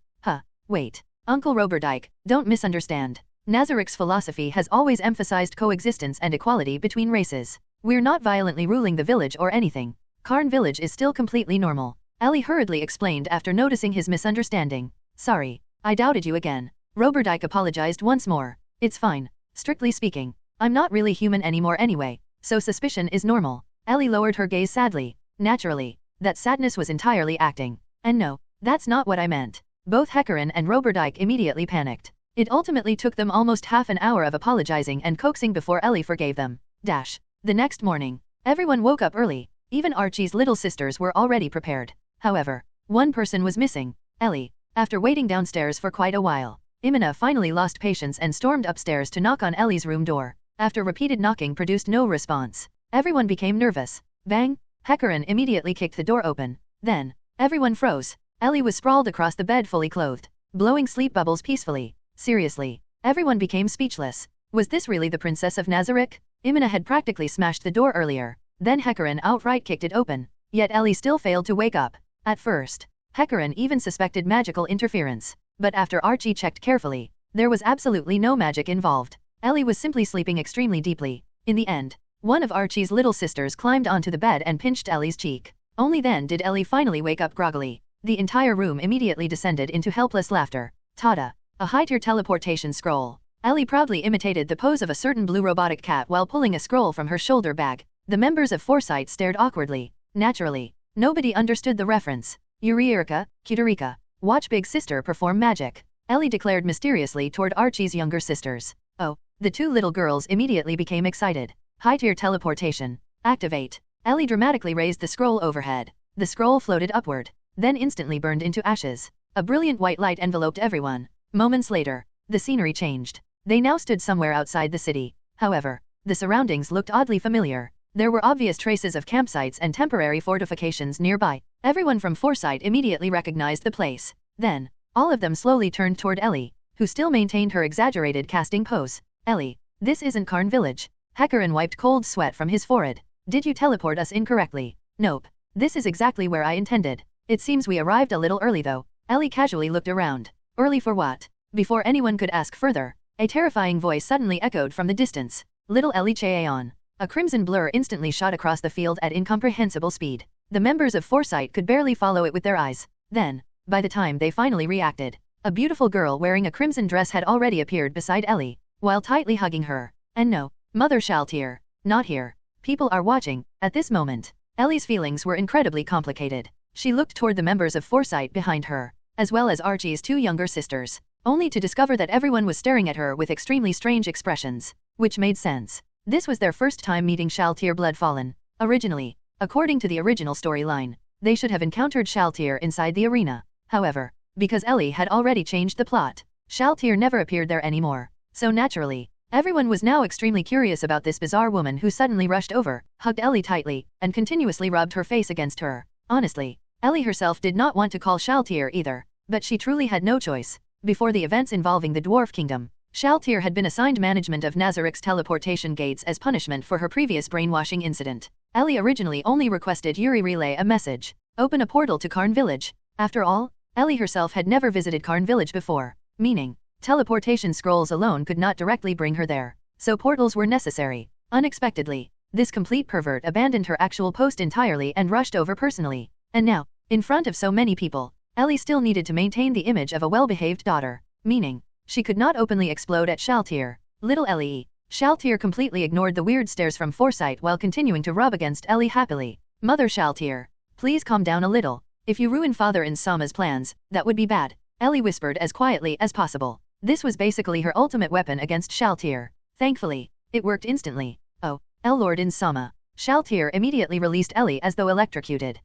Wait. Uncle Roberdyke, don't misunderstand. Nazarick's philosophy has always emphasized coexistence and equality between races. We're not violently ruling the village or anything. Karn Village is still completely normal. Ellie hurriedly explained after noticing his misunderstanding. Sorry, I doubted you again. Roberdyke apologized once more. It's fine. Strictly speaking, I'm not really human anymore anyway, so suspicion is normal. Ellie lowered her gaze sadly. Naturally, that sadness was entirely acting. And no, that's not what I meant. Both Hecarin and Roberdyke immediately panicked. It ultimately took them almost half an hour of apologizing and coaxing before Ellie forgave them. The next morning, everyone woke up early. Even Archie's little sisters were already prepared. However, one person was missing. Ellie. After waiting downstairs for quite a while, Imina finally lost patience and stormed upstairs to knock on Ellie's room door. After repeated knocking produced no response, everyone became nervous. Bang! Hecarin immediately kicked the door open. Then, everyone froze. Ellie was sprawled across the bed fully clothed, blowing sleep bubbles peacefully. Seriously, everyone became speechless. Was this really the Princess of Nazarick? Imina had practically smashed the door earlier. Then Hecarin outright kicked it open. Yet Ellie still failed to wake up. At first, Hecarin even suspected magical interference. But after Archie checked carefully, there was absolutely no magic involved. Ellie was simply sleeping extremely deeply. In the end, one of Archie's little sisters climbed onto the bed and pinched Ellie's cheek. Only then did Ellie finally wake up groggily. The entire room immediately descended into helpless laughter. Tada! A high-tier teleportation scroll. Ellie proudly imitated the pose of a certain blue robotic cat while pulling a scroll from her shoulder bag. The members of Foresight stared awkwardly. Naturally, nobody understood the reference. Eureka, Cuterica. Watch big sister perform magic. Ellie declared mysteriously toward Archie's younger sisters. Oh, the two little girls immediately became excited. High-tier teleportation. Activate. Ellie dramatically raised the scroll overhead. The scroll floated upward, then instantly burned into ashes. A brilliant white light enveloped everyone. Moments later, the scenery changed. They now stood somewhere outside the city. However, the surroundings looked oddly familiar. There were obvious traces of campsites and temporary fortifications nearby. Everyone from Foresight immediately recognized the place. Then, all of them slowly turned toward Ellie, who still maintained her exaggerated casting pose. Ellie, this isn't Karn Village. Hecarin wiped cold sweat from his forehead. Did you teleport us incorrectly? Nope. This is exactly where I intended. It seems we arrived a little early though. Ellie casually looked around. Early for what? Before anyone could ask further, a terrifying voice suddenly echoed from the distance. Little Ellie Cheaon. A crimson blur instantly shot across the field at incomprehensible speed. The members of Foresight could barely follow it with their eyes. Then, by the time they finally reacted, a beautiful girl wearing a crimson dress had already appeared beside Ellie, while tightly hugging her. And no, Mother Shaltir, not here. People are watching. At this moment, Ellie's feelings were incredibly complicated. She looked toward the members of Foresight behind her, as well as Archie's two younger sisters, only to discover that everyone was staring at her with extremely strange expressions, which made sense. This was their first time meeting Shaltir Bloodfallen. Originally, according to the original storyline, they should have encountered Shaltir inside the arena. However, because Ellie had already changed the plot, Shaltir never appeared there anymore. So naturally, everyone was now extremely curious about this bizarre woman who suddenly rushed over, hugged Ellie tightly, and continuously rubbed her face against her. Honestly, Ellie herself did not want to call Shaltir either, but she truly had no choice. Before the events involving the Dwarf Kingdom, Shaltir had been assigned management of Nazarick's teleportation gates as punishment for her previous brainwashing incident. Ellie originally only requested Yuri relay a message, open a portal to Karn Village. After all, Ellie herself had never visited Karn Village before, meaning, teleportation scrolls alone could not directly bring her there, so portals were necessary. Unexpectedly, this complete pervert abandoned her actual post entirely and rushed over personally. And now, in front of so many people, Ellie still needed to maintain the image of a well-behaved daughter, meaning, she could not openly explode at Shaltir. Little Ellie. Shaltir completely ignored the weird stares from Foresight while continuing to rub against Ellie happily. Mother Shaltir, please calm down a little. If you ruin Father and Sama's plans, that would be bad, Ellie whispered as quietly as possible. This was basically her ultimate weapon against Shaltir. Thankfully, it worked instantly. Oh, Lord in Sama. Shaltir immediately released Ellie as though electrocuted.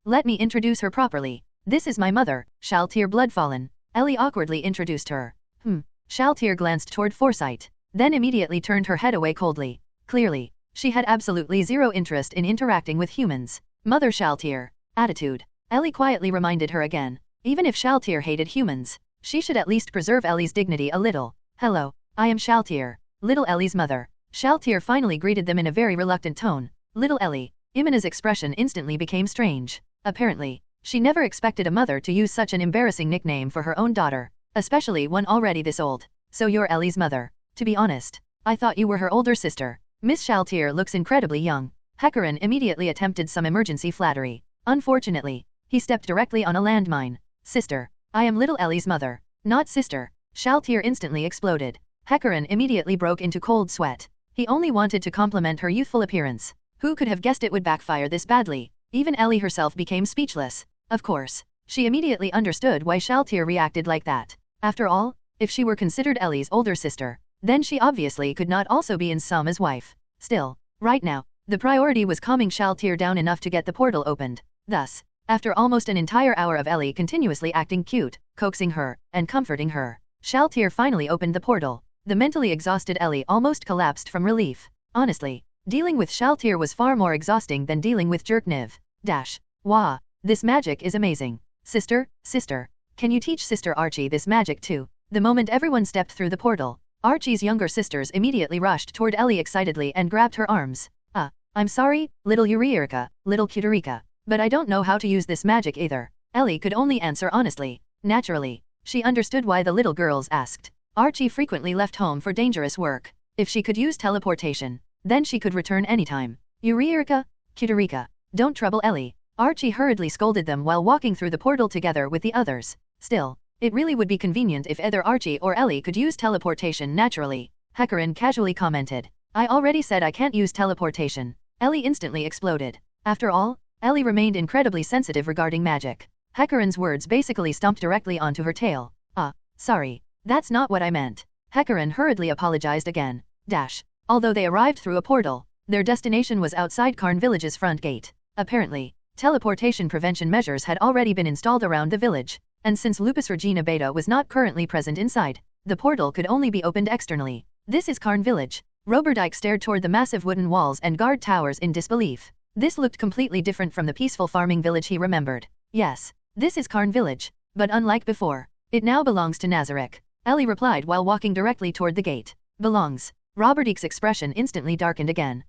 Let me introduce her properly. This is my mother, Shaltir Bloodfallen. Ellie awkwardly introduced her. Shaltir glanced toward Foresight, then immediately turned her head away coldly. Clearly, she had absolutely zero interest in interacting with humans. Mother Shaltir. Attitude. Ellie quietly reminded her again. Even if Shaltir hated humans, she should at least preserve Ellie's dignity a little. Hello, I am Shaltir, little Ellie's mother. Shaltir finally greeted them in a very reluctant tone. Little Ellie. Imina's expression instantly became strange. Apparently, she never expected a mother to use such an embarrassing nickname for her own daughter, especially one already this old. So you're Ellie's mother. To be honest, I thought you were her older sister. Miss Shaltir looks incredibly young. Hecarim immediately attempted some emergency flattery. Unfortunately, he stepped directly on a landmine. Sister, I am little Ellie's mother, not sister. Shaltir instantly exploded. Hecarim immediately broke into cold sweat. He only wanted to compliment her youthful appearance. Who could have guessed it would backfire this badly? Even Ellie herself became speechless. Of course, she immediately understood why Shaltir reacted like that. After all, if she were considered Ellie's older sister, then she obviously could not also be Ainz Sama's wife. Still, right now, the priority was calming Shaltir down enough to get the portal opened. Thus, after almost an entire hour of Ellie continuously acting cute, coaxing her, and comforting her, Shaltir finally opened the portal. The mentally exhausted Ellie almost collapsed from relief. Honestly, dealing with Shaltir was far more exhausting than dealing with Jerkniv. Wah, this magic is amazing. Sister, can you teach Sister Archie this magic too? The moment everyone stepped through the portal, Archie's younger sisters immediately rushed toward Ellie excitedly and grabbed her arms. I'm sorry, little Eureka, little Cuterica, but I don't know how to use this magic either. Ellie could only answer honestly. Naturally, she understood why the little girls asked. Archie frequently left home for dangerous work. If she could use teleportation, then she could return anytime. Eureka, Cuterica, don't trouble Ellie. Archie hurriedly scolded them while walking through the portal together with the others. Still, it really would be convenient if either Archie or Ellie could use teleportation naturally. Hecarim casually commented. I already said I can't use teleportation. Ellie instantly exploded. After all, Ellie remained incredibly sensitive regarding magic. Hecarim's words basically stomped directly onto her tail. Sorry, that's not what I meant. Hecarim hurriedly apologized again. Although they arrived through a portal, their destination was outside Karn Village's front gate. Apparently, teleportation prevention measures had already been installed around the village, and since Lupus Regina Beta was not currently present inside, the portal could only be opened externally. This is Karn Village. Roberdike stared toward the massive wooden walls and guard towers in disbelief. This looked completely different from the peaceful farming village he remembered. Yes, this is Karn Village, but unlike before, it now belongs to Nazarick. Ellie replied while walking directly toward the gate. Belongs. Roberdike's expression instantly darkened again.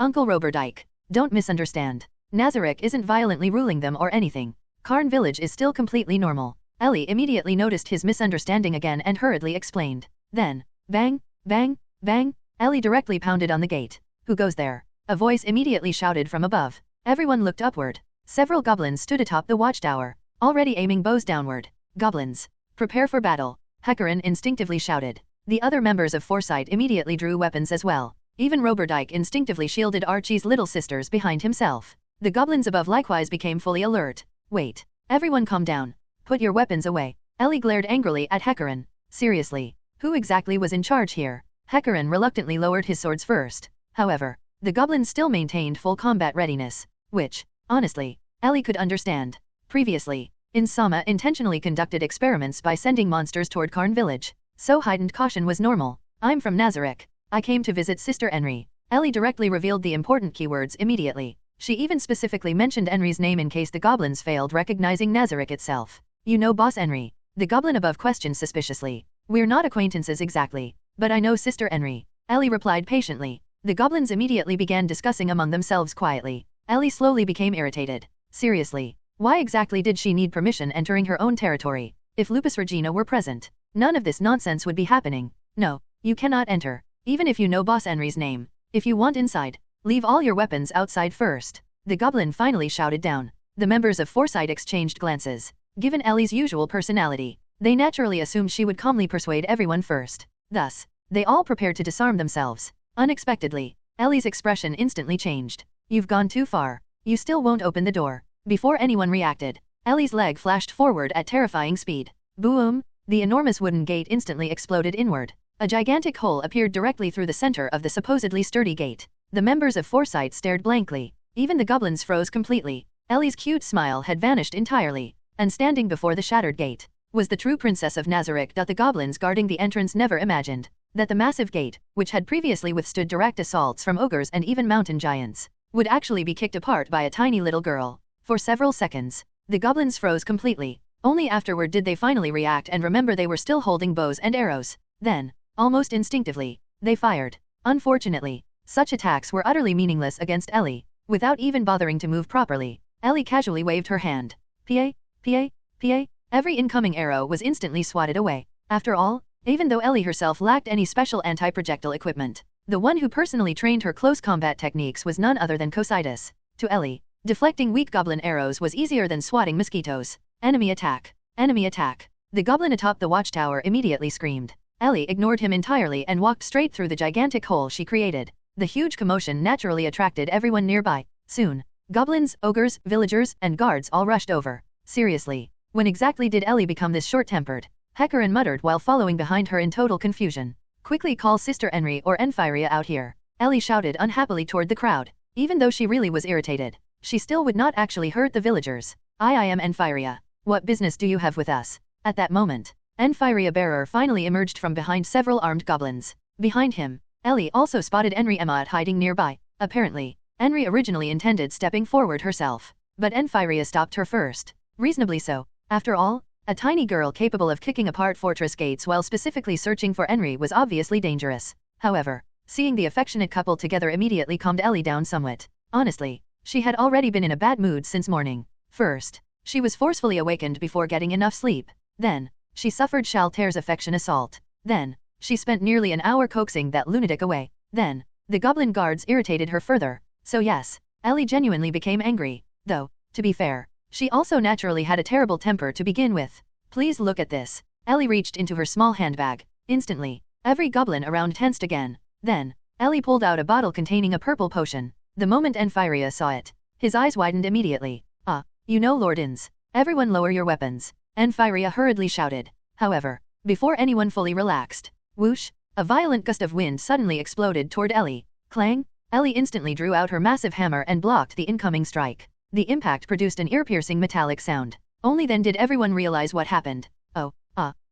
Uncle Roberdike, don't misunderstand. Nazarick isn't violently ruling them or anything. Karn Village is still completely normal. Ellie immediately noticed his misunderstanding again and hurriedly explained. Then, bang, bang, bang, Ellie directly pounded on the gate. Who goes there? A voice immediately shouted from above. Everyone looked upward. Several goblins stood atop the watchtower, already aiming bows downward. Goblins, prepare for battle, Hecarin instinctively shouted. The other members of Foresight immediately drew weapons as well. Even Roberdike instinctively shielded Archie's little sisters behind himself. The goblins above likewise became fully alert. Wait. Everyone calm down. Put your weapons away. Ellie glared angrily at Hecarin. Seriously, who exactly was in charge here? Hecarin reluctantly lowered his swords first. However, the goblins still maintained full combat readiness, which, honestly, Ellie could understand. Previously, Ainz Sama intentionally conducted experiments by sending monsters toward Karn village, so heightened caution was normal. I'm from Nazarick. I came to visit Sister Henry. Ellie directly revealed the important keywords immediately. She even specifically mentioned Henry's name in case the goblins failed recognizing Nazarick itself. You know Boss Henry? The goblin above questioned suspiciously. We're not acquaintances exactly, but I know Sister Henry. Ellie replied patiently. The goblins immediately began discussing among themselves quietly. Ellie slowly became irritated. Seriously, why exactly did she need permission entering her own territory? If Lupus Regina were present, none of this nonsense would be happening. No, you cannot enter, even if you know Boss Henry's name. If you want inside, leave all your weapons outside first. The goblin finally shouted down. The members of Foresight exchanged glances. Given Ellie's usual personality, they naturally assumed she would calmly persuade everyone first. Thus, they all prepared to disarm themselves. Unexpectedly, Ellie's expression instantly changed. You've gone too far. You still won't open the door. Before anyone reacted, Ellie's leg flashed forward at terrifying speed. Boom! The enormous wooden gate instantly exploded inward. A gigantic hole appeared directly through the center of the supposedly sturdy gate. The members of Foresight stared blankly. Even the goblins froze completely. Ellie's cute smile had vanished entirely, and standing before the shattered gate was the true Princess of Nazarick that the goblins guarding the entrance never imagined. That the massive gate, which had previously withstood direct assaults from ogres and even mountain giants, would actually be kicked apart by a tiny little girl. For several seconds, the goblins froze completely. Only afterward did they finally react and remember they were still holding bows and arrows. Then, almost instinctively, they fired. Unfortunately, such attacks were utterly meaningless against Ellie. Without even bothering to move properly, Ellie casually waved her hand. Pa, pa, pa. Every incoming arrow was instantly swatted away. After all, even though Ellie herself lacked any special anti-projectile equipment, the one who personally trained her close combat techniques was none other than Cositus. To Ellie, deflecting weak goblin arrows was easier than swatting mosquitoes. Enemy attack! Enemy attack! The goblin atop the watchtower immediately screamed. Ellie ignored him entirely and walked straight through the gigantic hole she created. The huge commotion naturally attracted everyone nearby. Soon, goblins, ogres, villagers, and guards all rushed over. Seriously, when exactly did Ellie become this short-tempered? Hecarin muttered while following behind her in total confusion. Quickly call Sister Henry or Enfiria out here. Ellie shouted unhappily toward the crowd. Even though she really was irritated, she still would not actually hurt the villagers. I am Enfiria. What business do you have with us? At that moment, Enfiria bearer finally emerged from behind several armed goblins. Behind him, Ellie also spotted Henry Emmet hiding nearby. Apparently, Henry originally intended stepping forward herself, but Enfiria stopped her first. Reasonably so. After all, a tiny girl capable of kicking apart fortress gates while specifically searching for Henry was obviously dangerous. However, seeing the affectionate couple together immediately calmed Ellie down somewhat. Honestly, she had already been in a bad mood since morning. First, she was forcefully awakened before getting enough sleep. Then, she suffered Shaltair's affection assault. Then, she spent nearly an hour coaxing that lunatic away. Then, the goblin guards irritated her further. So yes, Ellie genuinely became angry. Though, to be fair, she also naturally had a terrible temper to begin with. Please look at this. Ellie reached into her small handbag. Instantly, every goblin around tensed again. Then, Ellie pulled out a bottle containing a purple potion. The moment Enfiria saw it, his eyes widened immediately. Ah, you know Lord Ainz. Everyone lower your weapons. Enfiria hurriedly shouted. However, before anyone fully relaxed, whoosh, a violent gust of wind suddenly exploded toward Ellie. Clang! Ellie instantly drew out her massive hammer and blocked the incoming strike. The impact produced an ear-piercing metallic sound. Only then did everyone realize what happened. Oh,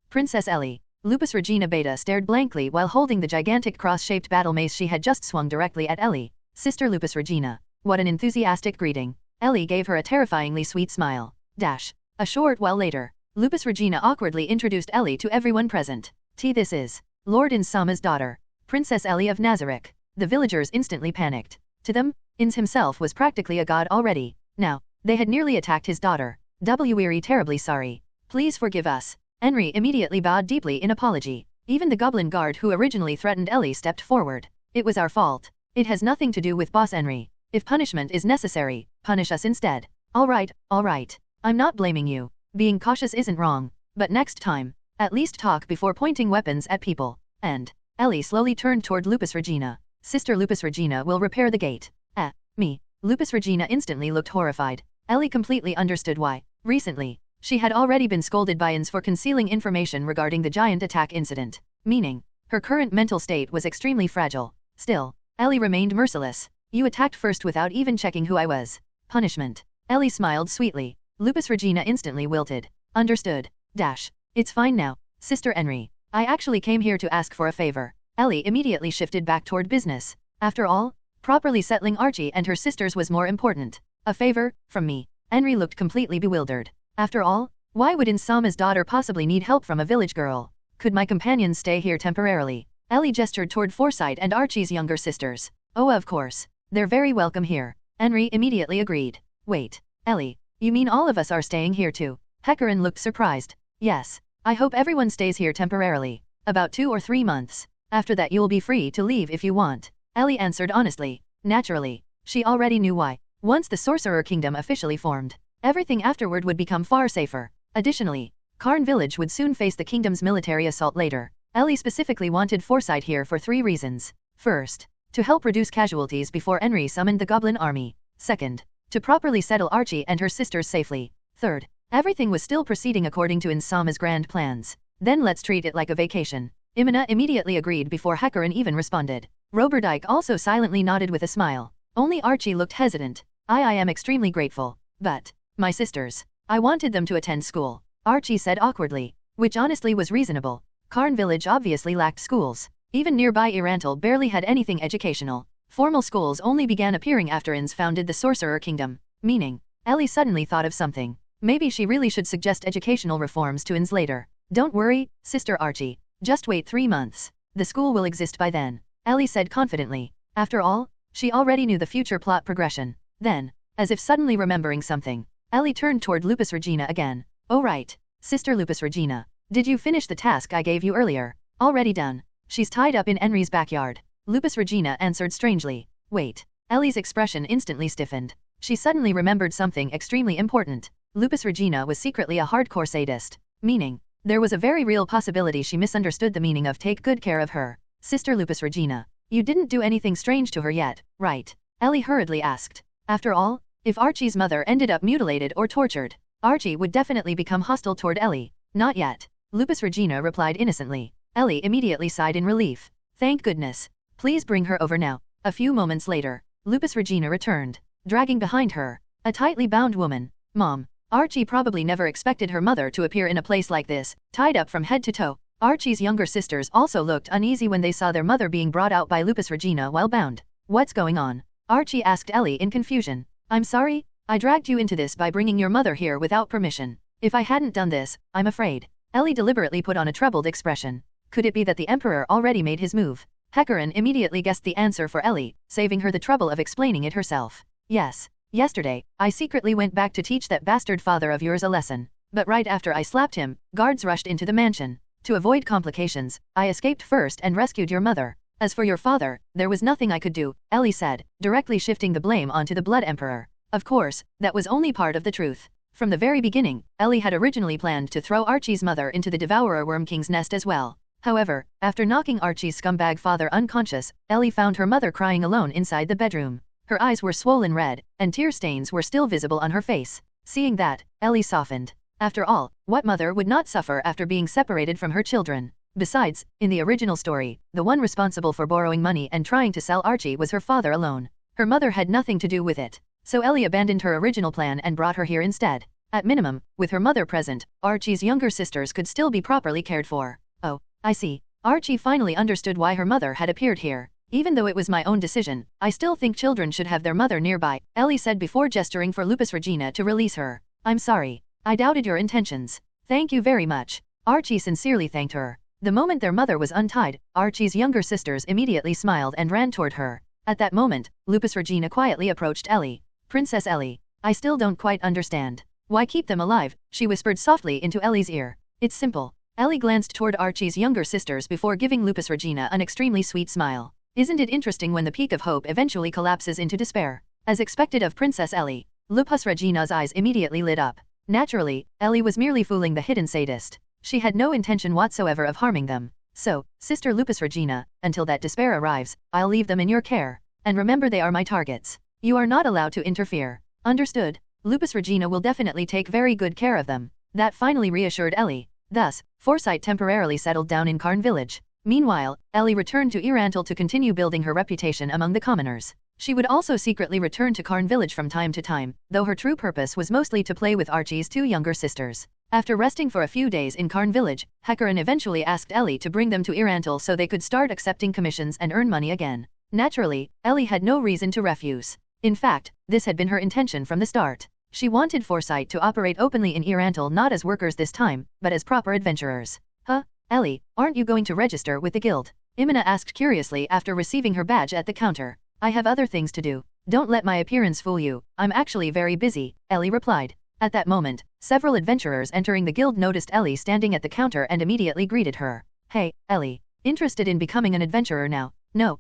Princess Ellie. Lupus Regina Beta stared blankly while holding the gigantic cross-shaped battle mace she had just swung directly at Ellie. Sister Lupus Regina. What an enthusiastic greeting. Ellie gave her a terrifyingly sweet smile. Dash. A short while later, Lupus Regina awkwardly introduced Ellie to everyone present. This is Lord Ainz Sama's daughter, Princess Ellie of Nazarick. The villagers instantly panicked. To them, Ainz himself was practically a god already. Now, they had nearly attacked his daughter. We're terribly sorry. Please forgive us. Henry immediately bowed deeply in apology. Even the goblin guard who originally threatened Ellie stepped forward. It was our fault. It has nothing to do with Boss Henry. If punishment is necessary, punish us instead. Alright. I'm not blaming you. Being cautious isn't wrong. But next time, at least talk before pointing weapons at people. And Ellie slowly turned toward Lupus Regina. Sister Lupus Regina will repair the gate. Me. Lupus Regina instantly looked horrified. Ellie completely understood why. Recently, she had already been scolded by Ainz for concealing information regarding the giant attack incident. Meaning, her current mental state was extremely fragile. Still, Ellie remained merciless. You attacked first without even checking who I was. Punishment. Ellie smiled sweetly. Lupus Regina instantly wilted. Understood. It's fine now, Sister Henry. I actually came here to ask for a favor. Ellie immediately shifted back toward business. After all, properly settling Archie and her sisters was more important. A favor, from me. Henry looked completely bewildered. After all, why would Insama's daughter possibly need help from a village girl? Could my companions stay here temporarily? Ellie gestured toward Foresight and Archie's younger sisters. Oh, of course. They're very welcome here. Henry immediately agreed. Wait, Ellie, you mean all of us are staying here too? Hecarin looked surprised. Yes. I hope everyone stays here temporarily. About 2 or 3 months. After that you'll be free to leave if you want. Ellie answered honestly. Naturally, she already knew why. Once the Sorcerer Kingdom officially formed, everything afterward would become far safer. Additionally, Karn village would soon face the kingdom's military assault later. Ellie specifically wanted Foresight here for 3 reasons. First, to help reduce casualties before Henry summoned the goblin army. Second, to properly settle Archie and her sisters safely. Third, everything was still proceeding according to Insama's grand plans. Then let's treat it like a vacation. Imina immediately agreed before Hecarin even responded. Roberdijk also silently nodded with a smile. Only Archie looked hesitant. I am extremely grateful. But, my sisters, I wanted them to attend school. Archie said awkwardly. Which honestly was reasonable. Karn village obviously lacked schools. Even nearby Irantal barely had anything educational. Formal schools only began appearing after Ainz founded the Sorcerer Kingdom. Meaning, Ellie suddenly thought of something. Maybe she really should suggest educational reforms to Ainz later. Don't worry, Sister Archie. Just wait 3 months. The school will exist by then. Ellie said confidently. After all, she already knew the future plot progression. Then, as if suddenly remembering something, Ellie turned toward Lupus Regina again. Oh right, Sister Lupus Regina. Did you finish the task I gave you earlier? Already done. She's tied up in Henry's backyard. Lupus Regina answered strangely. Wait. Ellie's expression instantly stiffened. She suddenly remembered something extremely important. Lupus Regina was secretly a hardcore sadist. Meaning, there was a very real possibility she misunderstood the meaning of take good care of her. Sister Lupus Regina, you didn't do anything strange to her yet, right? Ellie hurriedly asked. After all, if Archie's mother ended up mutilated or tortured, Archie would definitely become hostile toward Ellie. Not yet. Lupus Regina replied innocently. Ellie immediately sighed in relief. Thank goodness. Please bring her over now. A few moments later, Lupus Regina returned, dragging behind her a tightly bound woman. Mom, Archie probably never expected her mother to appear in a place like this, tied up from head to toe. Archie's younger sisters also looked uneasy when they saw their mother being brought out by Lupus Regina while bound. What's going on? Archie asked Ellie in confusion. I'm sorry, I dragged you into this by bringing your mother here without permission. If I hadn't done this, I'm afraid. Ellie deliberately put on a troubled expression. Could it be that the Emperor already made his move? Hecarin immediately guessed the answer for Ellie, saving her the trouble of explaining it herself. Yes. Yesterday, I secretly went back to teach that bastard father of yours a lesson. But right after I slapped him, guards rushed into the mansion. To avoid complications, I escaped first and rescued your mother. As for your father, there was nothing I could do, Ellie said, directly shifting the blame onto the Blood Emperor. Of course, that was only part of the truth. From the very beginning, Ellie had originally planned to throw Archie's mother into the Devourer Worm King's nest as well. However, after knocking Archie's scumbag father unconscious, Ellie found her mother crying alone inside the bedroom. Her eyes were swollen red, and tear stains were still visible on her face. Seeing that, Ellie softened. After all, what mother would not suffer after being separated from her children? Besides, in the original story, the one responsible for borrowing money and trying to sell Archie was her father alone. Her mother had nothing to do with it. So Ellie abandoned her original plan and brought her here instead. At minimum, with her mother present, Archie's younger sisters could still be properly cared for. Oh, I see. Archie finally understood why her mother had appeared here. Even though it was my own decision, I still think children should have their mother nearby, Ellie said before gesturing for Lupus Regina to release her. I'm sorry. I doubted your intentions. Thank you very much. Archie sincerely thanked her. The moment their mother was untied, Archie's younger sisters immediately smiled and ran toward her. At that moment, Lupus Regina quietly approached Ellie. Princess Ellie, I still don't quite understand. Why keep them alive? She whispered softly into Ellie's ear. It's simple. Ellie glanced toward Archie's younger sisters before giving Lupus Regina an extremely sweet smile. Isn't it interesting when the peak of hope eventually collapses into despair? As expected of Princess Ellie, Lupus Regina's eyes immediately lit up. Naturally, Ellie was merely fooling the hidden sadist. She had no intention whatsoever of harming them. So, Sister Lupus Regina, until that despair arrives, I'll leave them in your care. And remember, they are my targets. You are not allowed to interfere. Understood? Lupus Regina will definitely take very good care of them. That finally reassured Ellie. Thus, Foresight temporarily settled down in Karn village. Meanwhile, Ellie returned to Irantal to continue building her reputation among the commoners. She would also secretly return to Karn village from time to time, though her true purpose was mostly to play with Archie's two younger sisters. After resting for a few days in Karn village, Hecarin eventually asked Ellie to bring them to Irantal so they could start accepting commissions and earn money again. Naturally, Ellie had no reason to refuse. In fact, this had been her intention from the start. She wanted Foresight to operate openly in Irantal, not as workers this time, but as proper adventurers. Huh? Ellie, aren't you going to register with the guild? Imina asked curiously after receiving her badge at the counter. I have other things to do. Don't let my appearance fool you, I'm actually very busy, Ellie replied. At that moment, several adventurers entering the guild noticed Ellie standing at the counter and immediately greeted her. Hey, Ellie. Interested in becoming an adventurer now? No,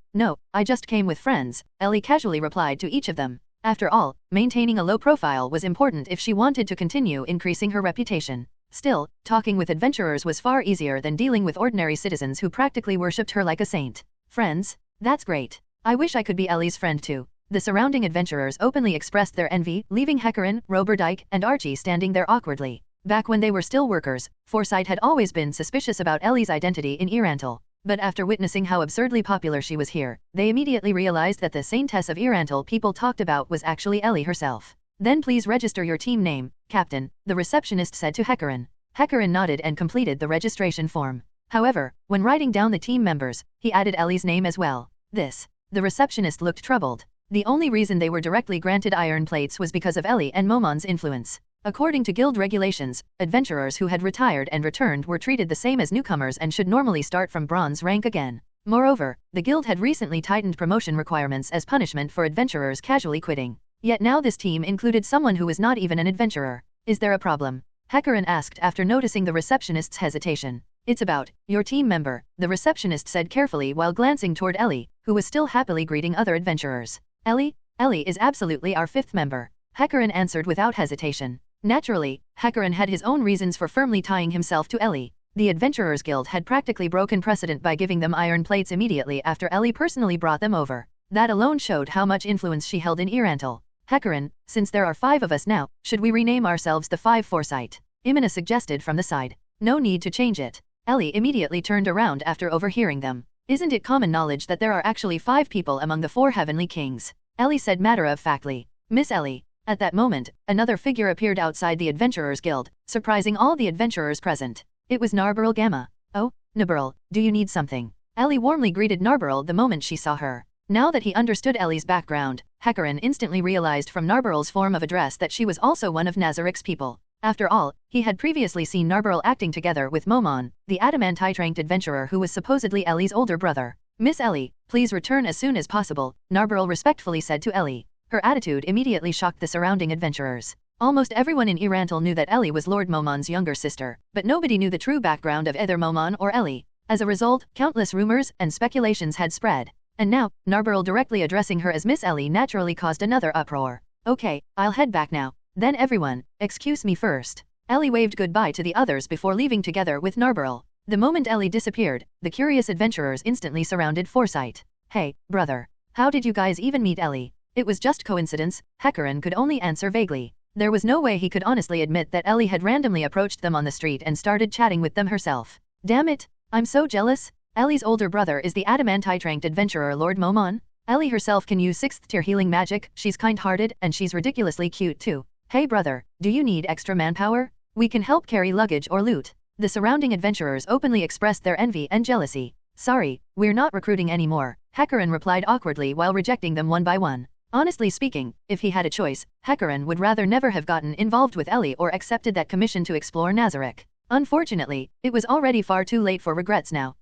I just came with friends, Ellie casually replied to each of them. After all, maintaining a low profile was important if she wanted to continue increasing her reputation. Still, talking with adventurers was far easier than dealing with ordinary citizens who practically worshipped her like a saint. Friends? That's great. I wish I could be Ellie's friend too. The surrounding adventurers openly expressed their envy, leaving Hecarin, Roberdike, and Archie standing there awkwardly. Back when they were still workers, Foresight had always been suspicious about Ellie's identity in Irantal. But after witnessing how absurdly popular she was here, they immediately realized that the saintess of Irantal people talked about was actually Ellie herself. Then please register your team name, Captain, the receptionist said to Hecarin. Hecarin nodded and completed the registration form. However, when writing down the team members, he added Ellie's name as well. The receptionist looked troubled. The only reason they were directly granted iron plates was because of Ellie and Momon's influence. According to guild regulations, adventurers who had retired and returned were treated the same as newcomers and should normally start from bronze rank again. Moreover, the guild had recently tightened promotion requirements as punishment for adventurers casually quitting. Yet now this team included someone who was not even an adventurer. Is there a problem? Hecarin asked after noticing the receptionist's hesitation. It's about your team member, the receptionist said carefully while glancing toward Ellie, who was still happily greeting other adventurers. Ellie is absolutely our fifth member, Hecarin answered without hesitation. Naturally, Hecarin had his own reasons for firmly tying himself to Ellie. The Adventurers Guild had practically broken precedent by giving them iron plates immediately after Ellie personally brought them over. That alone showed how much influence she held in Irantal. Hecarin, since there are 5 of us now, should we rename ourselves the 5 Foresight? Imina suggested from the side. No need to change it. Ellie immediately turned around after overhearing them. Isn't it common knowledge that there are actually 5 people among the 4 heavenly kings? Ellie said matter-of-factly. Miss Ellie. At that moment, another figure appeared outside the Adventurers Guild, surprising all the adventurers present. It was Narberl Gamma. Oh, Narberl, do you need something? Ellie warmly greeted Narberl the moment she saw her. Now that he understood Ellie's background, Hecarin instantly realized from Narberl's form of address that she was also one of Nazarick's people. After all, he had previously seen Narberl acting together with Momon, the adamantite-ranked adventurer who was supposedly Ellie's older brother. Miss Ellie, please return as soon as possible, Narberl respectfully said to Ellie. Her attitude immediately shocked the surrounding adventurers. Almost everyone in Irantal knew that Ellie was Lord Momon's younger sister, but nobody knew the true background of either Momon or Ellie. As a result, countless rumors and speculations had spread. And now, Narberl directly addressing her as Miss Ellie naturally caused another uproar. Okay, I'll head back now. Then everyone, excuse me first. Ellie waved goodbye to the others before leaving together with Narberl. The moment Ellie disappeared, the curious adventurers instantly surrounded Foresight. Hey, brother. How did you guys even meet Ellie? It was just coincidence, Hecarin could only answer vaguely. There was no way he could honestly admit that Ellie had randomly approached them on the street and started chatting with them herself. Damn it, I'm so jealous. Ellie's older brother is the adamantite-ranked adventurer Lord Momon. Ellie herself can use 6th tier healing magic, she's kind-hearted, and she's ridiculously cute too. Hey brother, do you need extra manpower? We can help carry luggage or loot. The surrounding adventurers openly expressed their envy and jealousy. Sorry, we're not recruiting anymore, Hecarin replied awkwardly while rejecting them one by one. Honestly speaking, if he had a choice, Hecarin would rather never have gotten involved with Ellie or accepted that commission to explore Nazarick. Unfortunately, it was already far too late for regrets now.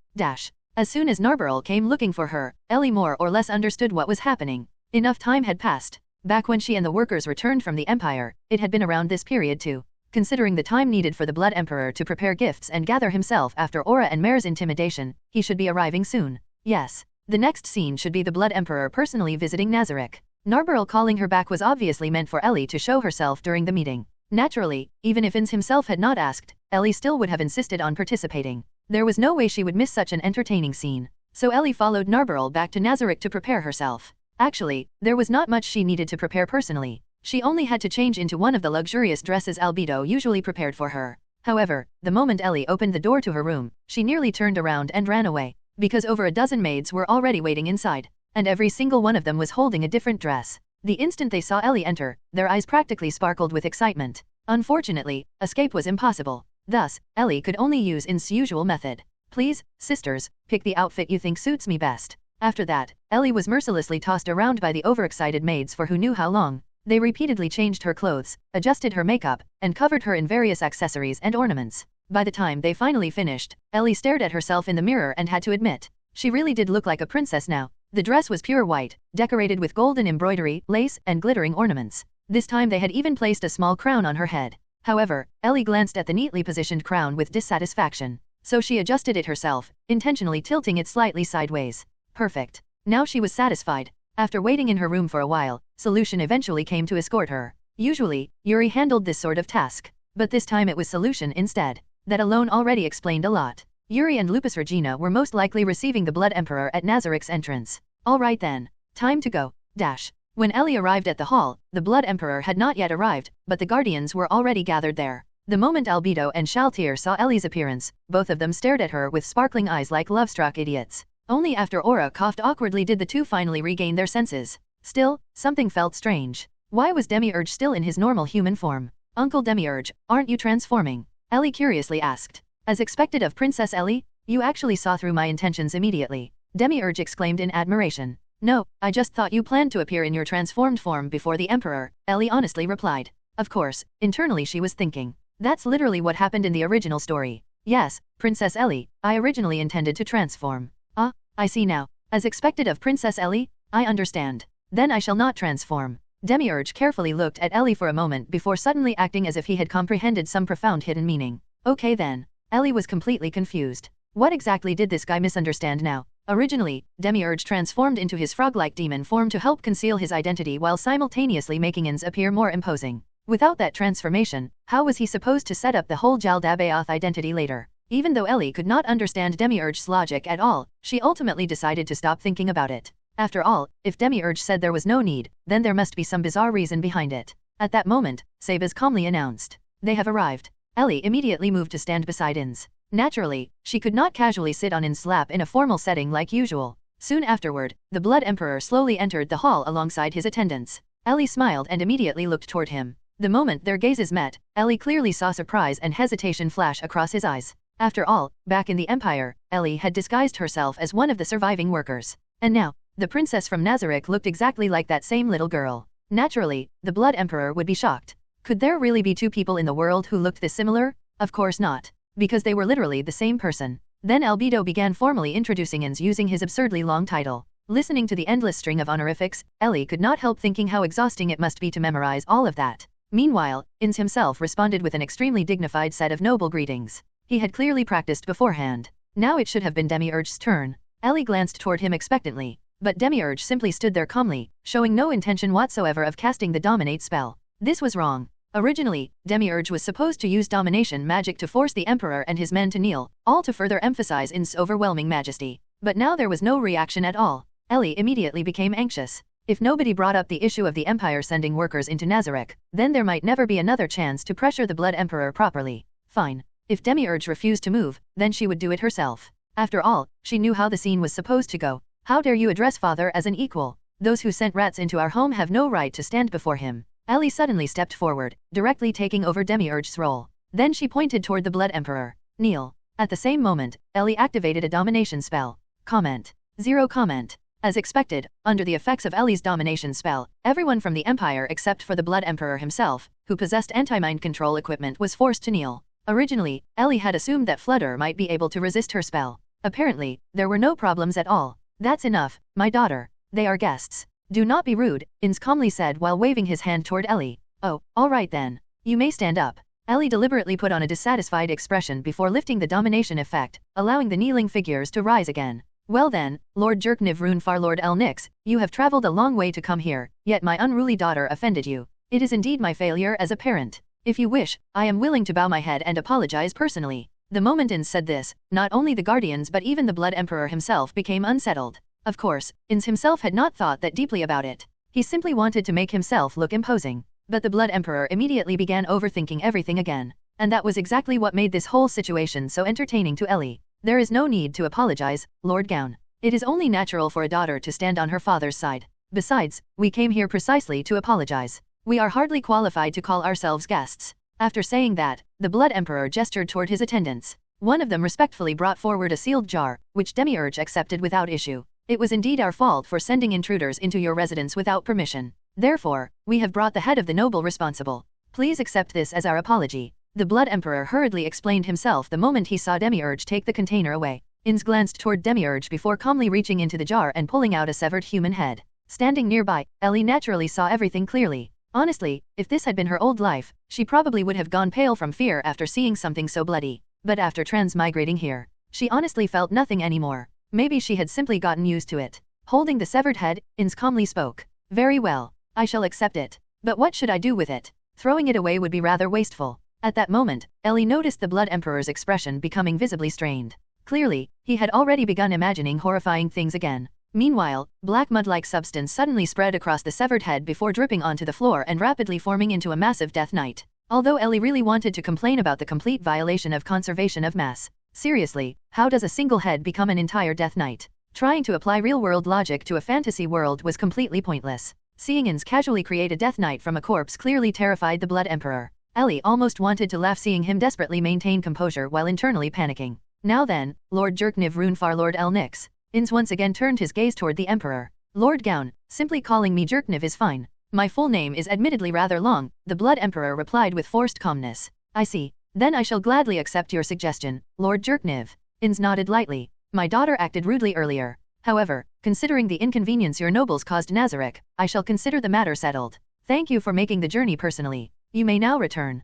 As soon as Narberl came looking for her, Ellie more or less understood what was happening. Enough time had passed. Back when she and the workers returned from the Empire, it had been around this period too. Considering the time needed for the Blood Emperor to prepare gifts and gather himself after Aura and Mare's intimidation, he should be arriving soon. Yes. The next scene should be the Blood Emperor personally visiting Nazarick. Narberl calling her back was obviously meant for Ellie to show herself during the meeting. Naturally, even if Ainz himself had not asked, Ellie still would have insisted on participating. There was no way she would miss such an entertaining scene. So Ellie followed Narberl back to Nazarick to prepare herself. Actually, there was not much she needed to prepare personally. She only had to change into one of the luxurious dresses Albedo usually prepared for her. However, the moment Ellie opened the door to her room, she nearly turned around and ran away, because over a dozen maids were already waiting inside, and every single one of them was holding a different dress. The instant they saw Ellie enter, their eyes practically sparkled with excitement. Unfortunately, escape was impossible. Thus, Ellie could only use Ainz's usual method. Please, sisters, pick the outfit you think suits me best. After that, Ellie was mercilessly tossed around by the overexcited maids for who knew how long. They repeatedly changed her clothes, adjusted her makeup, and covered her in various accessories and ornaments. By the time they finally finished, Ellie stared at herself in the mirror and had to admit, she really did look like a princess now. The dress was pure white, decorated with golden embroidery, lace, and glittering ornaments. This time they had even placed a small crown on her head. However, Ellie glanced at the neatly positioned crown with dissatisfaction, so she adjusted it herself, intentionally tilting it slightly sideways. Perfect. Now she was satisfied. After waiting in her room for a while, Solution eventually came to escort her. Usually, Yuri handled this sort of task, but this time it was Solution instead. That alone already explained a lot. Yuri and Lupus Regina were most likely receiving the Blood Emperor at Nazarick's entrance. Alright then. Time to go. Dash. When Ellie arrived at the hall, the Blood Emperor had not yet arrived, but the guardians were already gathered there. The moment Albedo and Shaltir saw Ellie's appearance, both of them stared at her with sparkling eyes like love-struck idiots. Only after Aura coughed awkwardly did the two finally regain their senses. Still, something felt strange. Why was Demiurge still in his normal human form? Uncle Demiurge, aren't you transforming? Ellie curiously asked. As expected of Princess Ellie, you actually saw through my intentions immediately. Demiurge exclaimed in admiration. No, I just thought you planned to appear in your transformed form before the Emperor, Ellie honestly replied. Of course, internally she was thinking. That's literally what happened in the original story. Yes, Princess Ellie, I originally intended to transform. Ah, I see now. As expected of Princess Ellie, I understand. Then I shall not transform. Demiurge carefully looked at Ellie for a moment before suddenly acting as if he had comprehended some profound hidden meaning. Okay then. Ellie was completely confused. What exactly did this guy misunderstand now? Originally, Demiurge transformed into his frog-like demon form to help conceal his identity while simultaneously making Ainz appear more imposing. Without that transformation, how was he supposed to set up the whole Jaldabaoth identity later? Even though Ellie could not understand Demiurge's logic at all, she ultimately decided to stop thinking about it. After all, if Demiurge said there was no need, then there must be some bizarre reason behind it. At that moment, Sabaz calmly announced. They have arrived. Ellie immediately moved to stand beside Ainz. Naturally, she could not casually sit on Ainz's lap in a formal setting like usual. Soon afterward, the Blood Emperor slowly entered the hall alongside his attendants. Ellie smiled and immediately looked toward him. The moment their gazes met, Ellie clearly saw surprise and hesitation flash across his eyes. After all, back in the Empire, Ellie had disguised herself as one of the surviving workers. And now, the princess from Nazarick looked exactly like that same little girl. Naturally, the Blood Emperor would be shocked. Could there really be two people in the world who looked this similar? Of course not. Because they were literally the same person. Then Albedo began formally introducing Ainz using his absurdly long title. Listening to the endless string of honorifics, Ellie could not help thinking how exhausting it must be to memorize all of that. Meanwhile, Ainz himself responded with an extremely dignified set of noble greetings. He had clearly practiced beforehand. Now it should have been Demiurge's turn. Ellie glanced toward him expectantly, but Demiurge simply stood there calmly, showing no intention whatsoever of casting the Dominate spell. This was wrong. Originally, Demiurge was supposed to use domination magic to force the Emperor and his men to kneel, all to further emphasize Ainz's overwhelming majesty. But now there was no reaction at all. Ellie immediately became anxious. If nobody brought up the issue of the Empire sending workers into Nazarick, then there might never be another chance to pressure the Blood Emperor properly. Fine. If Demiurge refused to move, then she would do it herself. After all, she knew how the scene was supposed to go. How dare you address father as an equal? Those who sent rats into our home have no right to stand before him. Ellie suddenly stepped forward, directly taking over Demiurge's role. Then she pointed toward the Blood Emperor. Kneel. At the same moment, Ellie activated a domination spell. Comment. 0 comment. As expected, under the effects of Ellie's domination spell, everyone from the Empire except for the Blood Emperor himself, who possessed anti-mind control equipment, was forced to kneel. Originally, Ellie had assumed that Flutter might be able to resist her spell. Apparently, there were no problems at all. That's enough, my daughter. They are guests. Do not be rude, Ainz calmly said while waving his hand toward Ellie. Oh, all right then. You may stand up. Ellie deliberately put on a dissatisfied expression before lifting the domination effect, allowing the kneeling figures to rise again. Well then, Lord Jerkniv Runfarlord El Nix, you have traveled a long way to come here, yet my unruly daughter offended you. It is indeed my failure as a parent. If you wish, I am willing to bow my head and apologize personally. The moment Ainz said this, not only the guardians but even the Blood Emperor himself became unsettled. Of course, Ainz himself had not thought that deeply about it. He simply wanted to make himself look imposing. But the Blood Emperor immediately began overthinking everything again. And that was exactly what made this whole situation so entertaining to Ellie. There is no need to apologize, Lord Gown. It is only natural for a daughter to stand on her father's side. Besides, we came here precisely to apologize. We are hardly qualified to call ourselves guests. After saying that, the Blood Emperor gestured toward his attendants. One of them respectfully brought forward a sealed jar, which Demiurge accepted without issue. It was indeed our fault for sending intruders into your residence without permission. Therefore, we have brought the head of the noble responsible. Please accept this as our apology. The Blood Emperor hurriedly explained himself the moment he saw Demiurge take the container away. Ainz glanced toward Demiurge before calmly reaching into the jar and pulling out a severed human head. Standing nearby, Ellie naturally saw everything clearly. Honestly, if this had been her old life, she probably would have gone pale from fear after seeing something so bloody. But after transmigrating here, she honestly felt nothing anymore. Maybe she had simply gotten used to it. Holding the severed head, Ainz calmly spoke. Very well. I shall accept it. But what should I do with it? Throwing it away would be rather wasteful. At that moment, Ellie noticed the Blood Emperor's expression becoming visibly strained. Clearly, he had already begun imagining horrifying things again. Meanwhile, black mud-like substance suddenly spread across the severed head before dripping onto the floor and rapidly forming into a massive death knight. Although Ellie really wanted to complain about the complete violation of conservation of mass. Seriously, how does a single head become an entire death knight? Trying to apply real-world logic to a fantasy world was completely pointless. Seeing Ainz casually create a death knight from a corpse clearly terrified the Blood Emperor. Ellie almost wanted to laugh seeing him desperately maintain composure while internally panicking. Now then, Lord Jerkniv Runfarlord El Nix. Ainz once again turned his gaze toward the Emperor. Lord Gown, simply calling me Jerkniv is fine. My full name is admittedly rather long, the Blood Emperor replied with forced calmness. I see. Then I shall gladly accept your suggestion, Lord Jerkniv. Ainz nodded lightly. My daughter acted rudely earlier. However, considering the inconvenience your nobles caused Nazarick, I shall consider the matter settled. Thank you for making the journey personally. You may now return.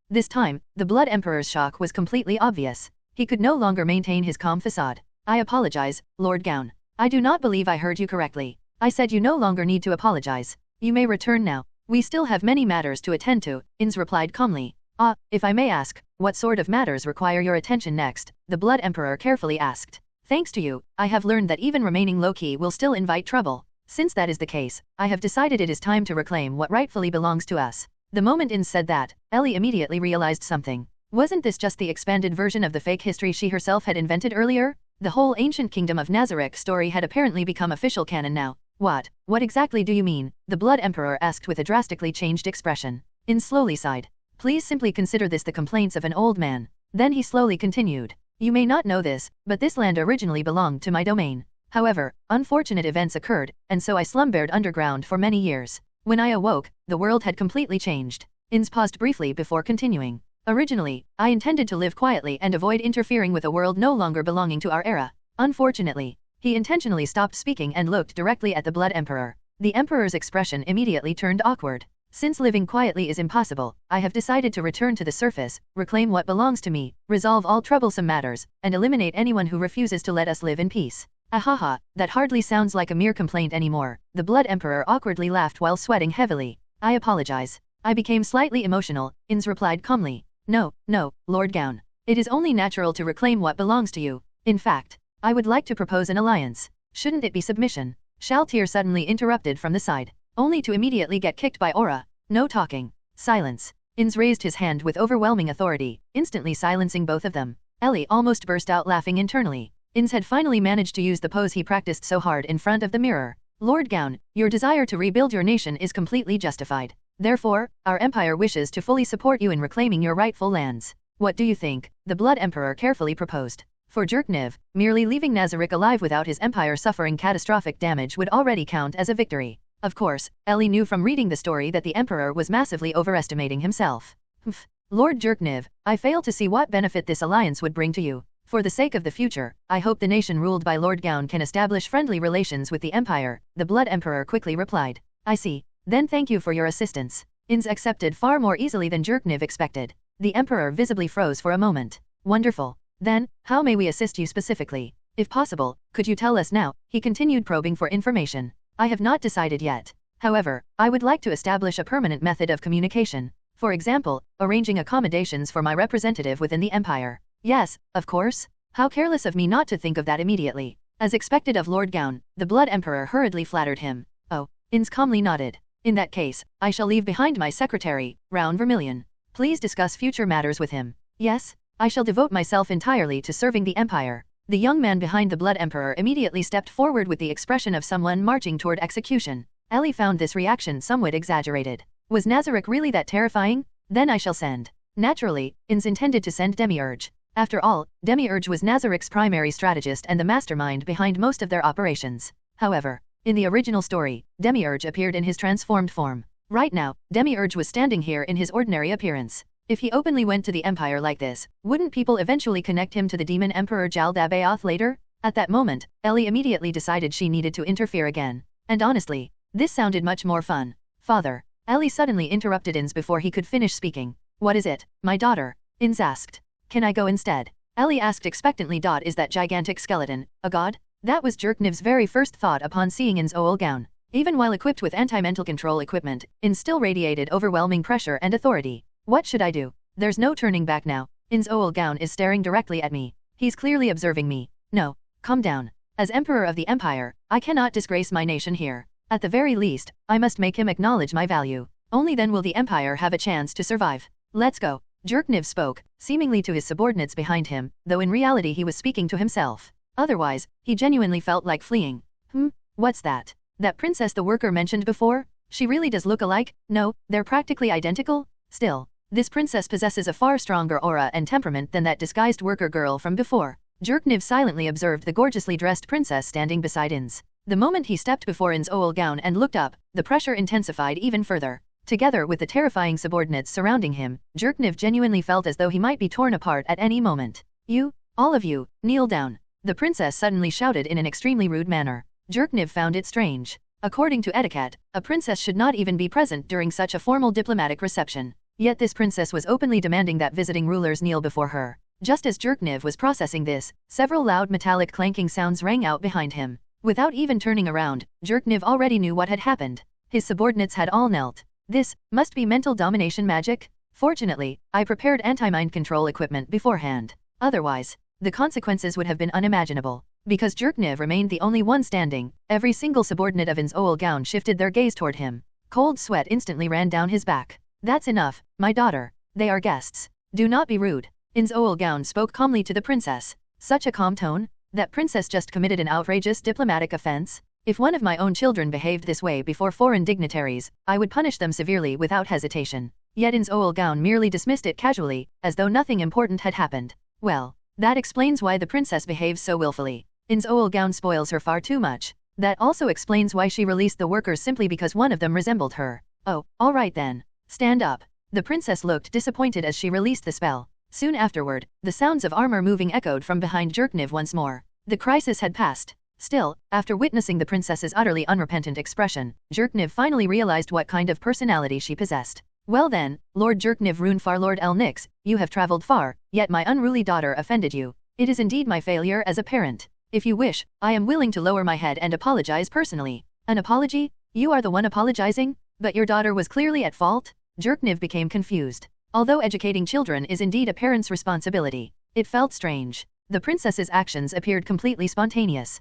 This time, the Blood Emperor's shock was completely obvious. He could no longer maintain his calm facade. I apologize, Lord Gown. I do not believe I heard you correctly. I said you no longer need to apologize. You may return now. We still have many matters to attend to, Ainz replied calmly. If I may ask, what sort of matters require your attention next? The Blood Emperor carefully asked. Thanks to you, I have learned that even remaining low-key will still invite trouble. Since that is the case, I have decided it is time to reclaim what rightfully belongs to us. The moment Ainz said that, Ellie immediately realized something. Wasn't this just the expanded version of the fake history she herself had invented earlier? The whole ancient Kingdom of Nazarick story had apparently become official canon now. What exactly do you mean? The Blood Emperor asked with a drastically changed expression. Ainz slowly sighed. Please simply consider this the complaints of an old man. Then he slowly continued. You may not know this, but this land originally belonged to my domain. However, unfortunate events occurred, and so I slumbered underground for many years. When I awoke, the world had completely changed. Ainz paused briefly before continuing. Originally, I intended to live quietly and avoid interfering with a world no longer belonging to our era. Unfortunately, he intentionally stopped speaking and looked directly at the Blood Emperor. The Emperor's expression immediately turned awkward. Since living quietly is impossible, I have decided to return to the surface, reclaim what belongs to me, resolve all troublesome matters, and eliminate anyone who refuses to let us live in peace. Ahaha, that hardly sounds like a mere complaint anymore. The Blood Emperor awkwardly laughed while sweating heavily. I apologize. I became slightly emotional, Ainz replied calmly. No, Lord Gown. It is only natural to reclaim what belongs to you. In fact, I would like to propose an alliance. Shouldn't it be submission? Shaltir suddenly interrupted from the side, only to immediately get kicked by Aura. No talking. Silence. Ainz raised his hand with overwhelming authority, instantly silencing both of them. Ellie almost burst out laughing internally. Ainz had finally managed to use the pose he practiced so hard in front of the mirror. Lord Gown, your desire to rebuild your nation is completely justified. Therefore, our empire wishes to fully support you in reclaiming your rightful lands. What do you think? The Blood Emperor carefully proposed. For Jerkniv, merely leaving Nazarick alive without his empire suffering catastrophic damage would already count as a victory. Of course, Ellie knew from reading the story that the Emperor was massively overestimating himself. Lord Jerkniv, I fail to see what benefit this alliance would bring to you. For the sake of the future, I hope the nation ruled by Lord Gown can establish friendly relations with the Empire, the Blood Emperor quickly replied. I see. Then thank you for your assistance. Ainz accepted far more easily than Jerkniv expected. The Emperor visibly froze for a moment. Wonderful. Then, how may we assist you specifically? If possible, could you tell us now? He continued, probing for information. I have not decided yet. However, I would like to establish a permanent method of communication. For example, arranging accommodations for my representative within the Empire. Yes, of course. How careless of me not to think of that immediately. As expected of Lord Gown, the Blood Emperor hurriedly flattered him. Oh, Ainz calmly nodded. In that case, I shall leave behind my secretary, Round Vermilion. Please discuss future matters with him. Yes, I shall devote myself entirely to serving the Empire. The young man behind the Blood Emperor immediately stepped forward with the expression of someone marching toward execution. Ellie found this reaction somewhat exaggerated. Was Nazarick really that terrifying? Then I shall send. Naturally, Ainz intended to send Demiurge. After all, Demiurge was Nazarick's primary strategist and the mastermind behind most of their operations. However, in the original story, Demiurge appeared in his transformed form. Right now, Demiurge was standing here in his ordinary appearance. If he openly went to the Empire like this, wouldn't people eventually connect him to the Demon Emperor Jaldabaoth later? At that moment, Ellie immediately decided she needed to interfere again. And honestly, this sounded much more fun. Father. Ellie suddenly interrupted Ainz before he could finish speaking. What is it, my daughter? Ainz asked. Can I go instead? Ellie asked expectantly. Is that gigantic skeleton a god? That was Jerkniv's very first thought upon seeing Ainz Ooal Gown. Even while equipped with anti-mental control equipment, Ainz still radiated overwhelming pressure and authority. What should I do? There's no turning back now. Ainz Ooal Gown is staring directly at me. He's clearly observing me. No, calm down. As Emperor of the Empire, I cannot disgrace my nation here. At the very least, I must make him acknowledge my value. Only then will the Empire have a chance to survive. Let's go. Jerkniv spoke, seemingly to his subordinates behind him, though in reality he was speaking to himself. Otherwise, he genuinely felt like fleeing. What's that? That princess the worker mentioned before? She really does look alike? No, they're practically identical? Still, this princess possesses a far stronger aura and temperament than that disguised worker girl from before. Jerkniv silently observed the gorgeously dressed princess standing beside Ainz. The moment he stepped before Ainz Ooal Gown and looked up, the pressure intensified even further. Together with the terrifying subordinates surrounding him, Jerkniv genuinely felt as though he might be torn apart at any moment. You, all of you, kneel down. The princess suddenly shouted in an extremely rude manner. Jerkniv found it strange. According to etiquette, a princess should not even be present during such a formal diplomatic reception. Yet this princess was openly demanding that visiting rulers kneel before her. Just as Jerkniv was processing this, several loud metallic clanking sounds rang out behind him. Without even turning around, Jerkniv already knew what had happened. His subordinates had all knelt. This must be mental domination magic? Fortunately, I prepared anti-mind control equipment beforehand. Otherwise, the consequences would have been unimaginable. Because Jerkniv remained the only one standing, every single subordinate of Ainz Ooal Gown shifted their gaze toward him. Cold sweat instantly ran down his back. That's enough, my daughter. They are guests. Do not be rude. Ainz Ooal Gown spoke calmly to the princess. Such a calm tone? That princess just committed an outrageous diplomatic offense? If one of my own children behaved this way before foreign dignitaries, I would punish them severely without hesitation. Yet Ainz Ooal Gown merely dismissed it casually, as though nothing important had happened. Well, that explains why the princess behaves so willfully. Ainz Ooal Gown spoils her far too much. That also explains why she released the workers simply because one of them resembled her. Oh, all right then. Stand up. The princess looked disappointed as she released the spell. Soon afterward, the sounds of armor moving echoed from behind Jerkniv once more. The crisis had passed. Still, after witnessing the princess's utterly unrepentant expression, Jerkniv finally realized what kind of personality she possessed. Well then, Lord Jerkniv Runefar Lord El Nix, you have traveled far, yet my unruly daughter offended you. It is indeed my failure as a parent. If you wish, I am willing to lower my head and apologize personally. An apology? You are the one apologizing? But your daughter was clearly at fault? Jerkniv became confused. Although educating children is indeed a parent's responsibility, it felt strange. The princess's actions appeared completely spontaneous.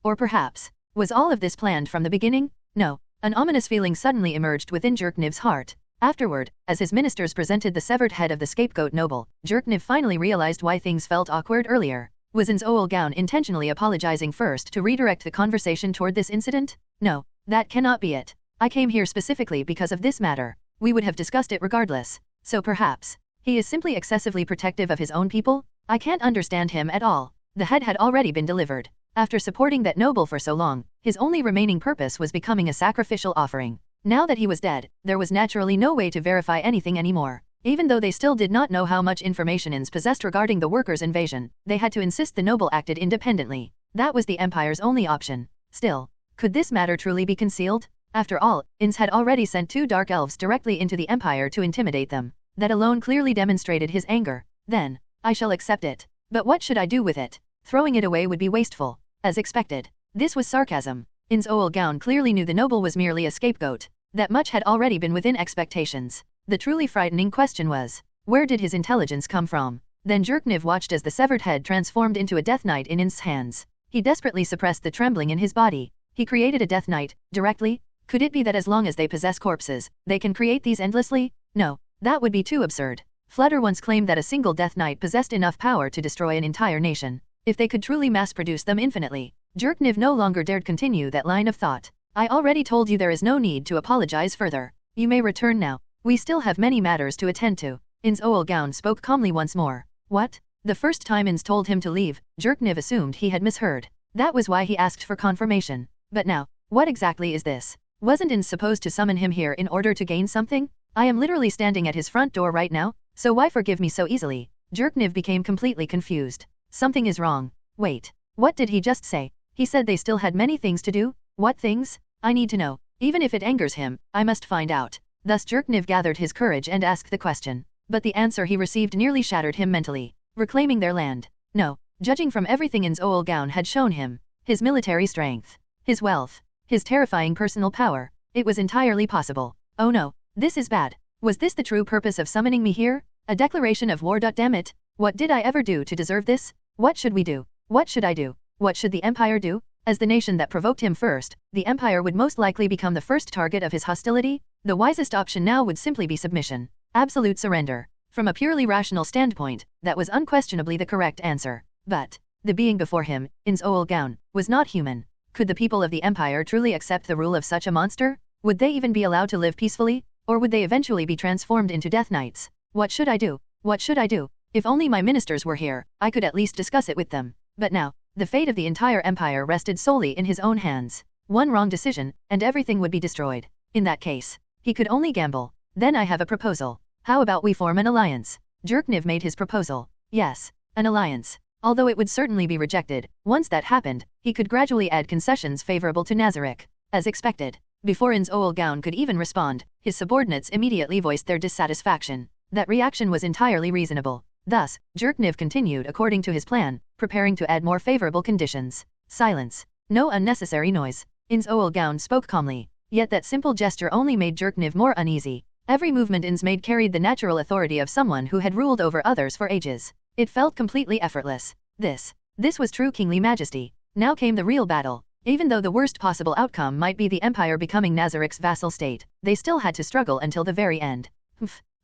Or perhaps, was all of this planned from the beginning? No. An ominous feeling suddenly emerged within Jerkniv's heart. Afterward, as his ministers presented the severed head of the scapegoat noble, Jerkniv finally realized why things felt awkward earlier. Was Ainz Ooal Gown intentionally apologizing first to redirect the conversation toward this incident? No, that cannot be it. I came here specifically because of this matter. We would have discussed it regardless. So perhaps, he is simply excessively protective of his own people? I can't understand him at all. The head had already been delivered. After supporting that noble for so long, his only remaining purpose was becoming a sacrificial offering. Now that he was dead, there was naturally no way to verify anything anymore. Even though they still did not know how much information Ainz possessed regarding the workers' invasion, they had to insist the noble acted independently. That was the Empire's only option. Still, could this matter truly be concealed? After all, Ainz had already sent 2 dark elves directly into the Empire to intimidate them. That alone clearly demonstrated his anger. Then, I shall accept it. But what should I do with it? Throwing it away would be wasteful. As expected. This was sarcasm. Ainz Ooal Gown clearly knew the noble was merely a scapegoat. That much had already been within expectations. The truly frightening question was, where did his intelligence come from? Then Jerkniv watched as the severed head transformed into a death knight in Ainz's hands. He desperately suppressed the trembling in his body. He created a death knight, directly? Could it be that as long as they possess corpses, they can create these endlessly? No, that would be too absurd. Flutter once claimed that a single death knight possessed enough power to destroy an entire nation. If they could truly mass-produce them infinitely. Jerkniv no longer dared continue that line of thought. I already told you there is no need to apologize further. You may return now. We still have many matters to attend to. Ainz Ooal Gown spoke calmly once more. What? The first time Ainz told him to leave, Jerkniv assumed he had misheard. That was why he asked for confirmation. But now, what exactly is this? Wasn't Ainz supposed to summon him here in order to gain something? I am literally standing at his front door right now, so why forgive me so easily? Jerkniv became completely confused. Something is wrong. Wait. What did he just say? He said they still had many things to do? What things? I need to know. Even if it angers him, I must find out. Thus Jerkniv gathered his courage and asked the question. But the answer he received nearly shattered him mentally. Reclaiming their land. No. Judging from everything Ainz Ooal Gown had shown him, his military strength, his wealth, his terrifying personal power, it was entirely possible. Oh no, this is bad. Was this the true purpose of summoning me here? A declaration of war? Damn it. What did I ever do to deserve this? What should we do? What should I do? What should the Empire do? As the nation that provoked him first, the Empire would most likely become the first target of his hostility. The wisest option now would simply be submission. Absolute surrender. From a purely rational standpoint, that was unquestionably the correct answer. But the being before him, Ainz Ooal Gown, was not human. Could the people of the Empire truly accept the rule of such a monster? Would they even be allowed to live peacefully? Or would they eventually be transformed into death knights? What should I do? What should I do? If only my ministers were here, I could at least discuss it with them. But now, the fate of the entire empire rested solely in his own hands. One wrong decision, and everything would be destroyed. In that case, he could only gamble. Then I have a proposal. How about we form an alliance? Jerkniv made his proposal. Yes, an alliance. Although it would certainly be rejected, once that happened, he could gradually add concessions favorable to Nazarick. As expected. Before Ainz Ooal Gown could even respond, his subordinates immediately voiced their dissatisfaction. That reaction was entirely reasonable. Thus, Jerkniv continued according to his plan, preparing to add more favorable conditions. Silence. No unnecessary noise. Ainz Ooal Gown spoke calmly. Yet that simple gesture only made Jerkniv more uneasy. Every movement Ainz made carried the natural authority of someone who had ruled over others for ages. It felt completely effortless. This was true kingly majesty. Now came the real battle. Even though the worst possible outcome might be the Empire becoming Nazarick's vassal state, they still had to struggle until the very end.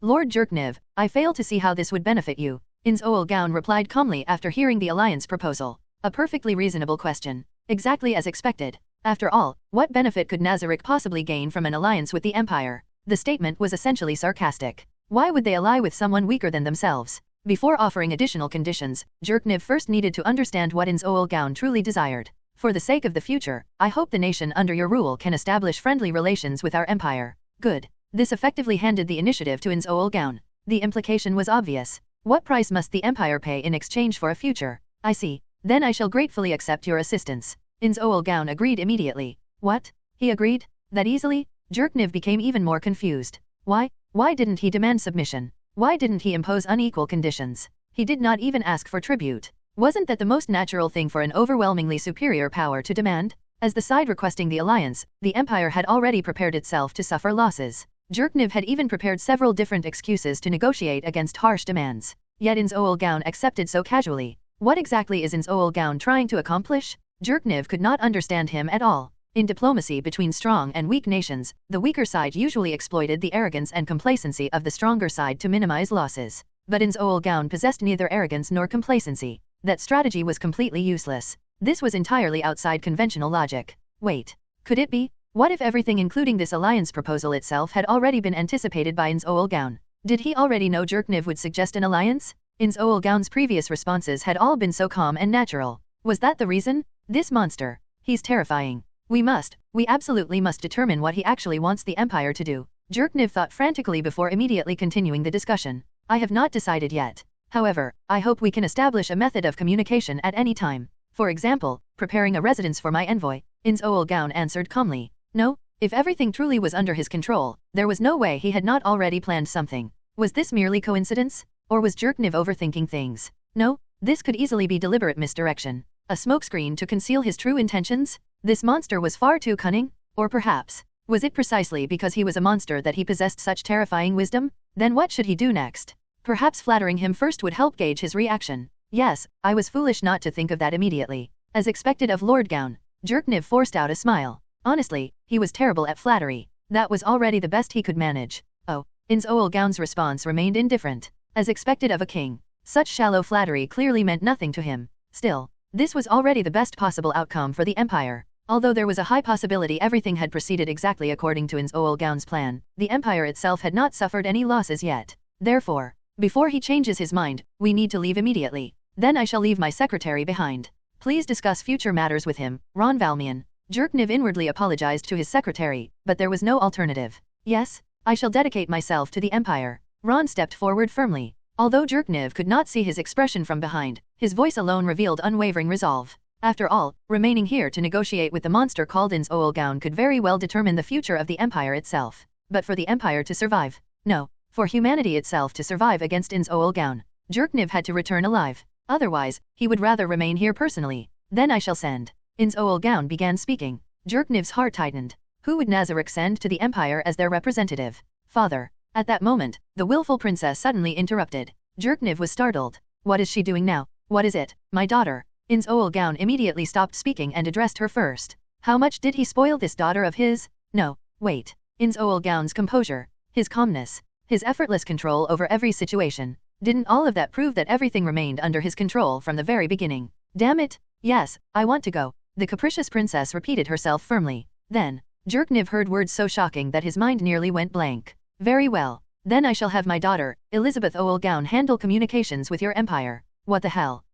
Lord Jerkniv, I fail to see how this would benefit you. Ainz Ooal Gown replied calmly after hearing the alliance proposal. A perfectly reasonable question. Exactly as expected. After all, what benefit could Nazarick possibly gain from an alliance with the Empire? The statement was essentially sarcastic. Why would they ally with someone weaker than themselves? Before offering additional conditions, Jerkniv first needed to understand what Ainz Ooal Gown truly desired. For the sake of the future, I hope the nation under your rule can establish friendly relations with our empire. Good. This effectively handed the initiative to Ainz Ooal Gown. The implication was obvious. What price must the empire pay in exchange for a future? I see. Then I shall gratefully accept your assistance. Ainz Ooal Gown agreed immediately. What? He agreed? That easily? Jerkniv became even more confused. Why? Why didn't he demand submission? Why didn't he impose unequal conditions? He did not even ask for tribute. Wasn't that the most natural thing for an overwhelmingly superior power to demand? As the side requesting the alliance, the empire had already prepared itself to suffer losses. Jerkniv had even prepared several different excuses to negotiate against harsh demands. Yet Ainz Ooal Gown accepted so casually. What exactly is Ainz Ooal Gown trying to accomplish? Jerkniv could not understand him at all. In diplomacy between strong and weak nations, the weaker side usually exploited the arrogance and complacency of the stronger side to minimize losses. But Ainz Ooal Gown possessed neither arrogance nor complacency. That strategy was completely useless. This was entirely outside conventional logic. Wait. Could it be? What if everything including this alliance proposal itself had already been anticipated by Ainz Ooal Gown? Did he already know Jerkniv would suggest an alliance? Ainz Ooal Gown's previous responses had all been so calm and natural. Was that the reason? This monster. He's terrifying. We absolutely must determine what he actually wants the Empire to do. Jerkniv thought frantically before immediately continuing the discussion. I have not decided yet. However, I hope we can establish a method of communication at any time. For example, preparing a residence for my envoy. Ainz Ooal Gown answered calmly. No, if everything truly was under his control, there was no way he had not already planned something. Was this merely coincidence? Or was Jerkniv overthinking things? No, This could easily be deliberate misdirection. A smokescreen to conceal his true intentions? This monster was far too cunning? Or perhaps, was it precisely because he was a monster that he possessed such terrifying wisdom? Then what should he do next? Perhaps flattering him first would help gauge his reaction. Yes, I was foolish not to think of that immediately. As expected of Lord Gown, Jerkniv forced out a smile. Honestly, he was terrible at flattery. That was already the best he could manage. Oh, Ainz Ooal Gown's response remained indifferent. As expected of a king, such shallow flattery clearly meant nothing to him. Still, this was already the best possible outcome for the Empire. Although there was a high possibility everything had proceeded exactly according to Ainz Ooal Gown's plan, the Empire itself had not suffered any losses yet. Therefore, before he changes his mind, we need to leave immediately. Then I shall leave my secretary behind. Please discuss future matters with him, Ron Valmian. Jerkniv inwardly apologized to his secretary, but there was no alternative. Yes, I shall dedicate myself to the Empire. Ron stepped forward firmly. Although Jerkniv could not see his expression from behind, his voice alone revealed unwavering resolve. After all, remaining here to negotiate with the monster called Ainz Ooal Gown could very well determine the future of the Empire itself. But for the Empire to survive, no, for humanity itself to survive against Ainz Ooal Gown, Jerkniv had to return alive. Otherwise, he would rather remain here personally. Then I shall send. Ainz Ooal Gown began speaking. Jerkniv's heart tightened. Who would Nazarick send to the Empire as their representative? Father. At that moment, the willful princess suddenly interrupted. Jerkniv was startled. What is she doing now? What is it, my daughter? Ainz Ooal Gown immediately stopped speaking and addressed her first. How much did he spoil this daughter of his? No, wait. Ainz Ooal Gown's composure, his calmness, his effortless control over every situation. Didn't all of that prove that everything remained under his control from the very beginning? Damn it! Yes, I want to go. The capricious princess repeated herself firmly. Then, Jerkniv heard words so shocking that his mind nearly went blank. Very well. Then I shall have my daughter, Elizabeth Ooal Gown, handle communications with your empire. What the hell?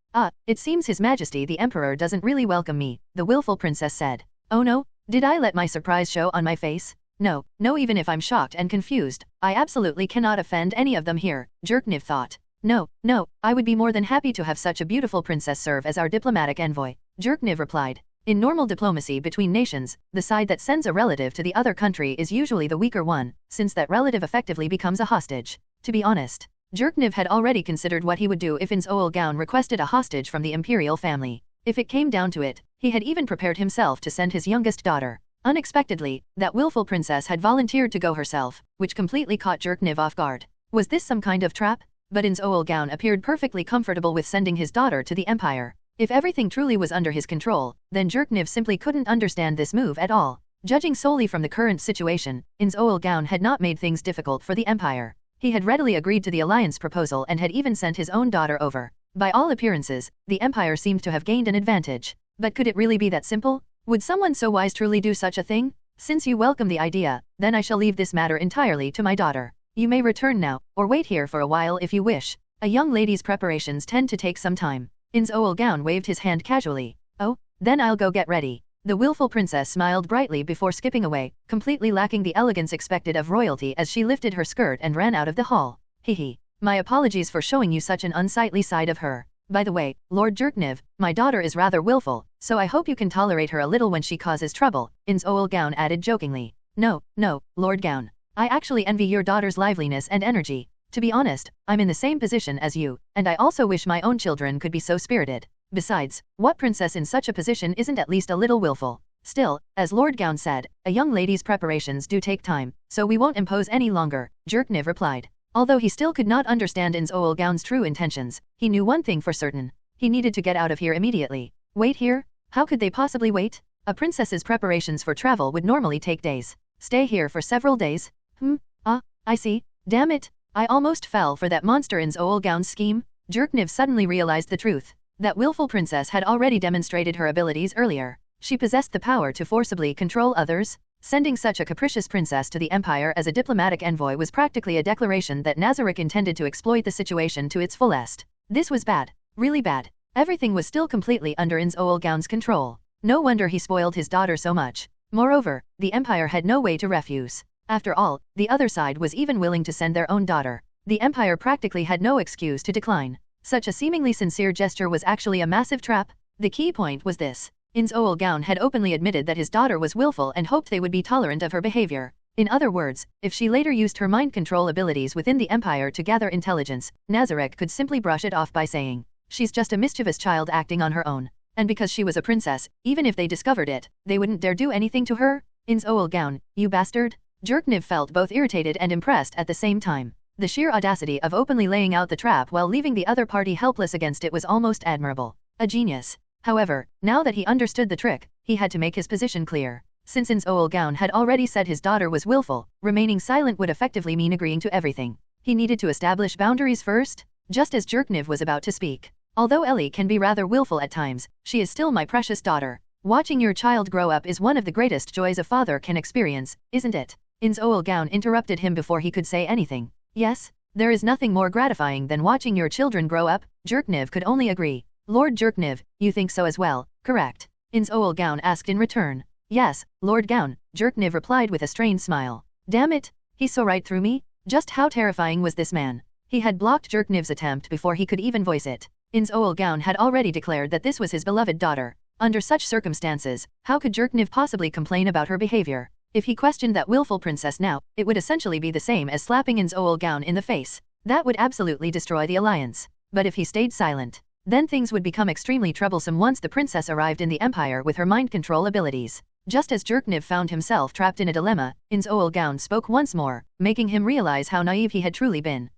It seems His Majesty the Emperor doesn't really welcome me, the willful princess said. Oh no, did I let my surprise show on my face? No, even if I'm shocked and confused, I absolutely cannot offend any of them here, Jerkniv thought. No, I would be more than happy to have such a beautiful princess serve as our diplomatic envoy, Jerkniv replied. In normal diplomacy between nations, the side that sends a relative to the other country is usually the weaker one, since that relative effectively becomes a hostage. To be honest, Jerkniv had already considered what he would do if Ainz Ooal Gown requested a hostage from the imperial family. If it came down to it, he had even prepared himself to send his youngest daughter. Unexpectedly, that willful princess had volunteered to go herself, which completely caught Jerkniv off guard. Was this some kind of trap? But Ainz Ooal Gown appeared perfectly comfortable with sending his daughter to the Empire. If everything truly was under his control, then Jerkniv simply couldn't understand this move at all. Judging solely from the current situation, Ainz Ooal Gown had not made things difficult for the Empire. He had readily agreed to the alliance proposal and had even sent his own daughter over. By all appearances, the Empire seemed to have gained an advantage. But could it really be that simple? Would someone so wise truly do such a thing? Since you welcome the idea, then I shall leave this matter entirely to my daughter. You may return now, or wait here for a while if you wish. A young lady's preparations tend to take some time. Ainz Ooal Gown waved his hand casually. Oh, then I'll go get ready. The willful princess smiled brightly before skipping away, completely lacking the elegance expected of royalty as she lifted her skirt and ran out of the hall. Hehe. My apologies for showing you such an unsightly side of her. By the way, Lord Jerkniv, my daughter is rather willful, so I hope you can tolerate her a little when she causes trouble, Ainz Ooal Gown added jokingly. No, Lord Gown. I actually envy your daughter's liveliness and energy. To be honest, I'm in the same position as you, and I also wish my own children could be so spirited. Besides, what princess in such a position isn't at least a little willful? Still, as Lord Gown said, a young lady's preparations do take time, so we won't impose any longer, Jerkniv replied. Although he still could not understand Ainz Ooal Gown's true intentions, he knew one thing for certain. He needed to get out of here immediately. Wait here? How could they possibly wait? A princess's preparations for travel would normally take days. Stay here for several days? I see. Damn it. I almost fell for that monster Ainz Ooal Gown's scheme. Jerkniv suddenly realized the truth. That willful princess had already demonstrated her abilities earlier. She possessed the power to forcibly control others. Sending such a capricious princess to the Empire as a diplomatic envoy was practically a declaration that Nazarick intended to exploit the situation to its fullest. This was bad. Really bad. Everything was still completely under Ainz Ooal Gown's control. No wonder he spoiled his daughter so much. Moreover, the Empire had no way to refuse. After all, the other side was even willing to send their own daughter. The Empire practically had no excuse to decline. Such a seemingly sincere gesture was actually a massive trap. The key point was this. Ainz Ooal Gown had openly admitted that his daughter was willful and hoped they would be tolerant of her behavior. In other words, if she later used her mind control abilities within the Empire to gather intelligence, Nazarick could simply brush it off by saying, She's just a mischievous child acting on her own. And because she was a princess, even if they discovered it, they wouldn't dare do anything to her? Ainz Ooal Gown, you bastard? Jerkniv felt both irritated and impressed at the same time. The sheer audacity of openly laying out the trap while leaving the other party helpless against it was almost admirable. A genius. However, now that he understood the trick, he had to make his position clear. Since Ainz Ooal Gown had already said his daughter was willful, remaining silent would effectively mean agreeing to everything. He needed to establish boundaries first, just as Jerkniv was about to speak. Although Ellie can be rather willful at times, she is still my precious daughter. Watching your child grow up is one of the greatest joys a father can experience, isn't it? Ainz Ooal Gown interrupted him before he could say anything. Yes, there is nothing more gratifying than watching your children grow up, Jerkniv could only agree. Lord Jerkniv, you think so as well, correct? Ainz Ooal Gown asked in return. Yes, Lord Gown, Jerkniv replied with a strained smile. Damn it, he saw right through me? Just how terrifying was this man? He had blocked Jerkniv's attempt before he could even voice it. Ainz Ooal Gown had already declared that this was his beloved daughter. Under such circumstances, how could Jerkniv possibly complain about her behavior? If he questioned that willful princess now, it would essentially be the same as slapping Ainz Ooal Gown in the face. That would absolutely destroy the alliance. But if he stayed silent, then things would become extremely troublesome once the princess arrived in the empire with her mind control abilities. Just as Jerkniv found himself trapped in a dilemma, Ainz Ooal Gown spoke once more, making him realize how naive he had truly been.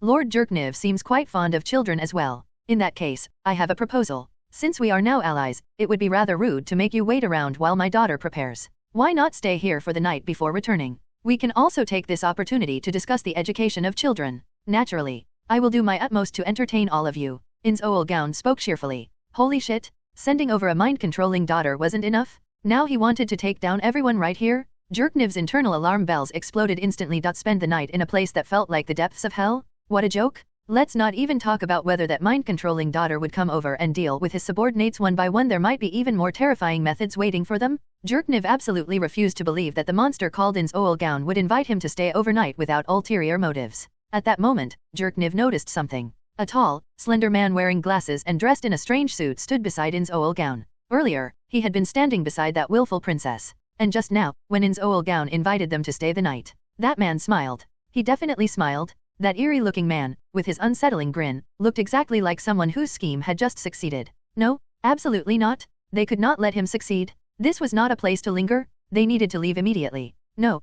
Lord Jerkniv seems quite fond of children as well. In that case, I have a proposal. Since we are now allies, it would be rather rude to make you wait around while my daughter prepares. Why not stay here for the night before returning? We can also take this opportunity to discuss the education of children. Naturally, I will do my utmost to entertain all of you. Ainz Ooal Gown spoke cheerfully. Holy shit, sending over a mind-controlling daughter wasn't enough? Now he wanted to take down everyone right here? Jerkniv's internal alarm bells exploded instantly. Spend the night in a place that felt like the depths of hell? What a joke? Let's not even talk about whether that mind-controlling daughter would come over and deal with his subordinates one by one. There might be even more terrifying methods waiting for them. Jerkniv absolutely refused to believe that the monster called Ainz Ooal Gown would invite him to stay overnight without ulterior motives. At that moment, Jerkniv noticed something. A tall, slender man wearing glasses and dressed in a strange suit stood beside Ainz Ooal Gown. Earlier, he had been standing beside that willful princess. And just now, when Ainz Ooal Gown invited them to stay the night, that man smiled. He definitely smiled. That eerie-looking man, with his unsettling grin, looked exactly like someone whose scheme had just succeeded. No, absolutely not. They could not let him succeed. This was not a place to linger. They needed to leave immediately. No,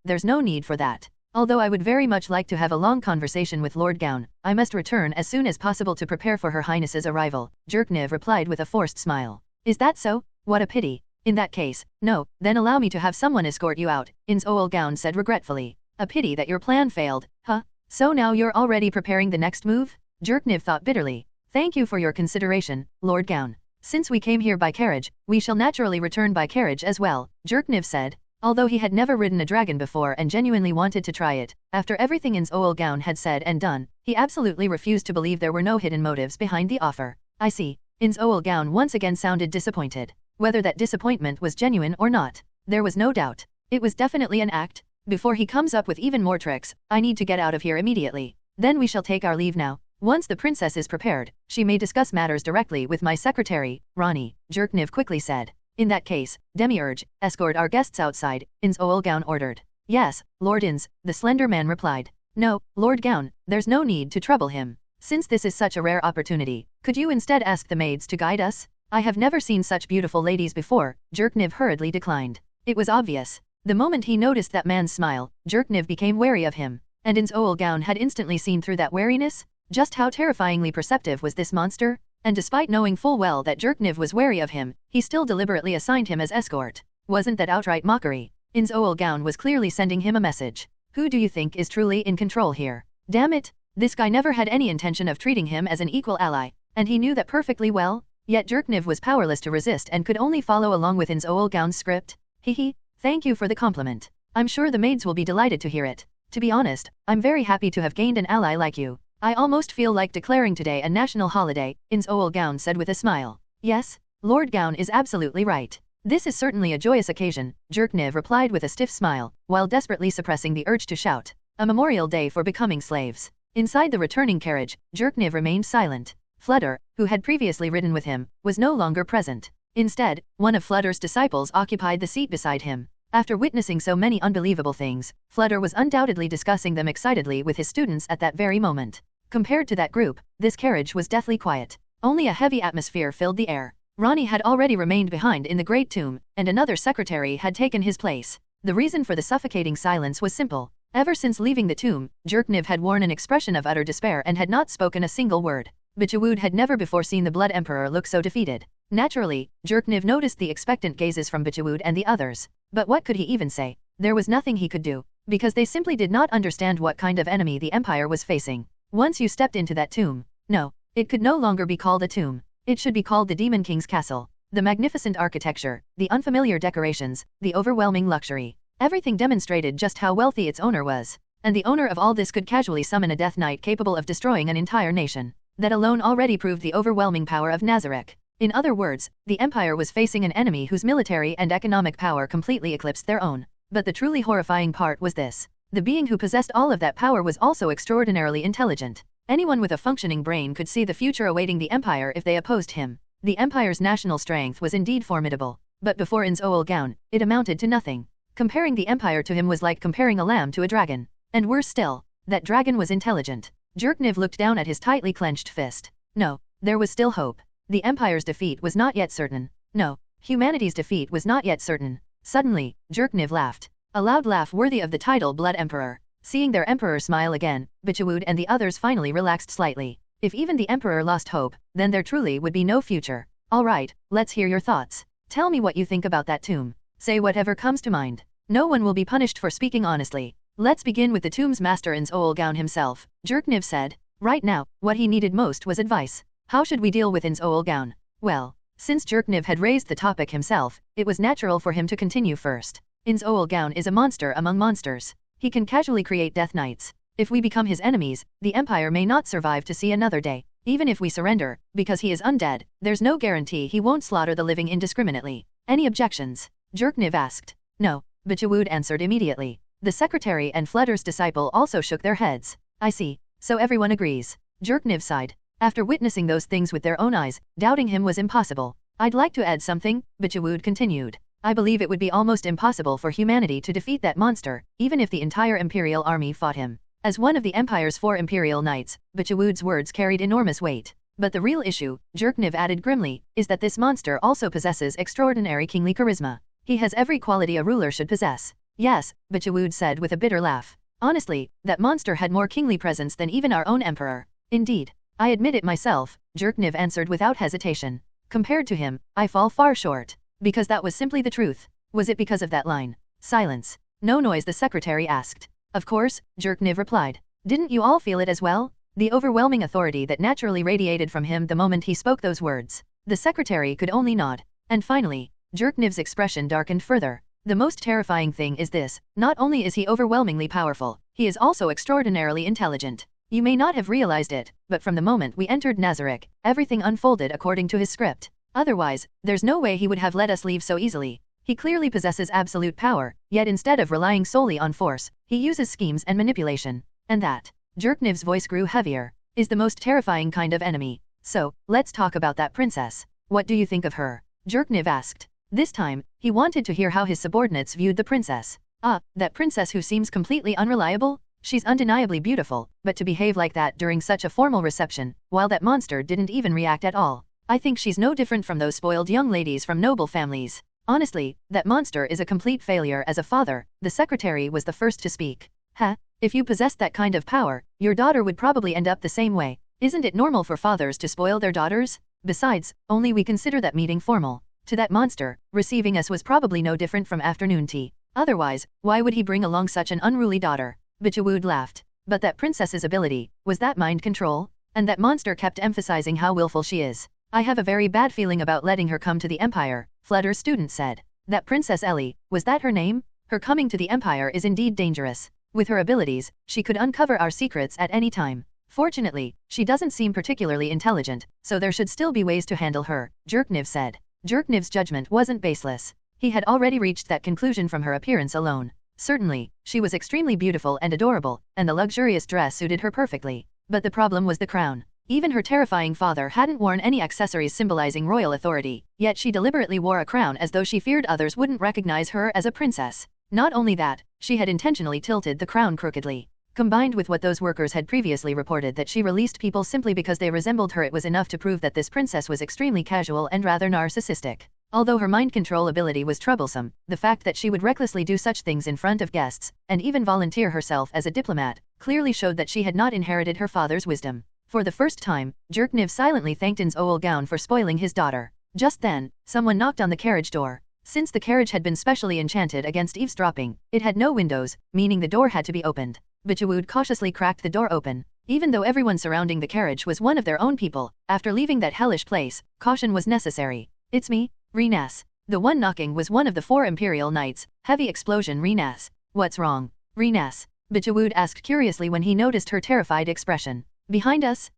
there's no need for that. Although I would very much like to have a long conversation with Lord Gown, I must return as soon as possible to prepare for Her Highness's arrival, Jerkniv replied with a forced smile. Is that so? What a pity. In that case, no, then allow me to have someone escort you out, Ainz Ooal Gown said regretfully. A pity that your plan failed, huh? So now you're already preparing the next move? Jerkniv thought bitterly. Thank you for your consideration, Lord Gown. Since we came here by carriage, we shall naturally return by carriage as well, Jerkniv said. Although he had never ridden a dragon before and genuinely wanted to try it, after everything Ainz Ooal Gown had said and done, he absolutely refused to believe there were no hidden motives behind the offer. I see. Ainz Ooal Gown once again sounded disappointed. Whether that disappointment was genuine or not, there was no doubt. It was definitely an act. Before he comes up with even more tricks, I need to get out of here immediately. Then we shall take our leave now. Once the princess is prepared, she may discuss matters directly with my secretary, Rani, Jerkniv quickly said. In that case, Demiurge, escort our guests outside, Ainz Ooal Gown ordered. Yes, Lord Ainz, the slender man replied. No, Lord Gown, there's no need to trouble him. Since this is such a rare opportunity, could you instead ask the maids to guide us? I have never seen such beautiful ladies before, Jerkniv hurriedly declined. It was obvious. The moment he noticed that man's smile, Jerkniv became wary of him. And Ainz Ooal Gown had instantly seen through that wariness? Just how terrifyingly perceptive was this monster? And despite knowing full well that Jerkniv was wary of him, he still deliberately assigned him as escort. Wasn't that outright mockery? Ainz Ooal Gown was clearly sending him a message. Who do you think is truly in control here? Damn it! This guy never had any intention of treating him as an equal ally, and he knew that perfectly well. Yet Jerkniv was powerless to resist and could only follow along with Ainz Ooal Gown's script. Hehe. Thank you for the compliment. I'm sure the maids will be delighted to hear it. To be honest, I'm very happy to have gained an ally like you. I almost feel like declaring today a national holiday, Ainz Ooal Gown said with a smile. Yes, Lord Gown is absolutely right. This is certainly a joyous occasion, Jerkniv replied with a stiff smile, while desperately suppressing the urge to shout. A memorial day for becoming slaves. Inside the returning carriage, Jerkniv remained silent. Flutter, who had previously ridden with him, was no longer present. Instead, one of Flutter's disciples occupied the seat beside him. After witnessing so many unbelievable things, Flutter was undoubtedly discussing them excitedly with his students at that very moment. Compared to that group, this carriage was deathly quiet. Only a heavy atmosphere filled the air. Ronnie had already remained behind in the Great Tomb, and another secretary had taken his place. The reason for the suffocating silence was simple. Ever since leaving the tomb, Jerkniv had worn an expression of utter despair and had not spoken a single word. Bichwood had never before seen the Blood Emperor look so defeated. Naturally, Jerkniv noticed the expectant gazes from Bichwood and the others. But what could he even say? There was nothing he could do, because they simply did not understand what kind of enemy the Empire was facing. Once you stepped into that tomb, no, it could no longer be called a tomb. It should be called the Demon King's Castle. The magnificent architecture, the unfamiliar decorations, the overwhelming luxury. Everything demonstrated just how wealthy its owner was. And the owner of all this could casually summon a Death Knight capable of destroying an entire nation. That alone already proved the overwhelming power of Nazarick. In other words, the Empire was facing an enemy whose military and economic power completely eclipsed their own. But the truly horrifying part was this. The being who possessed all of that power was also extraordinarily intelligent. Anyone with a functioning brain could see the future awaiting the Empire if they opposed him. The Empire's national strength was indeed formidable. But before Ainz Ooal Gown, it amounted to nothing. Comparing the Empire to him was like comparing a lamb to a dragon. And worse still, that dragon was intelligent. Jerkniv looked down at his tightly clenched fist. No, there was still hope. The Empire's defeat was not yet certain. No, humanity's defeat was not yet certain. Suddenly, Jerkniv laughed. A loud laugh worthy of the title Blood Emperor. Seeing their emperor smile again, Bichwood and the others finally relaxed slightly. If even the emperor lost hope, then there truly would be no future. All right, let's hear your thoughts. Tell me what you think about that tomb. Say whatever comes to mind. No one will be punished for speaking honestly. Let's begin with the tomb's master Ainz Ooal Gown himself, Jerkniv said. Right now, what he needed most was advice. How should we deal with Ainz Ooal Gown? Well, since Jerkniv had raised the topic himself, it was natural for him to continue first. Ainz Ooal Gown is a monster among monsters. He can casually create Death Knights. If we become his enemies, the Empire may not survive to see another day. Even if we surrender, because he is undead, there's no guarantee he won't slaughter the living indiscriminately. Any objections? Jerkniv asked. No, Bichwood answered immediately. The secretary and Flutter's disciple also shook their heads. I see, so everyone agrees. Jerkniv sighed. After witnessing those things with their own eyes, doubting him was impossible. I'd like to add something, Bichwood continued. I believe it would be almost impossible for humanity to defeat that monster, even if the entire Imperial army fought him. As one of the Empire's 4 Imperial Knights, Bichwood's words carried enormous weight. But the real issue, Jerkniv added grimly, is that this monster also possesses extraordinary kingly charisma. He has every quality a ruler should possess. Yes, Bichwood said with a bitter laugh. Honestly, that monster had more kingly presence than even our own emperor. Indeed. I admit it myself, Jerkniv answered without hesitation. Compared to him, I fall far short. Because that was simply the truth. Was it because of that line? Silence. No noise, the secretary asked. Of course, Jerkniv replied. Didn't you all feel it as well? The overwhelming authority that naturally radiated from him the moment he spoke those words. The secretary could only nod. And finally, Jerkniv's expression darkened further. The most terrifying thing is this, not only is he overwhelmingly powerful, he is also extraordinarily intelligent. You may not have realized it, but from the moment we entered Nazarick, everything unfolded according to his script. Otherwise, there's no way he would have let us leave so easily. He clearly possesses absolute power, yet instead of relying solely on force, he uses schemes and manipulation. And that, Jerkniv's voice grew heavier, is the most terrifying kind of enemy. So, let's talk about that princess. What do you think of her? Jerkniv asked. This time, he wanted to hear how his subordinates viewed the princess. Ah, that princess who seems completely unreliable? She's undeniably beautiful, but to behave like that during such a formal reception, while that monster didn't even react at all. I think she's no different from those spoiled young ladies from noble families. Honestly, that monster is a complete failure as a father. The secretary was the first to speak. If you possessed that kind of power, your daughter would probably end up the same way. Isn't it normal for fathers to spoil their daughters? Besides, only we consider that meeting formal. To that monster, receiving us was probably no different from afternoon tea. Otherwise, why would he bring along such an unruly daughter? Bichwood laughed. But that princess's ability, was that mind control? And that monster kept emphasizing how willful she is. I have a very bad feeling about letting her come to the Empire, Flutter's student said. That Princess Ellie, was that her name? Her coming to the Empire is indeed dangerous. With her abilities, she could uncover our secrets at any time. Fortunately, she doesn't seem particularly intelligent, so there should still be ways to handle her, Jerkniv said. Jerkniv's judgment wasn't baseless. He had already reached that conclusion from her appearance alone. Certainly, she was extremely beautiful and adorable, and the luxurious dress suited her perfectly. But the problem was the crown. Even her terrifying father hadn't worn any accessories symbolizing royal authority, yet she deliberately wore a crown as though she feared others wouldn't recognize her as a princess. Not only that, she had intentionally tilted the crown crookedly. Combined with what those workers had previously reported that she released people simply because they resembled her, it was enough to prove that this princess was extremely casual and rather narcissistic. Although her mind control ability was troublesome, the fact that she would recklessly do such things in front of guests, and even volunteer herself as a diplomat, clearly showed that she had not inherited her father's wisdom. For the first time, Jerkniv silently thanked Ainz Ooal Gown for spoiling his daughter. Just then, someone knocked on the carriage door. Since the carriage had been specially enchanted against eavesdropping, it had no windows, meaning the door had to be opened. Bichwood cautiously cracked the door open. Even though everyone surrounding the carriage was one of their own people, after leaving that hellish place, caution was necessary. "It's me, Renas." The one knocking was one of the 4 Imperial Knights. Heavy explosion. "Renas, what's wrong?" "Renas," Bichwood asked curiously when he noticed her terrified expression. Behind us,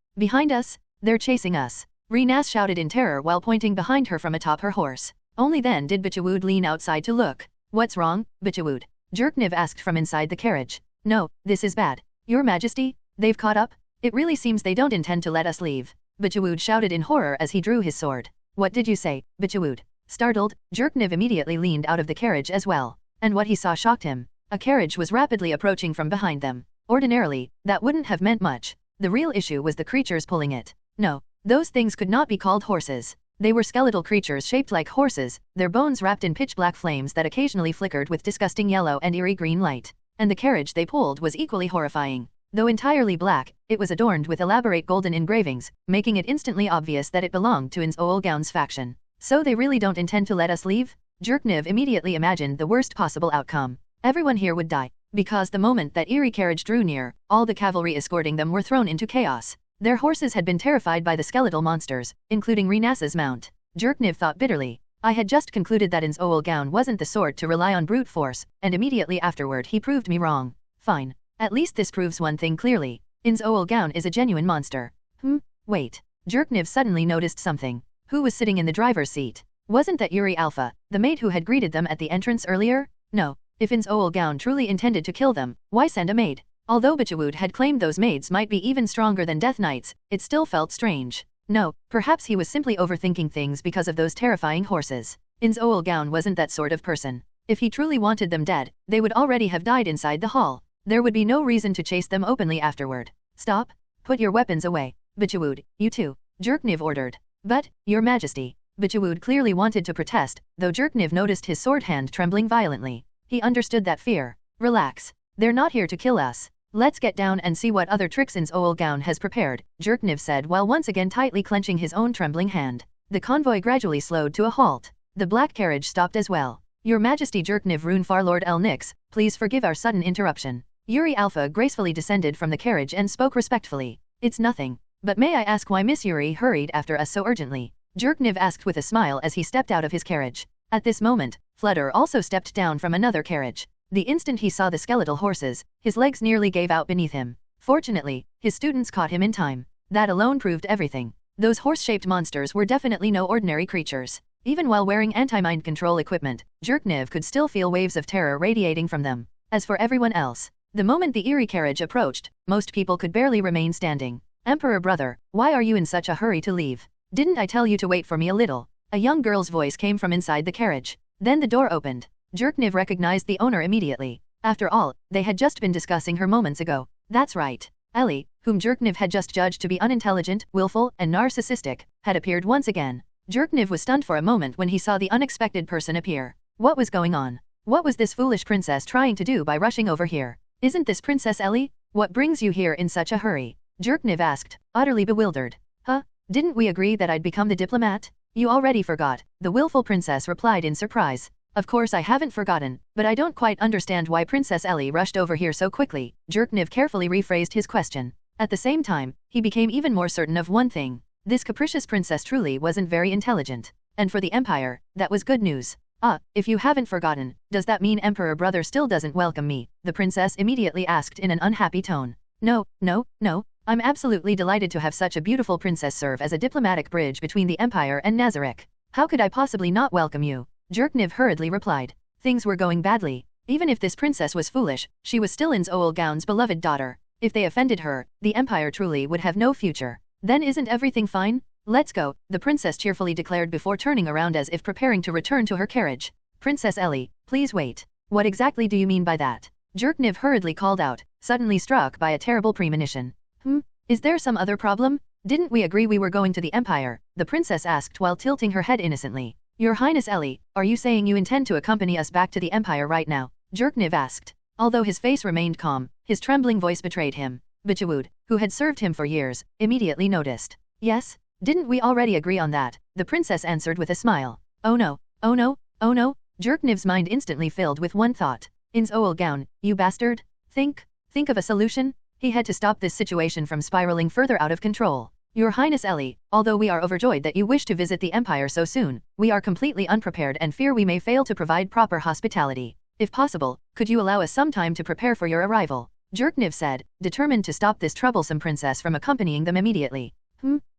they're chasing us," Renas shouted in terror while pointing behind her from atop her horse. Only then did Bichwood lean outside to look. "What's wrong, Bichwood?" Jerkniv asked from inside the carriage. "No, this is bad. Your Majesty, they've caught up? It really seems they don't intend to let us leave," Bichwood shouted in horror as he drew his sword. "What did you say, Bichwood?" Startled, Jerkniv immediately leaned out of the carriage as well. And what he saw shocked him. A carriage was rapidly approaching from behind them. Ordinarily, that wouldn't have meant much. The real issue was the creatures pulling it. No, those things could not be called horses. They were skeletal creatures shaped like horses, their bones wrapped in pitch-black flames that occasionally flickered with disgusting yellow and eerie green light. And the carriage they pulled was equally horrifying. Though entirely black, it was adorned with elaborate golden engravings, making it instantly obvious that it belonged to Ainz Ooal Gown's faction. "So they really don't intend to let us leave?" Jerkniv immediately imagined the worst possible outcome. Everyone here would die, because the moment that eerie carriage drew near, all the cavalry escorting them were thrown into chaos. Their horses had been terrified by the skeletal monsters, including Renas's mount. Jerkniv thought bitterly. I had just concluded that Ainz Ooal Gown wasn't the sort to rely on brute force, and immediately afterward he proved me wrong. Fine. At least this proves one thing clearly. Ainz Ooal Gown is a genuine monster. Wait. Jerkniv suddenly noticed something. Who was sitting in the driver's seat? Wasn't that Yuri Alpha, the maid who had greeted them at the entrance earlier? No. If Ainz Ooal Gown truly intended to kill them, why send a maid? Although Bichwood had claimed those maids might be even stronger than Death Knights, it still felt strange. No, perhaps he was simply overthinking things because of those terrifying horses. Ainz Ooal Gown wasn't that sort of person. If he truly wanted them dead, they would already have died inside the hall. There would be no reason to chase them openly afterward. "Stop. Put your weapons away. Bichwood, you too," Jerkniv ordered. "But, Your Majesty." Bichwood clearly wanted to protest, though Jerkniv noticed his sword hand trembling violently. He understood that fear. "Relax. They're not here to kill us. Let's get down and see what other tricks Ainz Ooal Gown has prepared," Jerkniv said while once again tightly clenching his own trembling hand. The convoy gradually slowed to a halt. The black carriage stopped as well. "Your Majesty Jerkniv Rune Farlord El Nix, please forgive our sudden interruption." Yuri Alpha gracefully descended from the carriage and spoke respectfully. "It's nothing. But may I ask why Miss Yuri hurried after us so urgently?" Jerkniv asked with a smile as he stepped out of his carriage. At this moment, Flutter also stepped down from another carriage. The instant he saw the skeletal horses, his legs nearly gave out beneath him. Fortunately, his students caught him in time. That alone proved everything. Those horse-shaped monsters were definitely no ordinary creatures. Even while wearing anti-mind control equipment, Jerkniv could still feel waves of terror radiating from them. As for everyone else, the moment the eerie carriage approached, most people could barely remain standing. "Emperor brother, why are you in such a hurry to leave? Didn't I tell you to wait for me a little?" A young girl's voice came from inside the carriage. Then the door opened. Jerkniv recognized the owner immediately. After all, they had just been discussing her moments ago. That's right. Ellie, whom Jerkniv had just judged to be unintelligent, willful, and narcissistic, had appeared once again. Jerkniv was stunned for a moment when he saw the unexpected person appear. What was going on? What was this foolish princess trying to do by rushing over here? "Isn't this Princess Ellie? What brings you here in such a hurry?" Jerkniv asked, utterly bewildered. "Huh? Didn't we agree that I'd become the diplomat?" "You already forgot," the willful princess replied in surprise. "Of course I haven't forgotten, but I don't quite understand why Princess Ellie rushed over here so quickly." Jerkniv carefully rephrased his question. At the same time, he became even more certain of one thing. This capricious princess truly wasn't very intelligent. And for the Empire, that was good news. If you haven't forgotten, does that mean Emperor brother still doesn't welcome me?" the princess immediately asked in an unhappy tone. No. I'm absolutely delighted to have such a beautiful princess serve as a diplomatic bridge between the Empire and Nazarick. How could I possibly not welcome you?" Jerkniv hurriedly replied. Things were going badly. Even if this princess was foolish, she was still Ainz Ooal Gown's beloved daughter. If they offended her, the Empire truly would have no future. "Then isn't everything fine? Let's go," the princess cheerfully declared before turning around as if preparing to return to her carriage. "Princess Ellie, please wait. What exactly do you mean by that?" Jerkniv hurriedly called out, suddenly struck by a terrible premonition. Is there some other problem? Didn't we agree we were going to the Empire? The princess asked while tilting her head innocently. Your Highness Ellie, are you saying you intend to accompany us back to the Empire right now? Jerkniv asked. Although his face remained calm, his trembling voice betrayed him. Bichwood, who had served him for years, immediately noticed. Yes? Didn't we already agree on that? The princess answered with a smile. Oh no, oh no, oh no. Jerkniv's mind instantly filled with one thought. Ainz Ooal Gown, you bastard. Think of a solution? He had to stop this situation from spiraling further out of control. Your Highness Ellie, although we are overjoyed that you wish to visit the Empire so soon, we are completely unprepared and fear we may fail to provide proper hospitality. If possible, could you allow us some time to prepare for your arrival? Jerkniv said, determined to stop this troublesome princess from accompanying them immediately.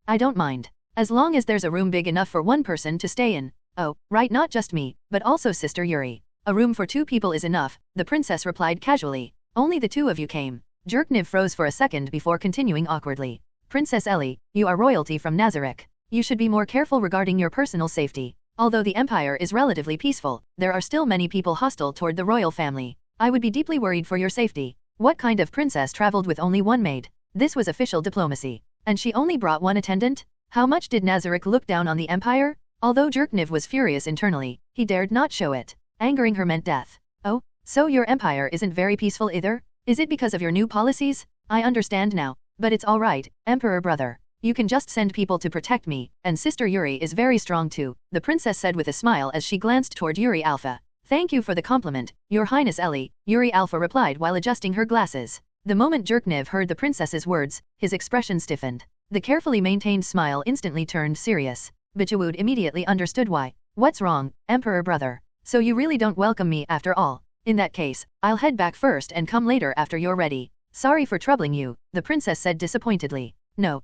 I don't mind. As long as there's a room big enough for one person to stay in. Oh, right, not just me, but also Sister Yuri. A room for 2 people is enough, the princess replied casually. Only the 2 of you came. Jerkniv froze for a second before continuing awkwardly. Princess Ellie, you are royalty from Nazarick. You should be more careful regarding your personal safety. Although the Empire is relatively peaceful, there are still many people hostile toward the royal family. I would be deeply worried for your safety. What kind of princess traveled with only one maid? This was official diplomacy. And she only brought one attendant? How much did Nazarick look down on the Empire? Although Jerkniv was furious internally, he dared not show it. Angering her meant death. Oh, so your Empire isn't very peaceful either? Is it because of your new policies? I understand now. But it's all right, Emperor brother. You can just send people to protect me, and Sister Yuri is very strong too, the princess said with a smile as she glanced toward Yuri Alpha. Thank you for the compliment, Your Highness Ellie, Yuri Alpha replied while adjusting her glasses. The moment Jerkniv heard the princess's words, his expression stiffened. The carefully maintained smile instantly turned serious. Bichwood immediately understood why. What's wrong, Emperor brother? So you really don't welcome me after all? In that case, I'll head back first and come later after you're ready. Sorry for troubling you, the princess said disappointedly. No,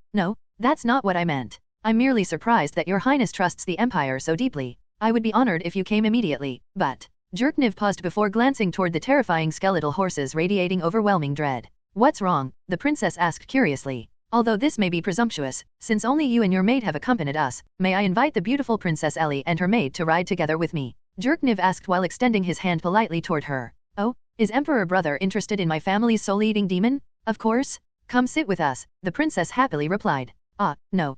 that's not what I meant. I'm merely surprised that your highness trusts the Empire so deeply. I would be honored if you came immediately, but... Jerkniv paused before glancing toward the terrifying skeletal horses radiating overwhelming dread. What's wrong? The princess asked curiously. Although this may be presumptuous, since only you and your maid have accompanied us, may I invite the beautiful Princess Ellie and her maid to ride together with me? Jerkniv asked while extending his hand politely toward her. Oh? Is Emperor brother interested in my family's soul-eating demon? Of course. Come sit with us, the princess happily replied. No,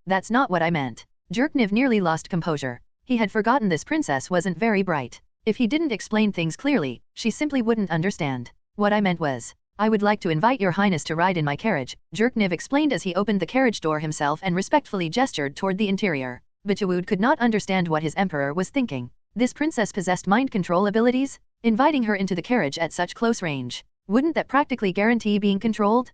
that's not what I meant. Jerkniv nearly lost composure. He had forgotten this princess wasn't very bright. If he didn't explain things clearly, she simply wouldn't understand. What I meant was, I would like to invite your highness to ride in my carriage, Jerkniv explained as he opened the carriage door himself and respectfully gestured toward the interior. Bichwood could not understand what his emperor was thinking. This princess possessed mind control abilities? Inviting her into the carriage at such close range, wouldn't that practically guarantee being controlled?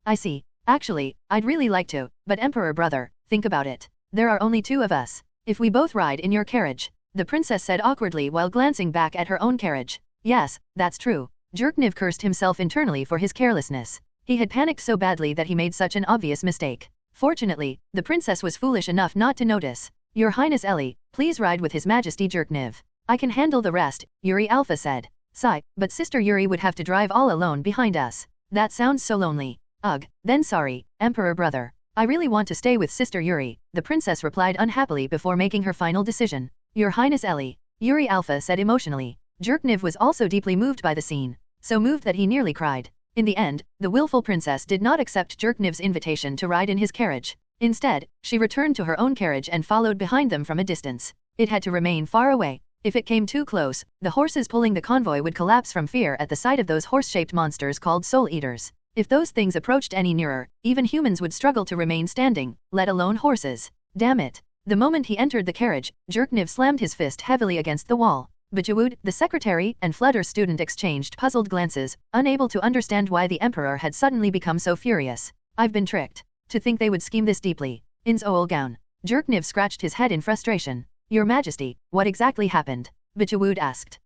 I see. Actually, I'd really like to, but Emperor brother, think about it. There are only 2 of us. If we both ride in your carriage, the princess said awkwardly while glancing back at her own carriage. Yes, that's true. Jerkniv cursed himself internally for his carelessness. He had panicked so badly that he made such an obvious mistake. Fortunately, the princess was foolish enough not to notice. Your Highness Ellie, please ride with His Majesty Jerkniv. I can handle the rest, Yuri Alpha said. Sigh, but Sister Yuri would have to drive all alone behind us. That sounds so lonely. Ugh, then sorry, Emperor brother. I really want to stay with Sister Yuri, the princess replied unhappily before making her final decision. Your Highness Ellie, Yuri Alpha said emotionally. Jerkniv was also deeply moved by the scene, so moved that he nearly cried. In the end, the willful princess did not accept Jerkniv's invitation to ride in his carriage. Instead, she returned to her own carriage and followed behind them from a distance. It had to remain far away. If it came too close, the horses pulling the convoy would collapse from fear at the sight of those horse-shaped monsters called soul eaters. If those things approached any nearer, even humans would struggle to remain standing, let alone horses. Damn it. The moment he entered the carriage, Jerkniv slammed his fist heavily against the wall. Bichwood, the secretary, and Flutter's student exchanged puzzled glances, unable to understand why the Emperor had suddenly become so furious. I've been tricked. To think they would scheme this deeply. Ainz Ooal Gown. Jerkniv scratched his head in frustration. Your Majesty, what exactly happened? Bichwood asked.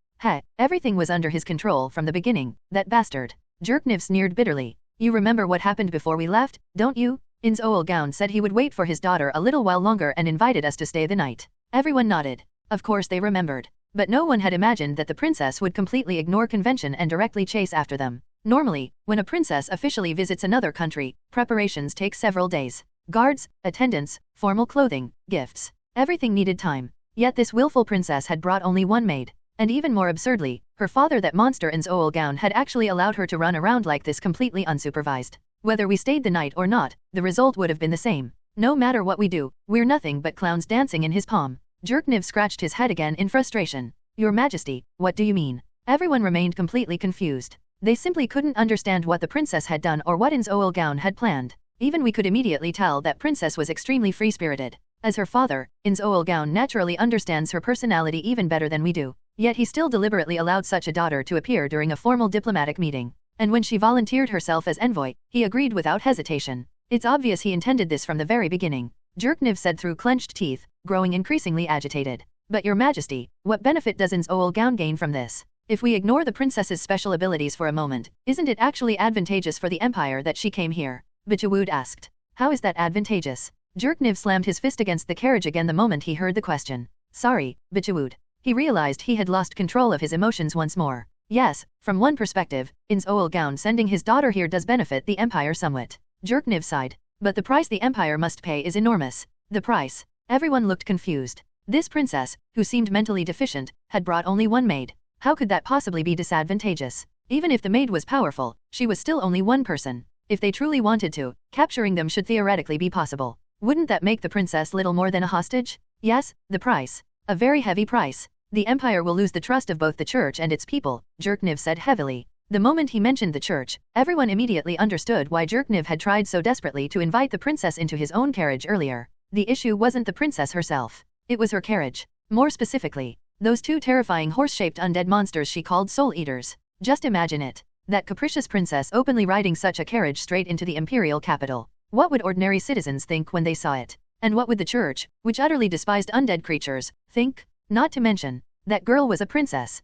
Everything was under his control from the beginning, that bastard. Jerkniv sneered bitterly. You remember what happened before we left, don't you? Ainz Ooal Gown said he would wait for his daughter a little while longer and invited us to stay the night. Everyone nodded. Of course they remembered. But no one had imagined that the princess would completely ignore convention and directly chase after them. Normally, when a princess officially visits another country, preparations take several days. Guards, attendants, formal clothing, gifts. Everything needed time. Yet this willful princess had brought only one maid. And even more absurdly, Her father, that monster Ainz Ooal Gown, had actually allowed her to run around like this completely unsupervised. Whether we stayed the night or not, the result would have been the same. No matter what we do, we're nothing but clowns dancing in his palm. Jerkniv scratched his head again in frustration. Your Majesty, what do you mean? Everyone remained completely confused. They simply couldn't understand what the princess had done or what Ainz Ooal Gown had planned. Even we could immediately tell that princess was extremely free-spirited. As her father, Ainz Ooal Gown naturally understands her personality even better than we do. Yet he still deliberately allowed such a daughter to appear during a formal diplomatic meeting. And when she volunteered herself as envoy, he agreed without hesitation. It's obvious he intended this from the very beginning, Jerkniv said through clenched teeth, growing increasingly agitated. But Your Majesty, what benefit does Ainz Ooal Gown gain from this? If we ignore the princess's special abilities for a moment, isn't it actually advantageous for the empire that she came here? Bichwood asked. How is that advantageous? Jerkniv slammed his fist against the carriage again the moment he heard the question. Sorry, Bichwood. He realized he had lost control of his emotions once more. Yes, from one perspective, Ainz Ooal Gown sending his daughter here does benefit the empire somewhat. Jerkniv sighed. But the price the empire must pay is enormous. The price? Everyone looked confused. This princess, who seemed mentally deficient, had brought only one maid. How could that possibly be disadvantageous? Even if the maid was powerful, she was still only one person. If they truly wanted to, capturing them should theoretically be possible. Wouldn't that make the princess little more than a hostage? Yes, the price. A very heavy price. The empire will lose the trust of both the church and its people, Jerkniv said heavily. The moment he mentioned the church, everyone immediately understood why Jerkniv had tried so desperately to invite the princess into his own carriage earlier. The issue wasn't the princess herself. It was her carriage. More specifically, those two terrifying horse-shaped undead monsters she called soul eaters. Just imagine it. That capricious princess openly riding such a carriage straight into the imperial capital. What would ordinary citizens think when they saw it? And what would the church, which utterly despised undead creatures, think? Not to mention, that girl was a princess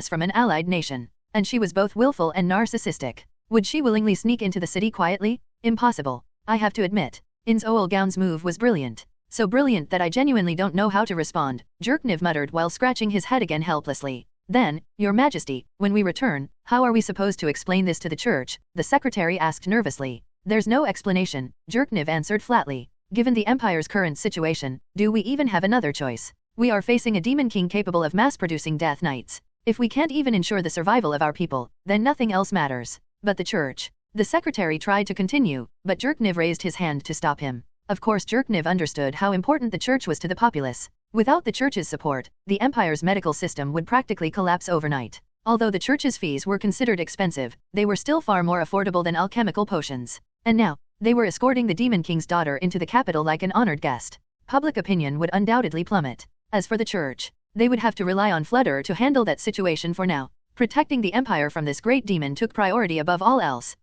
from an allied nation. And she was both willful and narcissistic. Would she willingly sneak into the city quietly? Impossible. I have to admit, Ainz Ooal Gown's move was brilliant. So brilliant that I genuinely don't know how to respond, Jerkniv muttered while scratching his head again helplessly. Then, Your Majesty, when we return, how are we supposed to explain this to the church? The secretary asked nervously. There's no explanation, Jerkniv answered flatly. Given the empire's current situation, do we even have another choice? We are facing a demon king capable of mass-producing death knights. If we can't even ensure the survival of our people, then nothing else matters. But the church. The secretary tried to continue, but Jerkniv raised his hand to stop him. Of course Jerkniv understood how important the church was to the populace. Without the church's support, the empire's medical system would practically collapse overnight. Although the church's fees were considered expensive, they were still far more affordable than alchemical potions. And now, they were escorting the Demon King's daughter into the capital like an honored guest. Public opinion would undoubtedly plummet. As for the church, they would have to rely on Fludder to handle that situation for now. Protecting the empire from this great demon took priority above all else.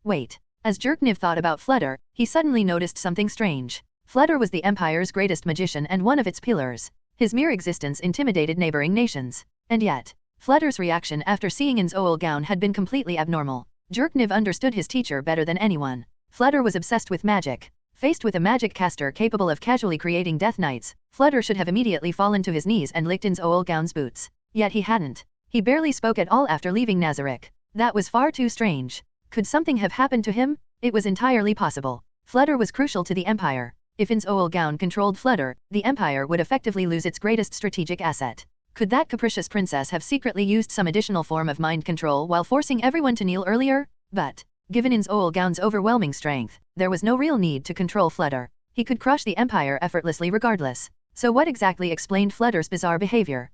Wait. As Jerkniv thought about Fludder, he suddenly noticed something strange. Fludder was the empire's greatest magician and one of its pillars. His mere existence intimidated neighboring nations. And yet, Fludder's reaction after seeing Ainz Ooal Gown had been completely abnormal. Jerkniv understood his teacher better than anyone. Fludder was obsessed with magic. Faced with a magic caster capable of casually creating death knights, Fludder should have immediately fallen to his knees and licked Ainz Ooal Gown's boots. Yet he hadn't. He barely spoke at all after leaving Nazarick. That was far too strange. Could something have happened to him? It was entirely possible. Fludder was crucial to the empire. If Ainz Ooal Gown controlled Fludder, the empire would effectively lose its greatest strategic asset. Could that capricious princess have secretly used some additional form of mind control while forcing everyone to kneel earlier? But, given Ainz Ooal Gown's overwhelming strength, there was no real need to control Fludder. He could crush the empire effortlessly regardless. So what exactly explained Fludder's bizarre behavior?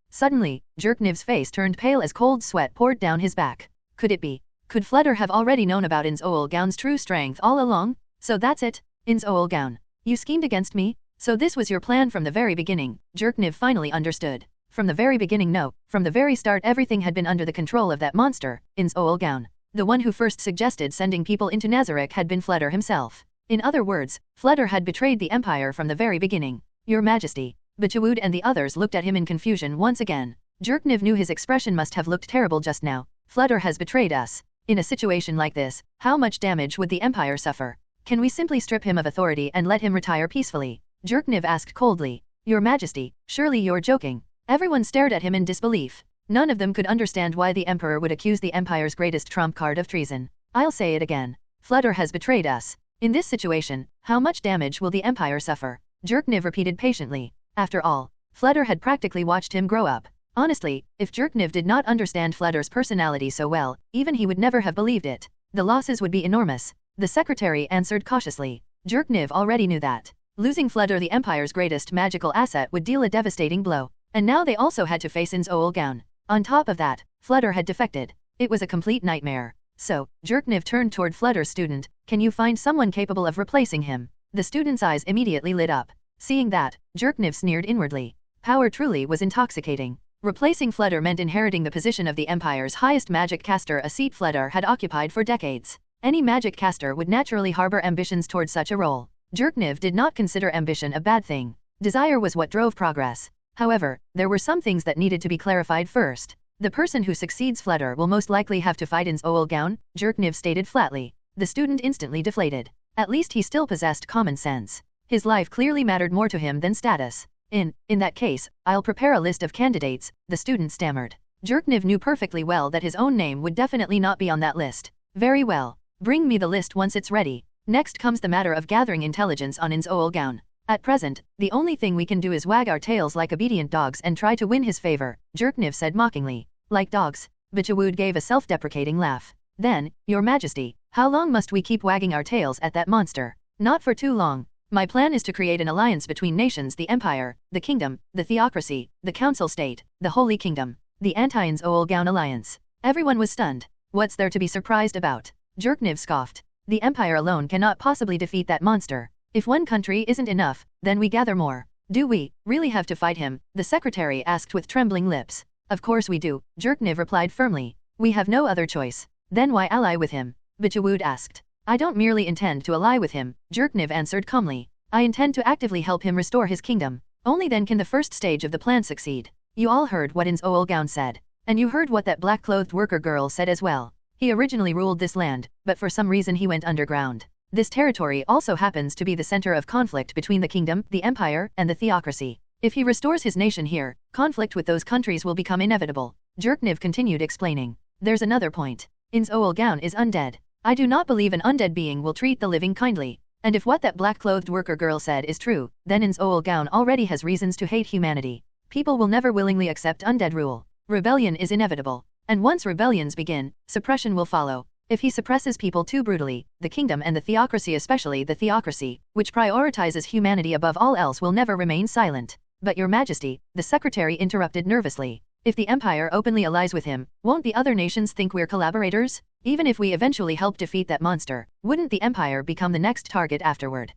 Suddenly, Jerkniv's face turned pale as cold sweat poured down his back. Could it be? Could Fludder have already known about Ainz Ooal Gown's true strength all along? So that's it? Ainz Ooal Gown. You schemed against me? So this was your plan from the very beginning? Jerkniv finally understood. From the very beginning, no. From the very start everything had been under the control of that monster, Ainz Ooal Gown. The one who first suggested sending people into Nazarick had been Fludder himself. In other words, Fludder had betrayed the empire from the very beginning. Your Majesty. Bichwood and the others looked at him in confusion once again. Jerkniv knew his expression must have looked terrible just now. Fludder has betrayed us. In a situation like this, how much damage would the empire suffer? Can we simply strip him of authority and let him retire peacefully? Jerkniv asked coldly. Your Majesty, surely you're joking. Everyone stared at him in disbelief. None of them could understand why the emperor would accuse the empire's greatest trump card of treason. I'll say it again. Fludder has betrayed us. In this situation, how much damage will the empire suffer? Jerkniv repeated patiently. After all, Fludder had practically watched him grow up. Honestly, if Jerkniv did not understand Flutter's personality so well, even he would never have believed it. The losses would be enormous. The secretary answered cautiously. Jerkniv already knew that. Losing Flutter, the Empire's greatest magical asset, would deal a devastating blow. And now they also had to face Ainz Ooal Gown. On top of that, Flutter had defected. It was a complete nightmare. So, Jerkniv turned toward Flutter's student. Can you find someone capable of replacing him? The student's eyes immediately lit up. Seeing that, Jerkniv sneered inwardly. Power truly was intoxicating. Replacing Flutter meant inheriting the position of the Empire's highest magic caster, a seat Flutter had occupied for decades. Any magic caster would naturally harbor ambitions toward such a role. Jerkniv did not consider ambition a bad thing. Desire was what drove progress. However, there were some things that needed to be clarified first. The person who succeeds Flutter will most likely have to fight Ainz Ooal Gown, Jerkniv stated flatly. The student instantly deflated. At least he still possessed common sense. His life clearly mattered more to him than status. In that case, I'll prepare a list of candidates, the student stammered. Jerkniv knew perfectly well that his own name would definitely not be on that list. Very well. Bring me the list once it's ready. Next comes the matter of gathering intelligence on Ainz Ooal Gown. At present, the only thing we can do is wag our tails like obedient dogs and try to win his favor, Jerkniv said mockingly. Like dogs? Bichwood gave a self-deprecating laugh. Then, Your Majesty, how long must we keep wagging our tails at that monster? Not for too long. My plan is to create an alliance between nations: the Empire, the Kingdom, the Theocracy, the Council State, the Holy Kingdom, the Ainz Ooal Gown Alliance. Everyone was stunned. What's there to be surprised about? Jerkniv scoffed. The Empire alone cannot possibly defeat that monster. If one country isn't enough, then we gather more. Do we really have to fight him? The secretary asked with trembling lips. Of course we do, Jerkniv replied firmly. We have no other choice. Then why ally with him? Bichwood asked. I don't merely intend to ally with him, Jerkniv answered calmly. I intend to actively help him restore his kingdom. Only then can the first stage of the plan succeed. You all heard what Ainz Ooal Gown said. And you heard what that black-clothed worker girl said as well. He originally ruled this land, but for some reason he went underground. This territory also happens to be the center of conflict between the kingdom, the empire, and the theocracy. If he restores his nation here, conflict with those countries will become inevitable. Jerkniv continued explaining. There's another point. Ainz Ooal Gown is undead. I do not believe an undead being will treat the living kindly. And if what that black-clothed worker girl said is true, then Ainz Ooal Gown already has reasons to hate humanity. People will never willingly accept undead rule. Rebellion is inevitable. And once rebellions begin, suppression will follow. If he suppresses people too brutally, the kingdom and the theocracy, especially the theocracy, which prioritizes humanity above all else, will never remain silent. But Your Majesty, the secretary interrupted nervously. If the Empire openly allies with him, won't the other nations think we're collaborators? Even if we eventually help defeat that monster, wouldn't the Empire become the next target afterward?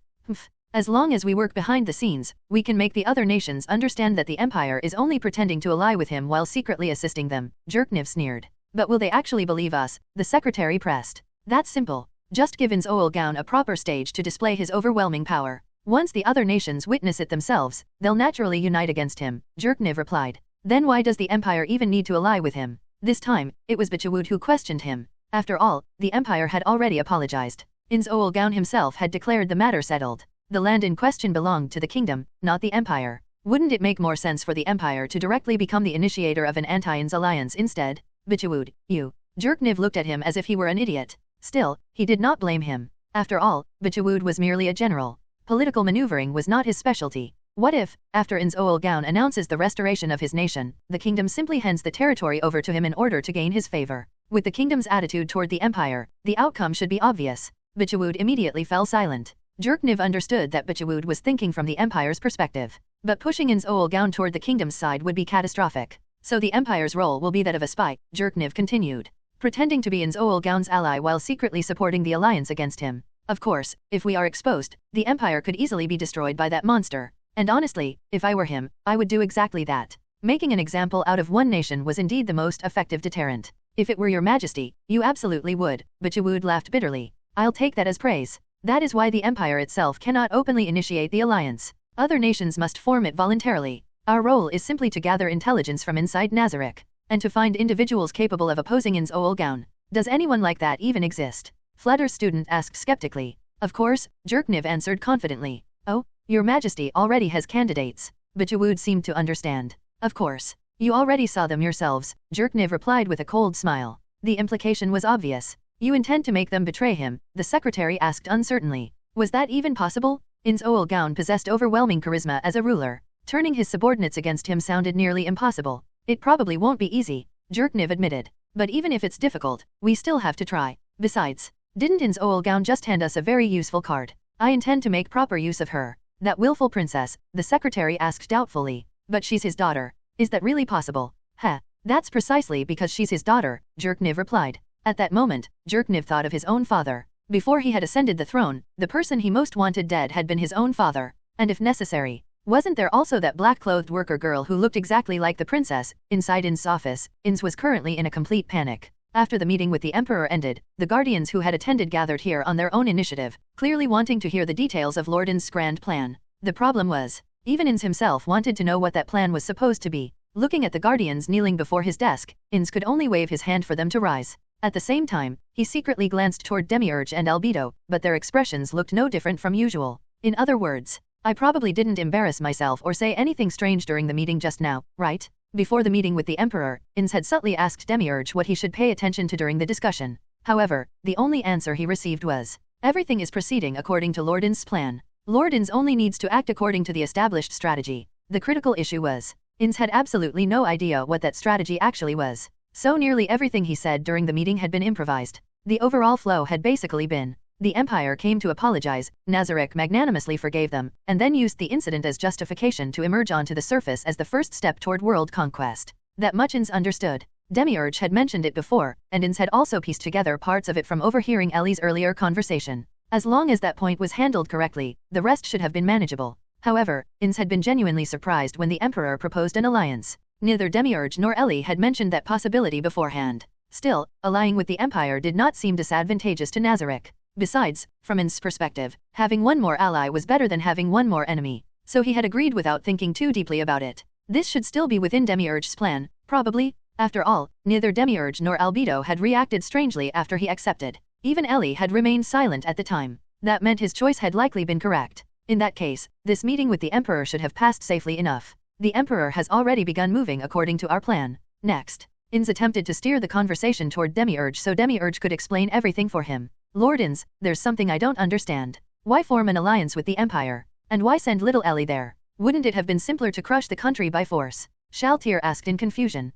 As long as we work behind the scenes, we can make the other nations understand that the Empire is only pretending to ally with him while secretly assisting them, Jerkniv sneered. But will they actually believe us? The secretary pressed. That's simple. Just give Ainz Ooal Gown a proper stage to display his overwhelming power. Once the other nations witness it themselves, they'll naturally unite against him, Jerkniv replied. Then why does the Empire even need to ally with him? This time, it was Bichwood who questioned him. After all, the Empire had already apologized. Ainz Ooal Gown himself had declared the matter settled. The land in question belonged to the kingdom, not the Empire. Wouldn't it make more sense for the Empire to directly become the initiator of an anti-Ainz alliance instead? Bichwood, you. Jerkniv looked at him as if he were an idiot. Still, he did not blame him. After all, Bichwood was merely a general. Political maneuvering was not his specialty. What if, after Ainz Ooal Gown announces the restoration of his nation, the kingdom simply hands the territory over to him in order to gain his favor? With the kingdom's attitude toward the Empire, the outcome should be obvious. Bichwood immediately fell silent. Jerkniv understood that Bichwood was thinking from the Empire's perspective. But pushing Ainz Ooal Gown toward the kingdom's side would be catastrophic. So the Empire's role will be that of a spy, Jerkniv continued. Pretending to be Ainz Ooal Gown's ally while secretly supporting the alliance against him. Of course, if we are exposed, the Empire could easily be destroyed by that monster. And honestly, if I were him, I would do exactly that. Making an example out of one nation was indeed the most effective deterrent. If it were Your Majesty, you absolutely would, Bichwood laughed bitterly. I'll take that as praise. That is why the Empire itself cannot openly initiate the alliance. Other nations must form it voluntarily. Our role is simply to gather intelligence from inside Nazarick, and to find individuals capable of opposing Ainz Ooal Gown. Does anyone like that even exist? Flutter's student asked skeptically. Of course, Jerkniv answered confidently. Oh, Your Majesty already has candidates. Bichwood seemed to understand. Of course. You already saw them yourselves, Jerkniv replied with a cold smile. The implication was obvious. You intend to make them betray him, the secretary asked uncertainly. Was that even possible? Ainz Ooal Gown possessed overwhelming charisma as a ruler. Turning his subordinates against him sounded nearly impossible. It probably won't be easy, Jerkniv admitted. But even if it's difficult, we still have to try. Besides, didn't Ainz Ooal Gown just hand us a very useful card? I intend to make proper use of her. That willful princess, the secretary asked doubtfully. But she's his daughter. Is that really possible? Heh. That's precisely because she's his daughter, Jerkniv replied. At that moment, Jerkniv thought of his own father. Before he had ascended the throne, the person he most wanted dead had been his own father. And if necessary, wasn't there also that black-clothed worker girl who looked exactly like the princess? Inside Ainz's office, Ainz was currently in a complete panic. After the meeting with the Emperor ended, the guardians who had attended gathered here on their own initiative, clearly wanting to hear the details of Lord Ainz's grand plan. The problem was, even Ainz himself wanted to know what that plan was supposed to be. Looking at the guardians kneeling before his desk, Ainz could only wave his hand for them to rise. At the same time, he secretly glanced toward Demiurge and Albedo, but their expressions looked no different from usual. In other words, I probably didn't embarrass myself or say anything strange during the meeting just now, right? Before the meeting with the Emperor, Ainz had subtly asked Demiurge what he should pay attention to during the discussion. However, the only answer he received was, everything is proceeding according to Lord Ainz's plan. Lord Ainz only needs to act according to the established strategy. The critical issue was, Ainz had absolutely no idea what that strategy actually was. So nearly everything he said during the meeting had been improvised. The overall flow had basically been, the Empire came to apologize, Nazarick magnanimously forgave them, and then used the incident as justification to emerge onto the surface as the first step toward world conquest. That much Ainz understood. Demiurge had mentioned it before, and Ainz had also pieced together parts of it from overhearing Ellie's earlier conversation. As long as that point was handled correctly, the rest should have been manageable. However, Ainz had been genuinely surprised when the Emperor proposed an alliance. Neither Demiurge nor Ellie had mentioned that possibility beforehand. Still, allying with the Empire did not seem disadvantageous to Nazarick. Besides, from Ainz's perspective, having one more ally was better than having one more enemy, so he had agreed without thinking too deeply about it. This should still be within Demiurge's plan, probably. After all, neither Demiurge nor Albedo had reacted strangely after he accepted. Even Ellie had remained silent at the time. That meant his choice had likely been correct. In that case, this meeting with the Emperor should have passed safely enough. The Emperor has already begun moving according to our plan. Next, Ainz attempted to steer the conversation toward Demiurge so Demiurge could explain everything for him. Lord Ainz, there's something I don't understand. Why form an alliance with the Empire? And why send little Ellie there? Wouldn't it have been simpler to crush the country by force? Shaltir asked in confusion.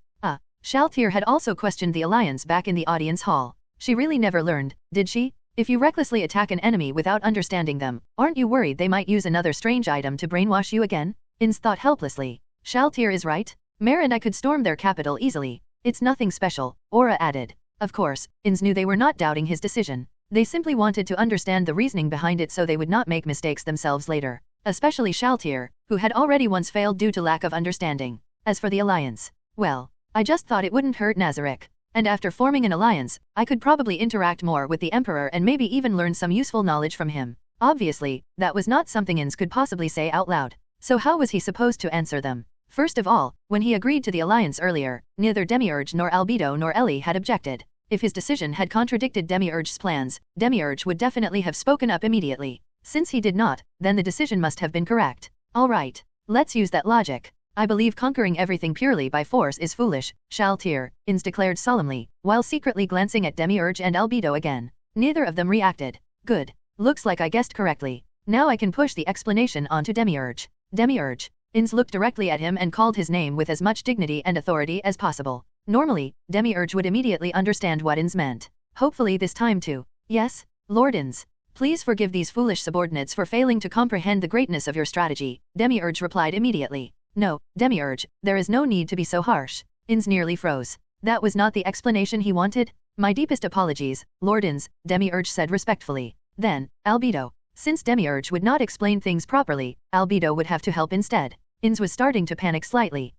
Shaltir had also questioned the alliance back in the audience hall. She really never learned, did she? If you recklessly attack an enemy without understanding them, aren't you worried they might use another strange item to brainwash you again? Ainz thought helplessly. Shaltir is right. Mare and I could storm their capital easily. It's nothing special, Aura added. Of course, Ainz knew they were not doubting his decision. They simply wanted to understand the reasoning behind it so they would not make mistakes themselves later. Especially Shaltir, who had already once failed due to lack of understanding. As for the alliance, well, I just thought it wouldn't hurt Nazarick. And after forming an alliance, I could probably interact more with the Emperor and maybe even learn some useful knowledge from him. Obviously, that was not something Ainz could possibly say out loud. So how was he supposed to answer them? First of all, when he agreed to the alliance earlier, neither Demiurge nor Albedo nor Ellie had objected. If his decision had contradicted Demiurge's plans, Demiurge would definitely have spoken up immediately. Since he did not, then the decision must have been correct. Alright, let's use that logic. I believe conquering everything purely by force is foolish, Shaltir, Ainz declared solemnly, while secretly glancing at Demiurge and Albedo again. Neither of them reacted. Good. Looks like I guessed correctly. Now I can push the explanation onto Demiurge. Demiurge. Ainz looked directly at him and called his name with as much dignity and authority as possible. Normally, Demiurge would immediately understand what Ainz meant. Hopefully this time too. Yes, Lord Ainz. Please forgive these foolish subordinates for failing to comprehend the greatness of your strategy, Demiurge replied immediately. No, Demiurge, there is no need to be so harsh. Ainz nearly froze. That was not the explanation he wanted? My deepest apologies, Lord Ainz, Demiurge said respectfully. Then, Albedo. Since Demiurge would not explain things properly, Albedo would have to help instead. Ainz was starting to panic slightly.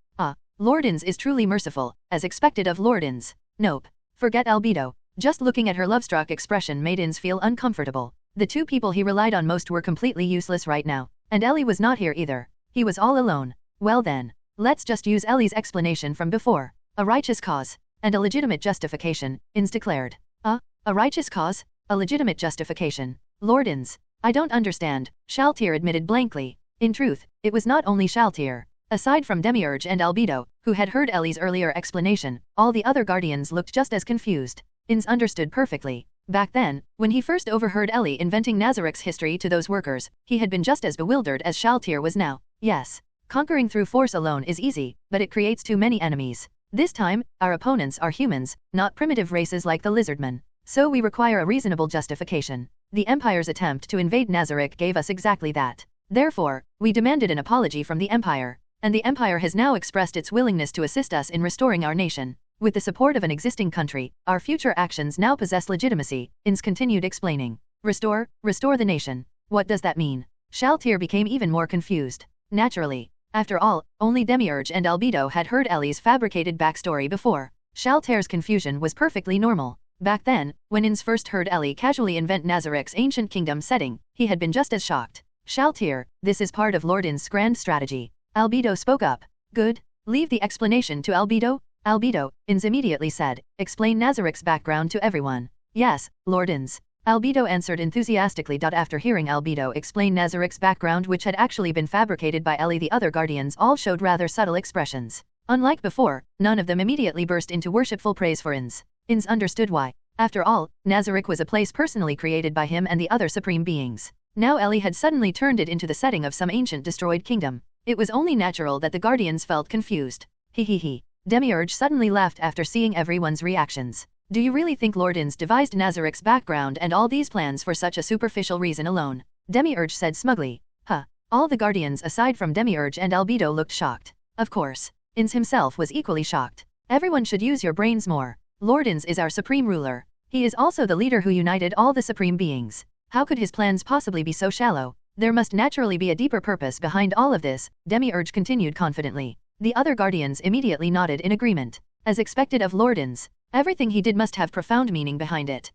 Lord Ainz is truly merciful, as expected of Lord Ainz. Nope. Forget Albedo. Just looking at her love-struck expression made Ainz feel uncomfortable. The two people he relied on most were completely useless right now. And Ellie was not here either. He was all alone. Well then, let's just use Ellie's explanation from before. A righteous cause. And a legitimate justification, Ainz declared. A righteous cause? A legitimate justification. Lord Ainz. I don't understand, Shaltir admitted blankly. In truth, it was not only Shaltir. Aside from Demiurge and Albedo, who had heard Ellie's earlier explanation, all the other guardians looked just as confused. Ainz understood perfectly. Back then, when he first overheard Ellie inventing Nazarick's history to those workers, he had been just as bewildered as Shaltir was now. Yes. Conquering through force alone is easy, but it creates too many enemies. This time, our opponents are humans, not primitive races like the lizardmen. So we require a reasonable justification. The Empire's attempt to invade Nazarick gave us exactly that. Therefore, we demanded an apology from the Empire, and the Empire has now expressed its willingness to assist us in restoring our nation. With the support of an existing country, our future actions now possess legitimacy, Ainz continued explaining. Restore the nation. What does that mean? Shaltir became even more confused. Naturally. After all, only Demiurge and Albedo had heard Ellie's fabricated backstory before. Shaltir's confusion was perfectly normal. Back then, when Ainz first heard Ellie casually invent Nazarick's ancient kingdom setting, he had been just as shocked. Shaltir, this is part of Lord Ainz's grand strategy. Albedo spoke up. Good. Leave the explanation to Albedo? Albedo, Ainz immediately said. Explain Nazarick's background to everyone. Yes, Lord Ainz. Albedo answered enthusiastically. After hearing Albedo explain Nazarick's background, which had actually been fabricated by Ellie, the other guardians all showed rather subtle expressions. Unlike before, none of them immediately burst into worshipful praise for Ainz. Ainz understood why. After all, Nazarick was a place personally created by him and the other supreme beings. Now Ellie had suddenly turned it into the setting of some ancient destroyed kingdom. It was only natural that the guardians felt confused. He. Demiurge suddenly laughed after seeing everyone's reactions. Do you really think Lord Ainz devised Nazarick's background and all these plans for such a superficial reason alone? Demiurge said smugly. Huh. All the guardians aside from Demiurge and Albedo looked shocked. Of course. Ainz himself was equally shocked. Everyone should use your brains more. Lord Ainz is our supreme ruler. He is also the leader who united all the supreme beings. How could his plans possibly be so shallow? There must naturally be a deeper purpose behind all of this, Demiurge continued confidently. The other guardians immediately nodded in agreement. As expected of Lord Ainz, everything he did must have profound meaning behind it.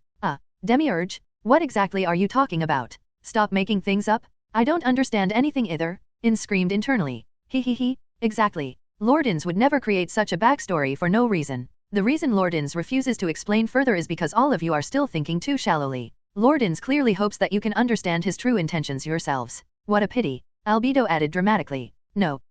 Demiurge, what exactly are you talking about? Stop making things up? I don't understand anything either, Ainz screamed internally. Exactly. Lord Ainz would never create such a backstory for no reason. The reason Lord Ainz refuses to explain further is because all of you are still thinking too shallowly. Lord Ainz clearly hopes that you can understand his true intentions yourselves. What a pity, Albedo added dramatically. No,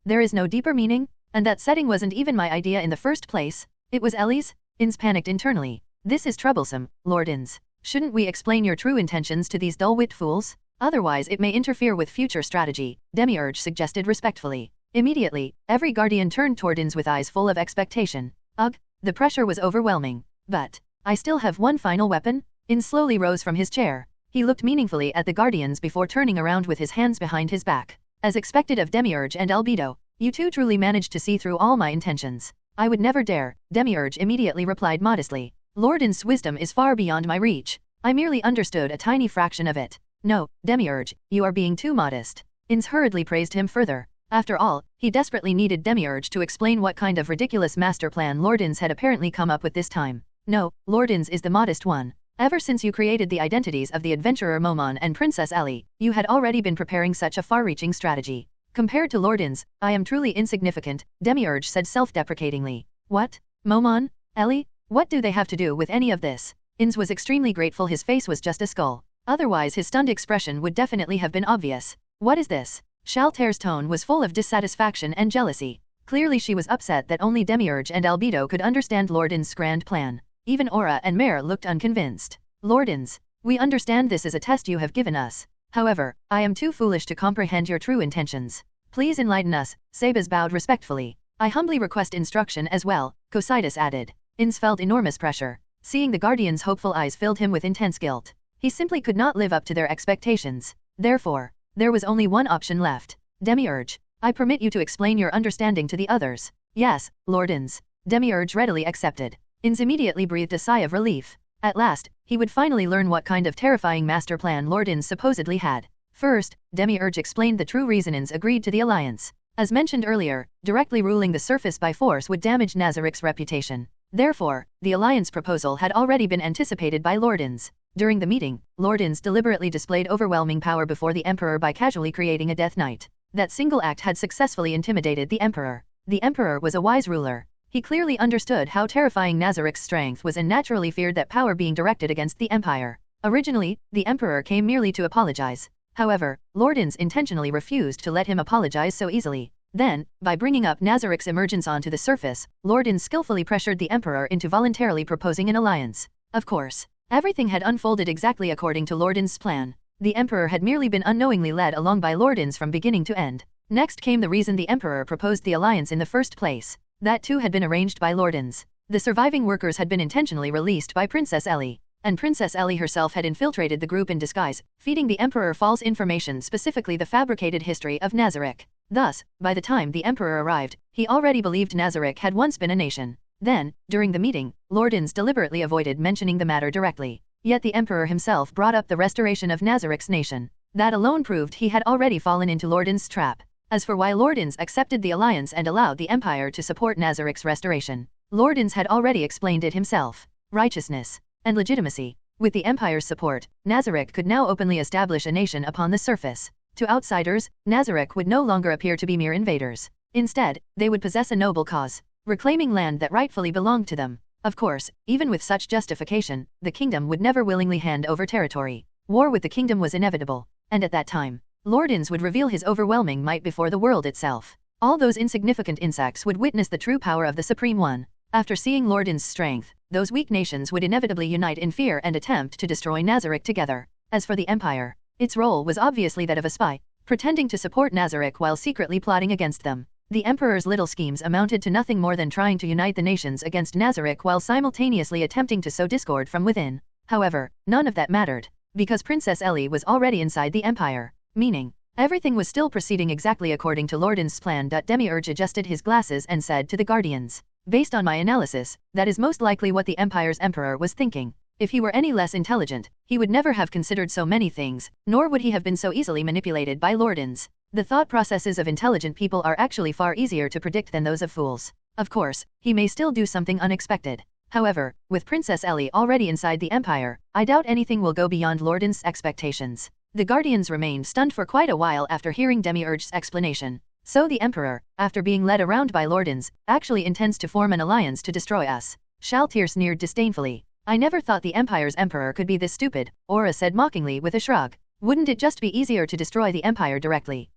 there is no deeper meaning, and that setting wasn't even my idea in the first place. It was Ellie's? Ainz panicked internally. This is troublesome, Lord Ainz. Shouldn't we explain your true intentions to these dull-wit fools? Otherwise it may interfere with future strategy, Demiurge suggested respectfully. Immediately, every guardian turned toward Ainz with eyes full of expectation. Ugh, the pressure was overwhelming. But, I still have one final weapon? Ainz slowly rose from his chair. He looked meaningfully at the guardians before turning around with his hands behind his back. As expected of Demiurge and Albedo, you two truly managed to see through all my intentions. I would never dare, Demiurge immediately replied modestly. Lord Ainz's wisdom is far beyond my reach. I merely understood a tiny fraction of it. No, Demiurge, you are being too modest. Ainz hurriedly praised him further. After all, he desperately needed Demiurge to explain what kind of ridiculous master plan Lord Ainz had apparently come up with this time. No, Lord Ainz is the modest one. Ever since you created the identities of the adventurer Momon and Princess Ellie, you had already been preparing such a far-reaching strategy. Compared to Lord Ainz, I am truly insignificant, Demiurge said self-deprecatingly. What? Momon? Ellie? What do they have to do with any of this? Ainz was extremely grateful his face was just a skull. Otherwise his stunned expression would definitely have been obvious. What is this? Shaltir's tone was full of dissatisfaction and jealousy. Clearly she was upset that only Demiurge and Albedo could understand Lord Ainz's grand plan. Even Aura and Mare looked unconvinced. Lord Ainz, we understand this is a test you have given us. However, I am too foolish to comprehend your true intentions. Please enlighten us, Sabas bowed respectfully. I humbly request instruction as well, Cocytus added. Ainz felt enormous pressure. Seeing the guardians' hopeful eyes filled him with intense guilt. He simply could not live up to their expectations. Therefore, there was only one option left. Demiurge, I permit you to explain your understanding to the others. Yes, Lord Ainz. Demiurge readily accepted. Ainz immediately breathed a sigh of relief. At last, he would finally learn what kind of terrifying master plan Lord Ainz supposedly had. First, Demiurge explained the true reason Ainz agreed to the alliance. As mentioned earlier, directly ruling the surface by force would damage Nazarick's reputation. Therefore, the alliance proposal had already been anticipated by Lord Ainz. During the meeting, Lord Ainz deliberately displayed overwhelming power before the Emperor by casually creating a Death Knight. That single act had successfully intimidated the Emperor. The Emperor was a wise ruler. He clearly understood how terrifying Nazarick's strength was and naturally feared that power being directed against the Empire. Originally, the Emperor came merely to apologize. However, Lord Ainz intentionally refused to let him apologize so easily. Then, by bringing up Nazarick's emergence onto the surface, Lord Ainz skillfully pressured the Emperor into voluntarily proposing an alliance. Of course, everything had unfolded exactly according to Lord Ainz's plan. The Emperor had merely been unknowingly led along by Lord Ainz from beginning to end. Next came the reason the Emperor proposed the alliance in the first place. That too had been arranged by Lord Ainz. The surviving workers had been intentionally released by Princess Ellie, and Princess Ellie herself had infiltrated the group in disguise, feeding the Emperor false information, specifically the fabricated history of Nazarick. Thus, by the time the Emperor arrived, he already believed Nazarick had once been a nation. Then, during the meeting, Lord Ainz deliberately avoided mentioning the matter directly. Yet the Emperor himself brought up the restoration of Nazarick's nation. That alone proved he had already fallen into Lord Ainz's trap. As for why Lord Ainz accepted the alliance and allowed the Empire to support Nazarick's restoration, Lord Ainz had already explained it himself. Righteousness and legitimacy. With the Empire's support, Nazarick could now openly establish a nation upon the surface. To outsiders, Nazarick would no longer appear to be mere invaders. Instead, they would possess a noble cause, reclaiming land that rightfully belonged to them. Of course, even with such justification, the kingdom would never willingly hand over territory. War with the kingdom was inevitable, and at that time, Lord Ainz would reveal his overwhelming might before the world itself. All those insignificant insects would witness the true power of the Supreme One. After seeing Lord Ainz's strength, those weak nations would inevitably unite in fear and attempt to destroy Nazarick together. As for the Empire, its role was obviously that of a spy, pretending to support Nazarick while secretly plotting against them. The Emperor's little schemes amounted to nothing more than trying to unite the nations against Nazarick while simultaneously attempting to sow discord from within. However, none of that mattered, because Princess Ellie was already inside the Empire, meaning everything was still proceeding exactly according to Lord Ainz's plan. Demiurge adjusted his glasses and said to the Guardians, "Based on my analysis, that is most likely what the Empire's Emperor was thinking. If he were any less intelligent, he would never have considered so many things, nor would he have been so easily manipulated by Lord Ainz. The thought processes of intelligent people are actually far easier to predict than those of fools. Of course, he may still do something unexpected. However, with Princess Ellie already inside the Empire, I doubt anything will go beyond Lord Ainz's expectations." The Guardians remained stunned for quite a while after hearing Demiurge's explanation. So the Emperor, after being led around by Lord Ainz, actually intends to form an alliance to destroy us. Shaltir sneered disdainfully. "I never thought the Empire's Emperor could be this stupid," Aura said mockingly with a shrug. "Wouldn't it just be easier to destroy the Empire directly?"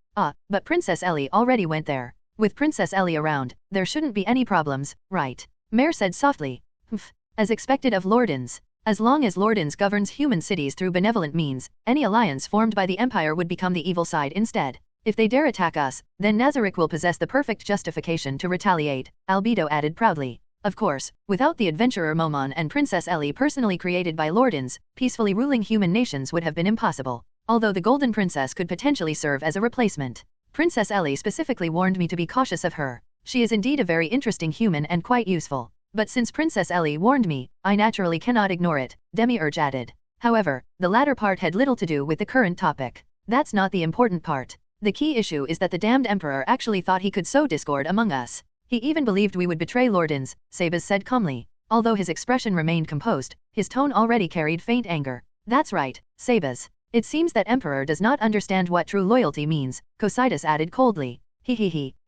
But Princess Ellie already went there. With Princess Ellie around, there shouldn't be any problems, right? Mare said softly. "Humph. As expected of Lord Ainz. As long as Lord Ainz governs human cities through benevolent means, any alliance formed by the Empire would become the evil side instead. If they dare attack us, then Nazarick will possess the perfect justification to retaliate," Albedo added proudly. Of course, without the adventurer Momon and Princess Ellie personally created by Lord Ainz, peacefully ruling human nations would have been impossible. Although the Golden Princess could potentially serve as a replacement. Princess Ellie specifically warned me to be cautious of her. She is indeed a very interesting human and quite useful. But since Princess Ellie warned me, I naturally cannot ignore it, Demiurge added. However, the latter part had little to do with the current topic. That's not the important part. The key issue is that the damned Emperor actually thought he could sow discord among us. He even believed we would betray Lord Ainz, Sabas said calmly. Although his expression remained composed, his tone already carried faint anger. "That's right, Sabas. It seems that Emperor does not understand what true loyalty means," Cocytus added coldly.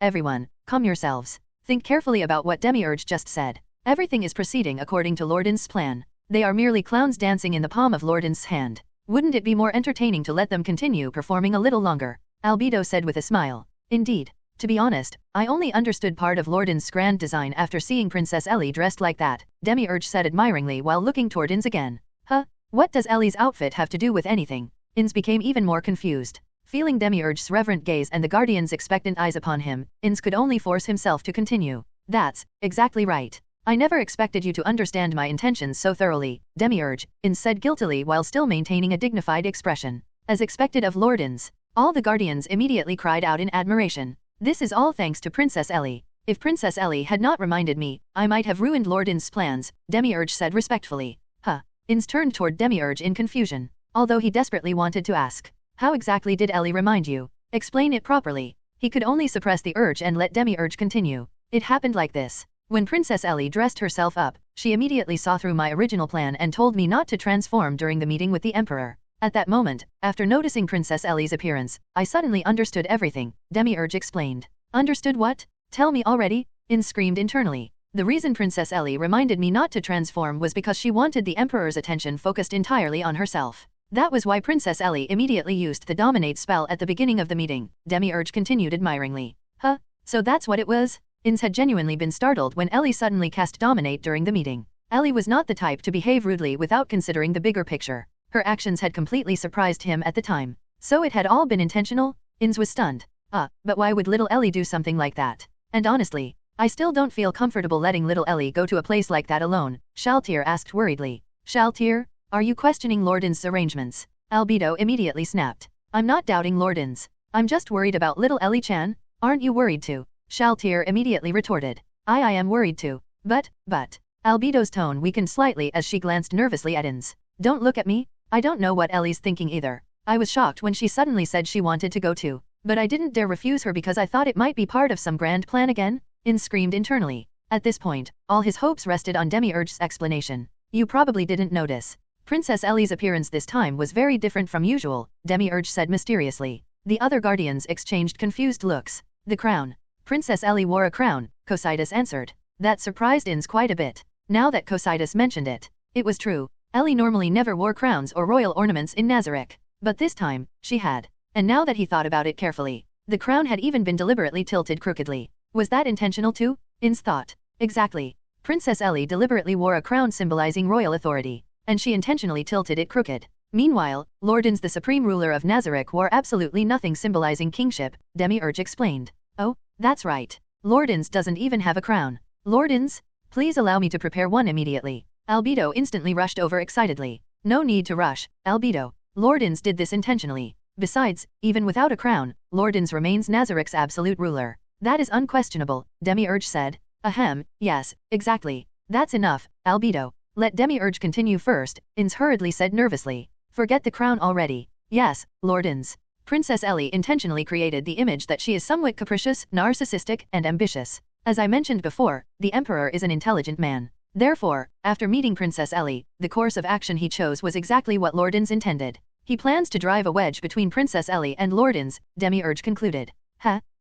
Everyone, calm yourselves. Think carefully about what Demiurge just said. Everything is proceeding according to Lord Ainz's plan. They are merely clowns dancing in the palm of Lord Ainz's hand. Wouldn't it be more entertaining to let them continue performing a little longer?" Albedo said with a smile. "Indeed. To be honest, I only understood part of Lord Ainz's grand design after seeing Princess Ellie dressed like that," Demiurge said admiringly while looking toward Ainz again. "Huh? What does Ellie's outfit have to do with anything?" Ainz became even more confused. Feeling Demiurge's reverent gaze and the Guardian's expectant eyes upon him, Ainz could only force himself to continue. "That's exactly right. I never expected you to understand my intentions so thoroughly, Demiurge," Ainz said guiltily while still maintaining a dignified expression. As expected of Lord Ainz, all the Guardians immediately cried out in admiration. "This is all thanks to Princess Ellie. If Princess Ellie had not reminded me, I might have ruined Lord Ainz's plans," Demiurge said respectfully. Ainz turned toward Demiurge in confusion. Although he desperately wanted to ask, "How exactly did Ellie remind you? Explain it properly." He could only suppress the urge and let Demiurge continue. "It happened like this. When Princess Ellie dressed herself up, she immediately saw through my original plan and told me not to transform during the meeting with the Emperor. At that moment, after noticing Princess Ellie's appearance, I suddenly understood everything," Demiurge explained. "Understood what? Tell me already?" Ainz screamed internally. "The reason Princess Ellie reminded me not to transform was because she wanted the Emperor's attention focused entirely on herself. That was why Princess Ellie immediately used the Dominate spell at the beginning of the meeting," Demiurge continued admiringly. So that's what it was?" Ainz had genuinely been startled when Ellie suddenly cast Dominate during the meeting. Ellie was not the type to behave rudely without considering the bigger picture. Her actions had completely surprised him at the time. So it had all been intentional? Ainz was stunned. But why would little Ellie do something like that? And honestly, I still don't feel comfortable letting little Ellie go to a place like that alone, Shaltir asked worriedly. Shaltir, are you questioning Lord Ainz's arrangements? Albedo immediately snapped. I'm not doubting Lord Ainz. I'm just worried about little Ellie-chan. Aren't you worried too? Shaltir immediately retorted. I am worried too. But. Albedo's tone weakened slightly as she glanced nervously at Ainz. Don't look at me. I don't know what Ellie's thinking either. I was shocked when she suddenly said she wanted to go too. But I didn't dare refuse her because I thought it might be part of some grand plan again. Ainz screamed internally. At this point, all his hopes rested on Demiurge's explanation. You probably didn't notice. Princess Ellie's appearance this time was very different from usual, Demiurge said mysteriously. The other guardians exchanged confused looks. The crown. Princess Ellie wore a crown, Cocytus answered. That surprised Ainz quite a bit. Now that Cocytus mentioned it, it was true. Ellie normally never wore crowns or royal ornaments in Nazarick. But this time, she had. And now that he thought about it carefully, the crown had even been deliberately tilted crookedly. Was that intentional too? Ainz thought. Exactly. Princess Ellie deliberately wore a crown symbolizing royal authority, and she intentionally tilted it crooked. Meanwhile, Lord Ainz the supreme ruler of Nazarick wore absolutely nothing symbolizing kingship, Demiurge explained. Oh, that's right. Lord Ainz doesn't even have a crown. Lord Ainz? Please allow me to prepare one immediately. Albedo instantly rushed over excitedly. No need to rush, Albedo. Lord Ainz did this intentionally. Besides, even without a crown, Lord Ainz remains Nazarick's absolute ruler. That is unquestionable, Demiurge said. Ahem, yes, exactly. That's enough, Albedo. Let Demiurge continue first, Ainz hurriedly said nervously. Forget the crown already. Yes, Lord Ainz. Princess Ellie intentionally created the image that she is somewhat capricious, narcissistic, and ambitious. As I mentioned before, the Emperor is an intelligent man. Therefore, after meeting Princess Ellie, the course of action he chose was exactly what Lord Ainz intended. He plans to drive a wedge between Princess Ellie and Lord Ainz, Demiurge concluded.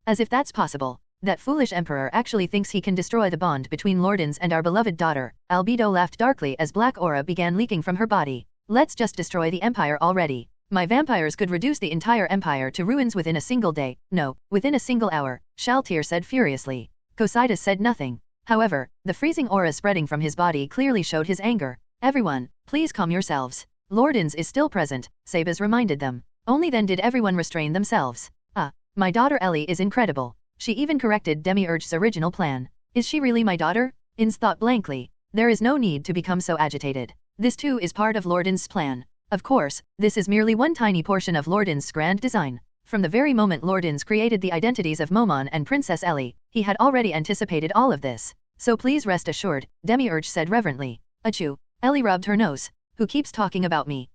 As if that's possible. That foolish Emperor actually thinks he can destroy the bond between Lord Ainz and our beloved daughter. Albedo laughed darkly as black aura began leaking from her body. Let's just destroy the Empire already. My vampires could reduce the entire Empire to ruins within a single day. No, within a single hour, Shaltir said furiously. Cocytus said nothing. However, the freezing aura spreading from his body clearly showed his anger. Everyone, please calm yourselves. Lord Ainz is still present, Sabas reminded them. Only then did everyone restrain themselves. My daughter Ellie is incredible. She even corrected Demiurge's original plan. Is she really my daughter? Ainz thought blankly. There is no need to become so agitated. This too is part of Lord Ainz's plan. Of course, this is merely one tiny portion of Lord Ainz's grand design. From the very moment Lord Ainz created the identities of Momon and Princess Ellie, he had already anticipated all of this. So please rest assured, Demiurge said reverently. Achoo. Ellie rubbed her nose. Who keeps talking about me?